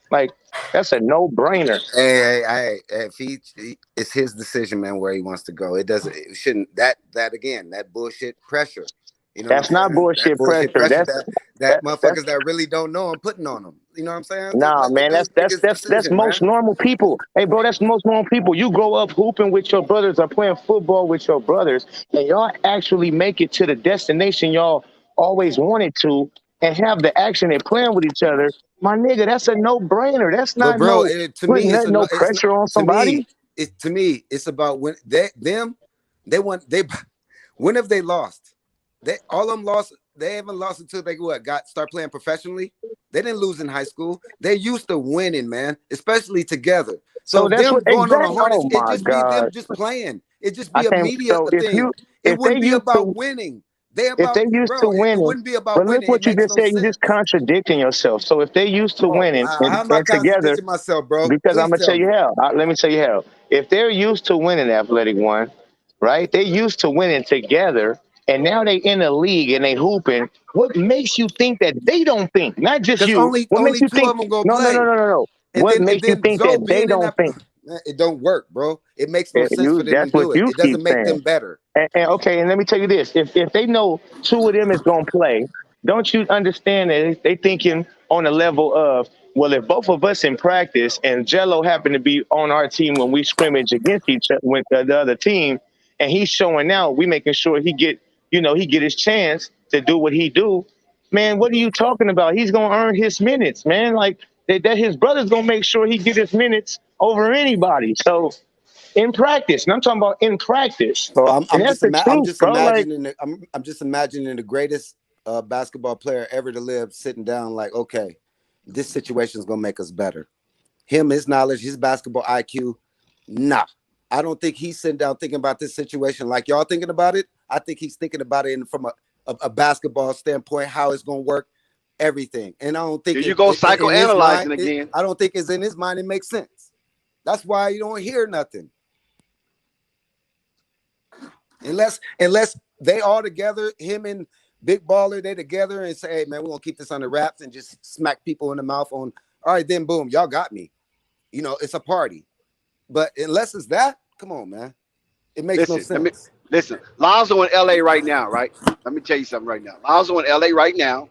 Like, that's a no brainer. If it's his decision, man, where he wants to go. It shouldn't, that again, that bullshit pressure. You know what I'm That's not saying? That bullshit bullshit pressure. pressure That's that that, that's motherfuckers that really don't know I'm putting on them. You know what I'm saying? Just Nah, let the man, dude make his that's decision, most man. normal people. Hey, bro, that's most normal people. You grow up hooping with your brothers or playing football with your brothers, and y'all actually make it to the destination y'all always wanted to, and have the action and playing with each other. My nigga, that's a no brainer. That's But not bro, no to me, putting no it's not pressure on to me. somebody. It's about when they want they When have they lost? They all of them lost. They haven't lost until they start playing professionally. They didn't lose in high school. They're used to winning, man, especially together. So that's them what going on the exactly. Hornets, Oh it my just be them God! just playing. It just I be a can't. media So thing. It if they wouldn't be used about to, winning. if they used to It winning, wouldn't be about but look winning. It what you makes just no said. You're sense. just contradicting yourself. So if they used to Oh, winning how am I and together, contradicting myself, bro? because I'm Please gonna tell tell me. you how. Let me tell you how. If they're used to winning, Athletic One, right? They used to winning together, and now they in the league and they hooping. What makes you think that they don't think? Not just Because you. What makes only you two think? of them gonna No, no, no, play. no, no, no. And What then makes you think Zoe that they being in don't that, think? it don't work, bro. It makes no sense for them to That's what do it. you It keep doesn't make saying. them better. And okay, and let me tell you this: if they know two of them is gonna play, don't you understand that they thinking on the level of, well, if both of us in practice and Jello happened to be on our team when we scrimmage against each other with the other team, and he's showing out, we making sure he get his chance to do what he do. Man, what are you talking about? He's gonna earn his minutes, man. Like that his brother's gonna make sure he get his minutes over anybody. So in practice, and I'm talking about in practice, So and that's the truth, bro. Like, I'm just imagining the greatest basketball player ever to live sitting down like, okay, this situation is gonna make us better. His knowledge, his basketball IQ, nah. I don't think he's sitting down thinking about this situation like y'all thinking about it. I think he's thinking about it from a basketball standpoint, how it's gonna work, everything. And I don't think Here you go in his mind, psychoanalyzing again. I don't think it's in his mind. It makes sense. That's why you don't hear nothing. Unless they all together, him and Big Baller, they together and say, hey man, we're gonna keep this under wraps and just smack people in the mouth on, all right, then boom, y'all got me. It's a party. But unless it's that, come on, man. It makes no sense. Listen. Lonzo in LA right now, right? Let me tell you something right now. Lonzo in LA right now,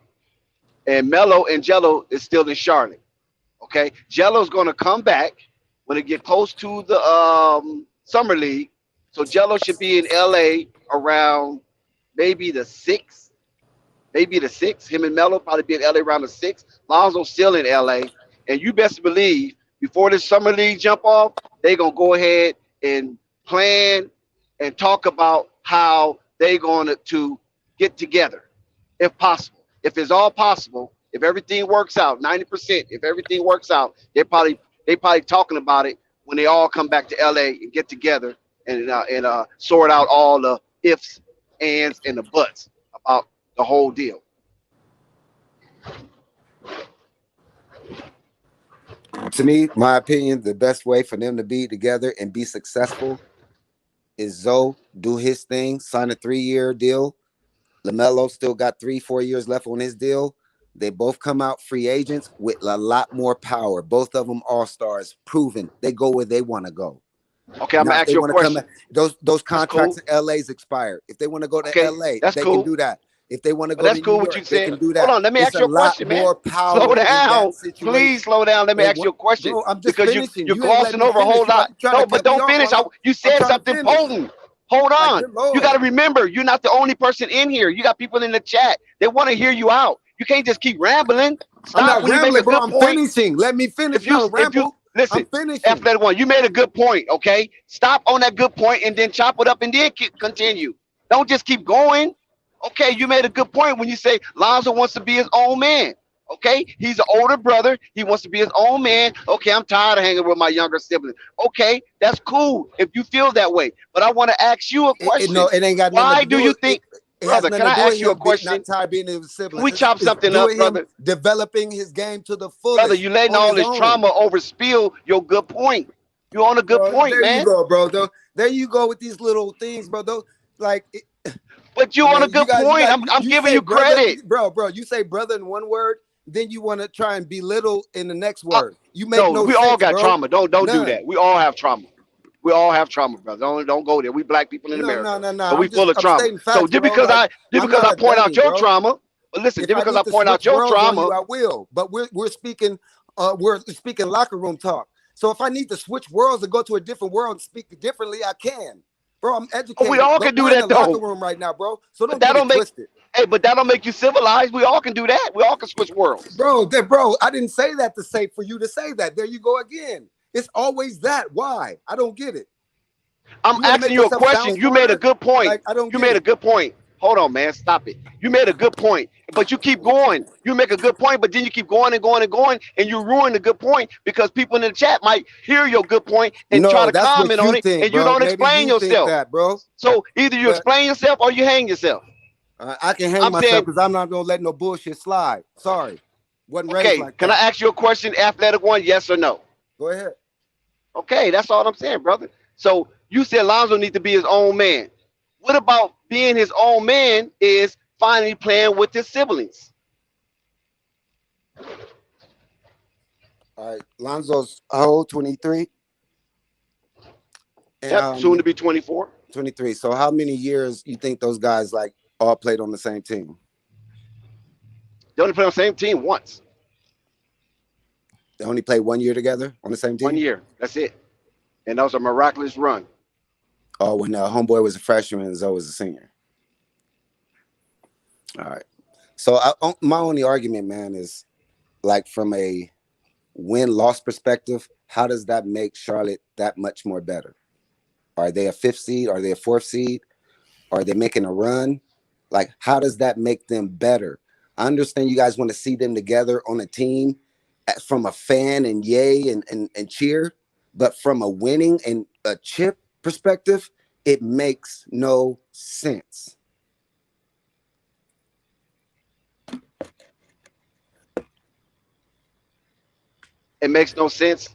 and Melo and Jello is still in Charlotte. Okay, Jello's gonna come back when it get close to the summer league. So Jello should be in LA around maybe the 6th. Maybe the 6th. Him and Melo probably be in LA around the 6th. Lonzo's still in LA. And you best believe before this summer league jump off, they gonna go ahead and plan and talk about how they going to get together, if possible. If it's all possible, if everything works out, 90%, if everything works out, they probably talking about it when they all come back to LA and get together and sort out all the ifs, ands, and the buts about the whole deal. To me, my opinion, the best way for them to be together and be successful is Zoe do his thing, sign a 3-year deal. LaMelo still got 3-4 years left on his deal. They both come out free agents with a lot more power. Both of them all-stars, proven. They go where they want to go. Okay, I'm now, gonna ask you a question. Those contracts in LA's expired. If they want to go to LA, they can do that. If they want to go to New York, they can do that. Hold on, let me ask you a question, man. Slow down. Please slow down. Let me ask you a question. Bro, I'm just because finishing. you're You ain't glossing let me over a finish. whole lot. No, but don't finish. You said something potent. Hold on. You got to remember, you're not the only person in here. You got people in the chat. They want to hear you out. You can't just keep rambling. Stop I'm not when rambling, you make a bro. good I'm point. finishing. Let me finish. If you listen, I'm finishing. Athletic One, you made a good point. Okay, stop on that good point and then chop it up and then continue. Don't just keep going. Okay, you made a good point when you say Lonzo wants to be his own man. Okay, he's an older brother. He wants to be his own man. Okay, I'm tired of hanging with my younger sibling. Okay, that's cool if you feel that way. But I want to ask you a question. It ain't got nothing Why to do do you with think, it has brother? nothing Can to I do with ask you a him question? not tired of being his siblings. Can we chop something up, brother? Developing his game to the fullest. Brother, you letting all this trauma overspill your good point. You're on a good point, there man. You go, bro. There you go with these little things, bro. But you're on a good point. I'm giving you credit. Bro. You say brother in one word, then you want to try and belittle in the next word. You make no sense, we all got bro. trauma. Don't do that. We all have trauma. We all have trauma, brother. Don't go there. We black people in America. No. So we full of trauma. Facts, so just because I point out your trauma, but listen, just because I point out your trauma, I will. But we're speaking locker room talk. So if I need to switch worlds and go to a different world and speak differently, I can. Bro, I'm educated. We all can do that, in the though. Locker room right now, bro. So don't get it twisted. Hey, but that don't make you civilized. We all can do that. We all can switch worlds, bro. I didn't say that for you to say that. There you go again. It's always that. Why? I don't get it. I'm asking you a question. You made a good point. You made a good point. Hold on, man. Stop it. You made a good point, but you keep going. You make a good point, but then you keep going and going and going, and you ruin the good point because people in the chat might hear your good point and try No, to that's what comment on you it, think, and you bro. don't Maybe explain you think yourself. that, bro. So either you explain yourself or you hang yourself. I can hang myself because I'm not gonna let no bullshit slide. Sorry, wasn't raised Okay, like can that. I ask you a question, athletic one? Yes or no? Go ahead. Okay, that's all I'm saying, brother. So you said Lonzo needs to be his own man. What about being his own man is finally playing with his siblings? All right, Lonzo's how old? 23. And Yep, soon to be 24. 23. So how many years you think those guys like all played on the same team? They only played on the same team once. They only played 1 year together on the same team? 1 year. That's it. And that was a miraculous run. Oh, when homeboy was a freshman and Zoe was a senior. All right. So my only argument, man, is like from a win-loss perspective, how does that make Charlotte that much more better? Are they a 5th seed? Are they a 4th seed? Are they making a run? Like, how does that make them better? I understand you guys want to see them together on a team from a fan and yay and cheer, but from a winning and a chip perspective, it makes no sense. It makes no sense.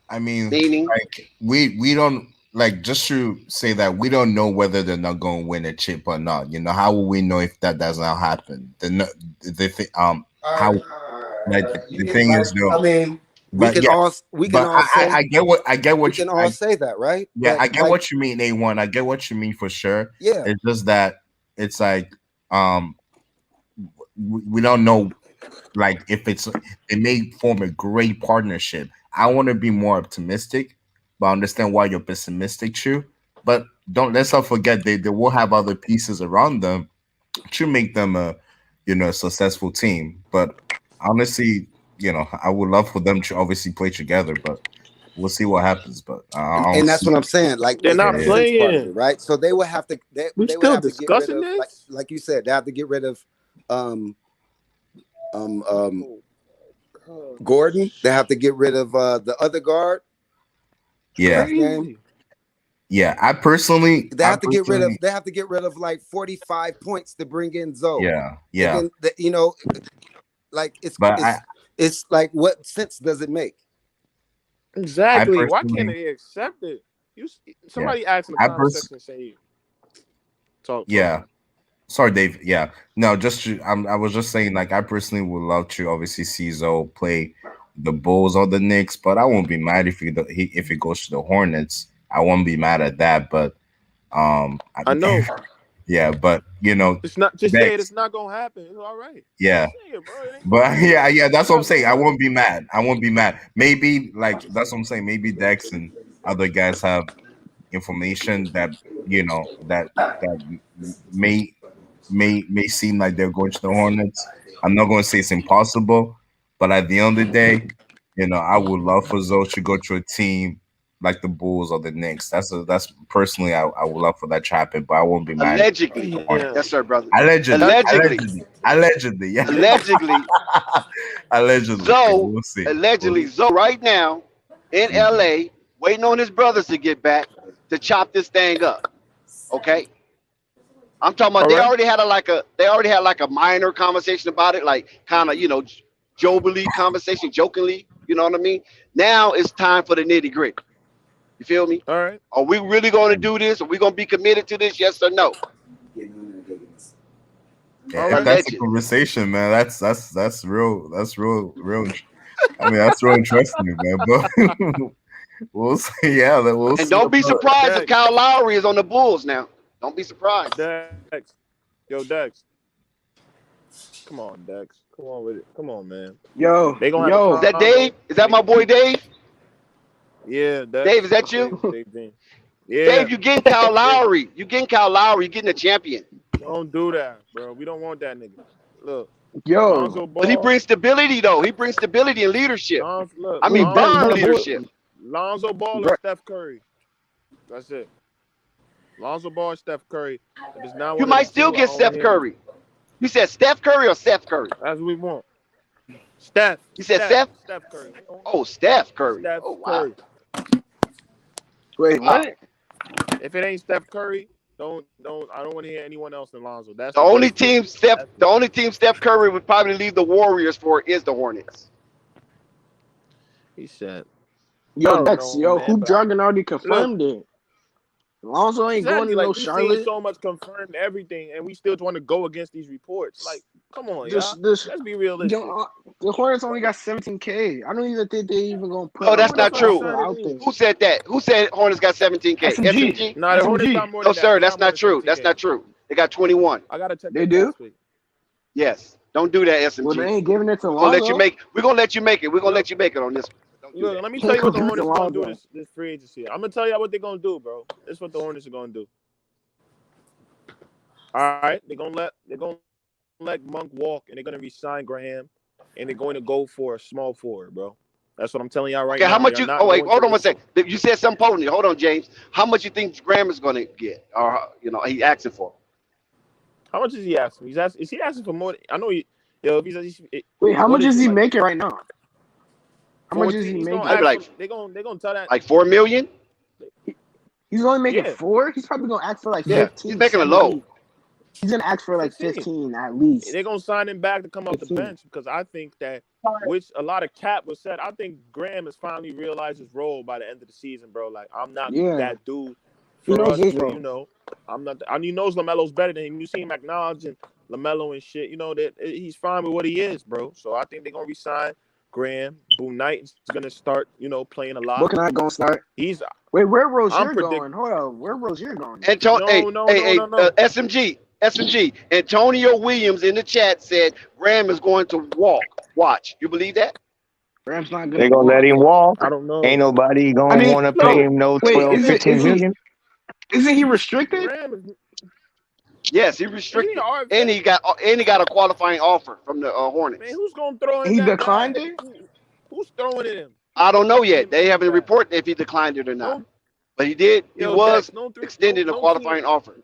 I mean, meaning, like we don't like just to say that we don't know whether they're not going to win a chip or not. You know, how will we know if that does not happen? How like the thing is though. I mean, we can all say I get what we can all say that, right? Yeah, but I get what you mean, A1. I get what you mean for sure. Yeah. It's just that it's like we don't know like if it may form a great partnership. I want to be more optimistic, but I understand why you're pessimistic too. But let's not forget they will have other pieces around them to make them a successful team. But honestly, I would love for them to obviously play together, but we'll see what happens. But and that's what I'm saying. Like they're not playing, right? So they would have to. We they still would have to get rid discussing of, this? like you said, they have to get rid of Gordon. They have to get rid of the other guard. Yeah. Yeah, I personally they have to get rid of. They have to get rid of like 45 points to bring in Zoe. Yeah. And then, like it's like what sense does it make? Exactly. Why can't they accept it? Somebody asked in the comment section say talk. Yeah. Sorry, Dave. Yeah. No, I was just saying, like, I personally would love to obviously see Zoe play the Bulls or the Knicks, but I won't be mad if it goes to the Hornets. I won't be mad at that, but I know. Yeah, but it's not just say it's not gonna happen. It's all right. Yeah, but yeah, that's what I'm saying. I won't be mad. Maybe that's what I'm saying. Maybe Dex and other guys have information that that may seem like they're going to the Hornets. I'm not going to say it's impossible, but at the end of the day, I would love for Zoe to go to a team like the Bulls or the Knicks. That's personally I would love for that to happen, but I won't be mad. Allegedly, yes, sir, brother. Allegedly. Yeah. Allegedly. So we'll see. Allegedly, Zoe right now in LA, waiting on his brothers to get back to chop this thing up. Okay. I'm talking about they already had a minor conversation about it, like kind of jovially conversation, jokingly. You know what I mean? Now it's time for the nitty gritty. You feel me? All right. Are we really going to do this? Are we going to be committed to this? Yes or no? Yeah, that's a conversation, man. That's real. That's real. I mean, that's real interesting, man. But we'll see. Yeah, we'll see. And don't be surprised if Kyle Lowry is on the Bulls now. Don't be surprised. Dex. Yo, Dex. Come on, Dex. Come on with it. Come on, man. They gonna have is that Dave? Is that my boy Dave? Yeah, Dave, is that you? Yeah. Dave, you getting Kyle Lowry. You getting a champion. Don't do that, bro. We don't want that nigga. Look. But he brings stability, though. He brings stability and leadership. Lonzo leadership. Lonzo Ball and Steph Curry. That's it. Lonzo Ball, Steph Curry. If it's not You one of the might still two, I get don't want Steph to hear. Curry. You said Steph Curry or Seth Curry? That's what we want. Steph. You said Seth? Steph Curry. Oh, Steph Curry. Steph Oh, wow. Curry. Wait, Wow. what? If it ain't Steph Curry, don't. I don't want to hear anyone else than Lonzo. That's The only team Steph Curry would probably leave the Warriors for is the Hornets. He said. Yo, Dex, Hoop Jargon already confirmed it. Lonzo ain't going to like, no we Charlotte. seen so much confirmed everything, and we still want to go against these reports. Like, come on, y'all. Let's be realistic. The Hornets only got 17K. I don't even think they even gonna put. No, that's not true. Out there. Who said that? Who said Hornets got 17K? SMG? No, the Hornets got more than No, that. sir, that's not true. That's not true. They got 21. I gotta check. They do? Yes. Don't do that, SMG. Well, they ain't giving it to Lonzo. We're gonna let you make. We're gonna let you make it. We're gonna let you make it on this one. Look, let me tell you what the Hornets gonna do this free agency. I'm gonna tell you what they're gonna do, bro. This is what the Hornets are gonna do. All right, they're gonna let Monk walk, and they're gonna re-sign Graham, and they're going to go for a small forward, bro. That's what I'm telling y'all right now. Okay, how much you? Oh wait, hold on one second. You said something potent. Hold on, James. How much you think Graham is gonna get, or he's asking for? How much is he asking? Is he asking for more? I know he. Yo, wait, how much is he making right now? How much is he making? They're gonna tell that like $4 million. He's only making 4. He's probably gonna ask for like 15. He's making it low. He's gonna ask for like 15 at least. They're gonna sign him back to come off the bench because I think that, which a lot of cap was said. I think Graham has finally realized his role by the end of the season, bro. Like, I'm not that dude. He knows us, his role. I'm not. He knows LaMelo's better than him. You see him acknowledging LaMelo and shit. That he's fine with what he is, bro. So I think they're gonna resign Graham. Boom Knight is gonna start, playing a lot. Book Knight gonna start. Wait, where Rozier going? Hold on, where Rozier going? SMG. Antonio Williams in the chat said Graham is going to walk. Watch. You believe that? Graham's not gonna. They're gonna let him walk. I don't know. Ain't nobody gonna want to pay him no 12, 15 million. Isn't he restricted? Yes, he's restricted, and he got a qualifying offer from the Hornets. Man, who's gonna throw in? He declined it. Who's throwing it in? I don't know yet. They haven't reported if he declined it or not. But he did. He was extended a qualifying offer.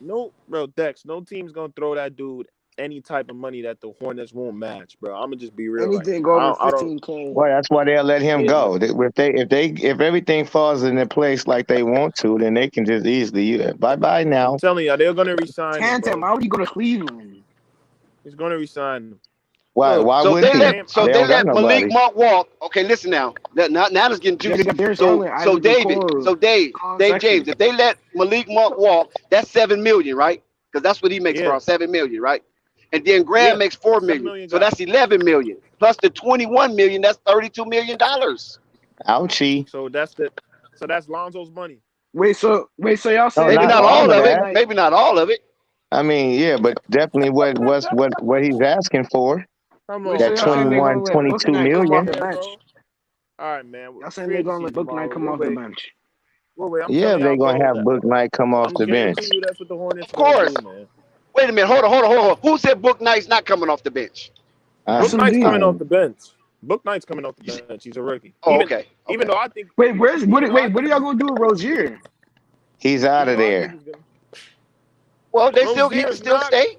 No, bro, Dex. No team's gonna throw that dude any type of money that the Hornets won't match, bro. I'm gonna just be real. Anything go over 15K. Well, that's why they'll let him go. If everything falls into place like they want to, then they can just easily bye now. I'm telling you, they're gonna resign him. Why would you go to Cleveland? He's gonna resign him. Why would they he? They let Malik Monk walk. Okay, listen now. Now it's getting juicy. So Dave James, if they let Malik Monk walk, that's $7 million, right? Because that's what he makes around $7 million, right? And then Graham makes $4 million. So that's $11 million. Plus the $21 million, that's $32 million. Ouchie. So that's Lonzo's money. Wait, so y'all say maybe not all of it. Maybe not all of it. I mean, yeah, but definitely what he's asking for. That 21, 22 million. All right, man. Y'all saying they're gonna let Book Knight come off the bench? Yeah, they're gonna have Book Knight come off the bench. That's what the Hornets of course. do, man. Wait a minute. Hold on. Who said Book Knight's not coming off the bench? Book Knight's coming off the bench. Book Knight's coming off the bench. He's a rookie. Okay. Even though I think. What are y'all gonna do with Rozier? He's out of there. Well, he can still stay.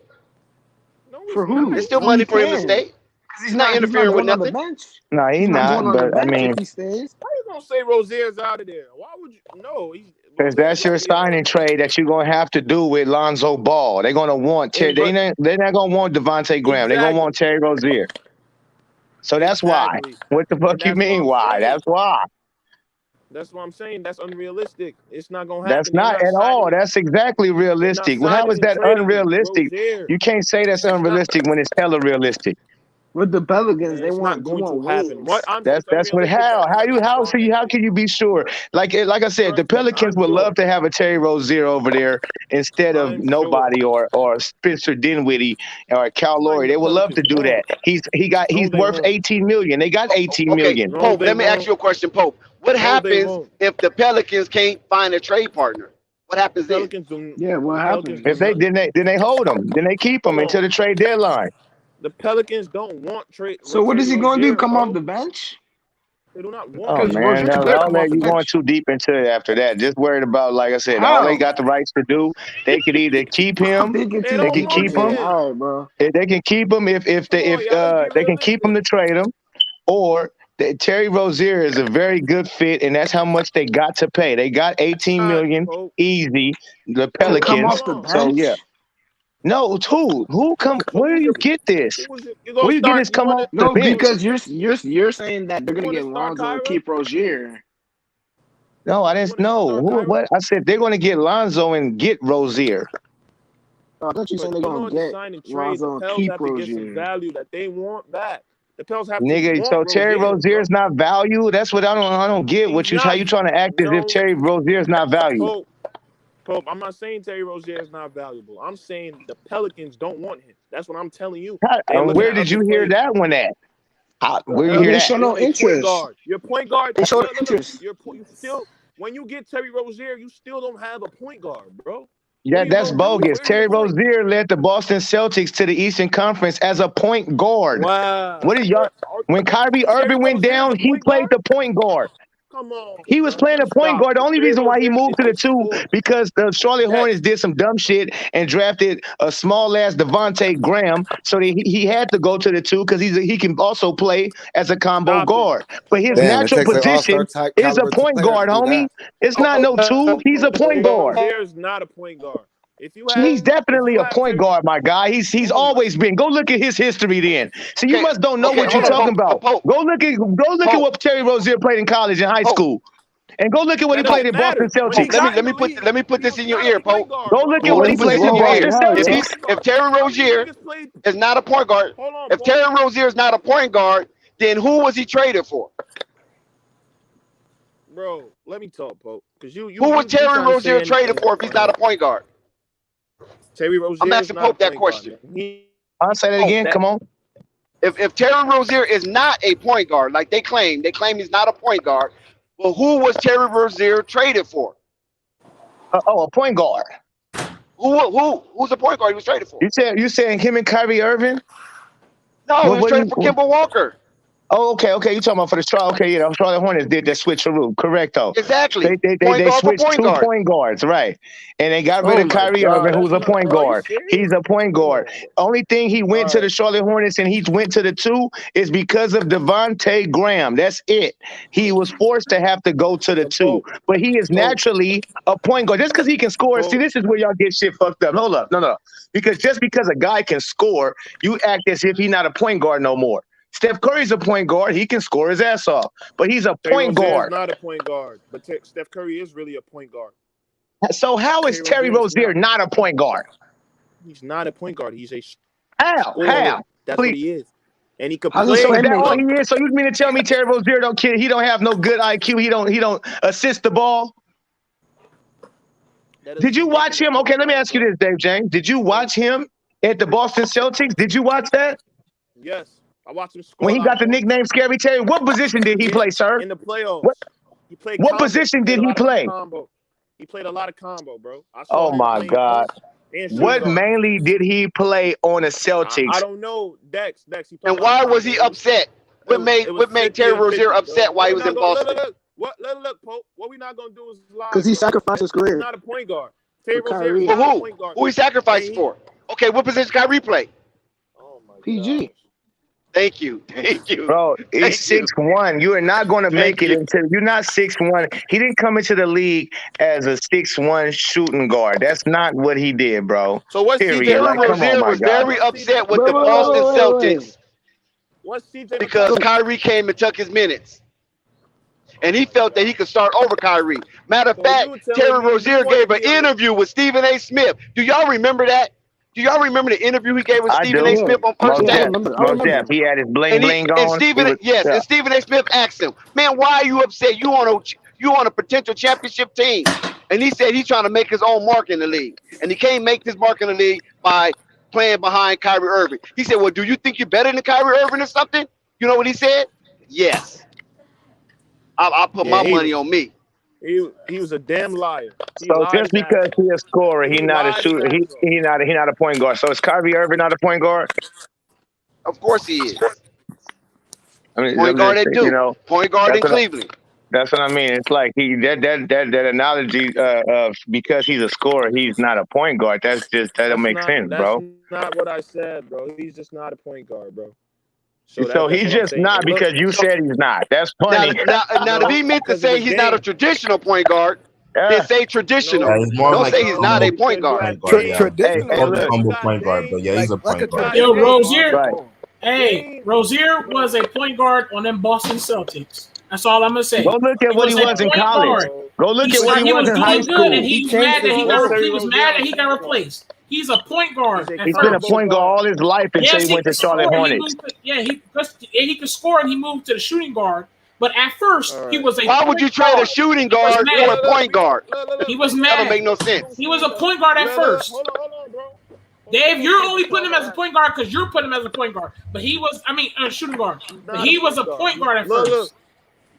For who? There's still money for him to stay. He's not interfering with nothing. No, he's not. But I mean, he stays. How you gonna say Rozier's out of there? Why would you? No, because that's your signing trade that you're gonna have to do with Lonzo Ball. They're gonna want they're not gonna want Devontae Graham. They're gonna want Terry Rozier. So that's why. What the fuck you mean? Why? That's why. That's what I'm saying. That's unrealistic. It's not gonna happen. That's not at all. That's exactly realistic. Well, how is that unrealistic? You can't say that's unrealistic when it's hella realistic. With the Pelicans, they want to happen. That's what how can you be sure? Like I said, the Pelicans would love to have a Terry Rozier over there instead of nobody or Spencer Dinwiddie or Cal Lowry. They would love to do that. He's worth $18 million. They got $18 million. Pope, let me ask you a question, Pope. What happens if the Pelicans can't find a trade partner? What happens then? What happens? If then they hold them. Then they keep them until the trade deadline. The Pelicans don't want trade. So what is he going to do? Come off the bench? They do not want Oh him. Because man, Rozier could all come off that the you going bench. too deep into it after that. Just worried about, like I said, all they How? got the rights to do. They could either keep I'm him. thinking They too They don't can deep want keep into it. him. him. All right, bro. If they can keep him, Come on, y'all. Let's be they can keep him realistic. to trade him, or Terry Rozier is a very good fit, and that's how much they got to pay. They got 18 God, million Pope. easy. The To Pope, come hold Pelicans. off the on. So yeah, bench? no, it's who come? So Where do you get this? you Where gonna you get start? this? Come off the No, bench? because you're saying that they're You gonna want to get start Lonzo and Kyra? keep Rozier. No, I You didn't want to know. start Who? Kyra? What? I said they're going to get Lonzo and get Rozier. I thought you But saying they're in gonna order to get sign and trade, the Lonzo and Pels keep have to get some Rozier. value that they want back. The Pels have to Nigga, want so Terry Rozier, Rozier bro. is not value. That's what I don't get. He's What you how not. you trying to act as if No, Terry Rozier is not value? Pope. Pope. I'm not saying Terry Rozier is not valuable. I'm saying the Pelicans don't want him. That's what I'm telling you. They're looking Where at did other you hear players. that one at? The Where you They hear didn't that? show They no want a point interest. guard. Your point guard. They showed Look. interest. You still when you get Terry Rozier, you still don't have a point guard, bro. What Yeah, are you that's gonna do? bogus. Where's your Terry point? Rozier led the Boston Celtics to the Eastern Conference as a point guard. Wow. What did y'all? When Kyrie Terry Irving went Rozier is down, a he point played guard? the point guard. Come on, He was bro. playing a Let's point stop guard. The it. only Terry reason why he Rozier moved is to the a two scorer. because the Charlotte Hornets Dex. did some dumb shit and drafted a small ass Devontae Graham, so he had to go to the two because he can also play as a combo Stop it. guard. But his Pope. Damn, it natural takes an all-star position type is a caliber point player to guard, do homie. that. It's not no two. He's a point Terry guard. Rozier is not a point guard. If you He's definitely a have point Terry, guard, my guy. He's oh my, always been. Go look at his history then. So you Okay, must don't know okay, what you're hold on, talking Pope, about. Pope, Go look at Pope, what Terry Rozier played in college and high Pope, school. And go look at what he that played doesn't at Boston matter. When he Pope. Celtics. got in the league, Let me put he this was in your not a ear, point Pope. guard, Go bro. look at Pope, what let he me put What's this played in at wrong your with Boston ear. how, If y'all? he, Celtics. if Terry How many Rozier niggas played? is not a point guard, Hold on, if Pope. Terry Rozier is not a point guard, then who was he traded for? Bro, let me talk, Pope. Because Who was you Terry trying to say Rozier traded anything, for if he's not man. a point guard? Terry I'm Rozier is asking not a Pope that point guard, question. man. He I'll say that Pope, again. Come on. if Terry Rozier is not a point guard, like they claim he's not a point guard. Well, who was Terry Rozier traded for? A point guard. Who's the point guard he was traded for? You saying him and Kyrie Irving? No, he was What traded for Kemba Walker. Oh, okay. You talking about for the Charlotte? Okay, yeah, the Charlotte Hornets did that switcheroo. Correct, though. Exactly. They Point guard for switched point two guard. point guards, right? And they got rid Oh of my Kyrie God, Irving, that's who's a not, point bro. Are you guard. serious? He's a point Come guard. on, bro. Only thing he went to the Charlotte Hornets and he went to the two is because of Devontae Graham. That's it. He was forced to have to go to the two, but he is naturally a point guard. Just because he can score. See, this is where y'all get shit fucked up. Hold up, no. Because just because a guy can score, you act as if he's not a point guard no more. Steph Curry's a point guard. He can score his ass off, but he's a Terry point Rozier guard. is not a point guard, but Steph Curry is really a point guard. So how is Terry Rozier not a point guard? He's not a point guard. He's a How? That's Please. what he is, and he could So play. is that all he is? So you mean to tell me Terry Rozier he don't have no good IQ? He don't assist the ball? Did you watch him? Okay, let me ask you this, Dave James. Did you watch him at the Boston Celtics? Did you watch that? Yes, I watched him score. When he got the nickname Scary Terry, what position did he play, sir? In the playoffs. He played what combo. position did he play? He played a lot of combo, bro. I Oh saw him my God. What guard. mainly did he play on the Celtics? I don't know. Dex. He and why was he upset? What made Terry Rozier upset while he was in Boston? Look, Pope. What we not gonna do is lie. Because he sacrificed his career. He's not a point guard. Terry For Rozier is Kyrie. not a point guard. Who he sacrificed for? Okay, what position Kyrie play? Oh my PG. Thank you. Bro, it's 6'1". You are not going to make it until you're not 6'1". He didn't come into the league as a 6'1" shooting guard. That's not what he did, bro. So what? Period. Terry Like, Rozier was very upset with the Boston Celtics because Kyrie came and took his minutes. And he felt that he could start over Kyrie. Matter of fact, Terry Rozier gave an interview with Stephen A. Smith. Do y'all remember that? Do y'all remember the interview he gave with Stephen A. Smith on First Take? He had his bling bling on. And Stephen A. Smith asked him, "Man, why are you upset? You on a potential championship team?" And he said he's trying to make his own mark in the league, and he can't make this mark in the league by playing behind Kyrie Irving. He said, "Well, do you think you're better than Kyrie Irving or something?" You know what he said? Yes. I'll put my money on me. He was a damn liar. So just because he's a scorer, he's not a shooter. He not a point guard. So is Kyrie Irving not a point guard? Of course he is. I mean, Point I'm guard just at you Duke. know Point guard that's in what I, Cleveland. that's what I mean. It's like that analogy of because he's a scorer, he's not a point guard. That don't make sense, That's bro. not what I said, bro. He's just not a point guard, bro. So So that's he's what I'm just saying. not And look, because you So said he's not. That's now, funny. now, if he meant to because of say his he's not a game. traditional point guard, then Yeah. say traditional. He's more Don't like say a he's not a combo point Because you guard. got point guard. Yeah, Dame. Hey, he's hey, more of a look. You combo got point guard. But Dame. yeah, he's a like a point You guard. got Yo, traditional Dame. Rozier. Right. basketball. Hey, Dame. Rozier Bro, was a point guard on them Boston Celtics. That's all I'm gonna say. Go look at He what he was a was in point college. guard. bro. Go look at what he He was was in high doing good, and school. He he's changed mad that his he What's got role. Terry he was mad Rozier that a he got point guard? replaced. He's a point guard He's a at He's been a combo first. point guard all guard. his life until Yes, he he went to could Charlotte score. He Hornets. moved. He could score, and he moved to the shooting guard. But at first, All he right. was a Why would point you trade a guard. shooting He was guard for a mad. point guard? He was That don't mad. make no sense. He was a point guard at first. Hold on, bro. Dave, you're only putting him as a point guard because you're putting him as a point guard. But he was, shooting guard. But Not a he was a point guard. point guard at Look. first.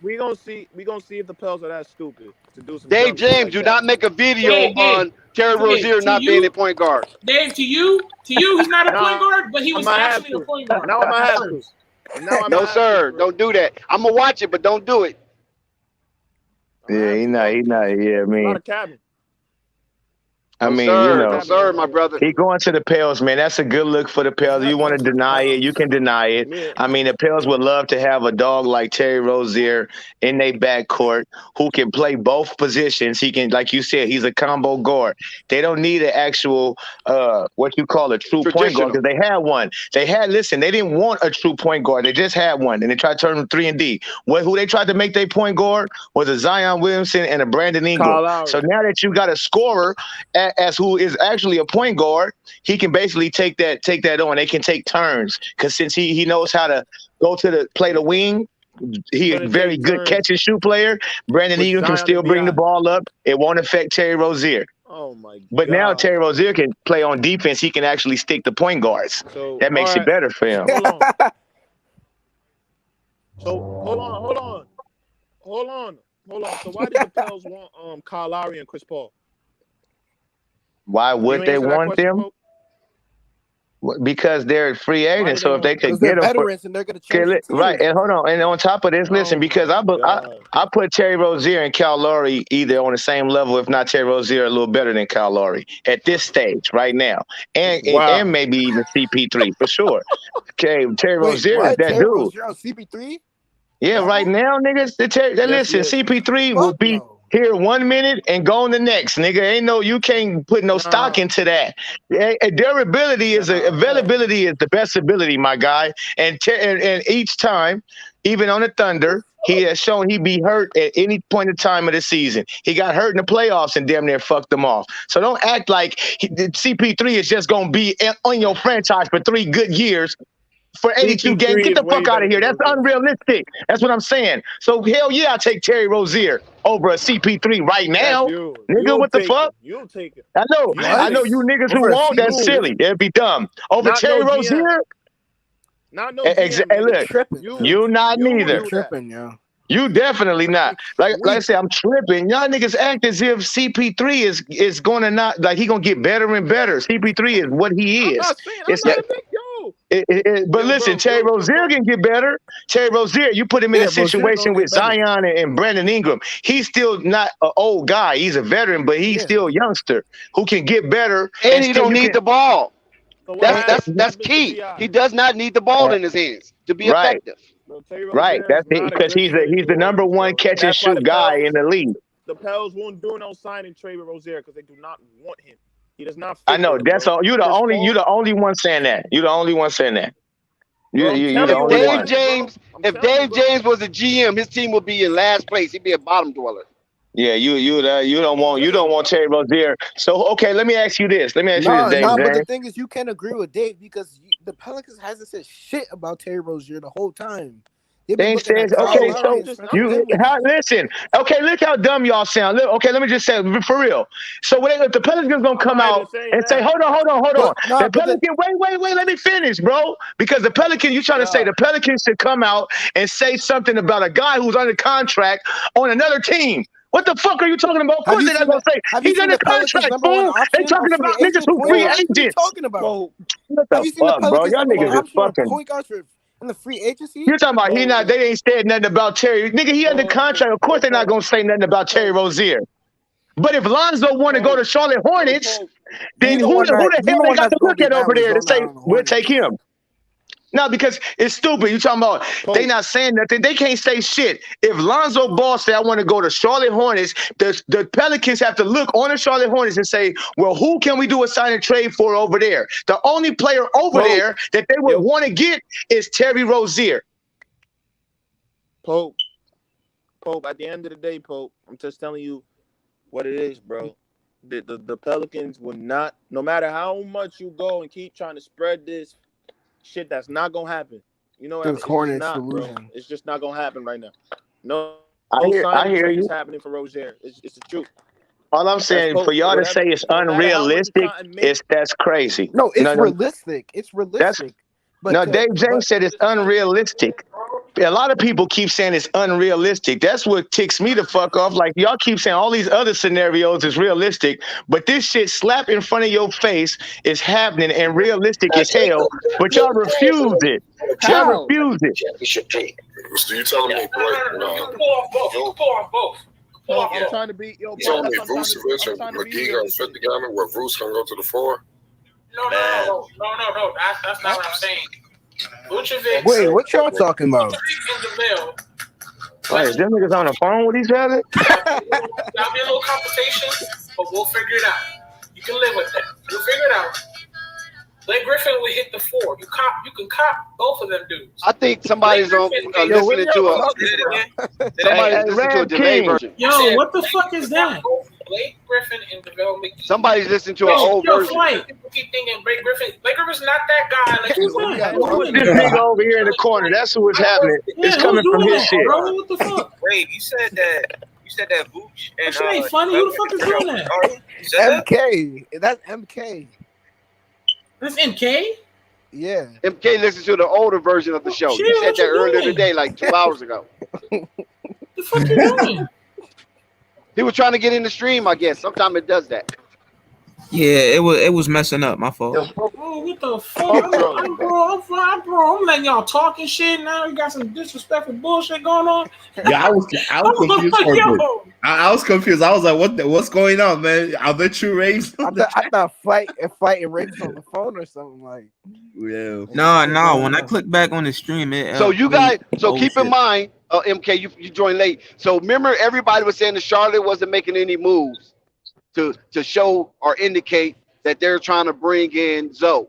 We gonna see if the Pels are that stupid to do some Dave dumb shit James, like do that. not make a video Dave, on Terry Rozier to not you- being a point guard. Dave, to you, he's not a Nah, point guard, but he was I might have actually a to. point guard. Now I might at have to. first. No, sir. Don't do that. I'm gonna watch it, but don't do it. Yeah, he not. Yeah, I A lot mean, of cabin. No, you sir. know, No, sir, my brother. he going to the Pels, man. That's a good look for the Pels. You want to deny it, you can deny it. Yeah. I mean, the Pels would love to have a dog like Terry Rozier in their backcourt who can play both positions. He can, like you said, he's a combo guard. They don't need an actual, what you call a true point guard because they had one. They didn't want a true point guard. They just had one, and they tried to turn him 3-and-D. Who they tried to make their point guard was a Zion Williamson and a Brandon Ingram. So now that you got a scorer as who is actually a point guard, he can basically take that on. They can take turns because since he knows how to go to play the wing, he a very good catch and shoot player. Brandon Ingram can still bring the ball up. It won't affect Terry Rozier. Oh my God. But now Terry Rozier can play on defense. He can actually stick the point guards. So, that makes it better for him. Hold on. So hold on. So why did the Pels want Kyle Lowry and Chris Paul? Why would they want them? Because they're free agents. So if they could get them, veterans and they're going to change the right? And hold on. And on top of this, listen, because I put Terry Rozier and Kyle Lowry either on the same level, if not Terry Rozier a little better than Kyle Lowry at this stage right now, and maybe even CP3 for sure. Okay, Terry Rozier is that Terry dude. Rozier on CP3? Yeah, right now, niggas. Listen, CP3 will be here 1 minute and gone the next, nigga. You can't put no stock into that. Durability availability is the best ability, my guy. And each time, even on the Thunder, he has shown he be hurt at any point in time of the season. He got hurt in the playoffs and damn near fucked them off. So don't act like CP3 is just gonna be on your franchise for 3 good years. For 82 games, get the fuck out of here. That's unrealistic. That's what I'm saying. So hell yeah, I take Terry Rozier over a CP3 right now. Nigga, what the fuck? You'll take it. I know you niggas who won't. That's silly. That'd be dumb. Over Terry Rozier? Not no Hey, look, you not neither. Tripping, yo. You definitely not. Like I said, I'm tripping. Y'all niggas act as if CP3 is going to not, like he going to get better and better. CP3 is what he is. But listen, Terry Rozier can get better. Terry Rozier, you put him in a situation with Zion and Brandon Ingram. He's still not an old guy. He's a veteran, but he's still a youngster who can get better. And he don't need the ball. That's key. He does not need the ball in his hands to be effective. Right, that's because he's the number one catch and shoot guy in the league. The Pels won't do no signing trade with Rozier because they do not want him. He does not. I know that's all. You're the only one saying that. You're the only one saying that. You're the only one. If Dave James was a GM, his team would be in last place. He'd be a bottom dweller. Yeah, you don't want Terry Rozier. So okay, let me ask you this. Dave. But the thing is, you can't agree with Dave because the Pelicans hasn't said shit about Terry Rozier the whole time. They said, okay, so listen. Okay, look how dumb y'all sound. Okay, let me just say for real. So if the Pelicans gonna come out and say, hold on. The Pelican, wait, let me finish, bro. Because the Pelican, you trying to say the Pelicans should come out and say something about a guy who's under contract on another team. What the fuck are you talking about? Of course they're not gonna say he's under contract, fool. They talking about niggas who free agents. Talking about. What the fuck, bro? Y'all niggas is fucking. Point guards for in the free agency. You're talking about he not. They ain't said nothing about Terry. Nigga, he under contract. Of course, they're not gonna say nothing about Terry Rozier. But if Lonzo want to go to Charlotte Hornets, then who the hell they got to look at over there to say we'll take him? No, because it's stupid. You talking about they not saying nothing. They can't say shit. If Lonzo Ball say I want to go to Charlotte Hornets, the Pelicans have to look on the Charlotte Hornets and say, well, who can we do a sign and trade for over there? The only player over there that they would want to get is Terry Rozier. Pope, at the end of the day, Pope, I'm just telling you what it is, bro. The Pelicans will not, no matter how much you go and keep trying to spread this shit, that's not gonna happen. You know what I mean? Hornets bro. It's just not gonna happen right now. No, I hear trade you. is happening for Rozier. It's the truth. All I'm saying for y'all to say it's unrealistic, that's crazy. No, it's realistic. It's realistic. But Dave James said it's unrealistic. A lot of people keep saying it's unrealistic. That's what ticks me the fuck off. Like, y'all keep saying all these other scenarios is realistic, but this shit slap in front of your face is happening and realistic as hell, but y'all refuse it. Y'all refuse it. So you telling me, I'm trying to be, you telling me Vucevic and McGee gonna fit together where Vuce gonna go to the 4? No. That's not what I'm saying. Vucevic. Wait, what y'all talking about? Wait, them niggas on the phone with each other? That'll be a little conversation, but we'll figure it out. You can live with that. We'll figure it out. Blake Griffin will hit the 4. You can cop both of them dudes. I think somebody's listening to a delayed version. Yo, what the fuck is that? Blake Griffin and JaVale McGee. Somebody's listening to an old version. People keep thinking Blake Griffin's not that guy. Like, this nigga over here in the corner. That's what's happening. It's coming from his shit. Bro, what the fuck? Wait, you said that Vooch and that ain't funny. Who the fuck is doing that? MK. That's MK. That's MK? Yeah. MK listens to the older version of the show. Shit, You said that earlier doing? today, like 2 hours ago. The fuck you doing? He was trying to get in the stream, I guess. Sometimes it does that. Yeah, it was messing up. My fault. Oh, what the fuck? I'm letting y'all talk and shit. Now you got some disrespectful bullshit going on. Yeah, I was confused for a bit. I was confused. I was like, what's going on, man? Are they true rapes? I thought fighting rapes on the phone or something like. Yeah. No. When I click back on the stream, it. So you guys, keep in mind, MK, you joined late. So remember, everybody was saying that Charlotte wasn't making any moves to show or indicate that they're trying to bring in Zoe.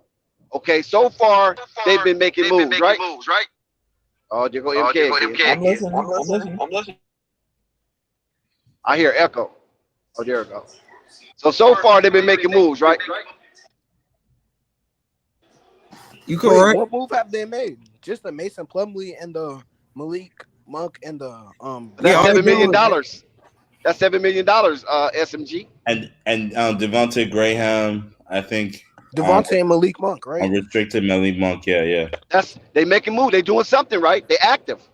Okay, so far they've been making moves, right? Oh, there go MK. I'm listening. I hear echo. Oh, there it goes. So far they've been making moves, right? You correct. What move have they made? Just the Mason Plumlee and the Malik Monk and the That's $7 million. That's $7 million. SMG and Devontae Graham, I think. Devontae and Malik Monk, right? Unrestricted Malik Monk, yeah. They making move. They doing something, right? They active.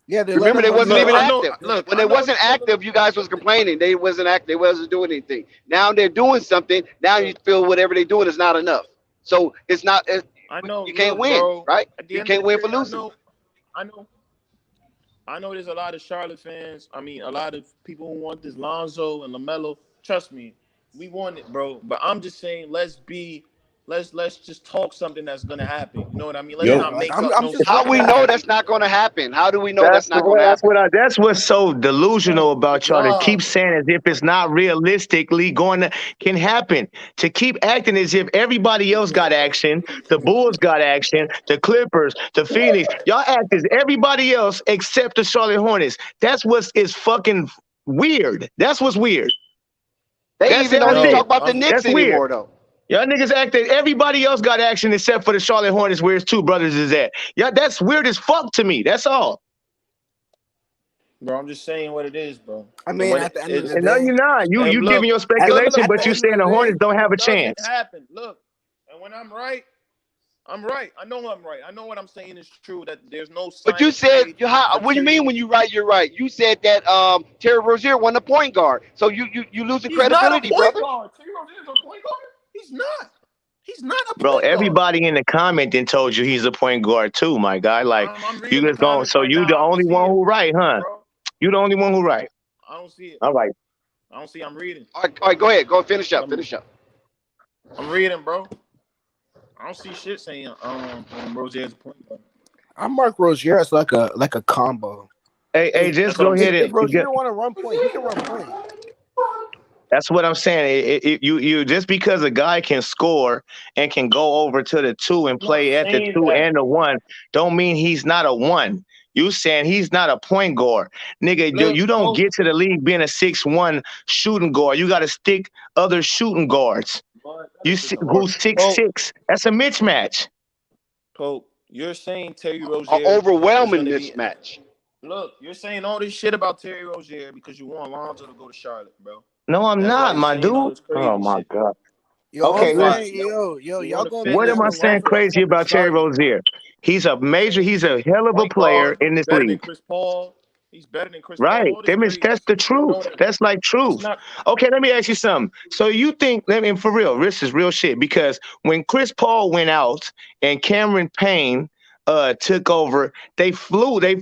Yeah, remember they wasn't even active. When they wasn't active, you guys was complaining. They wasn't active. They wasn't doing anything. Now they're doing something. Now you feel whatever they're doing is not enough. So it's not. I know you can't win, bro, right? You can't win for losing. I know there's a lot of Charlotte fans. I mean, a lot of people who want this Lonzo and LaMelo. Trust me, we want it, bro. But I'm just saying, let's just talk something that's gonna happen. You know what I mean? Let's not make up. How we know that's not gonna happen? How do we know that's not gonna happen? That's what's so delusional about y'all to keep saying as if it's not realistically can happen. To keep acting as if everybody else got action, the Bulls got action, the Clippers, the Phoenix. Y'all act as everybody else except the Charlotte Hornets. That's what is fucking weird. That's what's weird. They even don't even talk about the Knicks anymore, though. Y'all niggas act that everybody else got action except for the Charlotte Hornets where his two brothers is at. Yeah, that's weird as fuck to me. That's all. Bro, I'm just saying what it is, bro. I mean, at the end of the day. No, you're not. You giving your speculation, but you saying the Hornets don't have a chance. Happen. Look, and when I'm right, I'm right. I know I'm right. I know what I'm saying is true. That there's no. But you said what do you mean when you right? You're right. You said that Terry Rozier won the point guard, so you losing credibility, brother. Terry Rozier's a point guard. He's not. He's not a Bro, point guard. everybody in the comment then told you he's a point guard too, my guy. Like I'm you reading the just going, comments so right you now. the I don't only see one it, who right, huh? bro. You the only one who right. I don't see it. All right. I don't see. I'm reading. All right, go ahead. Go finish up. Finish up. I'm reading, bro. I don't see shit saying Rozier's a point guard. I mark Rozier as like a combo. Hey, just go ahead If and Rozier want to run point, he can run point. that's what I'm saying. You just because a guy can score and can go over to the 2 and play at the 2 and the 1, don't mean he's not a 1. You saying he's not a point guard, nigga? You don't get to the league being a 6'1" shooting guard. You got to stick other shooting guards. You see who's 6'6"? That's a mismatch. Pope, you're saying Terry Rozier An overwhelming mismatch. Look, you're saying all this shit about Terry Rozier because you want Lonzo to go to Charlotte, bro. No, I'm not, my dude. Oh my god. Okay, listen. Y'all going. What am I saying crazy about Terry Rozier? He's a hell of a player in this better than league. Chris Paul. He's better than Chris Right. Paul. That's the truth. That's like truth. Okay, let me ask you something. So you think, for real, this is real shit, because when Chris Paul went out and Cameron Payne took over, they flowed a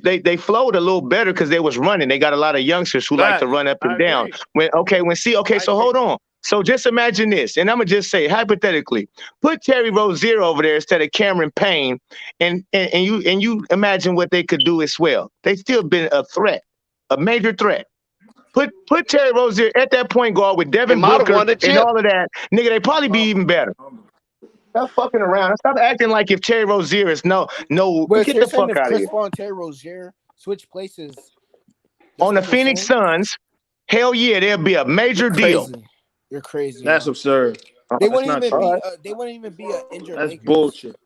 little better because they was running. They got a lot of youngsters who like to run up and down. So hold on. So just imagine this, and I'm gonna just say hypothetically, put Terry Rozier over there instead of Cameron Payne, and you imagine what they could do as well. They still been a threat, a major threat. Put Terry Rozier at that point guard with Devin Booker and all of that, nigga. They probably be even better. Stop fucking around. Stop acting like if Terry Rozier is no. But Get the fuck out of Chris here. Paul and Terry Rozier switch places On the Phoenix Suns, hell yeah, there'll be a major deal. You're crazy. That's absurd. They wouldn't even be an injured. That's Lakers. bullshit.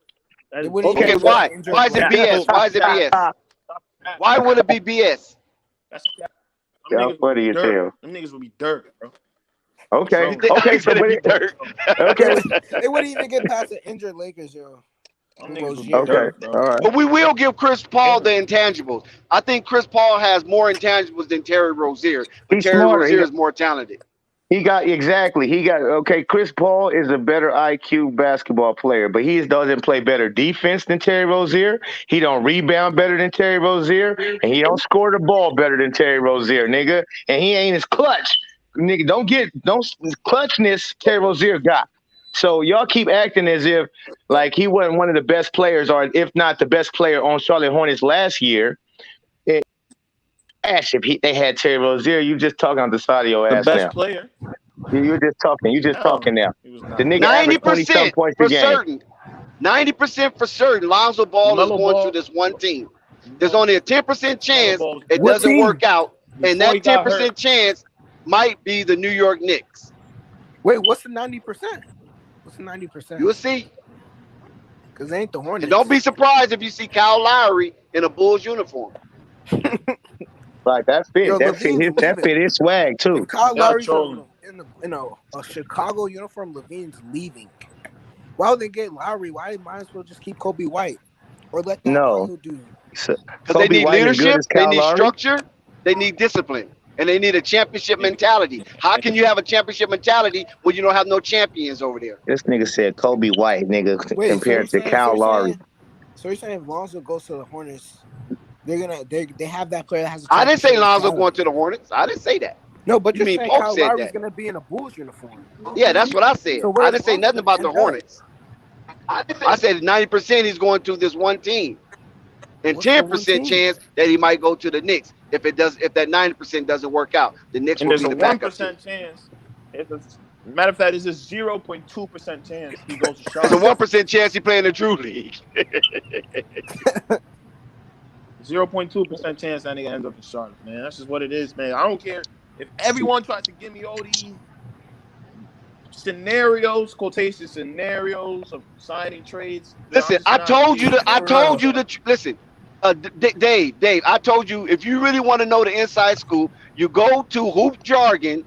Okay, why? Why is it BS? Why is it BS? Why would it be BS? Y'all funny as hell. Them niggas would be dirt, bro. Okay. So dirt. Okay. They wouldn't even get past the injured Lakers, yo. Okay. All right. But we will give Chris Paul the intangibles. I think Chris Paul has more intangibles than Terry Rozier, but He's Terry smarter. Rozier is more talented. Chris Paul is a better IQ basketball player, but he doesn't play better defense than Terry Rozier. He don't rebound better than Terry Rozier, and he don't score the ball better than Terry Rozier, nigga. And he ain't as clutch, nigga. Don't clutchness Terry Rozier got. So y'all keep acting as if like he wasn't one of the best players, or if not the best player on Charlotte Hornets last year. If they had Terry Rozier, you just talking on the side of your ass now. The best player. You're just talking. You just talking now. The nigga 90% points for a game. certain. 90% for certain. Lonzo Ball is going to this one team. There's only a 10% chance it doesn't work out, and that 10% chance might be the New York Knicks. Wait, what's the 90%? What's the 90%? You'll see. Because they ain't the Hornets. And don't be surprised if you see Kyle Lowry in a Bulls uniform. Like that fit his swag too. If Kyle Lowry's in a Chicago uniform, Levine's leaving. Why would they get Lowry? Why might as well just keep Kobe White or let that Lonzo do? Because they need leadership, they need structure, they need discipline, and they need a championship mentality. How can you have a championship mentality when you don't have no champions over there? This nigga said Kobe White, nigga, compared to Kyle Lowry. So you're saying if Lonzo goes to the Hornets, they have that player that has. I didn't say Lonzo going to the Hornets. I didn't say that. No, but you mean Pope said Lowry's that? Going to be in a Bulls uniform. Yeah, that's what I said. So I didn't say nothing about the Hornets. I said 90% he's going to this one team, and 10% chance that he might go to the Knicks. If that 90% doesn't work out, the Knicks will be the backup team. 1% chance. Matter of fact, it's a 0.2% chance he goes to Charlotte. There's a 1% chance he play in the Drew League. 0.2% chance that nigga ends up in Charlotte, man. That's just what it is, man. I don't care if everyone tries to give me all these scenarios, quotation scenarios of signing trades. Listen, I told you to listen. Dave, I told you if you really want to know the inside scoop, you go to Hoop Jargon,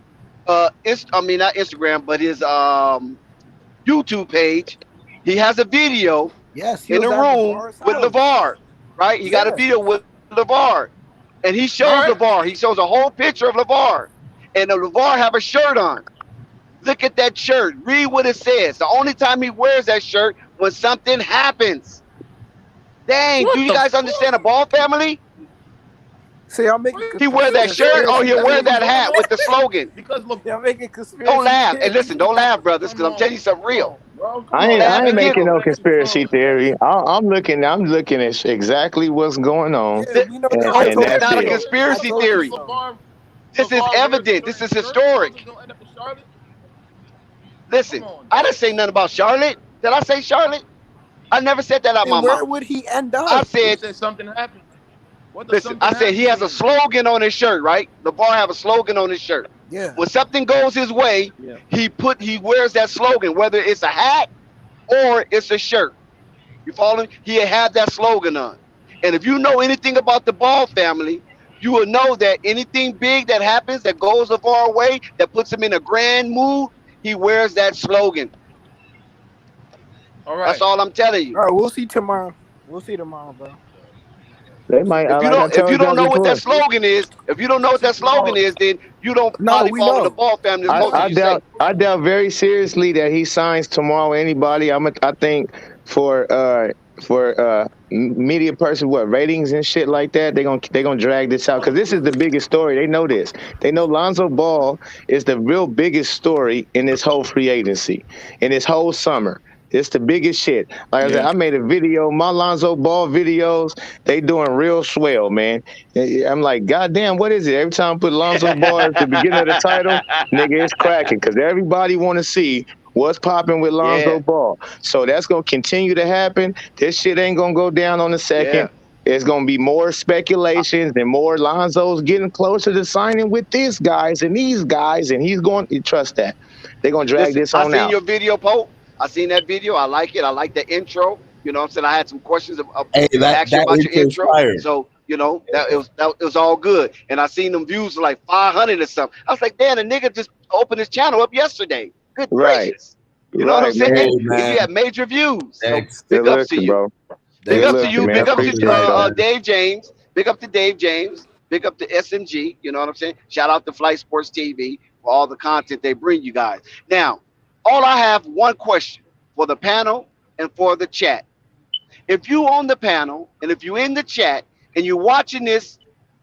not Instagram, but his YouTube page. He has a video in a room with LeVar, right? He got a video with LeVar, and he shows LeVar. He shows a whole picture of LeVar, and the LeVar have a shirt on. Look at that shirt. Read what it says. The only time he wears that shirt when something happens. Dang, do you guys understand a Ball family? See, y'all making He wear that shirt or he'll wear that hat with the slogan. Because look, y'all making conspiracy. Don't laugh. And listen, don't laugh, brothers, because I'm telling you something real. I ain't making no conspiracy theory. I'm looking at exactly what's going on, and It's that's not a it. conspiracy theory. This is evident. This is historic. Listen, I didn't say nothing about Charlotte. Did I say Charlotte? I never said that out my mouth. Where would he end up? I said something happened. Listen, I said he has a slogan on his shirt, right? LeVar have a slogan on his shirt. Yeah. When something goes his way, he wears that slogan, whether it's a hat or it's a shirt. You follow me? He had that slogan on. And if you know anything about the Ball family, you will know that anything big that happens that goes a far way, that puts him in a grand mood, he wears that slogan. All right. That's all I'm telling you. All right, we'll see tomorrow. We'll see tomorrow, bro. They might. If you don't know what that slogan is, then you don't probably fall in the Ball family. I doubt very seriously that he signs tomorrow. Anybody? I think for media person, ratings and shit like that, they're gonna drag this out because this is the biggest story. They know this. They know Lonzo Ball is the real biggest story in this whole free agency, in this whole summer. It's the biggest shit. Like I said, I made a video. My Lonzo Ball videos, they doing real swell, man. I'm like, goddamn, what is it? Every time I put Lonzo Ball at the beginning of the title, nigga, it's cracking because everybody want to see what's popping with Lonzo Ball. So that's gonna continue to happen. This shit ain't gonna go down on the second. It's gonna be more speculations and more Lonzo's getting closer to signing with these guys, and he's going to trust that. They're gonna drag this on out. I seen your video, Pope. I seen that video. I like it. I like the intro. You know what I'm saying? I had some questions about your intro. So, you know, that was all good. And I seen them views like 500 or something. I was like, damn, the nigga just opened his channel up yesterday. Good gracious. You know what I'm saying? He had major views. So big up to you. Bro. Big up to you. Big up to Dave James. Big up to Dave James. Big up to SMG. You know what I'm saying? Shout out to Flight Sports TV for all the content they bring you guys. Now, all I have one question for the panel and for the chat. If you on the panel and if you in the chat and you're watching this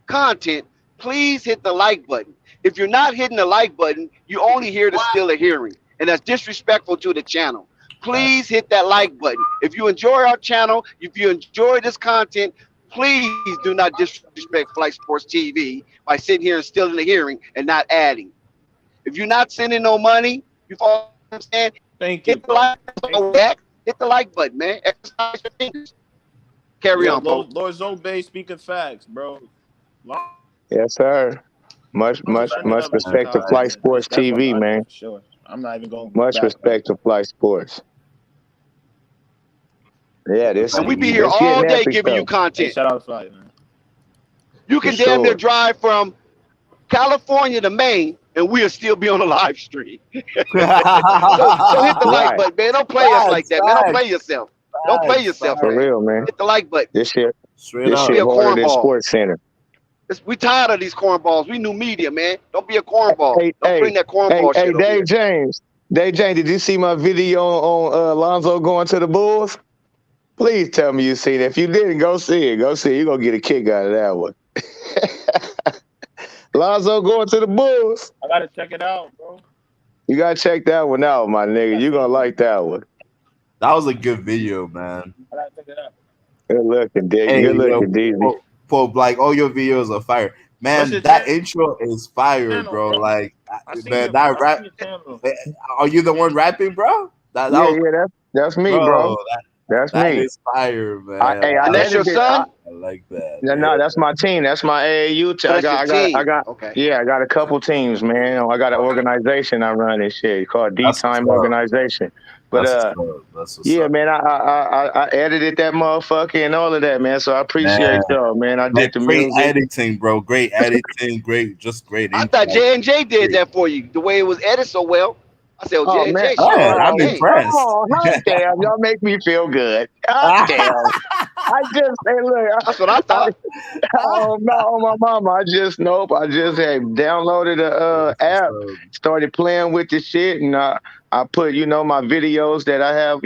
content, please hit the like button. If you're not hitting the like button, you only here to steal a hearing, and that's disrespectful to the channel. Please hit that like button. If you enjoy our channel, if you enjoy this content, please do not disrespect Flight Sports TV by sitting here and stealing the hearing and not adding. If you're not sending no money, you follow what I'm saying? Thank you. Hit the like button, man. Exercise your fingers. Carry on, bro. Lord Zobe speaking facts, bro. Yes, sir. Much respect to Flight Sports TV, man. Sure. I'm not even going. Much respect to Flight Sports. Yeah, and we be here all day giving you content. Hey, shout out to Flight, man. You can damn near drive from California to Maine, and we'll still be on a live stream. so hit the like button, man. Don't play us like that, man. Don't play yourself. Don't play yourself, for real, man. Hit the like button. This shit harder than Sports Center. We tired of these cornballs. We new media, man. Don't be a cornball. Don't bring that cornball shit. Hey, Dave James, did you see my video on Lonzo going to the Bulls? Please tell me you seen it. If you didn't, go see it. Go see it. You're going to get a kick out of that one. Lonzo going to the Bulls. I got to check it out, bro. You got to check that one out, my nigga. You're going to like that one. That was a good video, man. I got to check it out. Good looking, Dick. Good looking, DZ. Pope, like, all your videos are fire. Man, that intro is fire, bro. Like, man, that rap. Are you the one rapping, bro? That's me, bro. That's me. That is fire, man. And that's your son? I like that. No, that's my team. That's my AAU team. I got a couple teams, man. I got an organization I run and shit called D-Time Organization. But man, I edited that motherfucker and all of that, man. So I appreciate y'all, man. I did the great music. editing, bro. Great editing, great. I thought J&J did that for you, the way it was edited so well. I said, J&J. I'm impressed. Oh, damn, y'all make me feel good. God damn. hey, look, That's what I thought. oh no, on my mama. I just had downloaded the app, started playing with the shit, and I put my videos that I have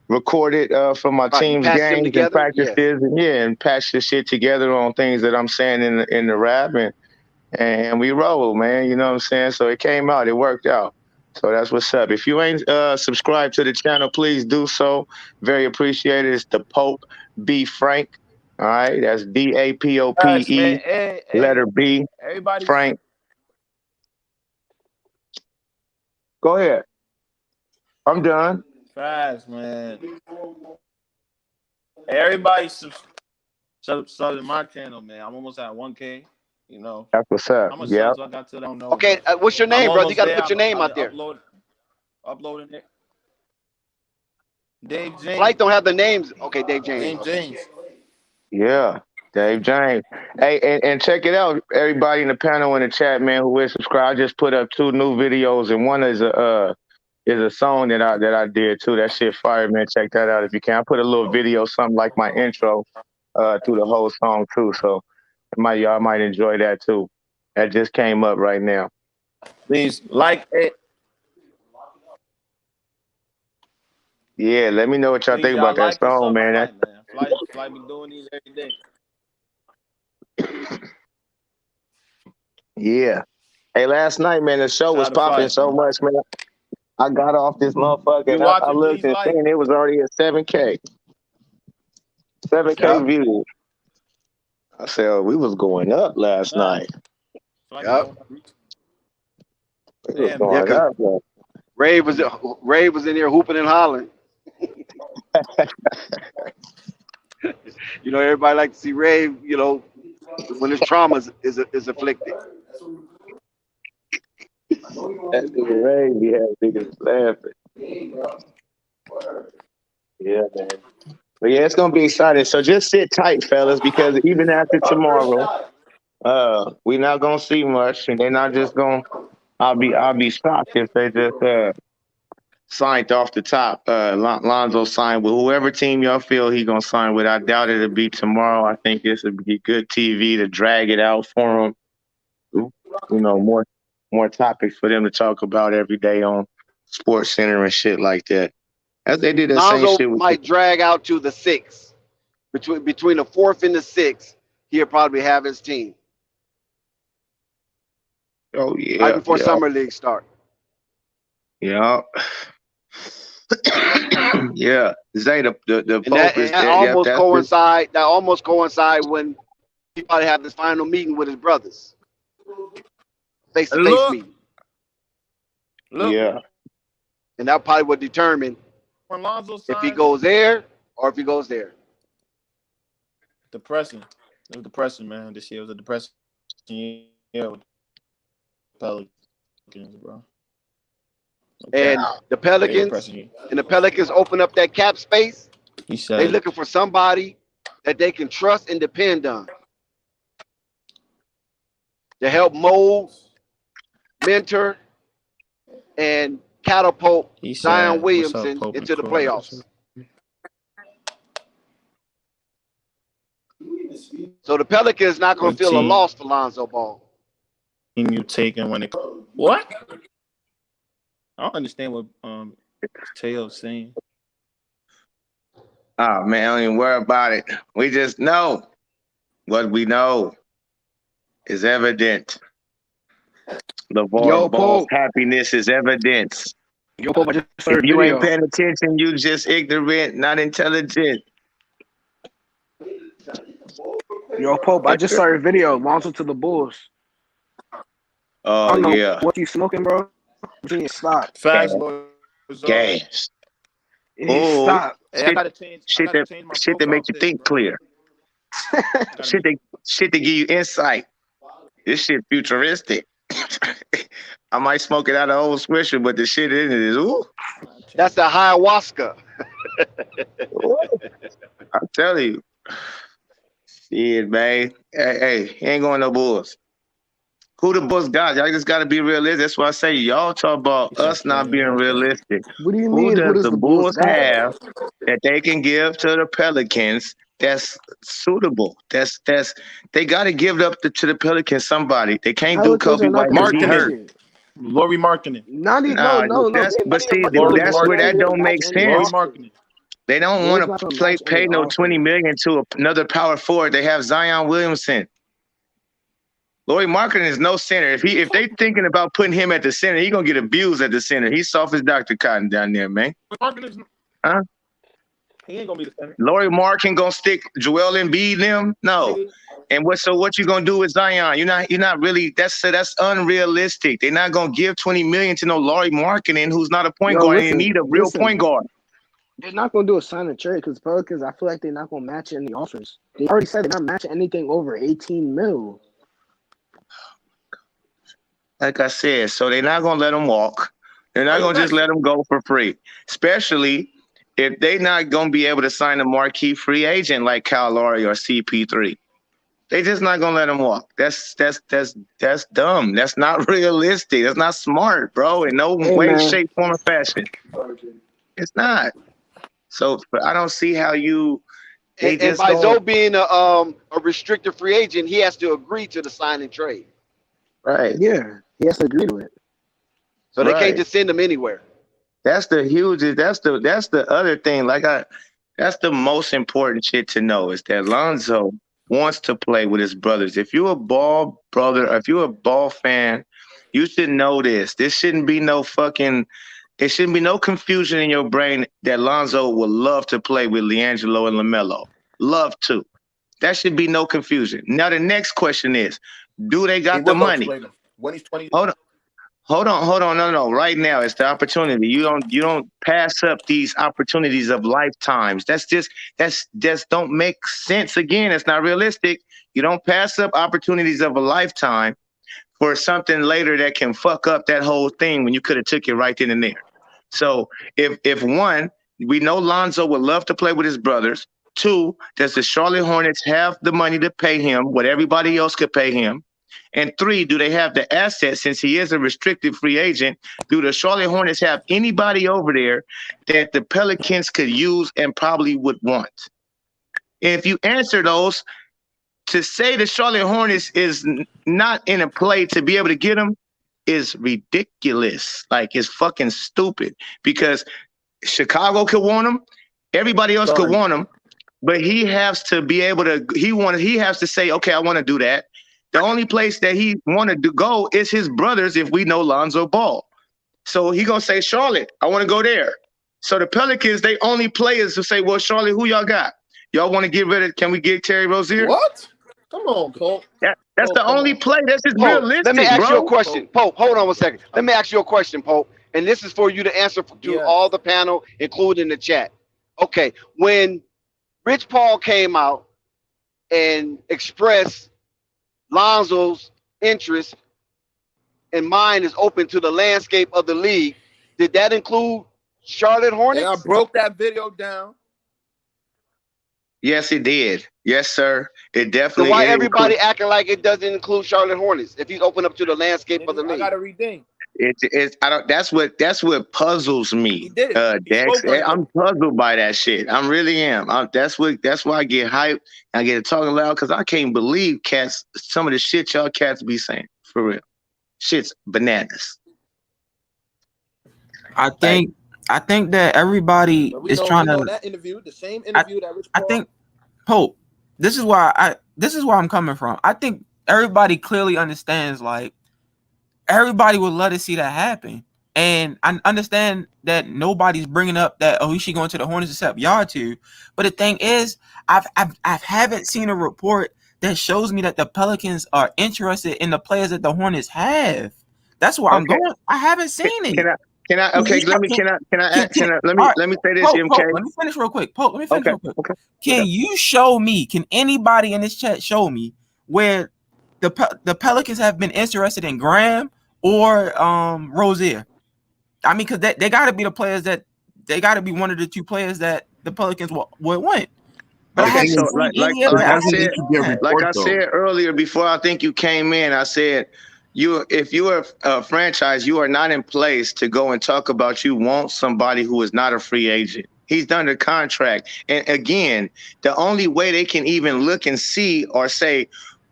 recorded for my Right, you team's patched them games and together. practices, Yes. and patch the shit together on things that I'm saying in the rap, and we roll, man. You know what I'm saying? So it came out, it worked out. So that's what's up. If you ain't subscribed to the channel, please do so. Very appreciated. It's the Pope B Frank. All right, that's Facts, man. DAPOPE, Hey, letter B, everybody's Frank. Go ahead. I'm done. facts, man. Everybody sub to my channel, man. I'm almost at 1K. You know, That's what's up. how much Yep. subs I got till I don't know, Okay, but what's your I'm name, brother? You almost got to there. put your name I've out been there. uploading it. Dave James. Flight don't have the names. Okay, Dave James. Dave James. Yeah. Dave James. Hey, and check it out, everybody in the panel in the chat, man, who is subscribed. I just put up 2 new videos, and one is a song that I did too. That shit fire, man. Check that out if you can. I put a little video, something like my intro, through the whole song too. So y'all might enjoy that too. That just came up right now. Please like it. Yeah, let me know what y'all Please, think y'all about that like and song, sub man. Flight, man. Flight be doing these every day. Yeah. Hey, last night, man, the show was Shout out to popping Flight, so man. much, man. I got off this motherfucker You and I watching? looked Please and like. seen it was already at 7K. 7K Yep. views. I said, oh, we was going up last night. Yep. We was Damn, going Yeah, up, man. Ray was in there hooping and hollering. Everybody like to see Ray. When his trauma is afflicted. That nigga Ray, we had niggas laughing. Yeah, man. But yeah, it's gonna be exciting. So just sit tight, fellas, because even after tomorrow, we're not gonna see much, and they're not just gonna. I'll be shocked if they just signed off the top. Lonzo signed with whoever team y'all feel he gonna sign with. I doubt it'll be tomorrow. I think this would be good TV to drag it out for them. More topics for them to talk about every day on Sports Center and shit like that. As they did that same Lonzo shit with. might drag out to the 6th. Between the 4th and the 6th, he'll probably have his team. Oh yeah. Right before summer league start. Yeah. Yeah. Zay, the And Pope is that almost coincide when he probably have this final meeting with his brothers. Face-to-face meeting. Yeah. And that probably would determine if he goes there or if he goes there. Depressing. It was depressing, man. This year was a depressing year with Pelicans, bro. Okay. And the Pelicans open up that cap space. They looking for somebody that they can trust and depend on to help mold, mentor, and catapult Zion Williamson into the playoffs. So the Pelicans not going to feel a loss for Lonzo Ball. You taking when it what? I don't understand what Taylor's saying. Oh man, don't even worry about it. We just know what we know is evident. LeVar Ball's happiness is evidence. If you ain't paying attention, you just ignorant, not intelligent. Yo, Pope, I just saw your video, Lonzo to the Bulls. Oh yeah. What you smoking, bro? Stop. Fast gas. Stop. Hey, I gotta change my shit that make you think clear. shit that give you insight. This shit futuristic. I might smoke it out of old Swisher, but the shit in it is ooh. That's the ayahuasca. I'm telling you. Shit, man. Hey, he ain't going no Bulls. Who the Bulls got? Y'all just got to be realistic. That's why I say y'all talk about us not being realistic. What do you mean? Who does the Bulls have that they can give to the Pelicans that's suitable. That's they got to give it up to the Pelicans. Somebody they can't do Pelicans Kobe are not White going because to he match hurt. it. Laurie Markkinen. No, Nah, no, no. that's They but ain't see gonna Laurie do. that's where They ain't that Markkinen. gonna don't match make any Laurie sense. offer. Markkinen. They don't Bulls want not to gonna match pay any no $20 offer. million to another power forward. They have Zion Williamson. Laurie Markkinen is no center. If they thinking about putting him at the center, he gonna get abused at the center. He's soft as Dr. Cotton down there, man. Markkinen's, Huh? he ain't gonna be the center. Laurie Markkinen gonna stick Joel Embiid in them? No. Nigga, And what you gonna do with Zion? You're not really that's unrealistic. They're not gonna give $20 million to no Laurie Markkinen who's not a point Yo, guard and need a real listen. point guard. They're not gonna do a sign and trade because Pelicans. I feel like they're not gonna match any offers. They already said they're not matching anything over 18 mil. Like I said, so they're not gonna let them walk. They're not gonna just let them go for free, especially if they're not gonna be able to sign a marquee free agent like Kyle Lowry or CP3. They just not gonna let them walk. That's dumb. That's not realistic. That's not smart, bro. In no Hey way, man, shape, form, or fashion. It's not. So I don't see how you. They And just by don't. Zoe being a restricted free agent, he has to agree to the sign and trade. Right. yeah, he has to agree to it. So they can't Right. just send him anywhere. That's the hugest. That's the other thing. That's the most important shit to know is that Lonzo wants to play with his brothers. If you're a Ball brother, or if you're a Ball fan, you should know this. This shouldn't be no fucking. There shouldn't be no confusion in your brain that Lonzo would love to play with LiAngelo and LaMelo. Love to. That should be no confusion. Now the next question is, do they he got the would love to money? play them when he's 20. Hold on. No. Right now, it's the opportunity. You don't pass up these opportunities of lifetimes. That's just don't make sense. Again, it's not realistic. You don't pass up opportunities of a lifetime for something later that can fuck up that whole thing when you could have took it right then and there. So if one, we know Lonzo would love to play with his brothers. Two, does the Charlotte Hornets have the money to pay him what everybody else could pay him? And three, do they have the assets since he is a restricted free agent? Do the Charlotte Hornets have anybody over there that the Pelicans could use and probably would want? And if you answer those, to say the Charlotte Hornets is not in a play to be able to get them is ridiculous. Like, it's fucking stupid because Chicago could want him. Everybody else could want him. But he has to be able to, he has to say, okay, I want to do that. The only place that he wanted to go is his brothers if we know Lonzo Ball. So he going to say, Charlotte, I want to go there. So the Pelicans, they only players to say, well, Charlotte, who y'all got? Y'all want to get rid of, can we get Terry Rozier? What? Come on, Pope. That's the only play. That's just Pope, realistic, let me ask you a bro. question. Pope, hold on 1 second. Let me ask you a question, Pope. And this is for you to answer to all the panel, including the chat. Okay, when Rich Paul came out and expressed Lonzo's interest and mind is open to the landscape of the league, did that include Charlotte Hornets? And I broke that video down. Yes, it did. Yes, sir. It definitely. So why everybody acting like it doesn't include Charlotte Hornets if he's open up to the landscape of the league? I gotta redeem. I don't. That's what puzzles me. Dex. I'm puzzled by that shit. I really am. That's why I get hyped. I get to talking loud because I can't believe cats. Some of the shit y'all cats be saying for real. Shit's bananas. I think that everybody is trying to. That interview, the same interview that Rich Paul. I think Pope. This is where I'm coming from. I think everybody clearly understands. Like, everybody would love to see that happen, and I understand that nobody's bringing up that he should go into the Hornets except y'all two. But the thing is, I haven't seen a report that shows me that the Pelicans are interested in the players that the Hornets have. That's where I'm going. I haven't seen it. Can I? Okay, let me say this, Pope, MK. Pope, let me finish real quick. Pope, let me finish real quick. Okay. Can you show me? Can anybody in this chat show me where the Pelicans have been interested in Graham or Rozier? I mean, because they got to be the players that they got to be one of the two players that the Pelicans would want. But Okay, so like I said earlier, before I think you came in, I said if you are a franchise, you are not in place to go and talk about you want somebody who is not a free agent. He's under contract. And again, the only way they can even look and see or say,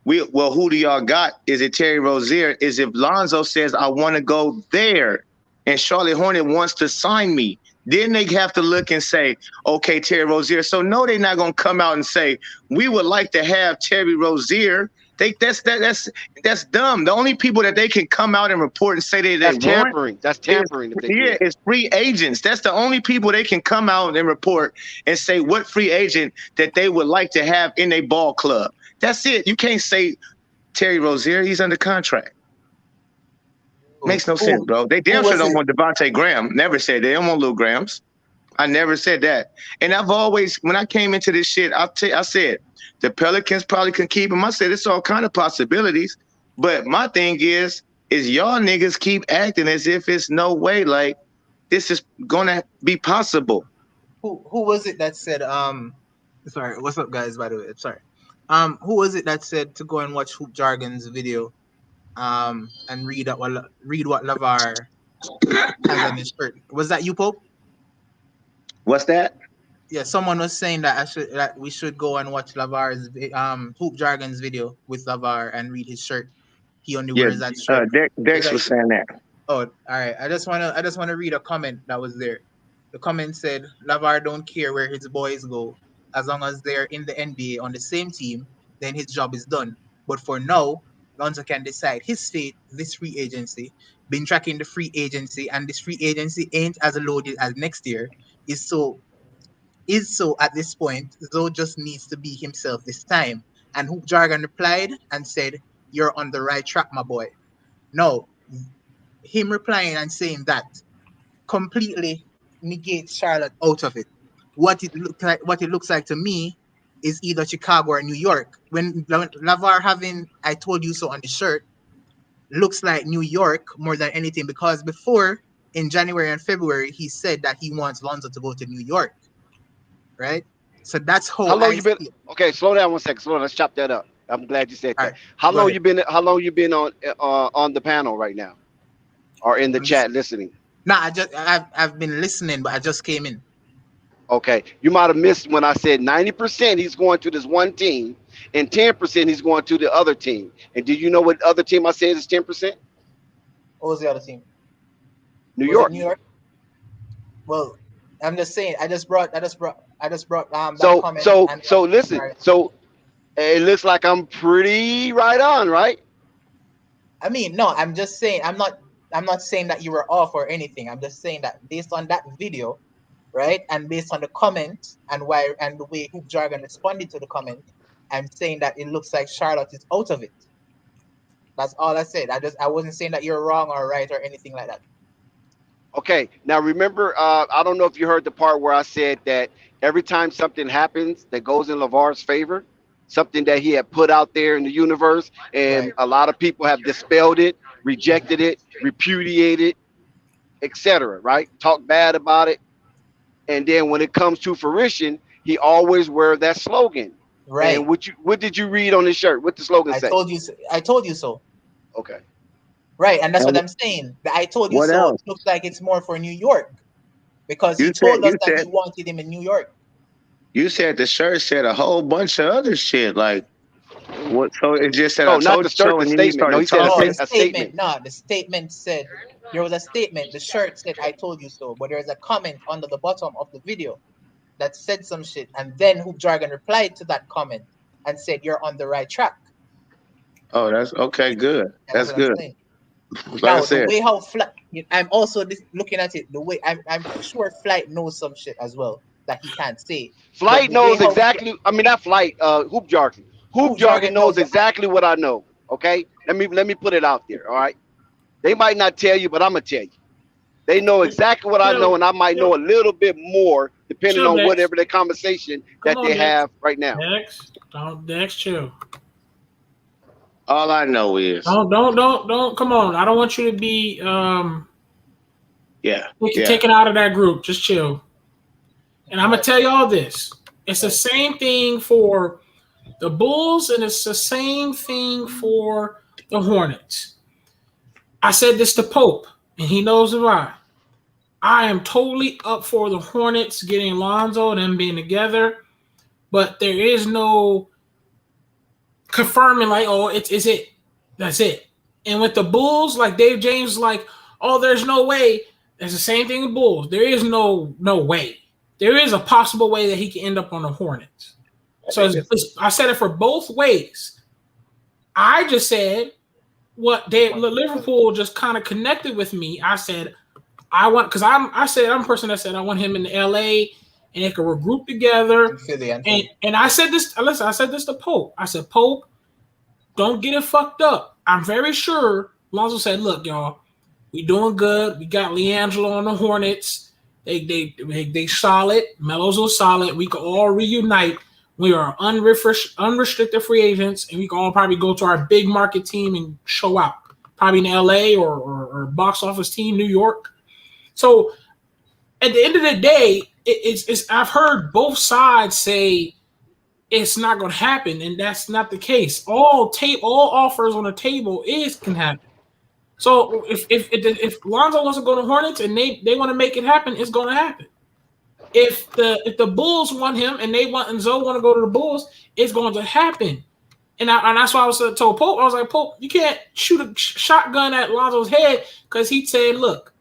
who do y'all got? Is it Terry Rozier? Is if Lonzo says, I want to go there and Charlotte Hornet wants to sign me. Then they have to look and say, okay, Terry Rozier. So no, they're not going to come out and say, we would like to have Terry Rozier. That's dumb. The only people that they can come out and report and say that's tampering. That's tampering. It's free agents. That's the only people they can come out and report and say what free agent that they would like to have in a ball club. That's it. You can't say Terry Rozier. He's under contract. Makes no sense, bro. They damn sure don't want Devontae Graham. Never said they don't want Lou Grahams. I never said that. And I've always, when I came into this shit, I said the Pelicans probably can keep him. I said it's all kind of possibilities. But my thing is y'all niggas keep acting as if it's no way like this is gonna be possible. Who was it that said sorry, what's up guys, by the way? Sorry. Who was it that said to go and watch Hoop Jargon's video and read what LeVar has on his shirt? Was that you, Pope? What's that? Yeah, someone was saying that we should go and watch LeVar's Hoop Jargon's video with LeVar and read his shirt. He only wears that shirt. Dex was saying that. Oh, all right. I just wanna read a comment that was there. The comment said, LeVar don't care where his boys go. As long as they're in the NBA on the same team, then his job is done. But for now, Lonzo can decide his fate this free agency. Been tracking the free agency, and this free agency ain't as loaded as next year. Is so at this point, Zoe just needs to be himself this time. And Hoop Jargon replied and said, you're on the right track, my boy. No, him replying and saying that completely negates Charlotte out of it. What it looks like to me is either Chicago or New York. When LeVar having I told you so on the shirt, looks like New York more than anything, because before in January and February he said that he wants Lonzo to go to New York. Right? So that's how long you been? Okay, slow down 1 second. Slow down. Let's chop that up. I'm glad you said that. Right, how long you been on the panel right now, or in the chat listening? Nah, I've been listening, but I just came in. Okay, you might have missed when I said 90% he's going to this one team, and 10% he's going to the other team. And do you know what other team I said is 10%? What was the other team? New York. New York. Well, I'm just saying. I just brought that comment. So listen. Right. So it looks like I'm pretty right on, right? I mean, no. I'm just saying. I'm not saying that you were off or anything. I'm just saying that based on that video, right, and based on the comment and the way Hoop Jargon responded to the comment, I'm saying that it looks like Charlotte is out of it. That's all I said. I wasn't saying that you're wrong or right or anything like that. Okay, now remember, I don't know if you heard the part where I said that every time something happens that goes in LeVar's favor, something that he had put out there in the universe, and a lot of people have dispelled it, rejected it, repudiated, etc., right? Talk bad about it. And then when it comes to fruition, he always wears that slogan. Right. And what did you read on his shirt? What the slogan say? I told you so. Okay. Right, and that's what I'm saying. I told you so. Else? It looks like it's more for New York, because he told us that he wanted him in New York. You said the shirt said a whole bunch of other shit. Like what? So it just said. No, not the shirt. The statement. No, he said a statement. No, the statement said there was a statement. The shirt said "I told you so," but there's a comment under the bottom of the video that said some shit, and then Hoop Jargon replied to that comment and said, "You're on the right track." Oh, that's okay. Good. That's good. Like now, the way how Flight, I'm also looking at it. The way I'm sure Flight knows some shit as well that he can't say. Flight knows exactly. I mean, not Flight. Hoop Jargon. Hoop Jargon knows exactly what I know. Okay, let me put it out there. All right, they might not tell you, but I'm gonna tell you. They know exactly what I know, and I might know a little bit more depending on whatever the conversation that they have right now. Next, chill. All I know is don't come on. I don't want you to be taken out of that group. Just chill. And I'm gonna tell you all this. It's the same thing for the Bulls, and it's the same thing for the Hornets. I said this to Pope, and he knows why. I am totally up for the Hornets getting Lonzo and them being together, but there is no confirming like, oh, it's it. That's it. And with the Bulls, like Dave James, like, oh, there's no way. It's the same thing with Bulls. There is no way. There is a possible way that he can end up on the Hornets. So I said it for both ways. I just said what Liverpool just kind of connected with me. I said I'm a person that said I want him in LA and they could regroup together. And I said this. Listen, I said this to Pope. I said, Pope, don't get it fucked up. I'm very sure Lonzo said, look, y'all, we doing good. We got LiAngelo on the Hornets. They solid. Melo's are solid. We can all reunite. We are unrestricted free agents, and we can all probably go to our big market team and show out. Probably in LA or box office team, New York. So at the end of the day, it's I've heard both sides say it's not going to happen, and that's not the case. All offers on the table can happen. So if Lonzo wants to go to Hornets and they want to make it happen, it's going to happen. If the Bulls want him and they want Enzo want to go to the Bulls, it's going to happen. And that's why I was told Pope. I was like, Pope, you can't shoot a shotgun at Lonzo's head because he said, look,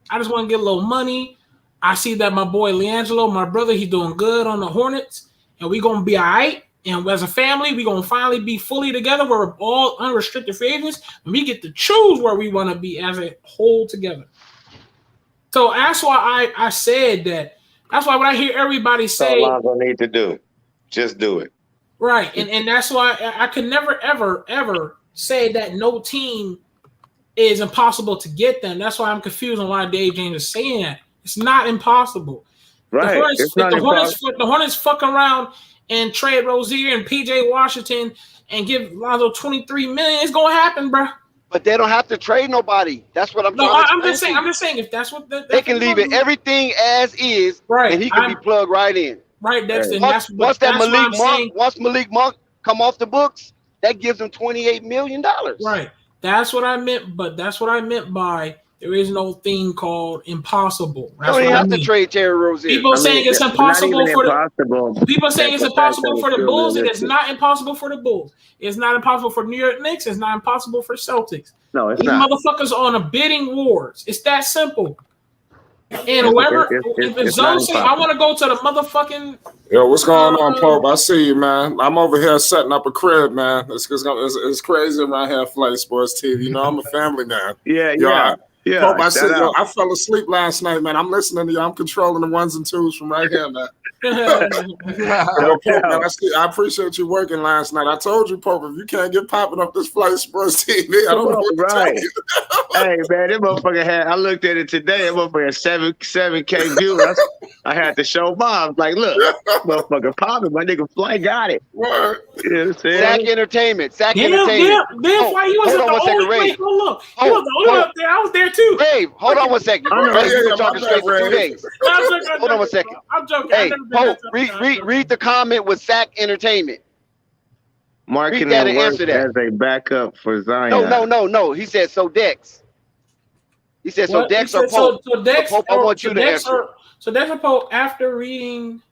I just want to get a little money. I see that my boy LiAngelo, my brother, he's doing good on the Hornets, and we're going to be all right. And as a family, we're going to finally be fully together. We're all unrestricted free agents, and we get to choose where we want to be as a whole together. So that's why I said that. That's why when I hear everybody say, that's all Lonzo need to do. Just do it. Right. And that's why I could never, ever, ever say that no team is impossible to get them. That's why I'm confused on why Dave James is saying that. It's not impossible. Right. The Hornets fuck around and trade Rozier and PJ Washington and give Lonzo $23 million, it's gonna happen, bro. But they don't have to trade nobody. That's what I'm trying to explain. I'm just saying if that's what they can leave it everything as is, right? And he can be plugged right in. Right, Dexter. Once Malik Monk come off the books, that gives him $28 million. Right. That's what I meant. But that's what I meant by there is no thing called impossible. You don't even have to trade Terry Rozier. People saying it's impossible for the people saying it's impossible for the Bulls. It is not impossible for the Bulls. It's not impossible for New York Knicks. It's not impossible for Celtics. No, it's These not. motherfuckers are on a bidding wars. It's that simple. And whoever, if Zoe say, I want to go to the motherfucking. Yo, what's going on, Pope? I see you, man. I'm over here setting up a crib, man. It's crazy around here at Flight Sports TV. You know, I'm a family man. Yeah. Pope, I said, I fell asleep last night, man. I'm listening to you. I'm controlling the ones and twos from right here, man. Pope, man, I appreciate you working last night. I told you, Pope, if you can't get popping up this Flight Sports TV, I don't know what to tell you. Hey, man, that motherfucker I looked at it today. That motherfucker had 7K views. I had to show Mom. Like, look, motherfucker popping. My nigga Fly got it. What? You know what I'm saying? Sack Entertainment. Damn, Fly, you was hold on one second, Ray. He was the only up there. I was there too. Ray, hold on one second. We've been talking straight for 2 days. Hold on one second. I'm joking. Hey, Pope, read the comment with Sack Entertainment. Marking that as a backup for Zion. No. He said so Dex. He said so Dex or Pope. So Dex, Pope, I want you to answer. So Dex or Pope, after reading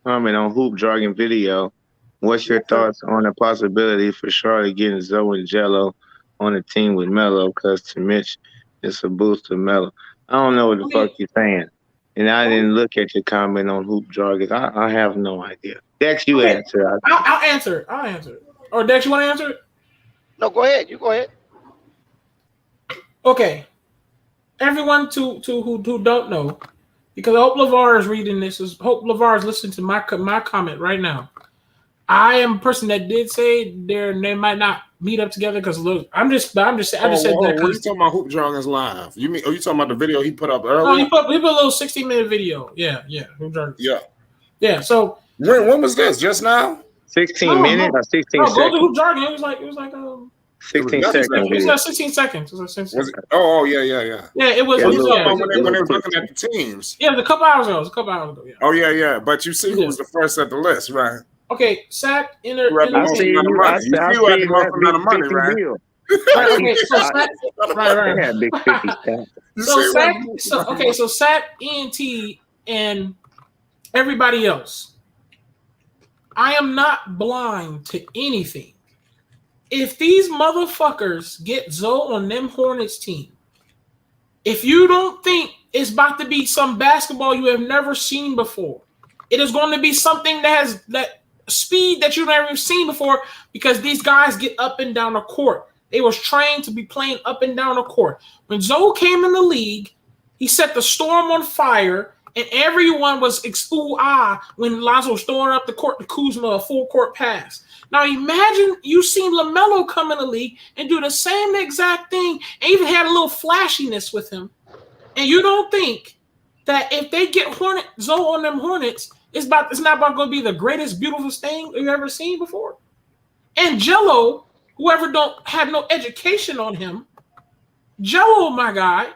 comment on Hoop Jargon video, what's your thoughts on the possibility for Charlotte getting Zoe and Jello on the team with Melo? Because to Mitch, it's a boost to Melo. I don't know what the fuck you're saying. And I didn't look at your comment on Hoop Jargon. I have no idea. Dex, you answer. I'll answer. Or Dex, you want to answer it? No, go ahead. You go ahead. Okay. Everyone who don't know, because I hope LeVar is reading this. Hope LeVar is listening to my comment right now. I am a person that did say they might not meet up together because look, I just said that. What are you talking about? Hoop Jargon's live? You mean? Are you talking about the video he put up earlier? No, he put a little 60-minute video. Yeah. Hoop Jargon. Yeah. So when was this? Just now? 16 minutes or 16 seconds? Go to Hoop Jargon. It was like 16 seconds. It was like 16 seconds. It was like 16 seconds. Yeah. Yeah, it was. When they were looking at the teams. Yeah, it was a couple hours ago. Yeah. Oh yeah. But you see who was the first at the list, right? Okay, Sack I see you had the most amount of money, right? Right, okay, so Sack, right. They had big 50 stats. So Sack, ENT, and everybody else. I am not blind to anything. If these motherfuckers get Zoe on them Hornets team, if you don't think it's about to be some basketball you have never seen before, it is going to be something that has that speed that you've never seen before because these guys get up and down the court. They was trained to be playing up and down the court. When Zoe came in the league, he set the Storm on fire, and everyone was when Lonzo was throwing up the court to Kuzma, a full court pass. Now imagine you seen LaMelo come in the league and do the same exact thing and even had a little flashiness with him. And you don't think that if they get Zoe on them Hornets, it's not about going to be the greatest, beautiful thing you've ever seen before. And Jello, whoever don't have no education on him, Jello, my guy,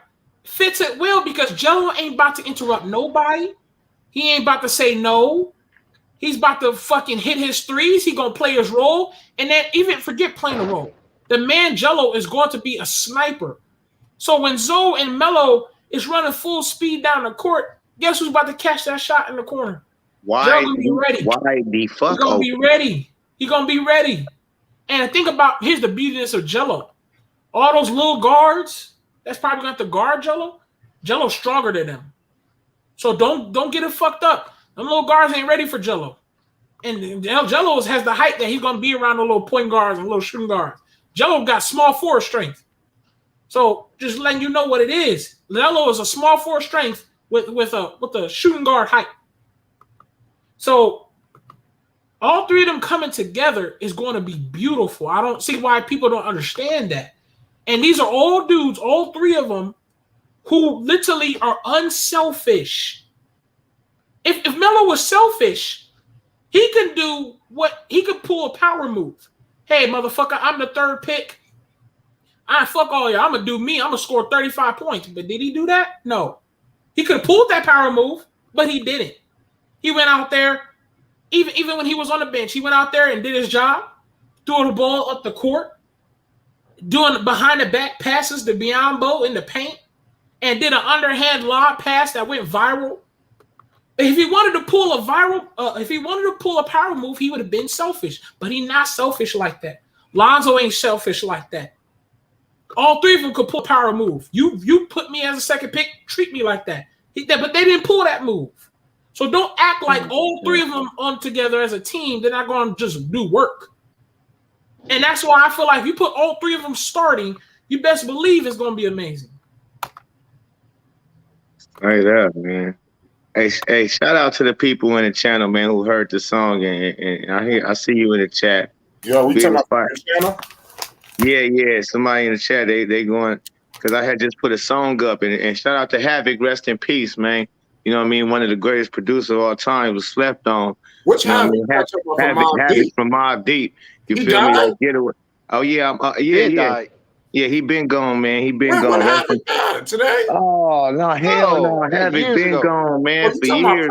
fits it well because Jello ain't about to interrupt nobody. He ain't about to say no. He's about to fucking hit his threes. He gonna play his role, and then even forget playing a role. The man Jello is going to be a sniper. So when Zoe and Melo is running full speed down the court, guess who's about to catch that shot in the corner? Why gonna be ready. Why the fuck? He's gonna be ready. He's gonna be ready. And think about here's the beautiness of Jello. All those little guards, that's probably gonna have to guard Jello. Jello's stronger than them. So don't get it fucked up. Them little guards ain't ready for Jello. And Jello has the height that he's going to be around the little point guards and little shooting guards. Jello got small forward strength. So just letting you know what it is. Jello is a small forward strength with a shooting guard height. So all three of them coming together is going to be beautiful. I don't see why people don't understand that. And these are all dudes, all three of them, who literally are unselfish. If Melo was selfish, he could pull a power move. Hey, motherfucker, I'm the third pick. Fuck all y'all. I'm gonna do me. I'm gonna score 35 points. But did he do that? No. He could have pulled that power move, but he didn't. He went out there, even when he was on the bench, he went out there and did his job, threw the ball up the court, doing behind the back passes to Biombo in the paint, and did an underhand lob pass that went viral. If he wanted to pull a power move, he would have been selfish. But he's not selfish like that. Lonzo ain't selfish like that. All three of them could pull a power move. You put me as a second pick, treat me like that. But they didn't pull that move. So don't act like all three of them on together as a team. They're not going to just do work. And that's why I feel like if you put all three of them starting, you best believe it's going to be amazing. Right there, man. Hey, shout out to the people in the channel, man, who heard the song, and I see you in the chat. Yo, we talking about the channel? Yeah. Somebody in the chat, they going because I had just put a song up, and shout out to Havoc, rest in peace, man. You know what I mean? One of the greatest producers of all time was slept on. Which Havoc? Havoc from Mobb Deep. You he feel died? me? Like, get away. Oh yeah, Died. Yeah, he been gone, man. He been When gone. Havoc died? Today? Oh no, hell no. Havoc been gone, man, for years,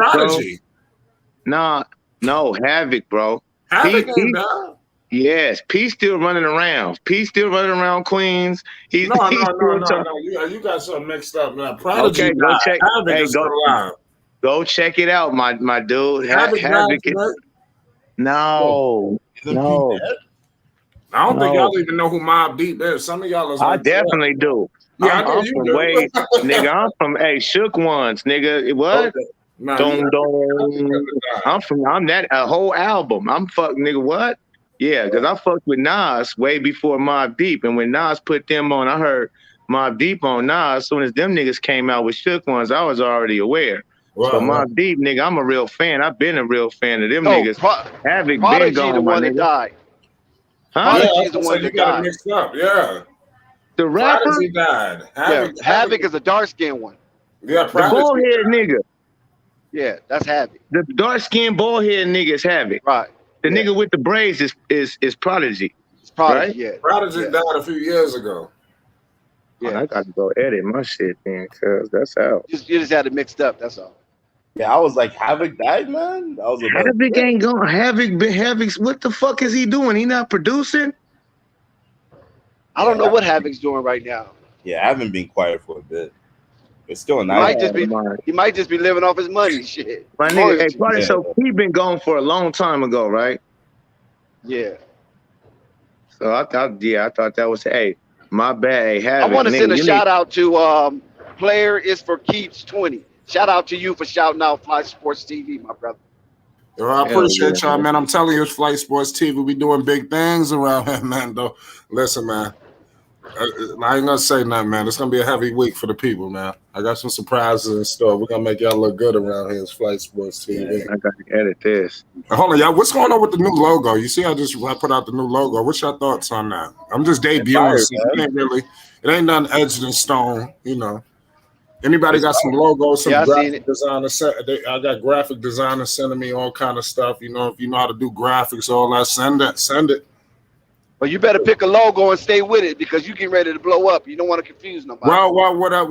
bro. No, Havoc, bro. Havoc ain't died. Yes, P's still running around. P's still running around Queens. No. You got something mixed up now. Prodigy okay, go died. check. Havoc is still alive. Go check it out, my dude. Havoc Havoc is No. I don't think y'all even know who Mobb Deep is. Some of y'all is like, I definitely do. Yeah, I know you do. Nigga, I'm from Shook Ones, nigga. What? Okay. Nah, I'm that a whole album. I'm nigga, what? Yeah, because I fucked with Nas way before Mobb Deep. And when Nas put them on, I heard Mobb Deep on Nas. As soon as them niggas came out with Shook Ones, I was already aware. Wow, so Mobb Deep, nigga, I'm a real fan. I've been a real fan of them niggas. Havoc Prodigy been gone, the one that died. Huh? Prodigy's the one that died. Mixed up, yeah. The rapper? Prodigy died. Havoc is a dark-skinned one. Yeah, the bald-head nigga. Yeah, that's Havoc. The dark-skinned bald-head nigga is Havoc. Right. The nigga with the braids is Prodigy. It's Prodigy, right? yeah. Prodigy died a few years ago. Yeah, I got to go edit my shit then, cause that's out. You just had it mixed up. That's all. Yeah, I was like, Havoc died, man. Havoc ain't going. Havoc. What the fuck is he doing? He not producing. I don't know what Havoc's doing right now. Yeah, I haven't been quiet for a bit. It's still a He nice. might just be living off his money. Shit. My nigga, hey, probably so he been gone for a long time ago, right? Yeah. So I thought that was my bad. Hey, Havoc, I want to send a nigga, shout out to Player is for Keeps 20. Shout out to you for shouting out Fly Sports TV, my brother. I appreciate y'all, man. I'm telling you, it's Flight Sports TV. We doing big things around here, man. Though, listen, man. I ain't gonna say nothing, man. It's gonna be a heavy week for the people, man. I got some surprises in store. We're gonna make y'all look good around here. It's Flight Sports TV. I gotta edit this. Hold on, y'all. What's going on with the new logo? You see, I put out the new logo. What's your thoughts on that? I'm just debuting. It ain't nothing edged in stone, you know. Anybody got some logos, some graphic designers? I got graphic designers sending me all kind of stuff. You know, if you know how to do graphics, all that, send it. But you better pick a logo and stay with it because you getting ready to blow up. You don't want to confuse nobody. Whatever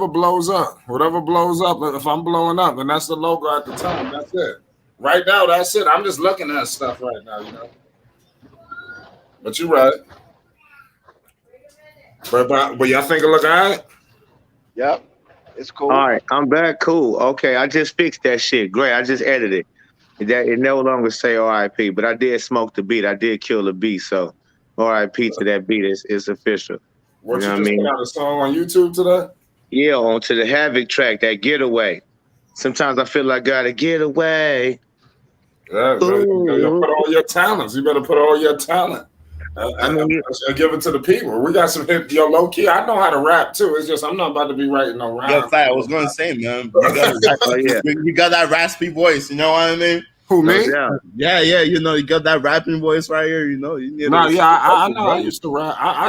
blows up. Whatever blows up. If I'm blowing up, then that's the logo at the time. That's it. Right now, that's it. I'm just looking at stuff right now, you know. But you're right. But y'all think it look all right? Yep. It's cool. All right, I'm back. Cool. Okay, I just fixed that shit. Great. I just edited it. It no longer say RIP, but I did smoke the beat. I did kill the beat, so RIP to that beat. It's official. What you just put out a song on YouTube today? Yeah, onto the Havoc track, that Getaway. Sometimes I feel like I gotta get away. Yeah, you put all your talents. You better put all your talent. I give it to the people. We got some hip, low key. I know how to rap too. It's just I'm not about to be writing no rap. Yo, I was gonna say, man, you got that raspy voice. You know what I mean? Who, me? Yeah. You know, you got that rapping voice right here. You know, I know. I used to rap. I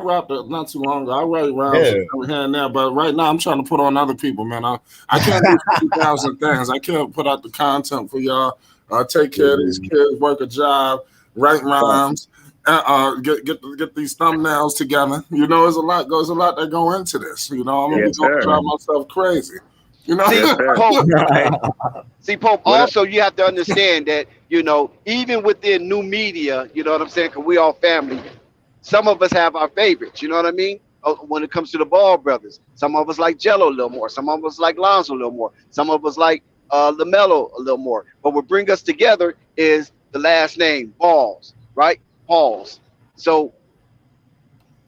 rapped not too long ago. I write rhymes here and there, but right now I'm trying to put on other people, man. I can't do 50,000 things. I can't put out the content for y'all. Take care of these kids, work a job, write rhymes. Get these thumbnails together. You know, there's a lot that go into this. You know, I'm gonna be going to drive myself crazy. You know, see, Pope. Also, you have to understand that even within new media, you know what I'm saying? Because we all family. Some of us have our favorites. You know what I mean? When it comes to the Ball brothers, some of us like Jello a little more. Some of us like Lonzo a little more. Some of us like LaMelo a little more. But what brings us together is the last name Balls, right? Balls. So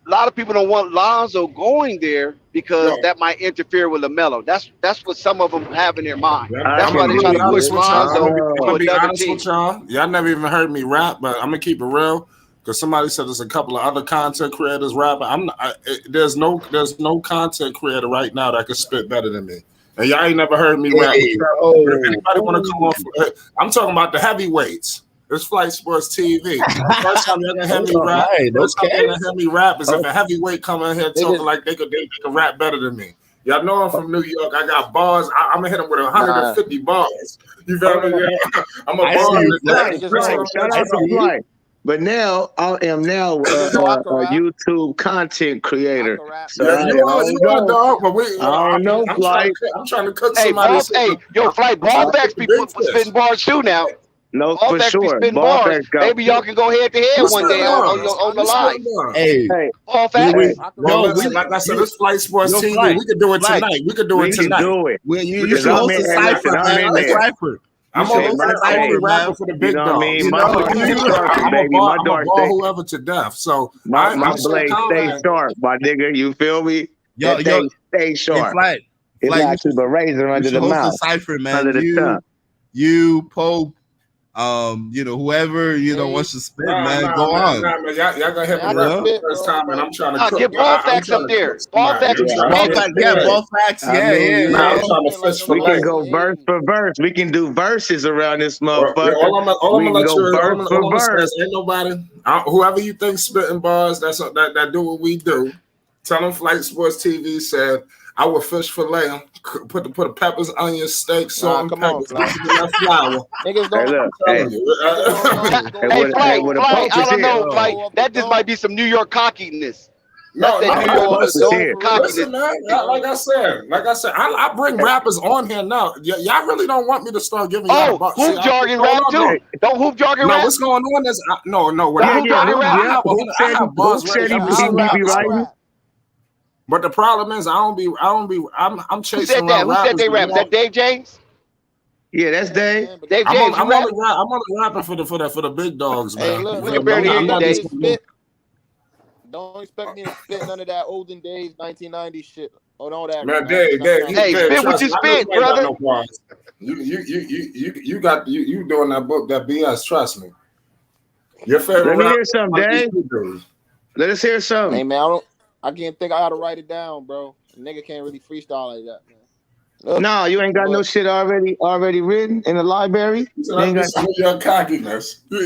a lot of people don't want Lonzo going there because that might interfere with LaMelo. That's what some of them have in their mind. That's why they're trying to push Lonzo to another team. Y'all never even heard me rap, but I'm gonna keep it real because somebody said there's a couple of other content creators rapping. There's no content creator right now that can spit better than me. And y'all ain't never heard me rap. If anybody want to come off, I'm talking about the heavyweights. It's Flight Sports TV. First time you're gonna hear me rap. First time you're gonna hear me rap is if a heavyweight come in here talking like they could rap better than me. Y'all know I'm from New York. I got bars. I'm gonna hit them with 150 bars. You feel me? I'm a bar. Shout out to Flight. But now I am a YouTube content creator. So I don't know, Flight. I'm trying to cook somebody. Flight, ball backs be spitting bars too now. No, for sure. Bars. Maybe y'all can go head to head one day on the line. Hey, ball facts. Like I said, it's Flight Sports TV. We could do it tonight. We could do it tonight. You should host a cipher, man. I'm a rapper for the big dog. I'm a ball whoever to death. So my blade stay sharp, my nigga. You feel me? Yo, stay sharp. It's like the razor under the mouth. Cipher, man. Under the tongue. You Pope. Whoever wants to spit, man, go on. Man. Y'all gonna have me rap the first time, and I'm trying to cook. Get ball facts up there. Ball facts. Ball facts. Yeah. I'm trying to fish for we can go verse for verse. We can do verses around this motherfucker. All I'm gonna let you say is ain't nobody. Whoever you think spitting bars, that do what we do. Tell them Flight Sports TV said I would fish fillet them, put the peppers, onions, steak, salt, and pepper, flour. Niggas don't. Flight, I don't know, Flight. That just might be some New York cockiness. No, That's that New no, York listen, cockiness. listen, man. Like I said, I bring rappers on here now. Y'all really don't want me to start giving y'all the box. Hoop jargon rap too. Don't hoop jargon No, rap. what's going on is no. What Hoop jargon rap. I have bars ready every single episode. writing. But the problem is, I'm chasing Who said that? around Who said rappers. they rap? Is that Dave James? Yeah, that's Dave. Dave James, I'm only rapping for the big dogs, man. Hey, look, We can barely hear you, Dave. Don't expect me to spit none of that olden days 1990 shit. Oh, no, that. Man, Dave, Hey, spit what you spit, brother. You doing that book, that BS. Trust me. Your favorite. Let me hear something, Dave. Let us hear something. Hey, man, I can't think I gotta write it down, bro. A nigga can't really freestyle like that, man. Look, No, you ain't got no shit already written in the library. You ain't got your cockiness. You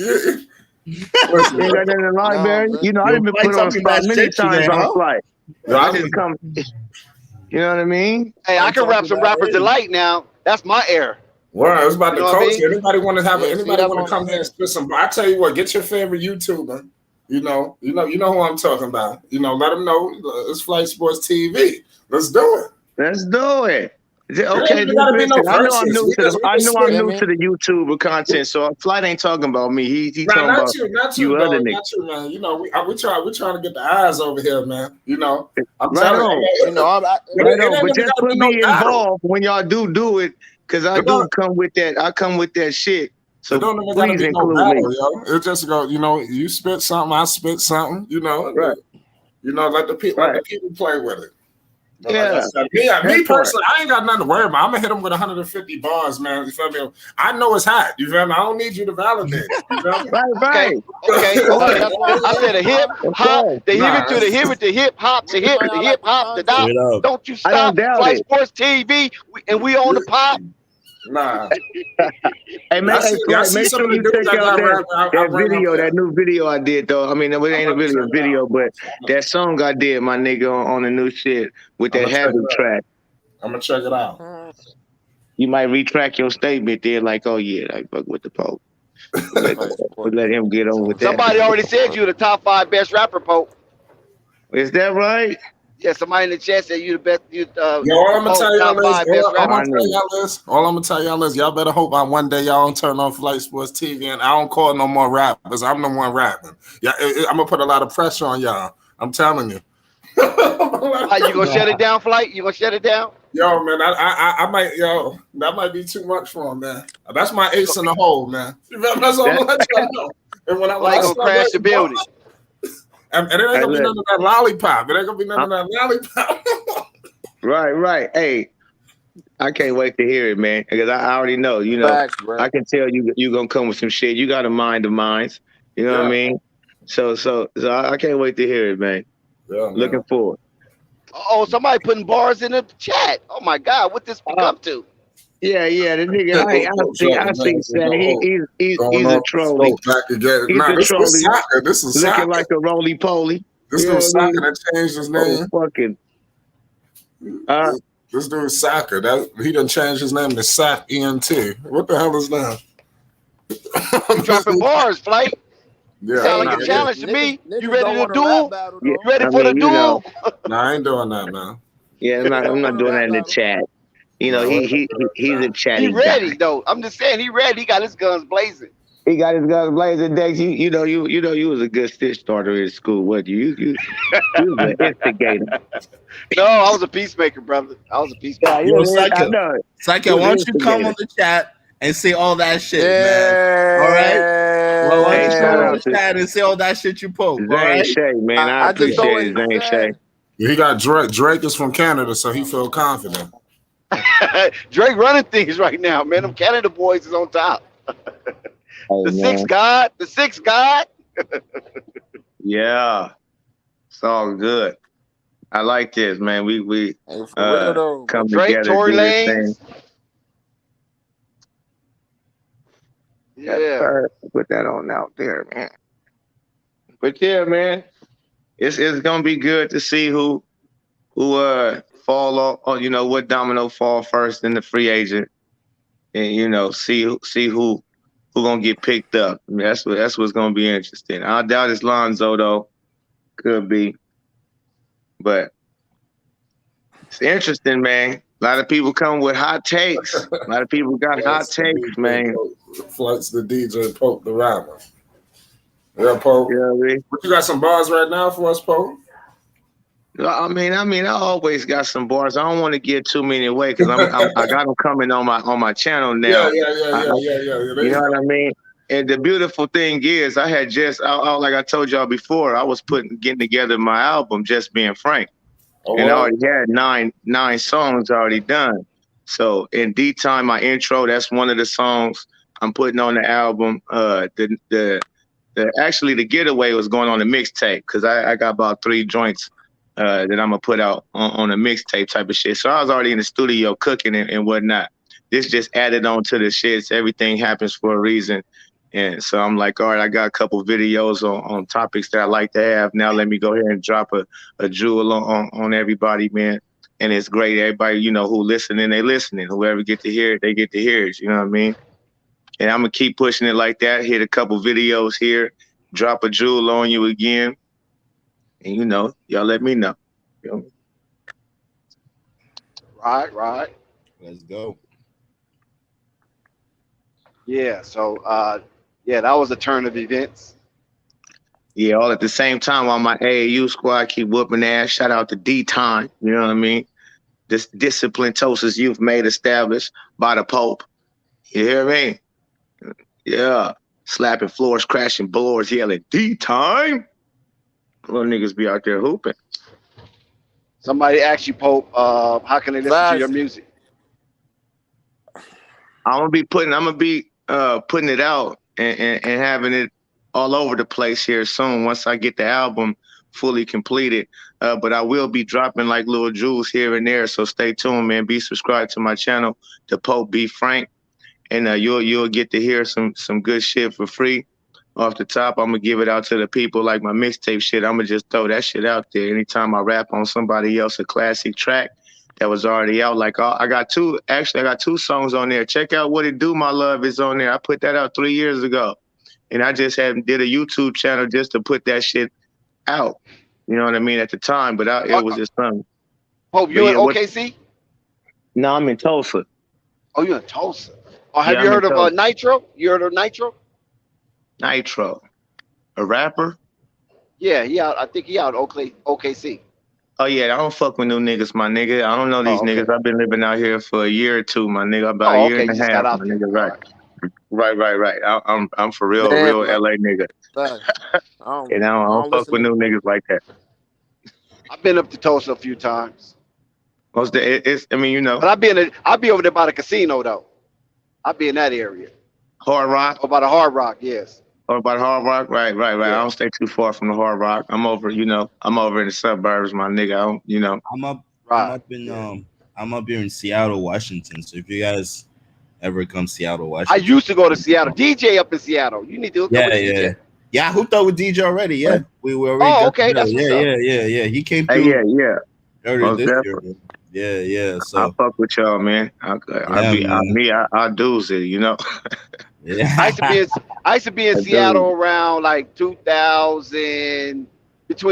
ain't got that in the library. You know, I've been put on the spot many times on flight. I just come. You know what I mean? Hey, I can rap some rappers delight now. That's my air. Well, it's about the what I culture. mean? Anybody want to have Yeah, anybody see, want to come here and spit some? I tell you what, get your favorite YouTuber. You know who I'm talking about. Let them know it's Flight Sports TV. Let's do it. Let's do it. Okay, listen, I know I'm new to the YouTuber content, so Flight ain't talking about me. He talking about you other niggas. Not you, man. We trying to get the eyes over here, man. I'm right telling on. you. But just put me involved when y'all do it, because I come with that. I come with that shit. So it don't even please be no include battle, me. yo. It just go, you spit something, I spit something, Right. Let the people play with it. But yeah. Like I said, me personally, I ain't got nothing to worry about. I'm gonna hit them with 150 bars, man. You feel me? I know it's hot. You feel me? I don't need you to validate it. You feel me? Right. Okay. I said a hip hop. They hip it to the hip, the hip hop, the hip, the hip hop, the dot. Don't you stop. Flight Sports TV, and we on the pop. Nah. Hey man, make sure you check out that video, that new video I did though. I mean, it ain't really a video, but that song I did, my nigga, on the new shit with that habit track. I'm gonna check it out. You might retract your statement there, like, oh yeah, I fuck with the Pope. Let him get on with that. Somebody already said you the top 5 best rapper, Pope. Is that right? Yeah, somebody in the chat said you the best. All I'm gonna tell y'all All I'm gonna tell y'all is y'all better hope one day y'all don't turn on Flight Sports TV and I don't call no more rappers. I'm the one rapping. Yeah, I'm gonna put a lot of pressure on y'all. I'm telling you. Are you gonna shut it down, Flight? You gonna shut it down? Yo, man, I might, that might be too much for him, man. That's my ace in the hole, man. That's all I'm gonna let y'all know. And when I gonna crash the building. And it ain't gonna be none of that lollipop. It ain't gonna be none of that lollipop. Right. Hey, I can't wait to hear it, man. Because I already know, Facts, I can tell you gonna come with some shit. You got a mind of mine. You know what I mean? So I can't wait to hear it, man. Yeah, man. Looking forward. Oh, somebody putting bars in the chat. Oh my God, what this become to? Yeah, the nigga. I see. He's a trolley. This is soccer. This is looking soccer. like a roly poly. This dude soccer that changed his name. Fucking. This dude soccer. He done changed his name to Sack ENT. What the hell is that? Dropping bars, Flight. Yeah, sound like a challenge to me. You ready to duel? You ready for the duel? No, I ain't doing that, man. Yeah, I'm not doing that in the chat. He's a chatty. He ready though. I'm just saying he ready. He got his guns blazing. He got his guns blazing. Dex, you was a good stitch starter in school. What you was an instigator. No, I was a peacemaker, brother. I was a peacemaker. Yo, Psycho, why don't you come on the chat and say all that shit, man? All right. Well, why don't you come on the chat and say all that shit you poke? All right, Shay, man. I appreciate it, Zane Shay. He got Drake. Drake is from Canada, so he feel confident. Drake running things right now, man. Them Canada boys is on top. The sixth god. Yeah, it's all good. I like this, man. We come Drake, together. Tory do this Lanez. thing. Yeah, put that on out there, man. But yeah, man, it's gonna be good to see who fall off. Or, what domino fall first in the free agent, and see who gonna get picked up. I mean, that's what's gonna be interesting. I doubt it's Lonzo though. Could be. but it's interesting, man. A lot of people come with hot takes. A lot of people got hot takes, man. Flights the DJ Pope the rapper. Yeah, Pope. Yeah, but you got some bars right now for us, Pope? I mean, I always got some bars. I don't want to give too many away because I got them coming on my channel now. Yeah. You know what I mean? And the beautiful thing is, I had just like I told y'all before, I was getting together my album, Just Being Frank, and I already had nine songs already done. So in D Time, my intro, that's one of the songs I'm putting on the album. Actually the Getaway was going on the mixtape because I got about 3 joints that I'm gonna put out on a mixtape type of shit. So I was already in the studio cooking and whatnot. This just added on to the shit. So everything happens for a reason. And so I'm like, all right, I got a couple videos on topics that I like to have. Now let me go ahead and drop a jewel on everybody, man. And it's great. Everybody, you know, who listening, they listening. Whoever get to hear it, they get to hear it. You know what I mean? And I'm gonna keep pushing it like that. Hit a couple videos here, drop a jewel on you again. And you know, y'all let me know. You know? Right. Let's go. Yeah, so that was a turn of events. Yeah, all at the same time while my AAU squad keep whooping ass. Shout out to D Time. You know what I mean? This discipline Toasters youth made established by the Pope. You hear me? Yeah. Slapping floors, crashing floors, yelling D Time. Little niggas be out there hooping. Somebody asked you, Pope, how can they listen to your music? I'm gonna be putting it out and having it all over the place here soon once I get the album fully completed. But I will be dropping like little jewels here and there. So stay tuned, man. Be subscribed to my channel, the Pope B Frank, and you'll get to hear some good shit for free. Off the top, I'm gonna give it out to the people like my mixtape shit. I'm gonna just throw that shit out there. Anytime I rap on somebody else, a classic track that was already out. Like I got two songs on there. Check out What It Do, My Love is on there. I put that out 3 years ago. And I just did a YouTube channel just to put that shit out. You know what I mean? At the time, but it was just something. Pope, you in OKC? No, I'm in Tulsa. Oh, you're in Tulsa. Oh, have you heard of Nitro? You heard of Nitro? Nitro, a rapper? Yeah, I think he out OKC. Oh yeah, I don't fuck with new niggas, my nigga. I don't know these niggas. I've been living out here for a year or two, my nigga. About a year and a half, my nigga. Right. I'm for real LA nigga. And I don't fuck with new niggas like that. I've been up to Tulsa a few times. I mean, you know. But I'll be over there by the casino though. I'll be in that area. Hard Rock? Or by the Hard Rock, yes. Or by the Hard Rock? Right. Yeah. I don't stay too far from the Hard Rock. I'm over in the suburbs, my nigga. I'm up here in Seattle, Washington. So if you guys ever come Seattle, Washington. I used to go to Seattle. DJ up in Seattle. You need to hook up with DJ. Yeah, I hooked up with DJ already. Yeah. We were already. Oh, okay. That's what's up. Yeah. He came through. Yeah. Earlier this year. Yeah. So I fuck with y'all, man. I'll do it, you know. Yeah. I used to be in Seattle around like between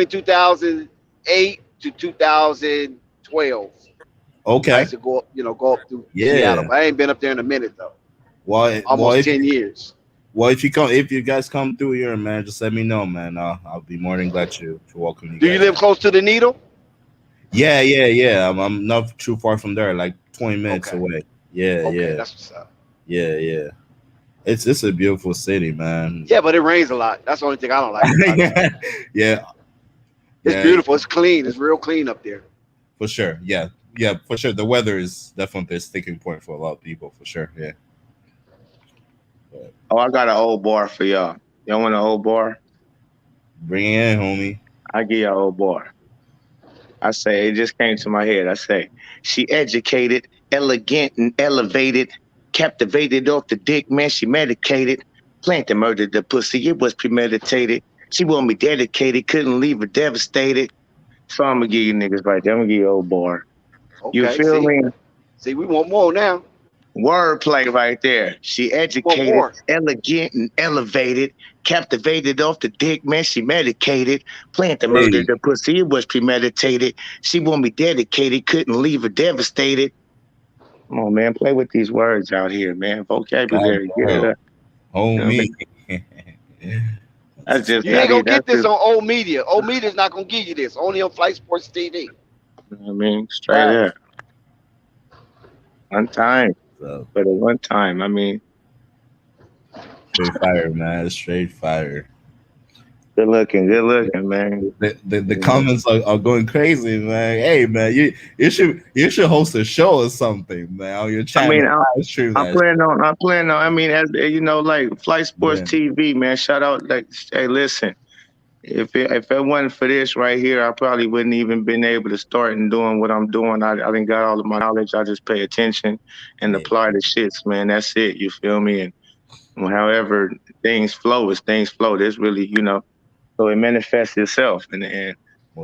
2008 to 2012. Okay. I used to go up through Seattle. But I ain't been up there in a minute though. Almost 10 years. Well, if you guys come through here, man, just let me know, man. I'll be more than glad to welcome you. Do you live close to the Needle? Yeah. I'm not too far from there, like 20 minutes away. Yeah. That's what's up. Yeah. It's a beautiful city, man. Yeah, but it rains a lot. That's the only thing I don't like. Yeah. It's beautiful. It's clean. It's real clean up there. For sure. Yeah, for sure. The weather is definitely a sticking point for a lot of people, for sure. Yeah. Oh, I got an old bar for y'all. Y'all want an old bar? Bring it in, homie. I give y'all an old bar. I say, it just came to my head. I say, she educated, elegant, and elevated. Captivated off the dick, man, she medicated. Planned to murder the pussy, it was premeditated. She want me dedicated, couldn't leave her devastated. So I'm gonna give you niggas right there. I'm gonna give you old bar. Okay, you feel me? See, we want more now. Wordplay right there. She educated, elegant, and elevated. Captivated off the dick, man. She medicated. Planned to murder the pussy. It was premeditated. She want me dedicated. Couldn't leave her devastated. Come on, man. Play with these words out here, man. Vocabulary. Get it up. Homie. That's just you ain't gonna get this on old media. Old media's not gonna give you this. Only on Flight Sports TV. I mean, straight up. One time. So, but at one time, I mean. Straight fire, man. Straight fire. Good looking, man. The comments are going crazy, man. Hey, man, you should host a show or something, man, on your channel. I mean, I'm planning on. I mean, as you know, like Flight Sports TV, man. Shout out, like, hey, listen. If it wasn't for this right here, I probably wouldn't even been able to start and doing what I'm doing. I didn't got all of my knowledge. I just pay attention and apply the shits, man. That's it. You feel me? And however things flow, as things flow. There's really, so it manifests itself. And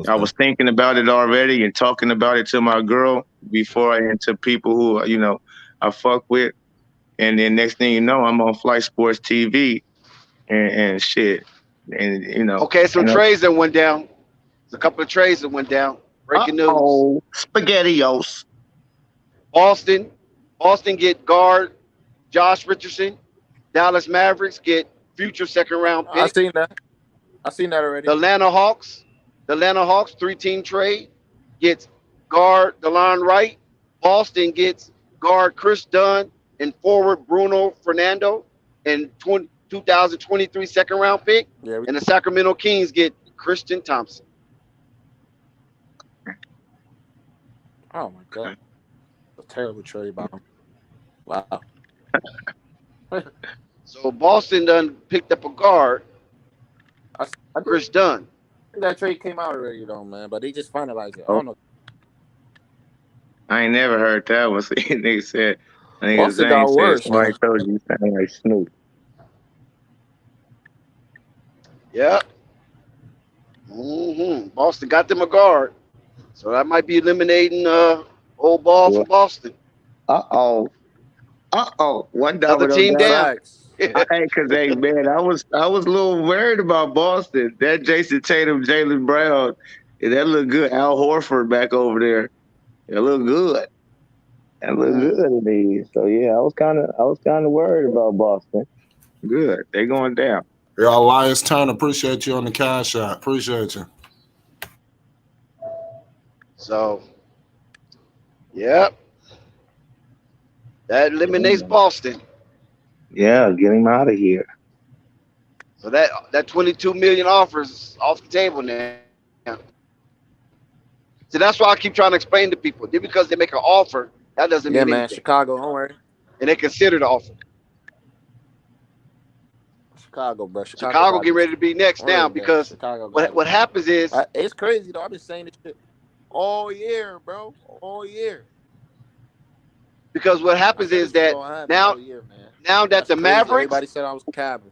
I was thinking about it already and talking about it to my girl before and to people who, I fuck with. And then next thing you know, I'm on Flight Sports TV and shit. And, Okay, some trades that went down. There's a couple of trades that went down. Breaking news. SpaghettiOs. Boston get guard Josh Richardson. Dallas Mavericks get future second round pick. I seen that already. The Atlanta Hawks 3-team trade gets guard DeLon Wright. Boston gets guard Chris Dunn and forward Bruno Fernando and 2023 second round pick. Yeah, and the Sacramento Kings get Christian Thompson. Oh my God. A terrible trade by him. Wow. So Boston done picked up a guard, Chris Dunn. I think that trade came out already though, man, but they just finalized it. I don't know. I ain't never heard that one. Nigga said, Boston got worse, man. I told you, sounding like Snoop. Yep. Boston got them a guard, so that might be eliminating old ball from Boston. One other team down. Hey, cause hey, man, I was a little worried about Boston. That Jason Tatum, Jaylen Brown, that look good. Al Horford back over there, it look good. That look good to me. So yeah, I was kind of worried about Boston. Good, they going down. Yeah, Elias Turner, appreciate you on the cash out. Appreciate you. So, yep. That eliminates Boston. Yeah, get him out of here. So that $22 million offers off the table now. So that's why I keep trying to explain to people. Just because they make an offer, that doesn't mean anything. Chicago, don't worry. And they consider the offer. Chicago, bro. Chicago get ready to be next now because what happens is it's crazy though. I've been saying this shit all year, bro. All year. Because what happens is that now that the Mavericks, everybody said I was capping.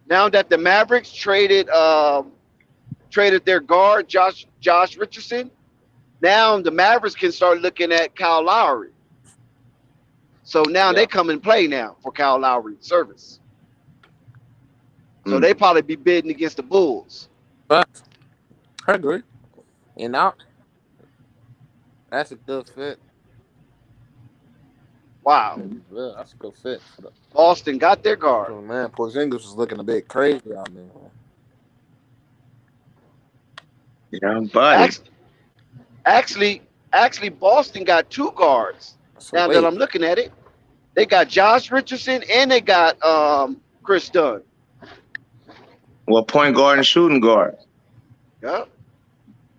Now that the Mavericks traded their guard Josh Richardson, now the Mavericks can start looking at Kyle Lowry. So now they come and play now for Kyle Lowry service. So they probably be bidding against the Bulls. But I agree. And now that's a good fit. Wow. Yeah, that's a good fit. Boston got their guard. Oh, man, Porzingis was looking a bit crazy out there. Yeah, buddy. Actually, Boston got two guards. Now that I'm looking at it, they got Josh Richardson and they got Chris Dunn. Well, point guard and shooting guard. Yeah.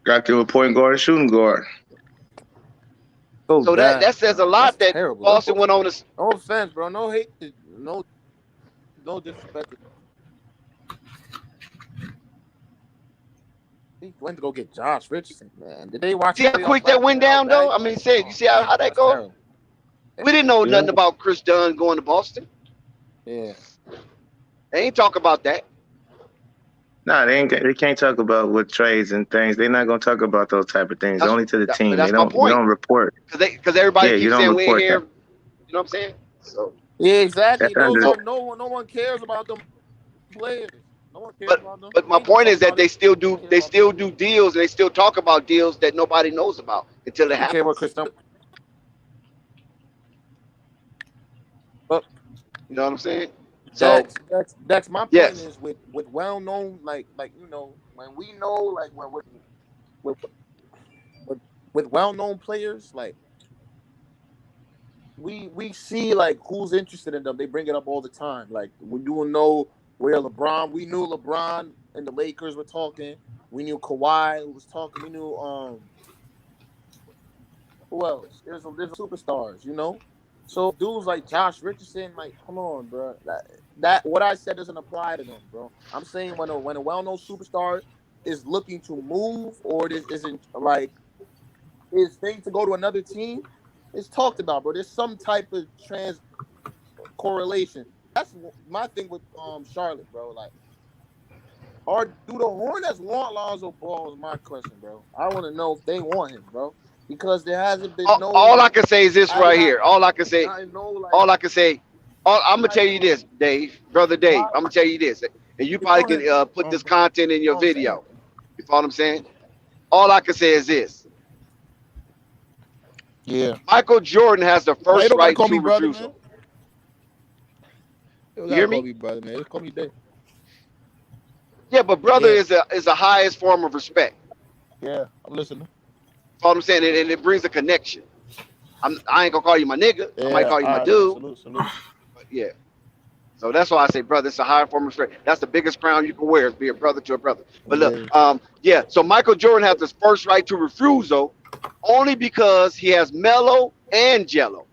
Got to a point guard and shooting guard. So that says a lot that terrible. Boston went on to. No offense, bro. No hate. No disrespect. He went to go get Josh Richardson, man. Did they watch? See how quick that went down, though? I mean, you see how that go? Terrible. We didn't know nothing about Chris Dunn going to Boston. Yeah. They ain't talk about that. No, they can't talk about what trades and things. They're not gonna talk about those type of things. Only to the team. They don't report. Because everybody keeps saying we ain't here. You know what I'm saying? So yeah, exactly. No one cares about them players. No one cares about them. But my point is that they still do deals and they still talk about deals that nobody knows about until it You care about happens. Chris Dunn. But You know what I'm saying? So that's my point yes. is with well known like you know when we know like when with with well known players like we see like who's interested in them. They bring it up all the time. Like we do know where LeBron. We knew LeBron and the Lakers were talking. We knew Kawhi was talking. We knew who else? There's superstars, you know. So dudes like Josh Richardson, like come on, bro. That what I said doesn't apply to them, bro. I'm saying when a well-known superstar is looking to move or this isn't like his thing to go to another team, it's talked about, bro. There's some type of correlation. That's my thing with Charlotte, bro. Like, do the Hornets want Lonzo Ball? Is my question, bro. I want to know if they want him, bro, because there hasn't been no. All I can say is this right here. All I can say. I know, like, all I can say. I'm gonna tell you this, Dave, brother Dave. I'm gonna tell you this, and you probably can put this content in your video. You follow what I'm saying? All I can say is this. Yeah. Michael Jordan has the first right to refusal. You hear me? Call me brother, man. Call me Dave. Yeah, but brother is the highest form of respect. Yeah, I'm listening. Follow what I'm saying? And it brings a connection. I ain't gonna call you my nigga. Yeah, I might call you my dude. Salute. But yeah. So that's why I say, brother, it's a higher form of respect. That's the biggest crown you can wear, is be a brother to a brother. But look, so Michael Jordan has his first right to refusal only because he has Melo and Jello.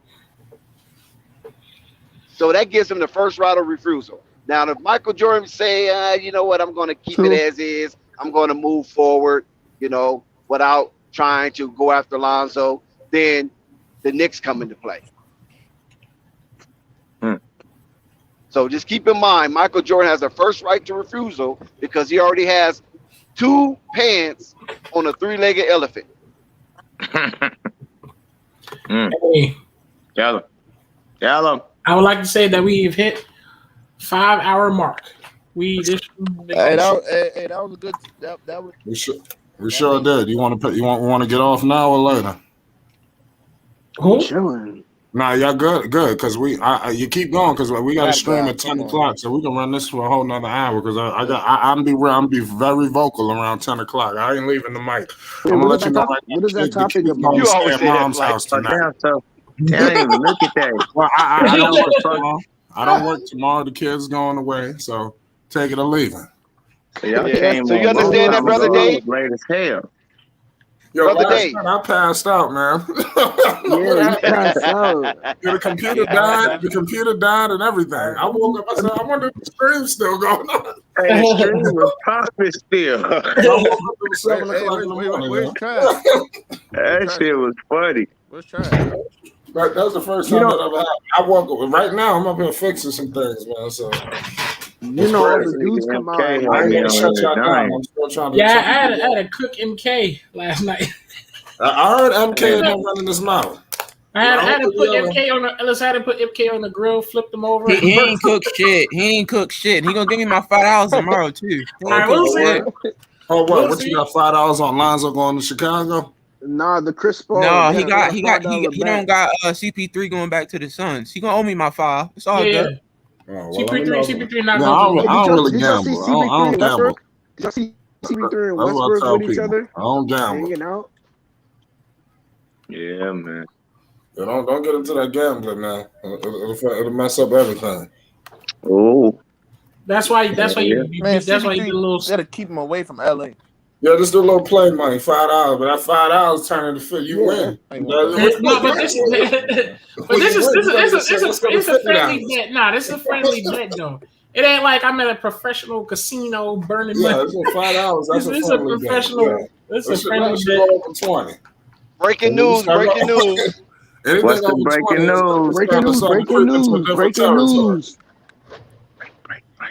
So that gives him the first right of refusal. Now, if Michael Jordan say, you know what, I'm going to keep it as is, I'm going to move forward, you know, without trying to go after Lonzo, then the Knicks come into play. So just keep in mind, Michael Jordan has the first right to refusal because he already has 2 pants on a 3-legged elephant. Hey, Tell him. I would like to say that we've hit 5-hour mark. That was a good. That was. We sure did. You want to get off now or later? Who? Chilling. Nah, y'all good, because you keep going because we got to stream at 10 o'clock, so we can run this for a whole nother hour. Because I'm be very vocal around 10 o'clock. I ain't leaving the mic. Wait, I'm gonna what let you know right what is that topic now. about? You always stay at mom's house tonight. Damn, so can't even look at that. Well, I don't work tomorrow. I don't work tomorrow. The kids going away, so take it or leave it. So y'all came so you understand that, brother Dave? Late as hell. Yo, brother Dave, I passed out, man. Yeah, you passed out. The computer died. The computer died and everything. I woke up. I said, I wonder if the stream's still going on. Hey, the stream was popping still. I woke up at 7 o'clock in the morning. Where's Trav? That shit was funny. Where's Trav? That was the first time that ever happened. I woke up. Right now, I'm up here fixing some things, man. So you know, all the dudes come out. I ain't gonna shut y'all down. I'm still trying to. I had to cook MK last night. I heard MK and him running his mouth. I had to put MK on the grill, flip them over. He ain't cook shit. He gonna give me my $5 tomorrow too. Oh, what you got? $5 on Lonzo going to Chicago? Nah, the Chris Paul. No, he don't got CP3 going back to the Suns. He gonna owe me my $5. It's all good. CP3 not going to. I don't really gamble. I don't gamble. Did y'all see CP3 and Westbrook with each other? I don't gamble. Hanging out. Yeah, man. Yeah, don't get into that gambling, man. It'll mess up everything. Oh. That's why you get a little. Gotta keep him away from LA. Yeah, just do a little play money, $5, but that $5 turn into $50. You win. No, but this is a friendly bet. Nah, this is a friendly bet though. It ain't like I'm at a professional casino burning money. Yeah, it's $5. That's a professional. This is a friendly bet. 20. Breaking news. What's the breaking news?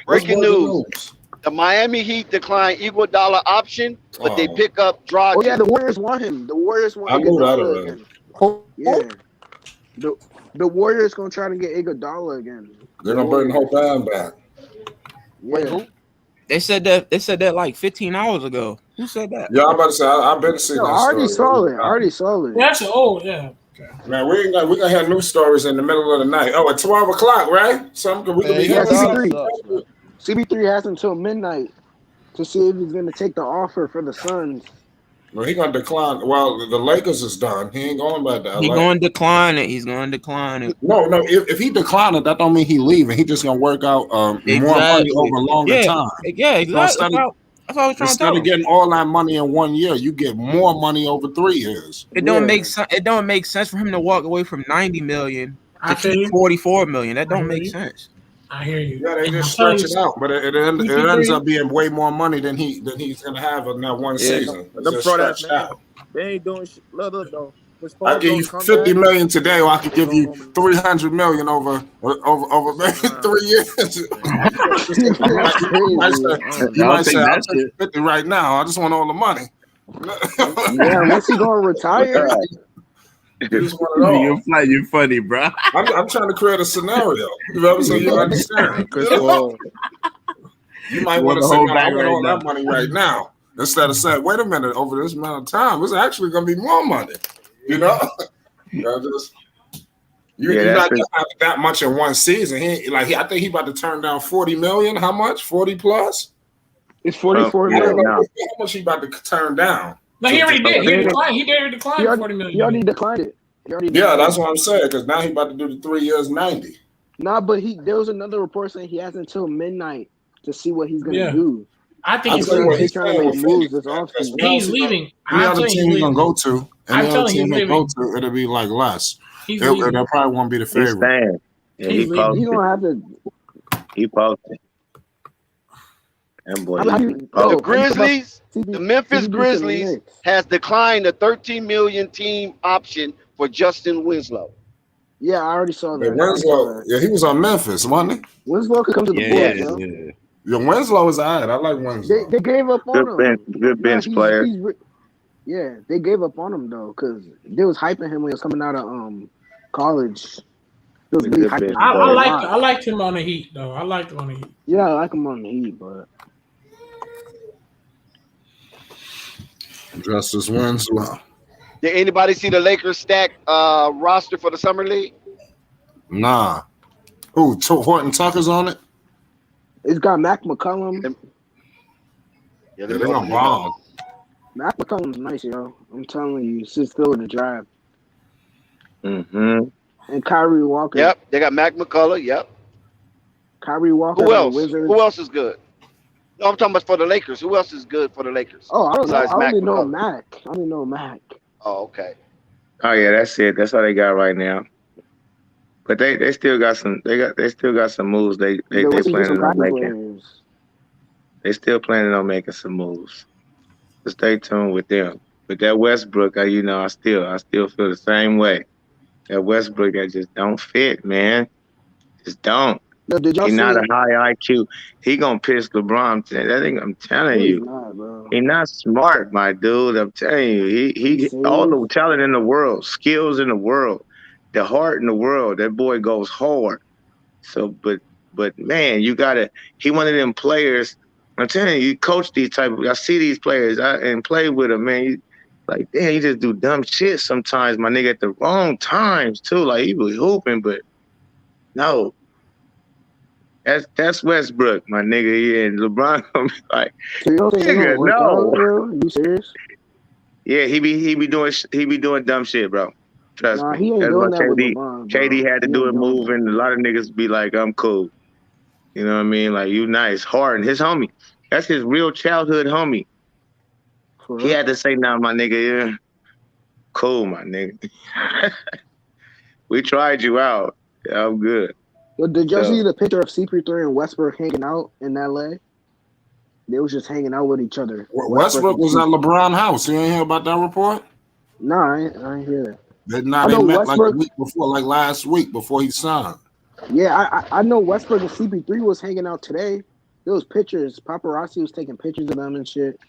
Breaking news. The Miami Heat declined $1 option, but they pick up Dragic. Oh yeah, the Warriors want him. The Warriors want Iguodala again. Yeah. The Warriors gonna try to get Iguodala again. They're gonna bring the whole band back. Wait, Yeah. who? They said that like 15 hours ago. Who said that? Yeah, I'm about to say I've been seeing No, I that already story. saw it. I already saw it. That's old, yeah. Okay. Man, we gonna have news stories in the middle of the night. Oh, at 12 o'clock, right? Something we can be Yeah, inside. CB3. CB3 has until midnight to see if he's going to take the offer for the Suns. Well, he gonna decline. Well, the Lakers is done. He ain't going back to He's LA. going to decline it. He's going to decline it. No. If he declined it, that don't mean he leaving. He just gonna work out more money Exactly. over a longer Yeah. time. Yeah. So Exactly. That's what I was trying to instead tell of him. getting all that money in 1 year, you get more money over 3 years. It don't make sense. It don't make sense for him to walk away from 90 million I to feel keep you. 44 million. That I don't hear make you. sense. I hear you. Yeah, they And just I'm telling stretch you, it out, but it ends CP3, up being way more money than he's gonna have in that one Yeah, season. It's them just fraud ass stretched niggas, out. they ain't doing shit. Look though. Chris I Paul's give gonna you come 50 back. million today, or I could They give go you home and 300 million over maybe 3 years. You might say, I'll take 50 right now. I just want all the money. Yeah, when's he going to retire? You just want it all. You're funny, bro. I'm trying to create a scenario. You know, so you understand. Chris Paul. You might You want want to the say, whole no, I bag want right all now. that money right now. Instead of saying, wait a minute, over this amount of time, it's actually going to be more money. You know? You're not going to have that much in one season. I think he about to turn down 40 million. How much? 40 plus? It's 44 I don't know million. how much he about to turn down. No, he already did. He declined. He already declined 40 million. He already declined it. Yeah, that's what I'm saying, because now he about to do the 3 years 90. Nah, but there was another report saying he has until midnight to see what he's gonna do. I think I'll tell you what he's trying to saying make with moves Phoenix, this offseason. He's leaving. Any I'm other telling you, team he's he's gonna leaving. go to, I'm any other telling you, team he's he go leaving. to, it'll be like less. He's It leaving. probably won't be the He's favorite. staying. Yeah, He's he leaving. posted. He's gonna have to. He posted. That boy. The Grizzlies, the Memphis CP3 to the Grizzlies Knicks. has declined a 13 million team option for Justin Winslow. Yeah, I already saw that. Winslow, yeah, he was on Memphis, wasn't he? Winslow could come to the Bulls, yo. Yeah, Winslow is alright. I like Winslow. They gave up on him. Good bench player. Yeah, they gave up on him though, because they was hyping him when he was coming out of college. It was really hyping him. I liked him on the Heat though. I liked him on the Heat. Yeah, I like him on the Heat, but Justice Winslow. Did anybody see the Lakers stack roster for the summer league? Nah. Who? Horton Tucker's on it? it's got Mac McCollum. Yeah, they're gonna bomb. Mac McCollum's nice, yo. I'm telling you, sit still in the drive. Mm-hmm. And Kyrie Walker. Yep, they got Mac McCullough. Yep. Kyrie Walker. Who else? Wizards. Who else is good? No, I'm talking about for the Lakers. Who else is good for the Lakers? Oh, I don't know. Besides I only know McCullough? Mac. I only know Mac. Oh, okay. Oh yeah, that's it. That's all they got right now. But they still got some. They still got some moves. They planning on making. They still planning on making some moves. So stay tuned with them. But that Westbrook, I still feel the same way. That Westbrook, that just don't fit, man. Just don't. No, did y'all He's not see- a high IQ. He gonna piss LeBron. That thing, I'm telling He's you. not, bro. He's not smart, my dude. I'm telling you. He all the talent in the world, skills in the world, the heart in the world. That boy goes hard. So, but man, he one of them players. I'm telling you, coach these type of. I see these players and play with them, man. Like, damn, you just do dumb shit sometimes, my nigga, at the wrong times too. Like he was hooping, but no. That's Westbrook, my nigga. Yeah, and LeBron gonna be like, So you don't think nigga, gonna work no. out, bro? You serious? Yeah, he be doing dumb shit, bro. Trust Nah, me. he ain't That's doing why that with KD LeBron, bro. KD had to He do ain't a doing move, and a lot of niggas be like, I'm cool. You know what I mean? Like, you nice. Harden, his homie. That's his real childhood homie. He had to say, nah, my nigga, yeah. Cool, my nigga. We tried you out. Yeah, I'm good. But did y'all So- see the picture of CP3 and Westbrook hanging out in LA? They was just hanging out with each other. Westbrook was at LeBron's house. You ain't hear about that report? No, I ain't hear that. They I know met like Westbrook- a week before, like last week before he signed. Yeah, I know Westbrook and CP3 was hanging out today. There was pictures. Paparazzi was taking pictures of them and shit.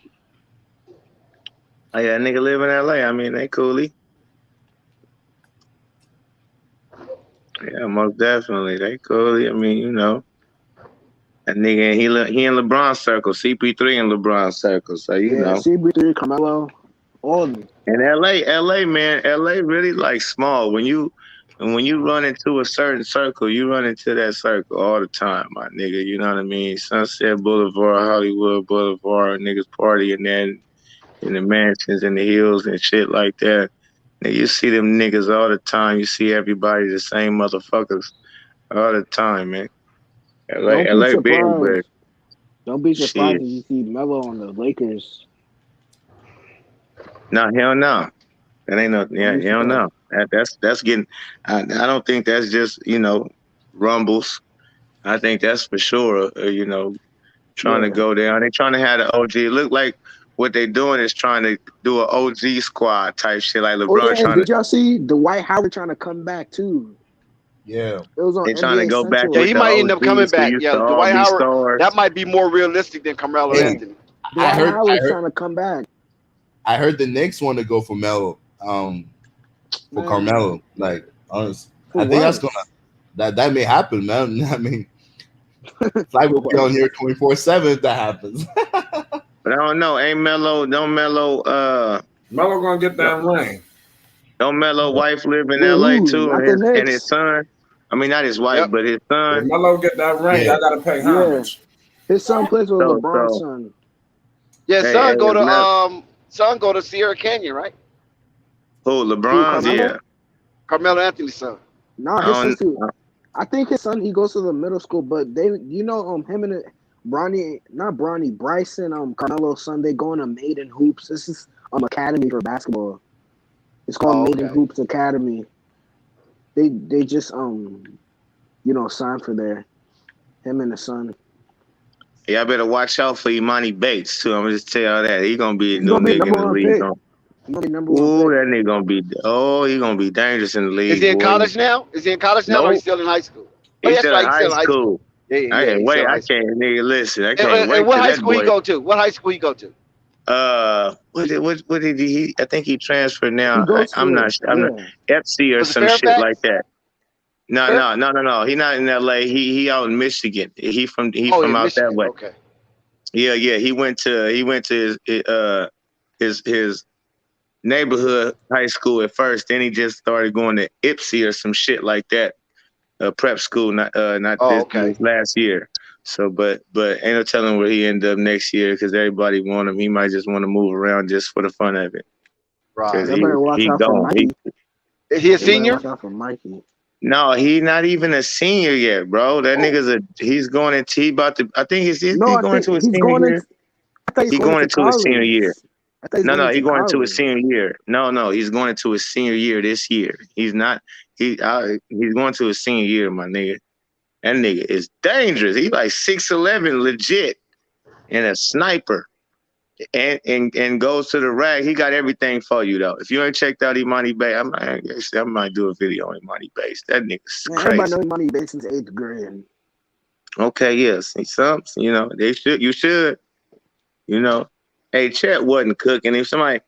Oh, yeah, that nigga live in LA. I mean, they coolie. Yeah, most definitely. They coolie. I mean, That nigga, he in LeBron's circle. CP3 in LeBron's circle. So you Yeah, know. CB3, Carmelo, all of them. And LA, man, LA really like small. When you run into a certain circle, you run into that circle all the time, my nigga. You know what I mean? Sunset Boulevard, Hollywood Boulevard, niggas party and then in the mansions and the hills and shit like that. Nigga, you see them niggas all the time. You see everybody the same motherfuckers all the time, man. Don't be LA big, but surprised. Don't be surprised shit. if you see Melo on the Lakers. No, hell no. That ain't no, Don't yeah, be hell surprised. no. That's getting, I don't think that's just, rumbles. I think that's for sure, trying to Yeah. go down. They trying to have the OG. It look like what they doing is trying to do an OG squad type shit, like Oh LeBron yeah, and trying to, did y'all see Dwight Howard trying to come back too? Yeah. It was on they trying to NBA go back Yeah, Central. with he the might end up coming OGs who back. used to Yeah, all Dwight be Howard. stars. That might be more realistic than Carmelo Yeah. Anthony. I Dwight Howard's heard trying to come back. I heard the Knicks want to go for Melo, for Man, Carmelo. Like, honestly, for I think that's what? that may happen, man. I mean, Flight will be on here 24/7 if that happens. But I don't know. Ain't Melo? Don't Melo? Melo gonna get that ring. Don't Melo wife live in With L.A. who? too, Not and the his Knicks. son. I mean, not his wife, Yep. but his If son. Melo get that ring, Yeah. y'all gotta pay Yeah. homage. His son plays with So, LeBron's so son. Yeah, hey, if son go to Sierra Canyon, right? who Who, LeBron's? Carmelo? Yeah, Carmelo Anthony's son. Nah, I his son don't. too. I think his son he goes to the middle school, but him and Bryson, Carmelo's son, they go on a Maiden Hoops. This is academy for basketball. It's called Oh, Maiden okay. Hoops Academy. They just signed for there. Him and the son. Y'all better watch out for Imani Bates too. I'm gonna just tell y'all that he gonna be a He's new gonna be nigga in number the one league. pick. He's gonna be number one Ooh, pick. that nigga gonna be. Oh, he gonna be dangerous in the Is league, he in boy. college now? Or Nope, he's still in high school? Oh, he's yeah, that's still in right. He's high still in high school. school. I Yeah, can't he's still wait. in I high school. can't, nigga. Listen, I And, can't and wait what till high that school he boy. go to? What high school he go to? What did he? I think he transferred He now. goes I'm to not. I'm not FC or Was it some shit like Fairfax? that. No. He not in LA. He out in Michigan. He Oh, from yeah, out that Michigan. way. Okay. Yeah. He went to his neighborhood high school at first. Then he just started going to Ipsy or some shit like that. Prep school, not Oh, this okay. last year. So, but ain't no telling where he end up next year because everybody want him. He might just want to move around just for the fun of it. Right. Because Y'all better watch he out for gone. Mikey. Is he a Y'all better senior? watch out for Mikey. No, he not even a senior yet, bro. That nigga's he's going into I think he's No, I going think into his he's senior going year. into. I thought he's He going going into into his senior college. year. I thought he's No, going he's into going into his college. senior year. No, he's going into his senior year this year. He's not. He's going to his senior year, my nigga. That nigga is dangerous. He like 6'11", legit, and a sniper. And goes to the rack. He got everything for you though. If you ain't checked out Imani Bay, I might do a video on Imani Bates. That nigga's Man, everybody crazy. knows Imani Bates since 8th grade. Okay, yes, some they should. You should. Hey, Chet wasn't cooking. If somebody,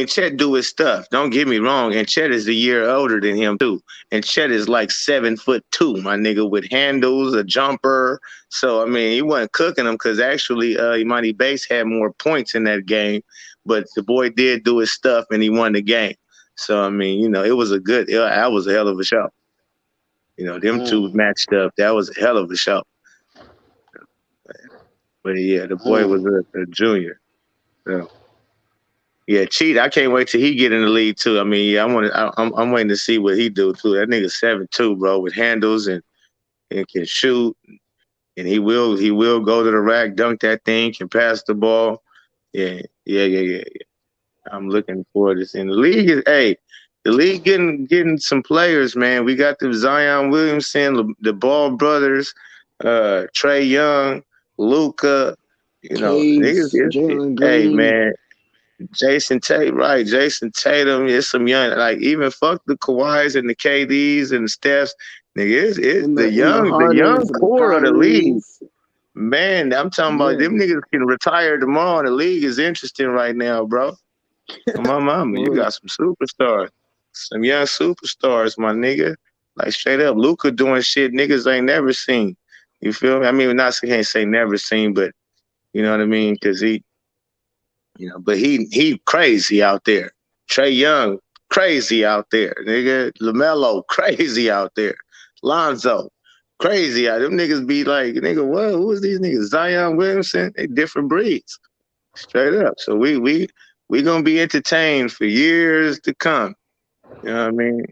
Chet do his stuff. Don't get me wrong. And Chet is a year older than him too. And Chet is like 7'2", my nigga, with handles, a jumper. So he wasn't cooking him because actually, Imani Bates had more points in that game. But the boy did do his stuff and he won the game. So it was that was a hell of a show. Them two matched up. That was a hell of a show. But yeah, the boy was a junior. So. Yeah, Cheat. I can't wait till he get in the league too. I'm waiting to see what he do too. That nigga 7'2", bro, with handles and can shoot, and he will go to the rack, dunk that thing, can pass the ball. Yeah. I'm looking forward to seeing the league. The league getting some players, man. We got the Zion Williamson, the Ball brothers, Trey Young, Luka. Case, Niggas. Jalen Hey, Green. man. Jason Tatum, right? Jason Tatum, it's some young, like even fuck the Kawhis and the KDs and the Stephs, nigga. It's And the the young Hardens and the core of the league, Kyries. man. I'm talking about them niggas can retire tomorrow. The league is interesting right now, bro. My mama, you got some superstars, some young superstars, my nigga. Like straight up, Luka doing shit niggas ain't never seen. You feel me? I mean, not can't say never seen, but you know what I mean? Because but he crazy out there. Trey Young, crazy out there. Nigga, LaMelo, crazy out there. Lonzo, crazy out. Them niggas be like, nigga, what? Who is these niggas? Zion Williamson? They different breeds. Straight up. So we gonna be entertained for years to come. You know what I mean?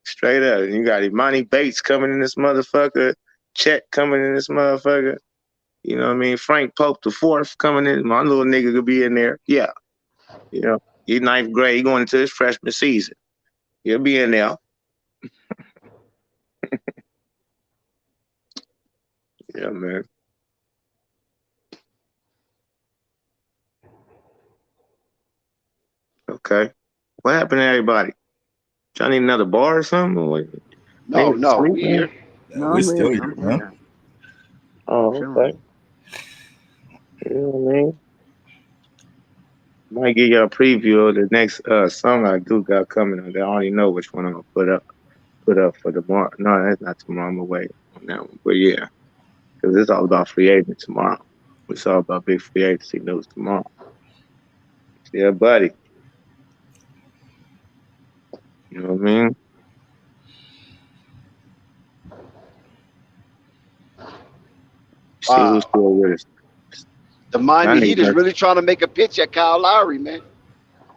Straight up. And you got Imani Bates coming in this motherfucker. Chet coming in this motherfucker. You know what I mean? Frank Pope the fourth coming in. My little nigga could be in there. Yeah. You know, he's ninth grade. He going into his freshman season. He'll be in there. Yeah, man. Okay. What happened to everybody? Y'all need another bar or something? Or No, we here. No, we still here, man. Oh, okay. You know what I mean? Might give y'all a preview of the next song I do got coming. I already know which one I'm gonna put up for tomorrow. No, that's not tomorrow. I'm gonna wait on that one. But yeah, because it's all about free agent tomorrow. It's all about big free agency news tomorrow. Yeah, buddy. You know what I mean? See who's still with us. The Miami Heat is really trying to make a pitch at Kyle Lowry, man.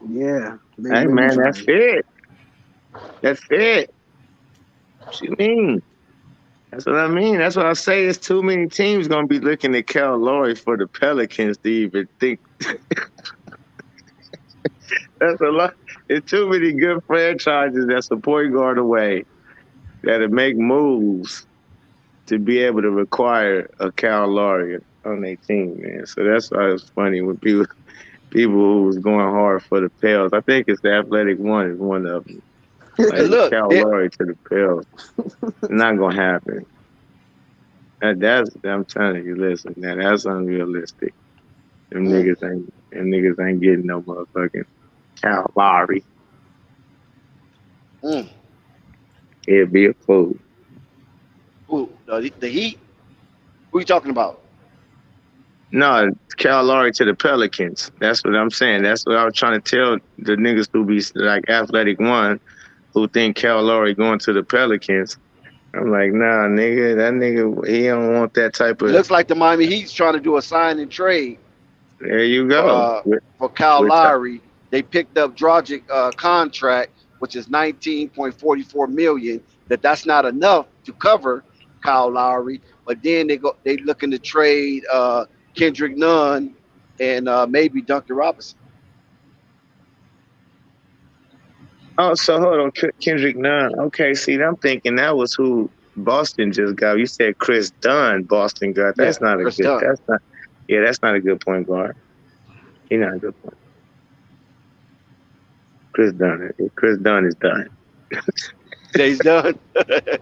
Yeah. Hey, man, that's it. That's it. What you mean? That's what I mean. That's what I say. It's too many teams going to be looking at Kyle Lowry for the Pelicans to even think. That's a lot. It's too many good franchises that's a point guard away that'll make moves to be able to require a Kyle Lowry on their team, man. So that's why it's funny when people who was going hard for the Pels. I think it's the Athletic One is one of them. Like Look, Kyle Lowry to the Pels. Not gonna happen. That's I'm telling you, listen, man, that's unrealistic. Them niggas ain't getting no motherfucking Kyle Lowry. It'd be a fool. Who? The Heat? Who are you talking about? No, Kyle Lowry to the Pelicans. That's what I'm saying. That's what I was trying to tell the niggas who be like Athletic One, who think Kyle Lowry going to the Pelicans. I'm like, nah, nigga, that nigga, he don't want that type of. It looks like the Miami Heat's trying to do a sign and trade. There you go. For Kyle Lowry, they picked up Dragic contract, which is $19.44 million. That's not enough to cover Kyle Lowry, but then they looking to trade Kendrick Nunn and maybe Duncan Robinson. Oh, so hold on, Kendrick Nunn. Okay, see, I'm thinking that was who Boston just got. You said Chris Dunn, Boston got. That's not a good. Dunn. That's not. Yeah, that's not a good point guard. He's not a good point. Chris Dunn. Chris Dunn is done. He's done.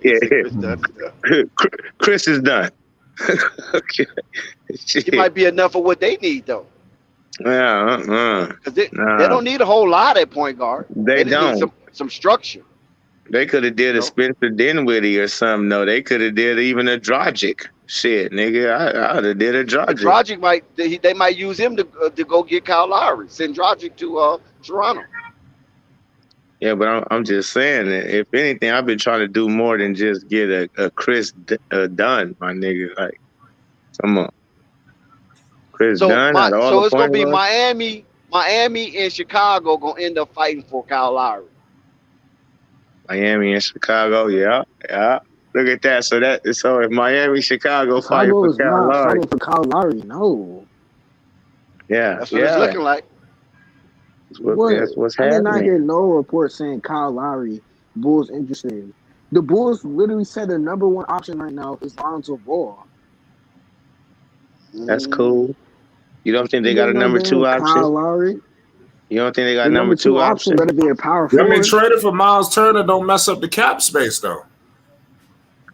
Yeah, Chris Dunn is done. Chris is done. Okay. He might be enough of what they need though. Yeah, because they don't need a whole lot at point guard. They don't need some structure. They could have did a Spencer Dinwiddie or something. No, they could have did even a Dragic. Shit, nigga, I'd have did a Dragic. Dragic they might use him to go get Kyle Lowry. Send Dragic to Toronto. Yeah, but I'm just saying that if anything, I've been trying to do more than just get a Chris Dunn, my nigga. Like, come on. Chris Dunn out of all so the it's gonna be guards? Miami and Chicago gonna end up fighting for Kyle Lowry. Miami and Chicago, yeah. Look at that. So if Miami, Chicago fighting for Kyle Lowry. Fighting for Kyle Lowry, no. Yeah, that's what it's looking like. That's what's happening. I did not hear no report saying Kyle Lowry, Bulls interested. The Bulls literally said the number one option right now is Lonzo Ball. That's cool. You don't think they got a number two option? Kyle Lowry? You don't think they got a number two option? Better be a power They've forward. been traded for Miles Turner. Don't mess up the cap space though.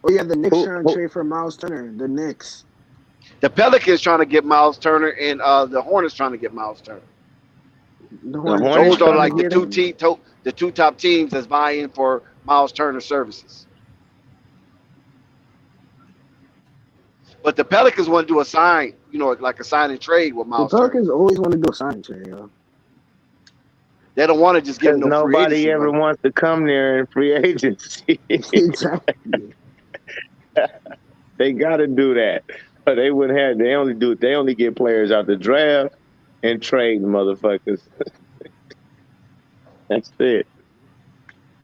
Oh yeah, the Knicks trying to trade for Miles Turner. The Knicks. The Pelicans trying to get Miles Turner, and the Hornets trying to get Miles Turner. Those are like the two top teams that's vying for Miles Turner services. But the Pelicans want to do a sign, like a sign and trade with The Miles Turner. Pelicans always want to do a sign trade, yo. They don't want to just give Because him no free agency nobody ever money. wants to come there in free agency. Exactly. They got to do that. But they wouldn't have. They only get players out the draft and trade motherfuckers. That's it.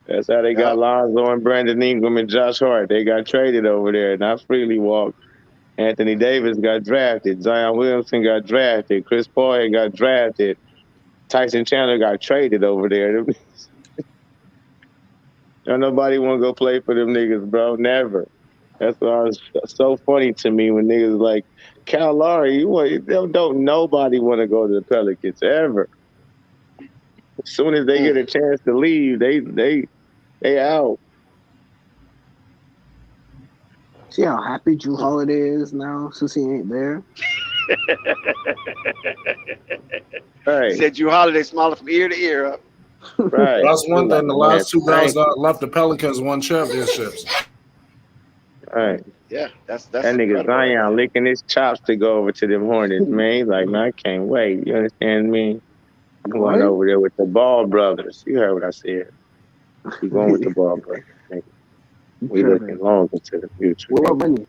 That's how they got Yep. Lonzo and Brandon Ingram and Josh Hart. They got traded over there, not freely walked. Anthony Davis got drafted. Zion Williamson got drafted. Chris Paul got drafted. Tyson Chandler got traded over there. Don't nobody want to go play for them niggas, bro. Never. That's why it's so funny to me when niggas like Cal Lowry. Don't nobody want to go to the Pelicans ever. As soon as they get a chance to leave, they out. See how happy Drew Holiday is now since he ain't there? Right. Said Drew Holiday smiling from ear to ear. Huh? Right. That's one thing. The last two guys that left the Pelicans won championships. Right. Yeah, that's that nigga Zion licking his chops to go over to them Hornets, man. He's like, man, I can't wait. You understand me? I'm going over there with the Ball brothers. You heard what I said. You going with the Ball brothers, nigga. We looking long into the future. What about money?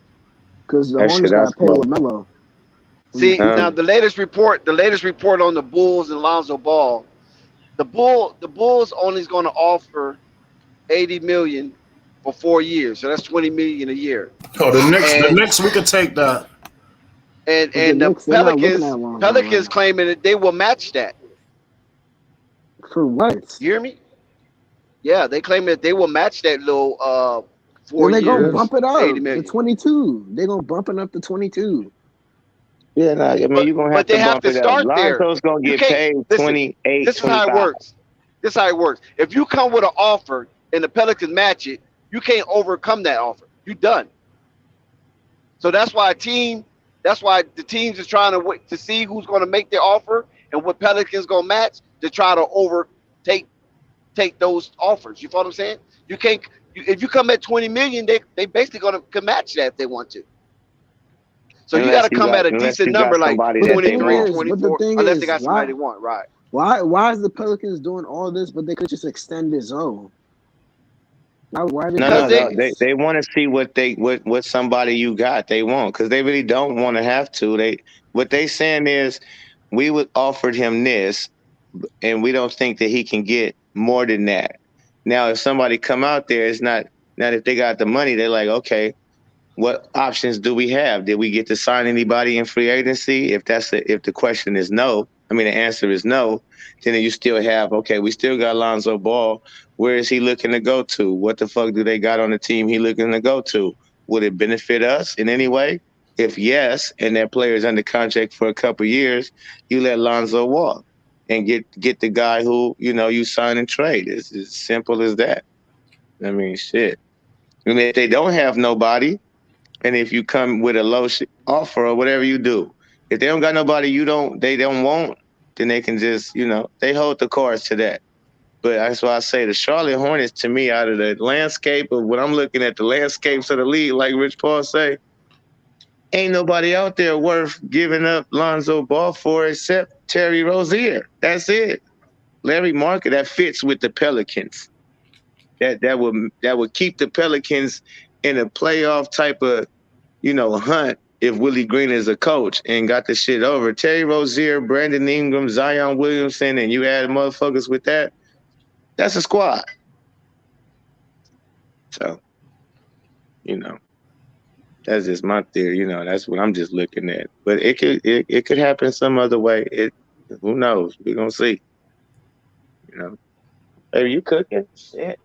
Because the That Hornets shit I got to pay smoke. LaMelo. See, now the latest report on the Bulls and Lonzo Ball, the Bulls only is going to offer $80 million for 4 years, so that's $20 million a year. Oh, the Knicks, we could take that. And the Pelicans claiming that they will match that. For what? You hear me? Yeah, they claim that they will match that little 4 Then they years. gonna bump it up 80 to million. 22. They gonna bump it up to 22. Yeah, nah, I mean, you're going to have But they to have bump to it up. start there. Lonzo's going to You get can't- paid listen, 28, This is how 25. it works. This is how it works. If you come with an offer and the Pelicans match it, you can't overcome that offer. You're done. So that's why the teams is trying to wait to see who's going to make their offer and what Pelicans going to match to try to take those offers. You follow what I'm saying? You can't. If you come at 20 million, they basically can match that if they want to. So you got to come at a decent number like 23, 24, unless they got somebody they want, right? Why is the Pelicans doing all this, but they could just extend his own? Why No. They want to see what somebody you got they want, because they really don't want to have to. What they saying is we would offered him this, and we don't think that he can get more than that. Now, if somebody come out there, it's not if they got the money, they're like, okay, what options do we have? Did we get to sign anybody in free agency? If the question is no, I mean the answer is no, then you still have, okay, we still got Lonzo Ball. Where is he looking to go to? What the fuck do they got on the team he looking to go to? Would it benefit us in any way? If yes, and that player is under contract for a couple of years, you let Lonzo walk and get the guy who, you sign and trade. It's as simple as that. I mean, shit. I mean, if they don't have nobody, and if you come with a low offer or whatever you do, if they don't got nobody they don't want, then they can just, they hold the cards to that. But that's why I say the Charlotte Hornets, to me, out of the landscape of when I'm looking at the landscapes of the league, like Rich Paul say, ain't nobody out there worth giving up Lonzo Ball for except Terry Rozier. That's it. Larry Market, that fits with the Pelicans. That would keep the Pelicans in a playoff type of, hunt if Willie Green is a coach and got the shit over. Terry Rozier, Brandon Ingram, Zion Williamson, and you add motherfuckers with that, that's a squad. So, that's just my theory. That's what I'm just looking at. But it could happen some other way. Who knows? We're gonna see. Hey, you cooking? Shit.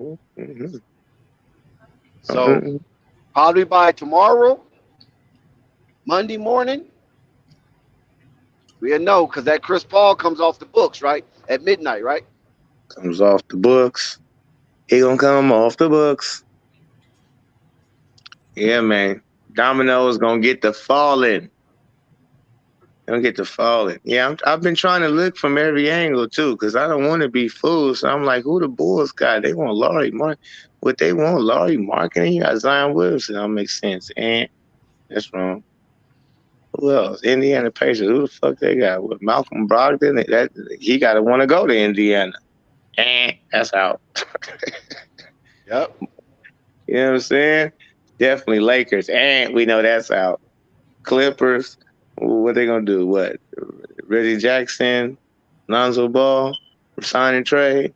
Mm-hmm. So probably by tomorrow, Monday morning, we'll know, because that Chris Paul comes off the books, right? At midnight, right? Comes off the books. He gonna come off the books. Yeah, man. Domino's gonna get the falling. Don't get to falling. Yeah, I've been trying to look from every angle too, because I don't want to be fooled. So I'm like, who the Bulls got? They want Laurie Mark. What they want, Laurie Marketing? You got Zion Williamson. That don't make sense. And that's wrong. Who else? Indiana Pacers. Who the fuck they got? What, Malcolm Brogdon? That he got to want to go to Indiana. And that's out. Yep. You know what I'm saying? Definitely Lakers. And we know that's out. Clippers. What they gonna do? What? Reggie Jackson, Lonzo Ball, sign and trade.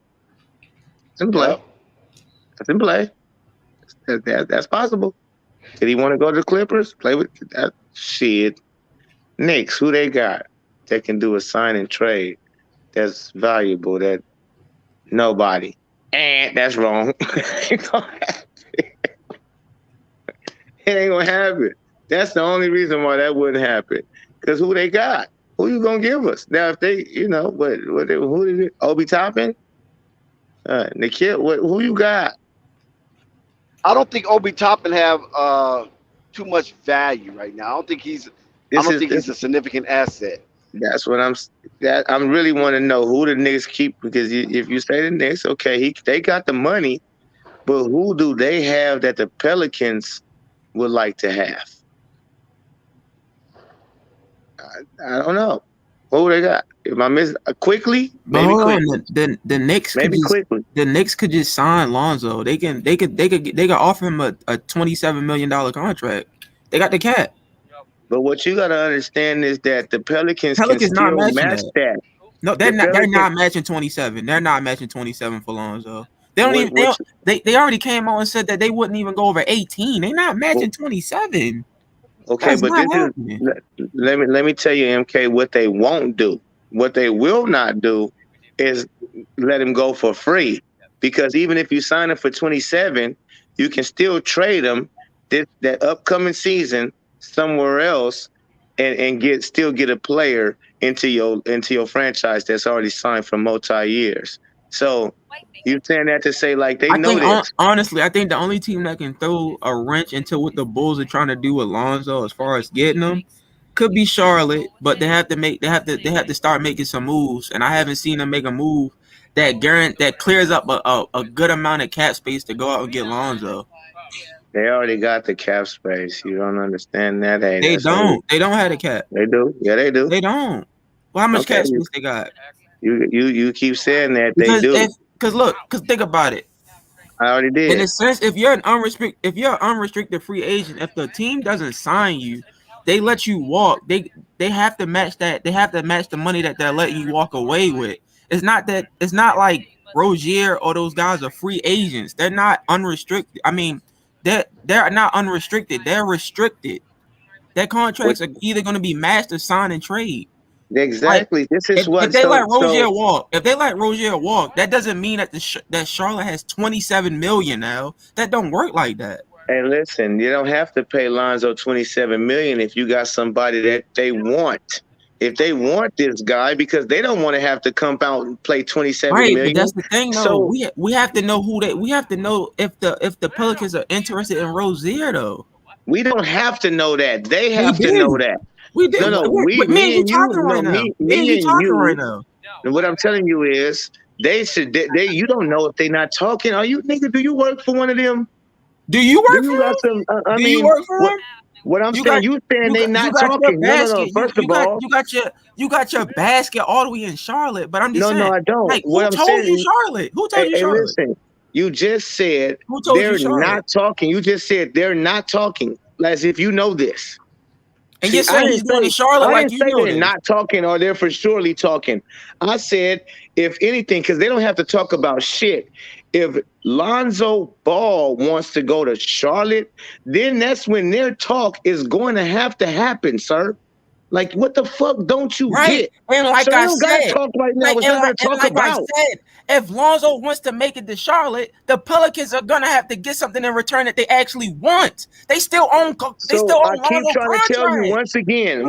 It's in play. Yep. That's in play. That's possible. Did he want to go to the Clippers? Play with that shit. Knicks, who they got that can do a sign and trade that's valuable? That nobody. And that's wrong. It ain't gonna happen. That's the only reason why that wouldn't happen. Because who they got? Who you gonna give us? Now, if they, who did it? Obi Toppin? Nikhil, who you got? I don't think Obi Toppin have too much value right now. I don't think he's a significant asset. That's what I'm really want to know who the Knicks keep, because if you say the Knicks, okay, they got the money, but who do they have that the Pelicans would like to have? I don't know. Who they got? If I miss quickly, maybe quickly. The Knicks maybe quickly. The Knicks could just sign Lonzo. They could offer him a $27 million contract. They got the cap. But what you gotta understand is that the Pelicans can still match that. No, they're not matching 27. They're not matching 27 for Lonzo. They don't they already came out and said that they wouldn't even go over 18. They're not matching 27. Okay, That's but let me tell you, MK, what they won't do. What they will not do is let him go for free. Because even if you sign him for 27, you can still trade him that upcoming season somewhere else and get a player into your franchise that's already signed for multi-years. So you saying that to say like honestly, I think the only team that can throw a wrench into what the Bulls are trying to do with Lonzo as far as getting him could be Charlotte, but they have to start making some moves, and I haven't seen them make a move that clears up a good amount of cap space to go out and get Lonzo. They already got the cap space. You don't understand that? Hey, they don't. They don't have the cap. They do. Yeah, they do. They don't. Well, how much cap space they got? You keep saying that they do. Because think about it. I already did. In a sense, if you're an unrestricted free agent, if the team doesn't sign you, they let you walk. They have to match that. They have to match the money that they're letting you walk away with. It's not like Rozier or those guys are free agents. They're not unrestricted. I mean, they're not unrestricted. They're restricted. Their contracts are either going to be matched or signed and trade. Exactly. This is if they let Rozier walk. If they let Rozier walk, that doesn't mean that that Charlotte has $27 million now. That don't work like that. Hey, listen, you don't have to pay Lonzo $27 million if you got somebody that they want. If they want this guy, because they don't want to have to come out and play $27 million. But that's the thing, though. So we have to know we have to know if the Pelicans are interested in Rozier, though. We don't have to know that. They have to know that. We did. No, me and you talking right now. Me and you talking right now. And what I'm telling you is, you don't know if they're not talking. Are you nigga? Do you work for one of them? Do you work for them? Do you work for them? What I'm saying, you saying they not talking. No. First of all, you got your basket all the way in Charlotte, but I'm just saying. No, I don't. Like, who told you Charlotte? Who told you Charlotte? Listen, you just said they're not talking. You just said they're not talking, as if you know this. And you're saying he's going to Charlotte like you know they're not talking or they're for surely talking. I said, if anything, because they don't have to talk about shit. If Lonzo Ball wants to go to Charlotte, then that's when their talk is going to happen, sir. Like, what the fuck don't you get? And like so I said, talk right now. I said, if Lonzo wants to make it to Charlotte, the Pelicans are gonna have to get something in return that they actually want. They still own. I keep trying to tell you once again.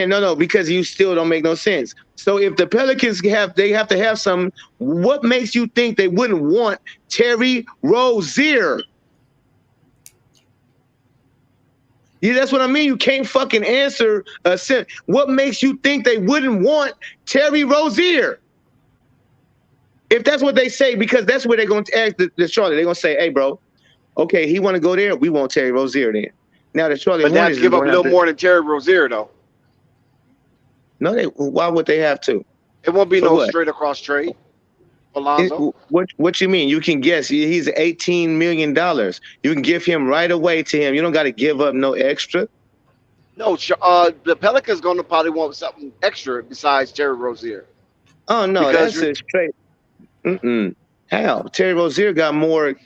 No, because you still don't make no sense. So if the Pelicans have to have some. What makes you think they wouldn't want Terry Rozier? Yeah, that's what I mean. You can't fucking answer a sentence. What makes you think they wouldn't want Terry Rozier? If that's what they say, because that's where they're going to ask the Charlotte. They're going to say, hey, bro, okay, he want to go there. We want Terry Rozier then. Now the Charlotte But they have to Hornets is give up a going to have little to. more than Terry Rozier, though. No, why would they have to? It won't be For no what? straight across trade for Lonzo. What you mean? You can guess. He's $18 million. You can give him right away to him. You don't got to give up no extra. No, the Pelicans going to probably want something extra besides Terry Rozier. Oh no, because that's a straight. How? Terry Rozier got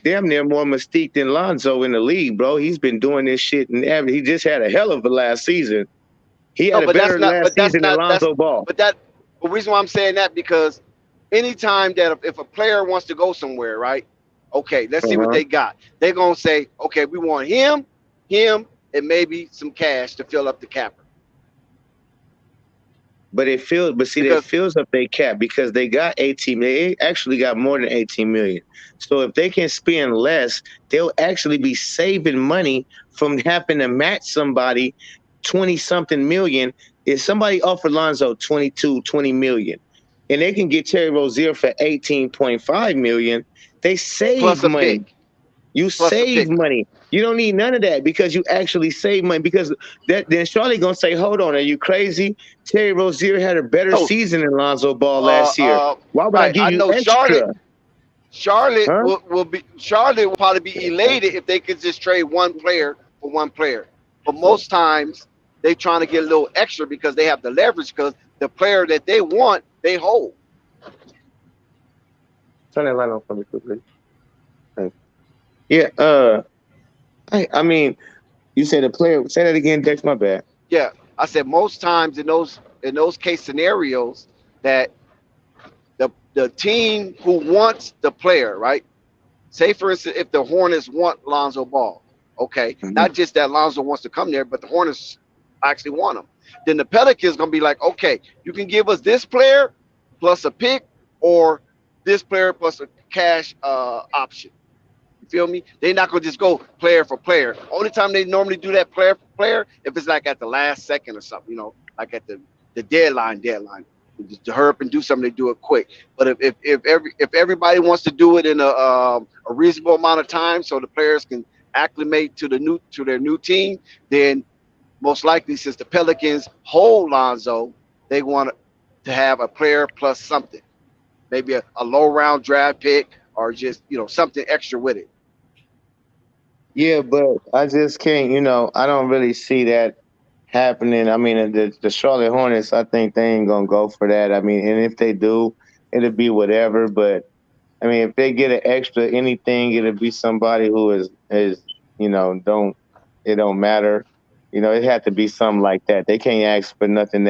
damn near more mystique than Lonzo in the league, bro. He's been doing this shit and he just had a hell of a last season. He had no, a but that's better not. last But that's season than not. That's Lonzo Ball. but that. The reason why I'm saying that because anytime that if a player wants to go somewhere, right? Okay, let's see what they got. They're gonna say, okay, we want him, and maybe some cash to fill up the capper. But it fills up their cap because they got 18. They actually got more than 18 million. So if they can spend less, they'll actually be saving money from having to match somebody 20 something million. If somebody offered Lonzo 20 million and they can get Terry Rozier for 18.5 million, they save Plus a money. pick. You save money. You don't need none of that because you actually save money. Because then Charlotte gonna say, "Hold on, are you crazy? Terry Rozier had a better season than Lonzo Ball last year. Why would I Right. give I you know extra?" Charlotte Huh? Charlotte will probably be elated if they could just trade one player for one player. But most times they trying to get a little extra because they have the leverage because the player that they want, they hold. Turn that light on for me, quickly. Yeah. I mean, you said a player. Say that again, Dex. My bad. Yeah. I said most times in those case scenarios that the team who wants the player, right? Say for instance, if the Hornets want Lonzo Ball, okay, not just that Lonzo wants to come there, but the Hornets actually want him. Then the Pelicans gonna be like, okay, you can give us this player plus a pick, or this player plus a cash option. You feel me? They're not gonna just go player for player. Only time they normally do that player for player if it's like at the last second or something, like at the deadline. To hurry up and do something, they do it quick. But if everybody wants to do it in a reasonable amount of time, so the players can acclimate to their new team, then most likely, since the Pelicans hold Lonzo, they want to have a player plus something, maybe a low round draft pick or just something extra with it. Yeah, but I just can't. I don't really see that happening. I mean, the Charlotte Hornets. I think they ain't gonna go for that. I mean, and if they do, it'll be whatever. But I mean, if they get an extra anything, it'll be somebody who is don't it don't matter. It had to be something like that. They can't ask for nothing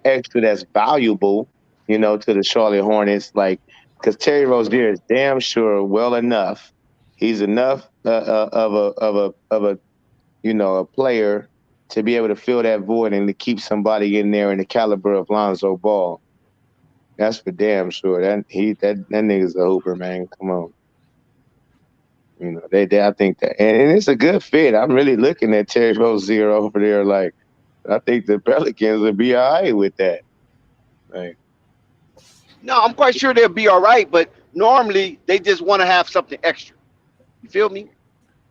extra that's valuable. To the Charlotte Hornets, like because Terry Rozier is damn sure well enough. He's enough of a a player to be able to fill that void and to keep somebody in there in the caliber of Lonzo Ball. That's for damn sure. That nigga's a hooper, man. Come on. I think that, and it's a good fit. I'm really looking at Terry Rozier over there. Like, I think the Pelicans would be all right with that. Like, No, I'm quite sure they'll be all right, but normally they just want to have something extra. You feel me?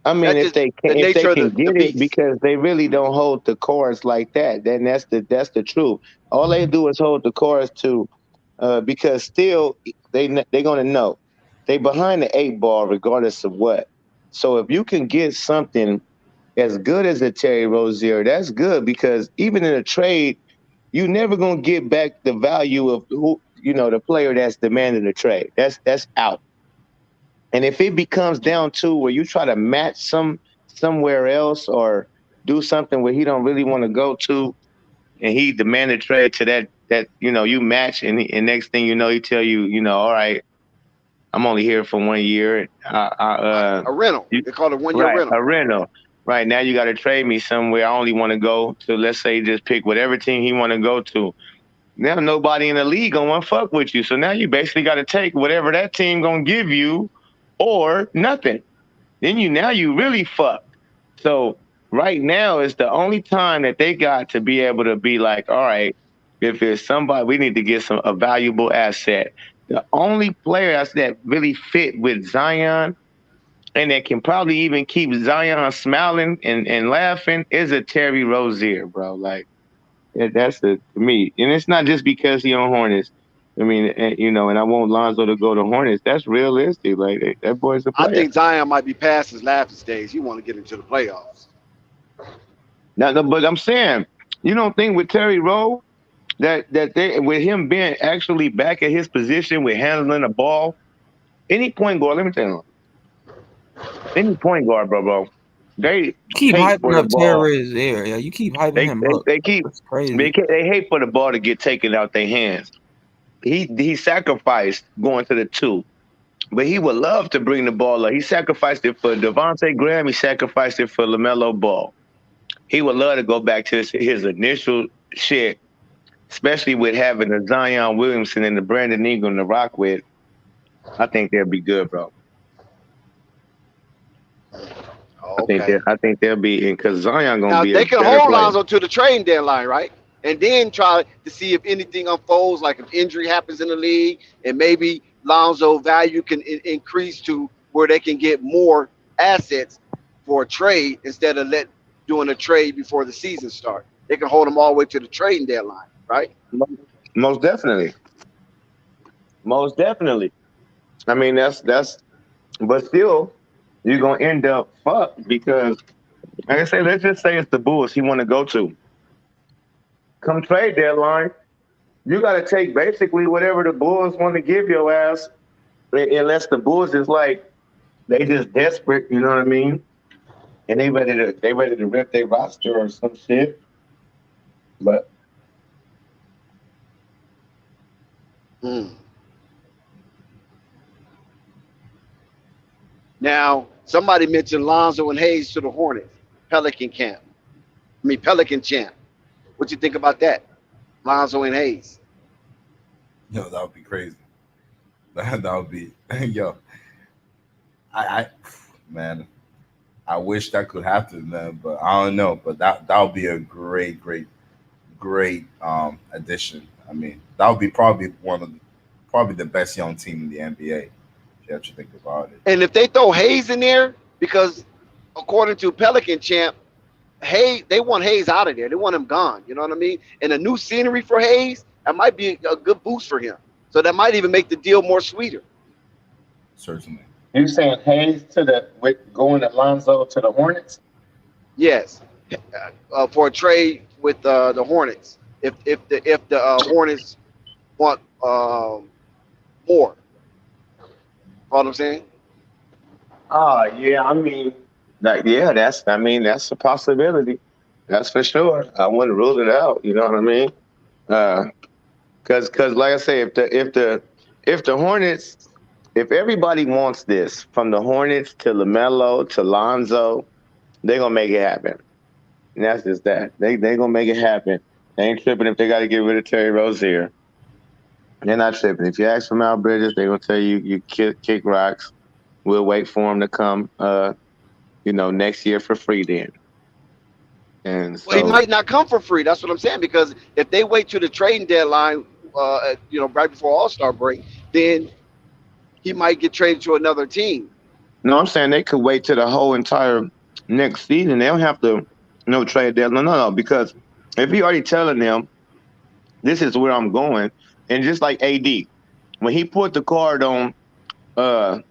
I mean, That's if just they the can, nature of the get it, beast. because they really don't hold the chorus like that. Then that's the truth. All they do is hold the chorus to, because still they're gonna know they behind the 8 ball regardless of what. So if you can get something as good as a Terry Rozier, that's good because even in a trade, you never gonna get back the value of the player that's demanding the trade. That's out. And if it becomes down to where you try to match somewhere else or do something where he don't really want to go to, and he demand a trade to that you match, and next thing you know, he tell you, all right, I'm only here for 1 year. A rental. They call it a 1 year Right, rental. a rental. Right now, you got to trade me somewhere. I only want to go to, let's say, just pick whatever team he want to go to. Now nobody in the league gonna want to fuck with you. So now you basically got to take whatever that team gonna give you, or nothing. Then you really fucked. So right now is the only time that they got to be able to be like, all right, if it's somebody, we need to get a valuable asset. The only player that really fit with Zion and that can probably even keep Zion smiling and laughing is a Terry Rozier, bro. Like that's to me, and it's not just because he on Hornets. I mean, and I want Lonzo to go to Hornets. That's realistic. Like that boy's a I player. think Zion might be past his laughing stage. He want to get into the playoffs. Now, but I'm saying, you don't think with Terry Rowe that they with him being actually back at his position with handling the ball, any point guard. Let me tell you, any point guard, bro. They Keep hate hyping for the up ball. Terry there. Yeah, you keep hyping They him they up. they keep That's crazy. they hate for the ball to get taken out their hands. He sacrificed going to the two, but he would love to bring the ball up. He sacrificed it for Devontae Graham. He sacrificed it for LaMelo Ball. He would love to go back to his initial shit, especially with having a Zion Williamson and the Brandon Ingram to rock with. I think they'll be good, bro. Okay. I think they'll be in because Zion gonna Now be a they can better hold player. Lonzo to the trading deadline, right? And then try to see if anything unfolds, like if injury happens in the league, and maybe Lonzo value can increase to where they can get more assets for a trade instead of doing a trade before the season starts. They can hold them all the way to the trading deadline, right? Most definitely. Most definitely. I mean that's but still you're gonna end up fucked because like I say, let's just say it's the Bulls he wanna go to. Come trade deadline, you gotta take basically whatever the Bulls want to give your ass, unless the Bulls is like they just desperate, you know what I mean? And they ready to rip their roster or some shit. But Now, somebody mentioned Lonzo and Hayes to the Hornets, Pelican champ. What you think about that? Lonzo and Hayes. Yo, that would be crazy. That would be yo. I man, I wish that could happen, man, but I don't know. But that would be a great addition. I mean, that would be probably the best young team in the NBA. If you actually think about it. And if they throw Hayes in there, because according to Pelican champ, they want Hayes out of there. They want him gone. You know what I mean? And a new scenery for Hayes, that might be a good boost for him. So that might even make the deal more sweeter. Certainly. You saying Hayes with going to Lonzo to the Hornets? Yes, for a trade with the Hornets. If the Hornets want more, know what I'm saying? Yeah. I mean, that's a possibility. That's for sure. I wouldn't rule it out. You know what I mean? Because like I say, if the Hornets, if everybody wants this from the Hornets to LaMelo to Lonzo, they're gonna make it happen. And that's just that. They gonna make it happen. They ain't tripping if they got to get rid of Terry Rozier. They're not tripping. If you ask for Mal Bridges, they're gonna tell you kick rocks. We'll wait for him to come, next year for free then. And so, Well, he might not come for free. That's what I'm saying. Because if they wait to the trading deadline, right before All-Star break, then he might get traded to another team. No, I'm saying they could wait to the whole entire next season. They don't have to trade deadline. No, because if he already telling them this is where I'm going, and just like AD, when he put the card on the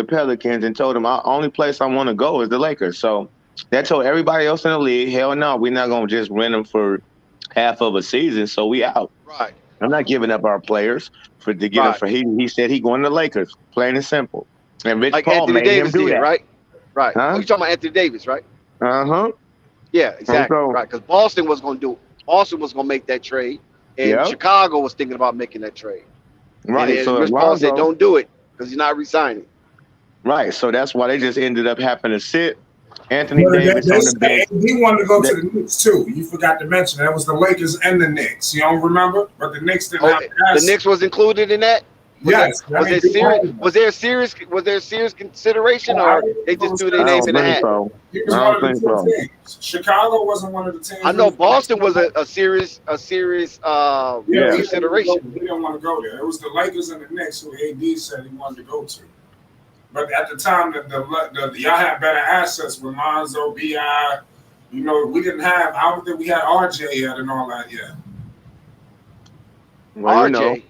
Pelicans and told them only place I want to go is the Lakers. So that told everybody else in the league, hell no, we're not gonna just rent them for half of a season. So we out. Right. I'm not giving up our players to get them for he said he going to the Lakers, plain and simple. And Rich Like Paul Anthony made Davis him do did, that. right? Right. Huh? Oh, you talking about Anthony Davis, right? Uh-huh. Yeah, exactly. Right. Because Boston was going to make that trade, and Chicago was thinking about making that trade. Right. And so Rich Paul said, "Don't do it because he's not resigning." Right. So that's why they just ended up having to sit Anthony Davis they on the bench. He wanted to go to the Knicks too. You forgot to mention that was the Lakers and the Knicks. You don't remember? But the Knicks didn't have the Knicks was included in that. Yes. Was there serious? Was there serious? Was there serious consideration, or they just threw their I names don't in the think hat? so. He I was one don't of the think two so. teams. Chicago wasn't one of the teams. I know Boston was a serious Yeah, consideration. he didn't want to go there. It was the Lakers and the Knicks who AD said he wanted to go to. But at the time, y'all had better assets with Lonzo, B.I. You know, we didn't have. I don't think we had RJ yet and all that yet. Well, RJ.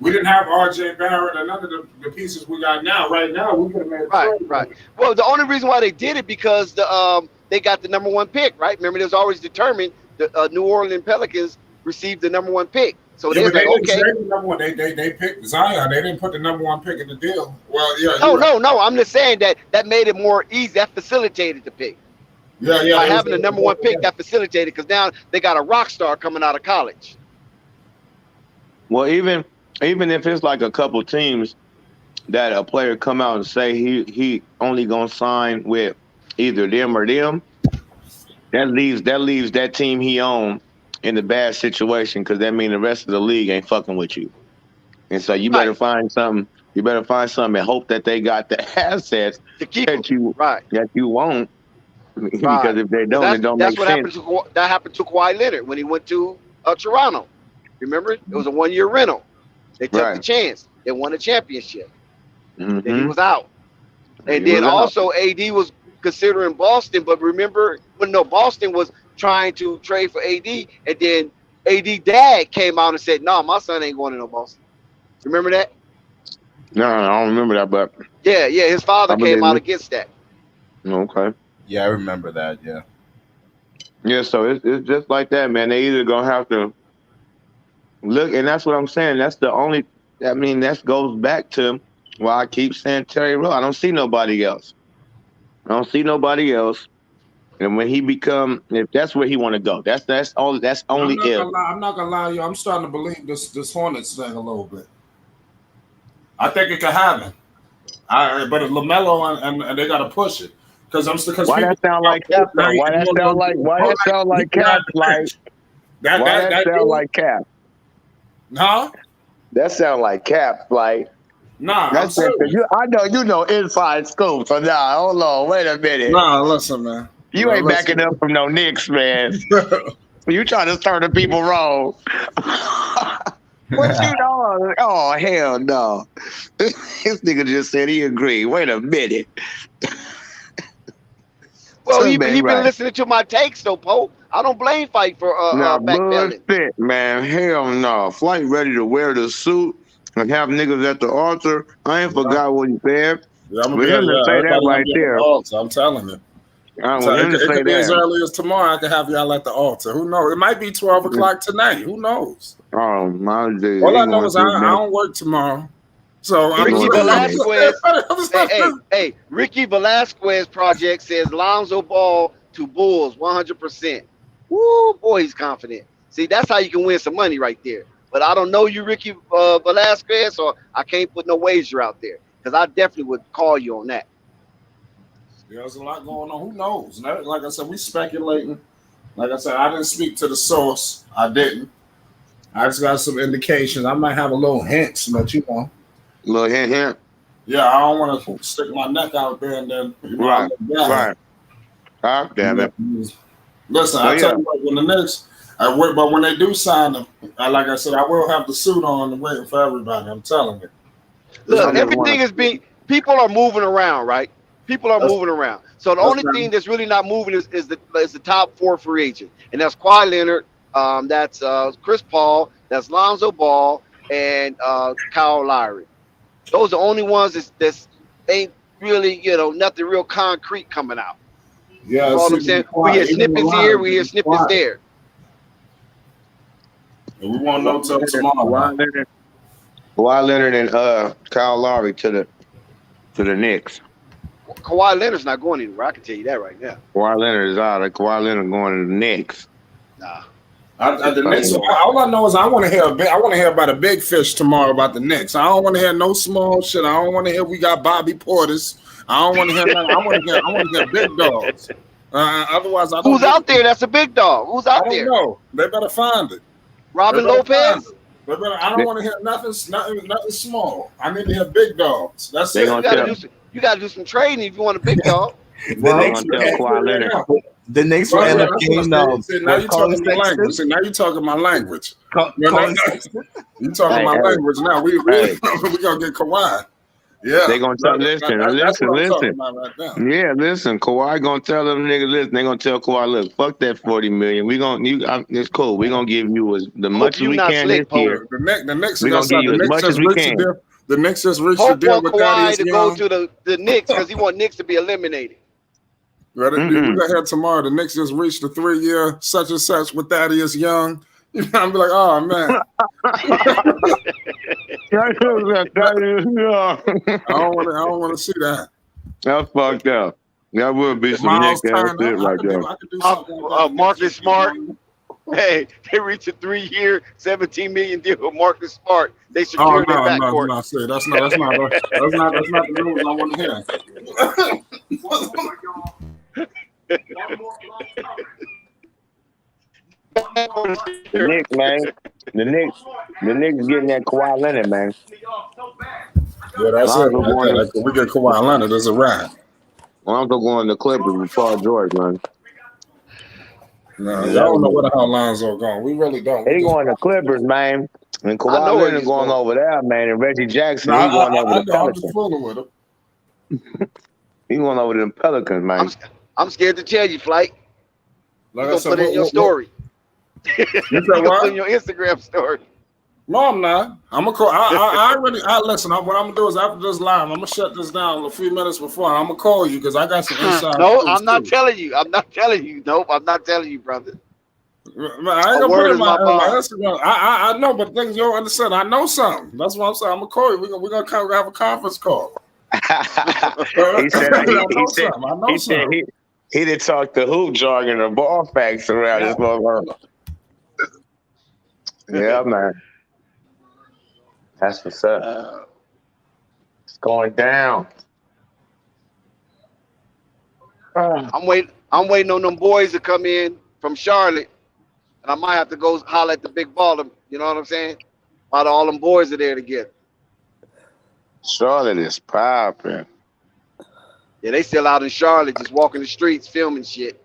We didn't have RJ Barrett and none of the pieces we got now. Right now, we could have made a trade. Right. Well, the only reason why they did it because they got the number 1 pick, right? Remember, it was always determined the New Orleans Pelicans received the number 1 pick. So Yeah, they was like, didn't okay. trade the number 1. They picked Zion. They didn't put the number 1 pick in the deal. Well, yeah. No. I'm just saying that made it more easy. That facilitated the pick. Yeah. By having the number 1 pick, that facilitated because now they got a rock star coming out of college. Well, even if it's like a couple teams that a player come out and say he only gonna sign with either them or them, that leaves that team he owned in a bad situation because that means the rest of the league ain't fucking with you. And so you better find something. You better find something and hope that they got the assets to keep that you want. Because if they don't, it don't that's make what sense. That happened to Kawhi Leonard when he went to Toronto. Remember, it was a 1-year rental. They took the chance. They won a championship. Then he was out. And then also AD was considering Boston, but remember, Boston was trying to trade for AD, and then AD dad came out and said, "No, my son ain't going to no Boston." Remember that? No, I don't remember that, but yeah, his father came out against that. Okay. Yeah, I remember that. Yeah. Yeah, so it's just like that, man. They either gonna have to look, and that's what I'm saying. That's the only. I mean, that goes back to why I keep saying Terry Rowe. I don't see nobody else. And when he if that's where he want to go, that's only if. I'm not gonna lie to you. I'm starting to believe this Hornets thing a little bit. I think it could happen. But it's LaMelo and they gotta push it because Why that sound like Cap? Why that sound like Cap? Like that sound like Cap? Huh? That sound like Cap? Like nah. That's it. I know you know inside scoop. So nah, hold on, wait a minute. Nah, listen, man. You ain't backing up from no Knicks, man. You trying to start the people wrong. What you know? Oh, hell no. This nigga just said he agreed. Wait a minute. Well, he been listening to my takes, though, Poe. I don't blame Fight for backpedaling. Bullshit, man. Hell no. Flight ready to wear the suit and have niggas at the altar. I ain't forgot what he said. Yeah, I'm For him to say that right there. I'm telling you. It could be as early as tomorrow. I could have y'all at the altar. Who knows? It might be 12 o'clock tonight. Who knows? Oh my dude. All I know is I don't work tomorrow. So Ricky Velasquez. hey, Ricky Velasquez project says Lonzo Ball to Bulls 100%. Woo, boy, he's confident. See, that's how you can win some money right there. But I don't know you, Ricky Velasquez, so I can't put no wager out there because I definitely would call you on that. There's a lot going on. Who knows? Like I said, we speculating. Like I said, I didn't speak to the source. I didn't. I just got some indications. I might have a little hints, but you know. A little hint. Yeah, I don't want to stick my neck out there and then. Right. God damn it. Listen, I tell you what, when the Knicks, but when they do sign them, like I said, I will have the suit on and waiting for everybody. I'm telling you. Look, everything is being. People are moving around, right? People are moving around. So the only thing that's really not moving is the top 4 free agent, and that's Kawhi Leonard, that's Chris Paul, that's Lonzo Ball, and Kyle Lowry. Those are the only ones that's ain't really, nothing real concrete coming out. Yeah, you know what I'm saying? We hear snippets here, we hear snippets there. And we won't know till tomorrow. Kawhi Leonard and Kyle Lowry to the Knicks. Kawhi Leonard's not going anywhere. I can tell you that right now. Kawhi Leonard is out. Kawhi Leonard going to the Knicks. Nah. The Knicks. All I know is I want to hear about a big fish tomorrow about the Knicks. I don't want to hear no small shit. I don't want to hear we got Bobby Portis. I don't want to hear nothing. I want to hear big dogs. Otherwise, who's out there? That's a big dog. Who's out there? No, they better find it. Robin Lopez. But I don't want to hear nothing small. I need to hear big dogs. That's it. You gotta do some trading if you want a big dog. They gonna tell Kawhi Leonard. The Knicks will end up getting now you talking my language. See, now you talking my language. You talking my language now. We gonna get Kawhi. Yeah, they gonna tell. Listen. Right Yeah, listen. Kawhi gonna tell them niggas. Listen, they gonna tell Kawhi, look, fuck that $40 million. We gonna it's cool. We gonna give you the much as we can this year. The Knicks we gonna give you as much as we can. The Knicks just reached the deal with Kawhi to go to the Knicks because he want Knicks to be eliminated. Right, we got here tomorrow. The Knicks just reached the 3-year such and such with Thaddeus Young. You know, I'm like, oh man. I don't want to see that. That's fucked up. That would be some Nick ass shit right there. Marcus Smart. Hey, they reached a 3-year, $17 million deal with Marcus Smart. They secured their backcourt. No, see, that's not the news I want to hear. The Knicks, man. The Knicks getting that Kawhi Leonard, man. Yeah, that's it. We get Kawhi Leonard. That's a wrap. Lonzo going to Clippers with Paul George, man. No, y'all don't know where the hell Lonzo going. We really don't. He going to Clippers, man. And Kawhi Leonard going over there, man. And Reggie Jackson, he going over the Pelicans. I'm just fooling with him. He going over to the Pelicans, man. I'm scared to tell you, Flight. Like you gonna put it in your story. You gonna put in your Instagram story. No, I'm not. I'm gonna call. Listen. What I'm gonna do is after this live, I'm gonna shut this down a few minutes before. And I'm gonna call you because I got some inside. No, I'm not telling you. I'm not telling you. Nope, I'm not telling you, brother. I ain't gonna put it in my Instagram. I know, but things you don't understand. I know something. That's what I'm saying. I'm gonna call you. We're gonna have a conference call. He said he did talk the hoop jargon or ball facts around this motherfucker. Yeah, man. That's what's up. It's going down. I'm waiting on them boys to come in from Charlotte, and I might have to go holler at the big baller. You know what I'm saying? While all them boys are there together. Charlotte is popping. Yeah, they still out in Charlotte, just walking the streets, filming shit.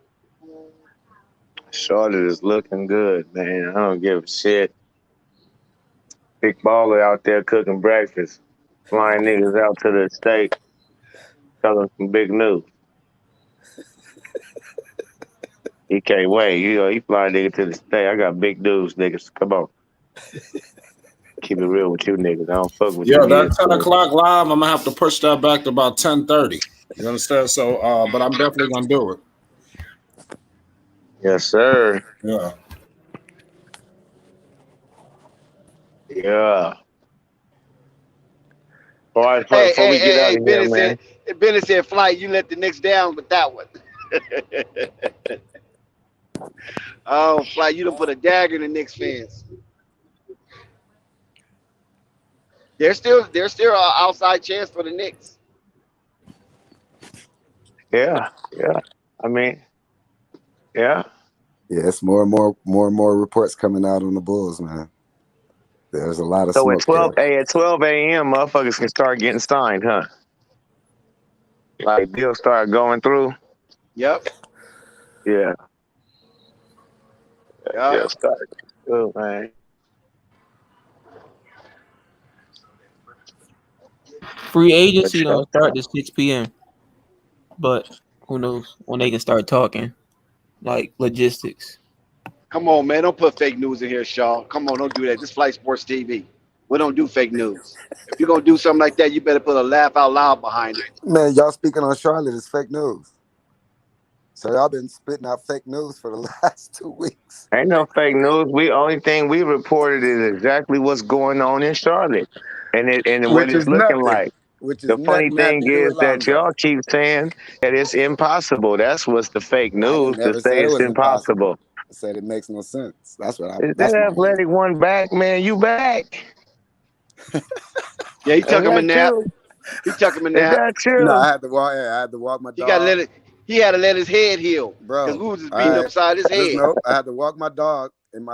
Charlotte is looking good, man. I don't give a shit. Big baller out there cooking breakfast, flying niggas out to the state, telling some big news. He can't wait. He flying niggas to the state. I got big news, niggas. Come on. Keep it real with you niggas. I don't fuck with you. Yeah, that 10 o'clock live, I'm gonna have to push that back to about 10:30. You understand? So, but I'm definitely gonna do it. Yes, sir. Yeah. Yeah. All right, before we get out of here, man. Bennett said, Flight, you let the Knicks down with that one. Oh, Flight, you done put a dagger in the Knicks fans. There's still an outside chance for the Knicks. Yeah. I mean, yeah. Yeah, it's more and more reports coming out on the Bulls, man. There's a lot of so smoke at 12 a.m. motherfuckers can start getting signed, huh? Like deals start going through. Yep. Yeah. Yeah. Start. Oh man. Free agency don't start at 6 p.m. But who knows when they can start talking, like logistics. Come on, man. Don't put fake news in here, Shaw. Come on, don't do that. This Flight Sports TV. We don't do fake news. If you're going to do something like that, you better put a laugh out loud behind it. Man, y'all speaking on Charlotte is fake news. So y'all been spitting out fake news for the last 2 weeks. Ain't no fake news. Only thing we reported is exactly what's going on in Charlotte. And what it's looking like. The funny thing is that y'all keep saying that it's impossible. That's what's the fake news to say it's impossible. I said it makes no sense. That's what I. Is that athletic one back, man? You back? Yeah, he took him a nap. He took him a nap. Is that true? No, I had to walk my dog. He had to let his head heal, bro. Because we was just beating upside his head. No, I had to walk my dog, and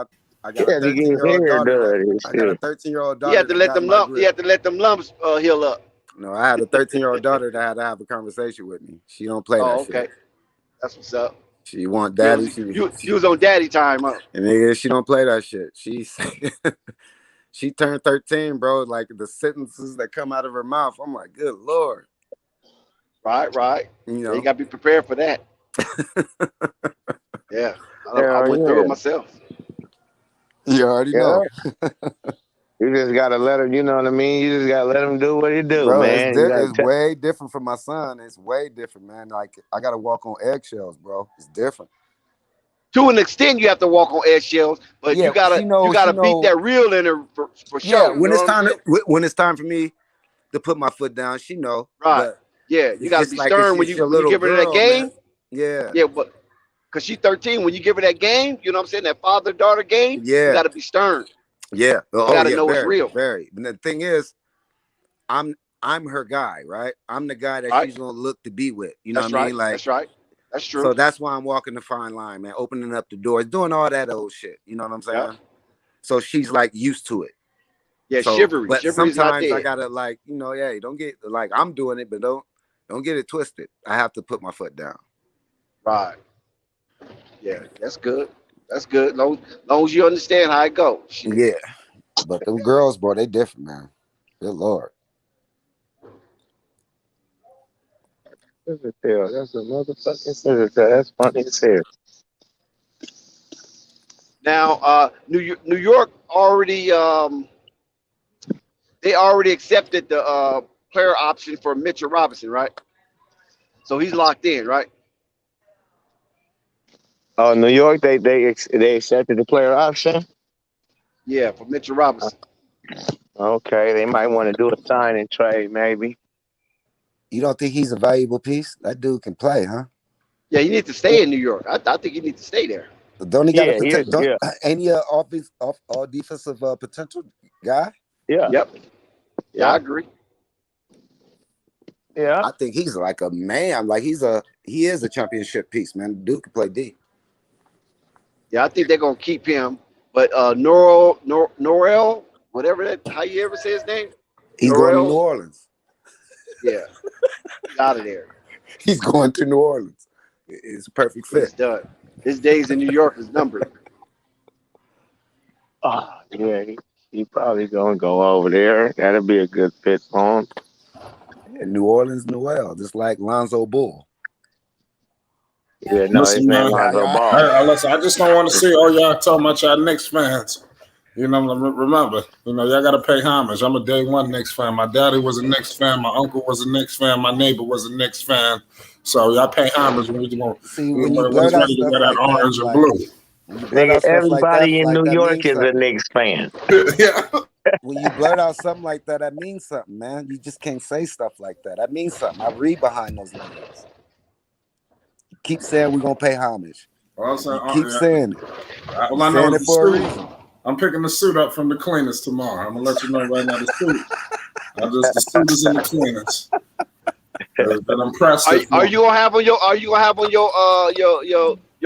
I I got a 13-year-old daughter. I got a 13-year-old daughter. You have to let them lumps. You have to let them lumps heal up. No, I had a 13-year-old daughter that had to have a conversation with me. She don't play that okay. shit. That's what's up. She want daddy. You was on daddy time, huh? And nigga, she don't play that shit. She turned 13, bro. Like the sentences that come out of her mouth, I'm like, good Lord. Right. You know, you gotta be prepared for that. Yeah, I went through it myself. You already know. You just gotta let him. You know what I mean. You just gotta let him do what he do, bro, man. It's way different for my son. It's way different, man. Like I gotta walk on eggshells, bro. It's different. To an extent, you have to walk on eggshells, but you gotta beat that real in her for sure. When it's time for me to put my foot down, she know. Right. Yeah, you gotta be stern when you give her that game. Man. Yeah, but because she's 13, when you give her that game, you know what I'm saying, that father-daughter game, you gotta be stern. Yeah. You gotta know it's real. Very. And the thing is, I'm her guy, right? I'm the guy that she's gonna look to be with. You know what I mean? Like that's right. That's true. So that's why I'm walking the fine line, man. Opening up the doors, doing all that old shit. You know what I'm saying? Yep. So she's like used to it. Yeah, shivery. But Shivery's sometimes not dead. I gotta don't get like I'm doing it, but don't get it twisted. I have to put my foot down. Right. Yeah, that's good. That's good. Long as you understand how it goes. Shit. Yeah. But them girls, bro, they different, man. Good Lord. That's a motherfucking that's funny as hell. Now, New York already they already accepted the player option for Mitchell Robinson, right? So he's locked in, right? Oh, New York, they accepted the player option. Yeah, for Mitchell Robinson. Okay, they might want to do a sign and trade, maybe. You don't think he's a valuable piece? That dude can play, huh? Yeah, he needs to stay in New York. I think he needs to stay there. Don't he got a potential? Any defensive potential guy? Yeah. Yep. Yeah, I agree. Yeah. I think he's like a man. Like he is a championship piece, man. Dude can play D. Yeah, I think they're gonna keep him. But Norrell, whatever how you ever say his name? He's going to New Orleans. Yeah. He's out of there. He's going to New Orleans. It's a perfect fit. He's done. His days in New York is numbered. Oh, yeah, he probably gonna go over there. That'll be a good fit for him. Yeah, New Orleans, Noel, just like Lonzo Ball. Yeah, no, his name Lonzo Ball. Listen, I just don't want to see all y'all talking about y'all Knicks fans. You know, remember, y'all got to pay homage. I'm a day one Knicks fan. My daddy was a Knicks fan. My uncle was a Knicks fan. My neighbor was a Knicks fan. So y'all pay homage when you want. See, when you blurt out stuff like orange that, and blue. Nigga, everybody in New York is a Knicks fan. Yeah. When you blurt out something like that, that means something, man. You just can't say stuff like that. That means something. I read behind those lines. Keep saying we're gonna pay homage. Keep saying it. Well, I know it's for a reason. I'm picking the suit up from the cleaners tomorrow. I'm gonna let you know right now the suit. The suit is in the cleaners. And I'm pressed. Are you gonna have on your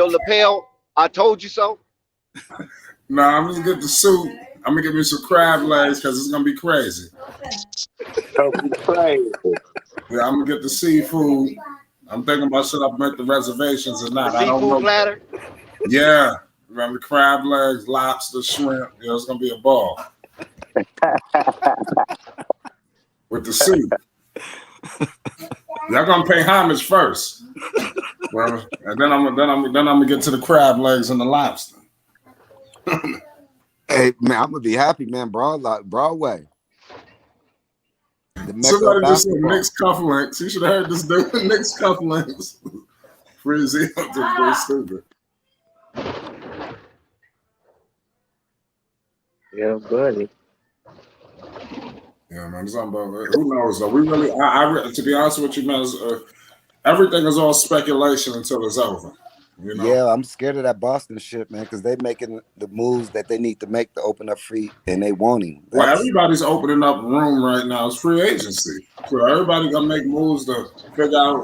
lapel? I told you so. No, I'm gonna get the suit. I'm gonna give me some crab legs because it's gonna be crazy. Yeah, I'm gonna get the seafood. I'm thinking about should I make the reservations or not. The seafood platter? Yeah. Remember the crab legs, lobster, shrimp. It's gonna be a ball. With the soup. Y'all gonna pay homage first. Well, and then I'm gonna get to the crab legs and the lobster. Hey man, I'm gonna be happy, man. Broadway. Somebody just said Knicks cufflinks. You should have heard this dude. Knicks cufflinks. Freezy up to go stupid. Yeah, buddy. Yeah, man. Who knows though? We really, to be honest with you, man, everything is all speculation until it's over. Yeah, I'm scared of that Boston shit, man, because they're making the moves that they need to make to open up free, and they won't even. Well, everybody's opening up room right now. It's free agency, so everybody gonna make moves to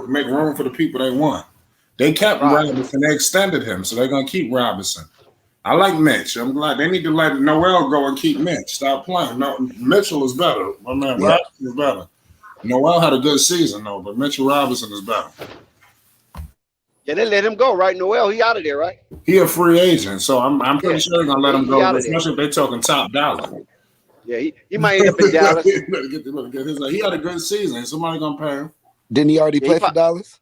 make room for the people they want. They kept Robinson, they extended him, so they're gonna keep Robinson. I like Mitch. I'm glad they need to let Noel go and keep Mitch. Stop playing. No, Mitchell is better. My man Robinson is better. Noel had a good season though, but Mitchell Robinson is better. Yeah, they let him go, right? Noel, he out of there, right? He a free agent, so I'm pretty sure they're gonna let him go, especially if they're talking top dollar. Yeah, he might end up in Dallas. He had a good season. Somebody gonna pay him. Didn't he already play for Dallas?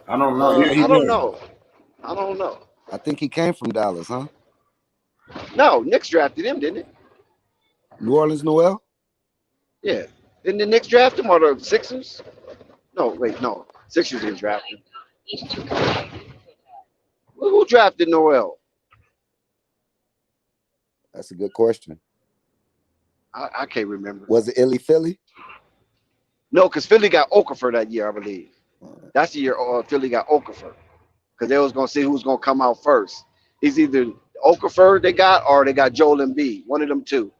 I don't know. Yeah, I don't know. I don't know. I think he came from Dallas, huh? No, Knicks drafted him, didn't it? New Orleans Noel? Yeah. Didn't the Knicks draft him or the Sixers? No, wait, no. Sixers didn't draft him. Who drafted Noel? That's a good question. I can't remember. Was it Illy Philly? No, because Philly got Okafor that year, I believe. That's the year Philly got Okafor. Because they was going to see who's going to come out first. It's either Okafor they got or they got Joel Embiid. One of them two.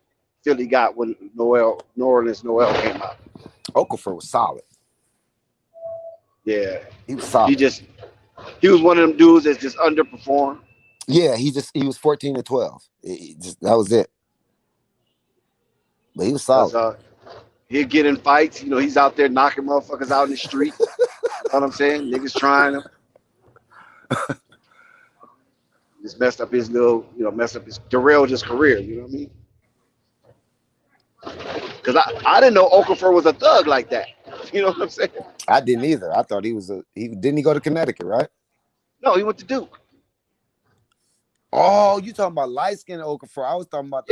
Philly got when New Orleans Noel came out. Okafor was solid. Yeah. He was solid. He was one of them dudes that just underperformed. Yeah, he was 14 and 12. That was it. But he was solid. He'd get in fights. You know, he's out there knocking motherfuckers out in the street. You know what I'm saying? Niggas trying him. Just messed up his derailed his career. You know what I mean? Because I didn't know Okafor was a thug like that. You know what I'm saying? I didn't either. I thought didn't he go to Connecticut, right? No, he went to Duke. Oh, you talking about light skinned Okafor? I was talking about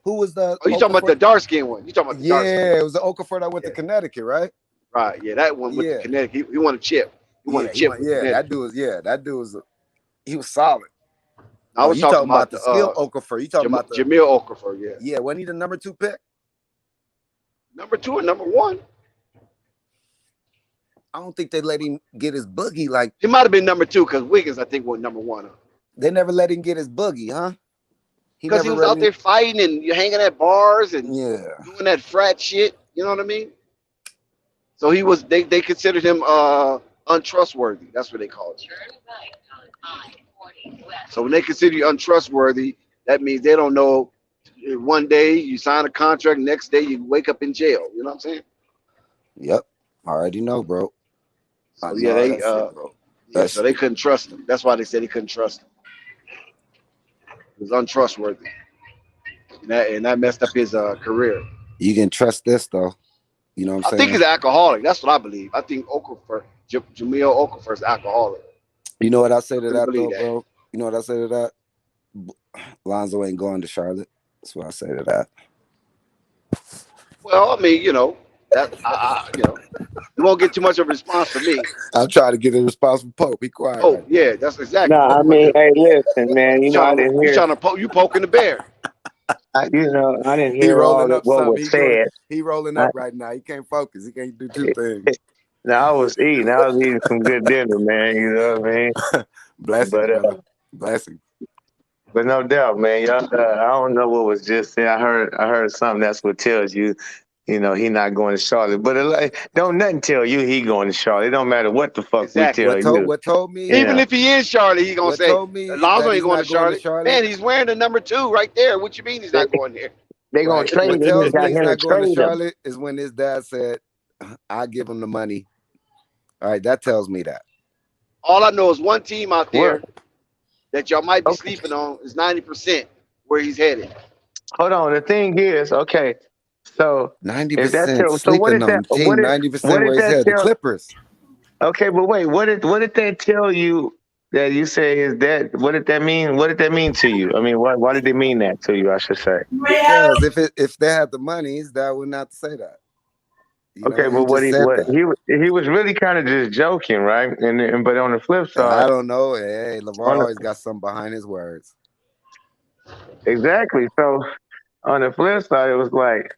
Who was the? Oh, you talking about the dark skinned one? You talking about the dark skin? Yeah, it was the Okafor that went to Connecticut, right? Right. Yeah, that one went to Connecticut. He won a chip. He won a chip. That dude was. He was solid. I was talking about the skill Okafor. You talking about the Jamil Okafor? Yeah. Yeah, wasn't he the number 2 pick? Number 2 or number 1? I don't think they let him get his boogie. Like he might have been number 2 because Wiggins, I think, was number 1. They never let him get his boogie, huh? Because he was out there fighting and you're hanging at bars and doing that frat shit. You know what I mean? So he was. They considered him untrustworthy. That's what they called it. So when they consider you untrustworthy, that means they don't know. One day you sign a contract, next day you wake up in jail. You know what I'm saying? Yep, I already know, bro. So so they couldn't trust him. That's why they said he couldn't trust him. He was untrustworthy, and that messed up his career. You can trust this though. You know what I'm saying? I think he's an alcoholic. That's what I believe. I think Okafor, Jamil Okafor, is alcoholic. You know what I say to that though, bro? You know what I say to that? Lonzo ain't going to Charlotte. That's what I say to that. Well, I mean, you know, that you won't get too much of a response from me. I'm trying to get a response from Pope. Be quiet. Oh, yeah, that's exactly. No, I mean, hey, listen, man. You know, I didn't hear. You poking the bear. I didn't hear all of what was said. He rolling up right now. He can't focus. He can't do 2 things. No, I was eating some good dinner, man. You know what I mean? Blessing. But no doubt, man. Y'all, I don't know what was just said. I heard something. That's what tells you, you know, he not going to Charlotte. But don't nothing tell you he going to Charlotte. It don't matter what the fuck we tell you. What told me? Even if he is Charlotte, he gonna say Lonzo ain't going to Charlotte. Man, he's wearing the number 2 right there. What you mean he's not going there? They gonna trade him. What tells me he's not going to Charlotte is when his dad said, "I'll give him the money." All right, that tells me that. All I know is one team out there that y'all might be sleeping on is 90% where he's headed. Hold on. The thing is, okay, so 90% sleeping on team, 90% where he's headed. The Clippers. Okay, but wait, what did that tell you that you say is that? What did that mean? What did that mean to you? I mean, why did it mean that to you? I should say. Because if they had the money, his dad would not say that. Okay, but he was really kind of just joking, right? And but on the flip side, I don't know. Hey, LeVar always got something behind his words. Exactly. So on the flip side, it was like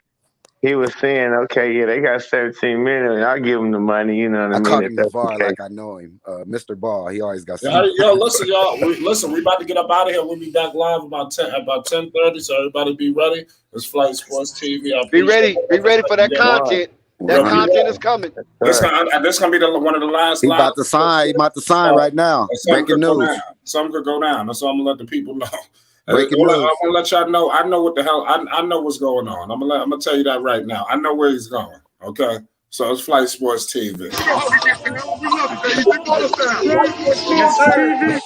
he was saying, "Okay, yeah, they got 17 million. I'll give them the money." You know what I mean? I call him LeVar like I know him, Mr. Ball. He always got something. Yo, listen, y'all. We about to get up out of here. We'll be back live about 10:30. So everybody be ready. It's Flight Sports TV. Be ready for that content. That content is coming. This gonna be one of the last. He about to sign. He about to sign right now. Breaking news. Something could go down. That's all I'm gonna let the people know. Breaking I'm news. gonna let y'all know. I know what the hell. I know what's going on. I'm gonna tell you that right now. I know where he's going. Okay. So it's Flight Sports TV. Yes, sir.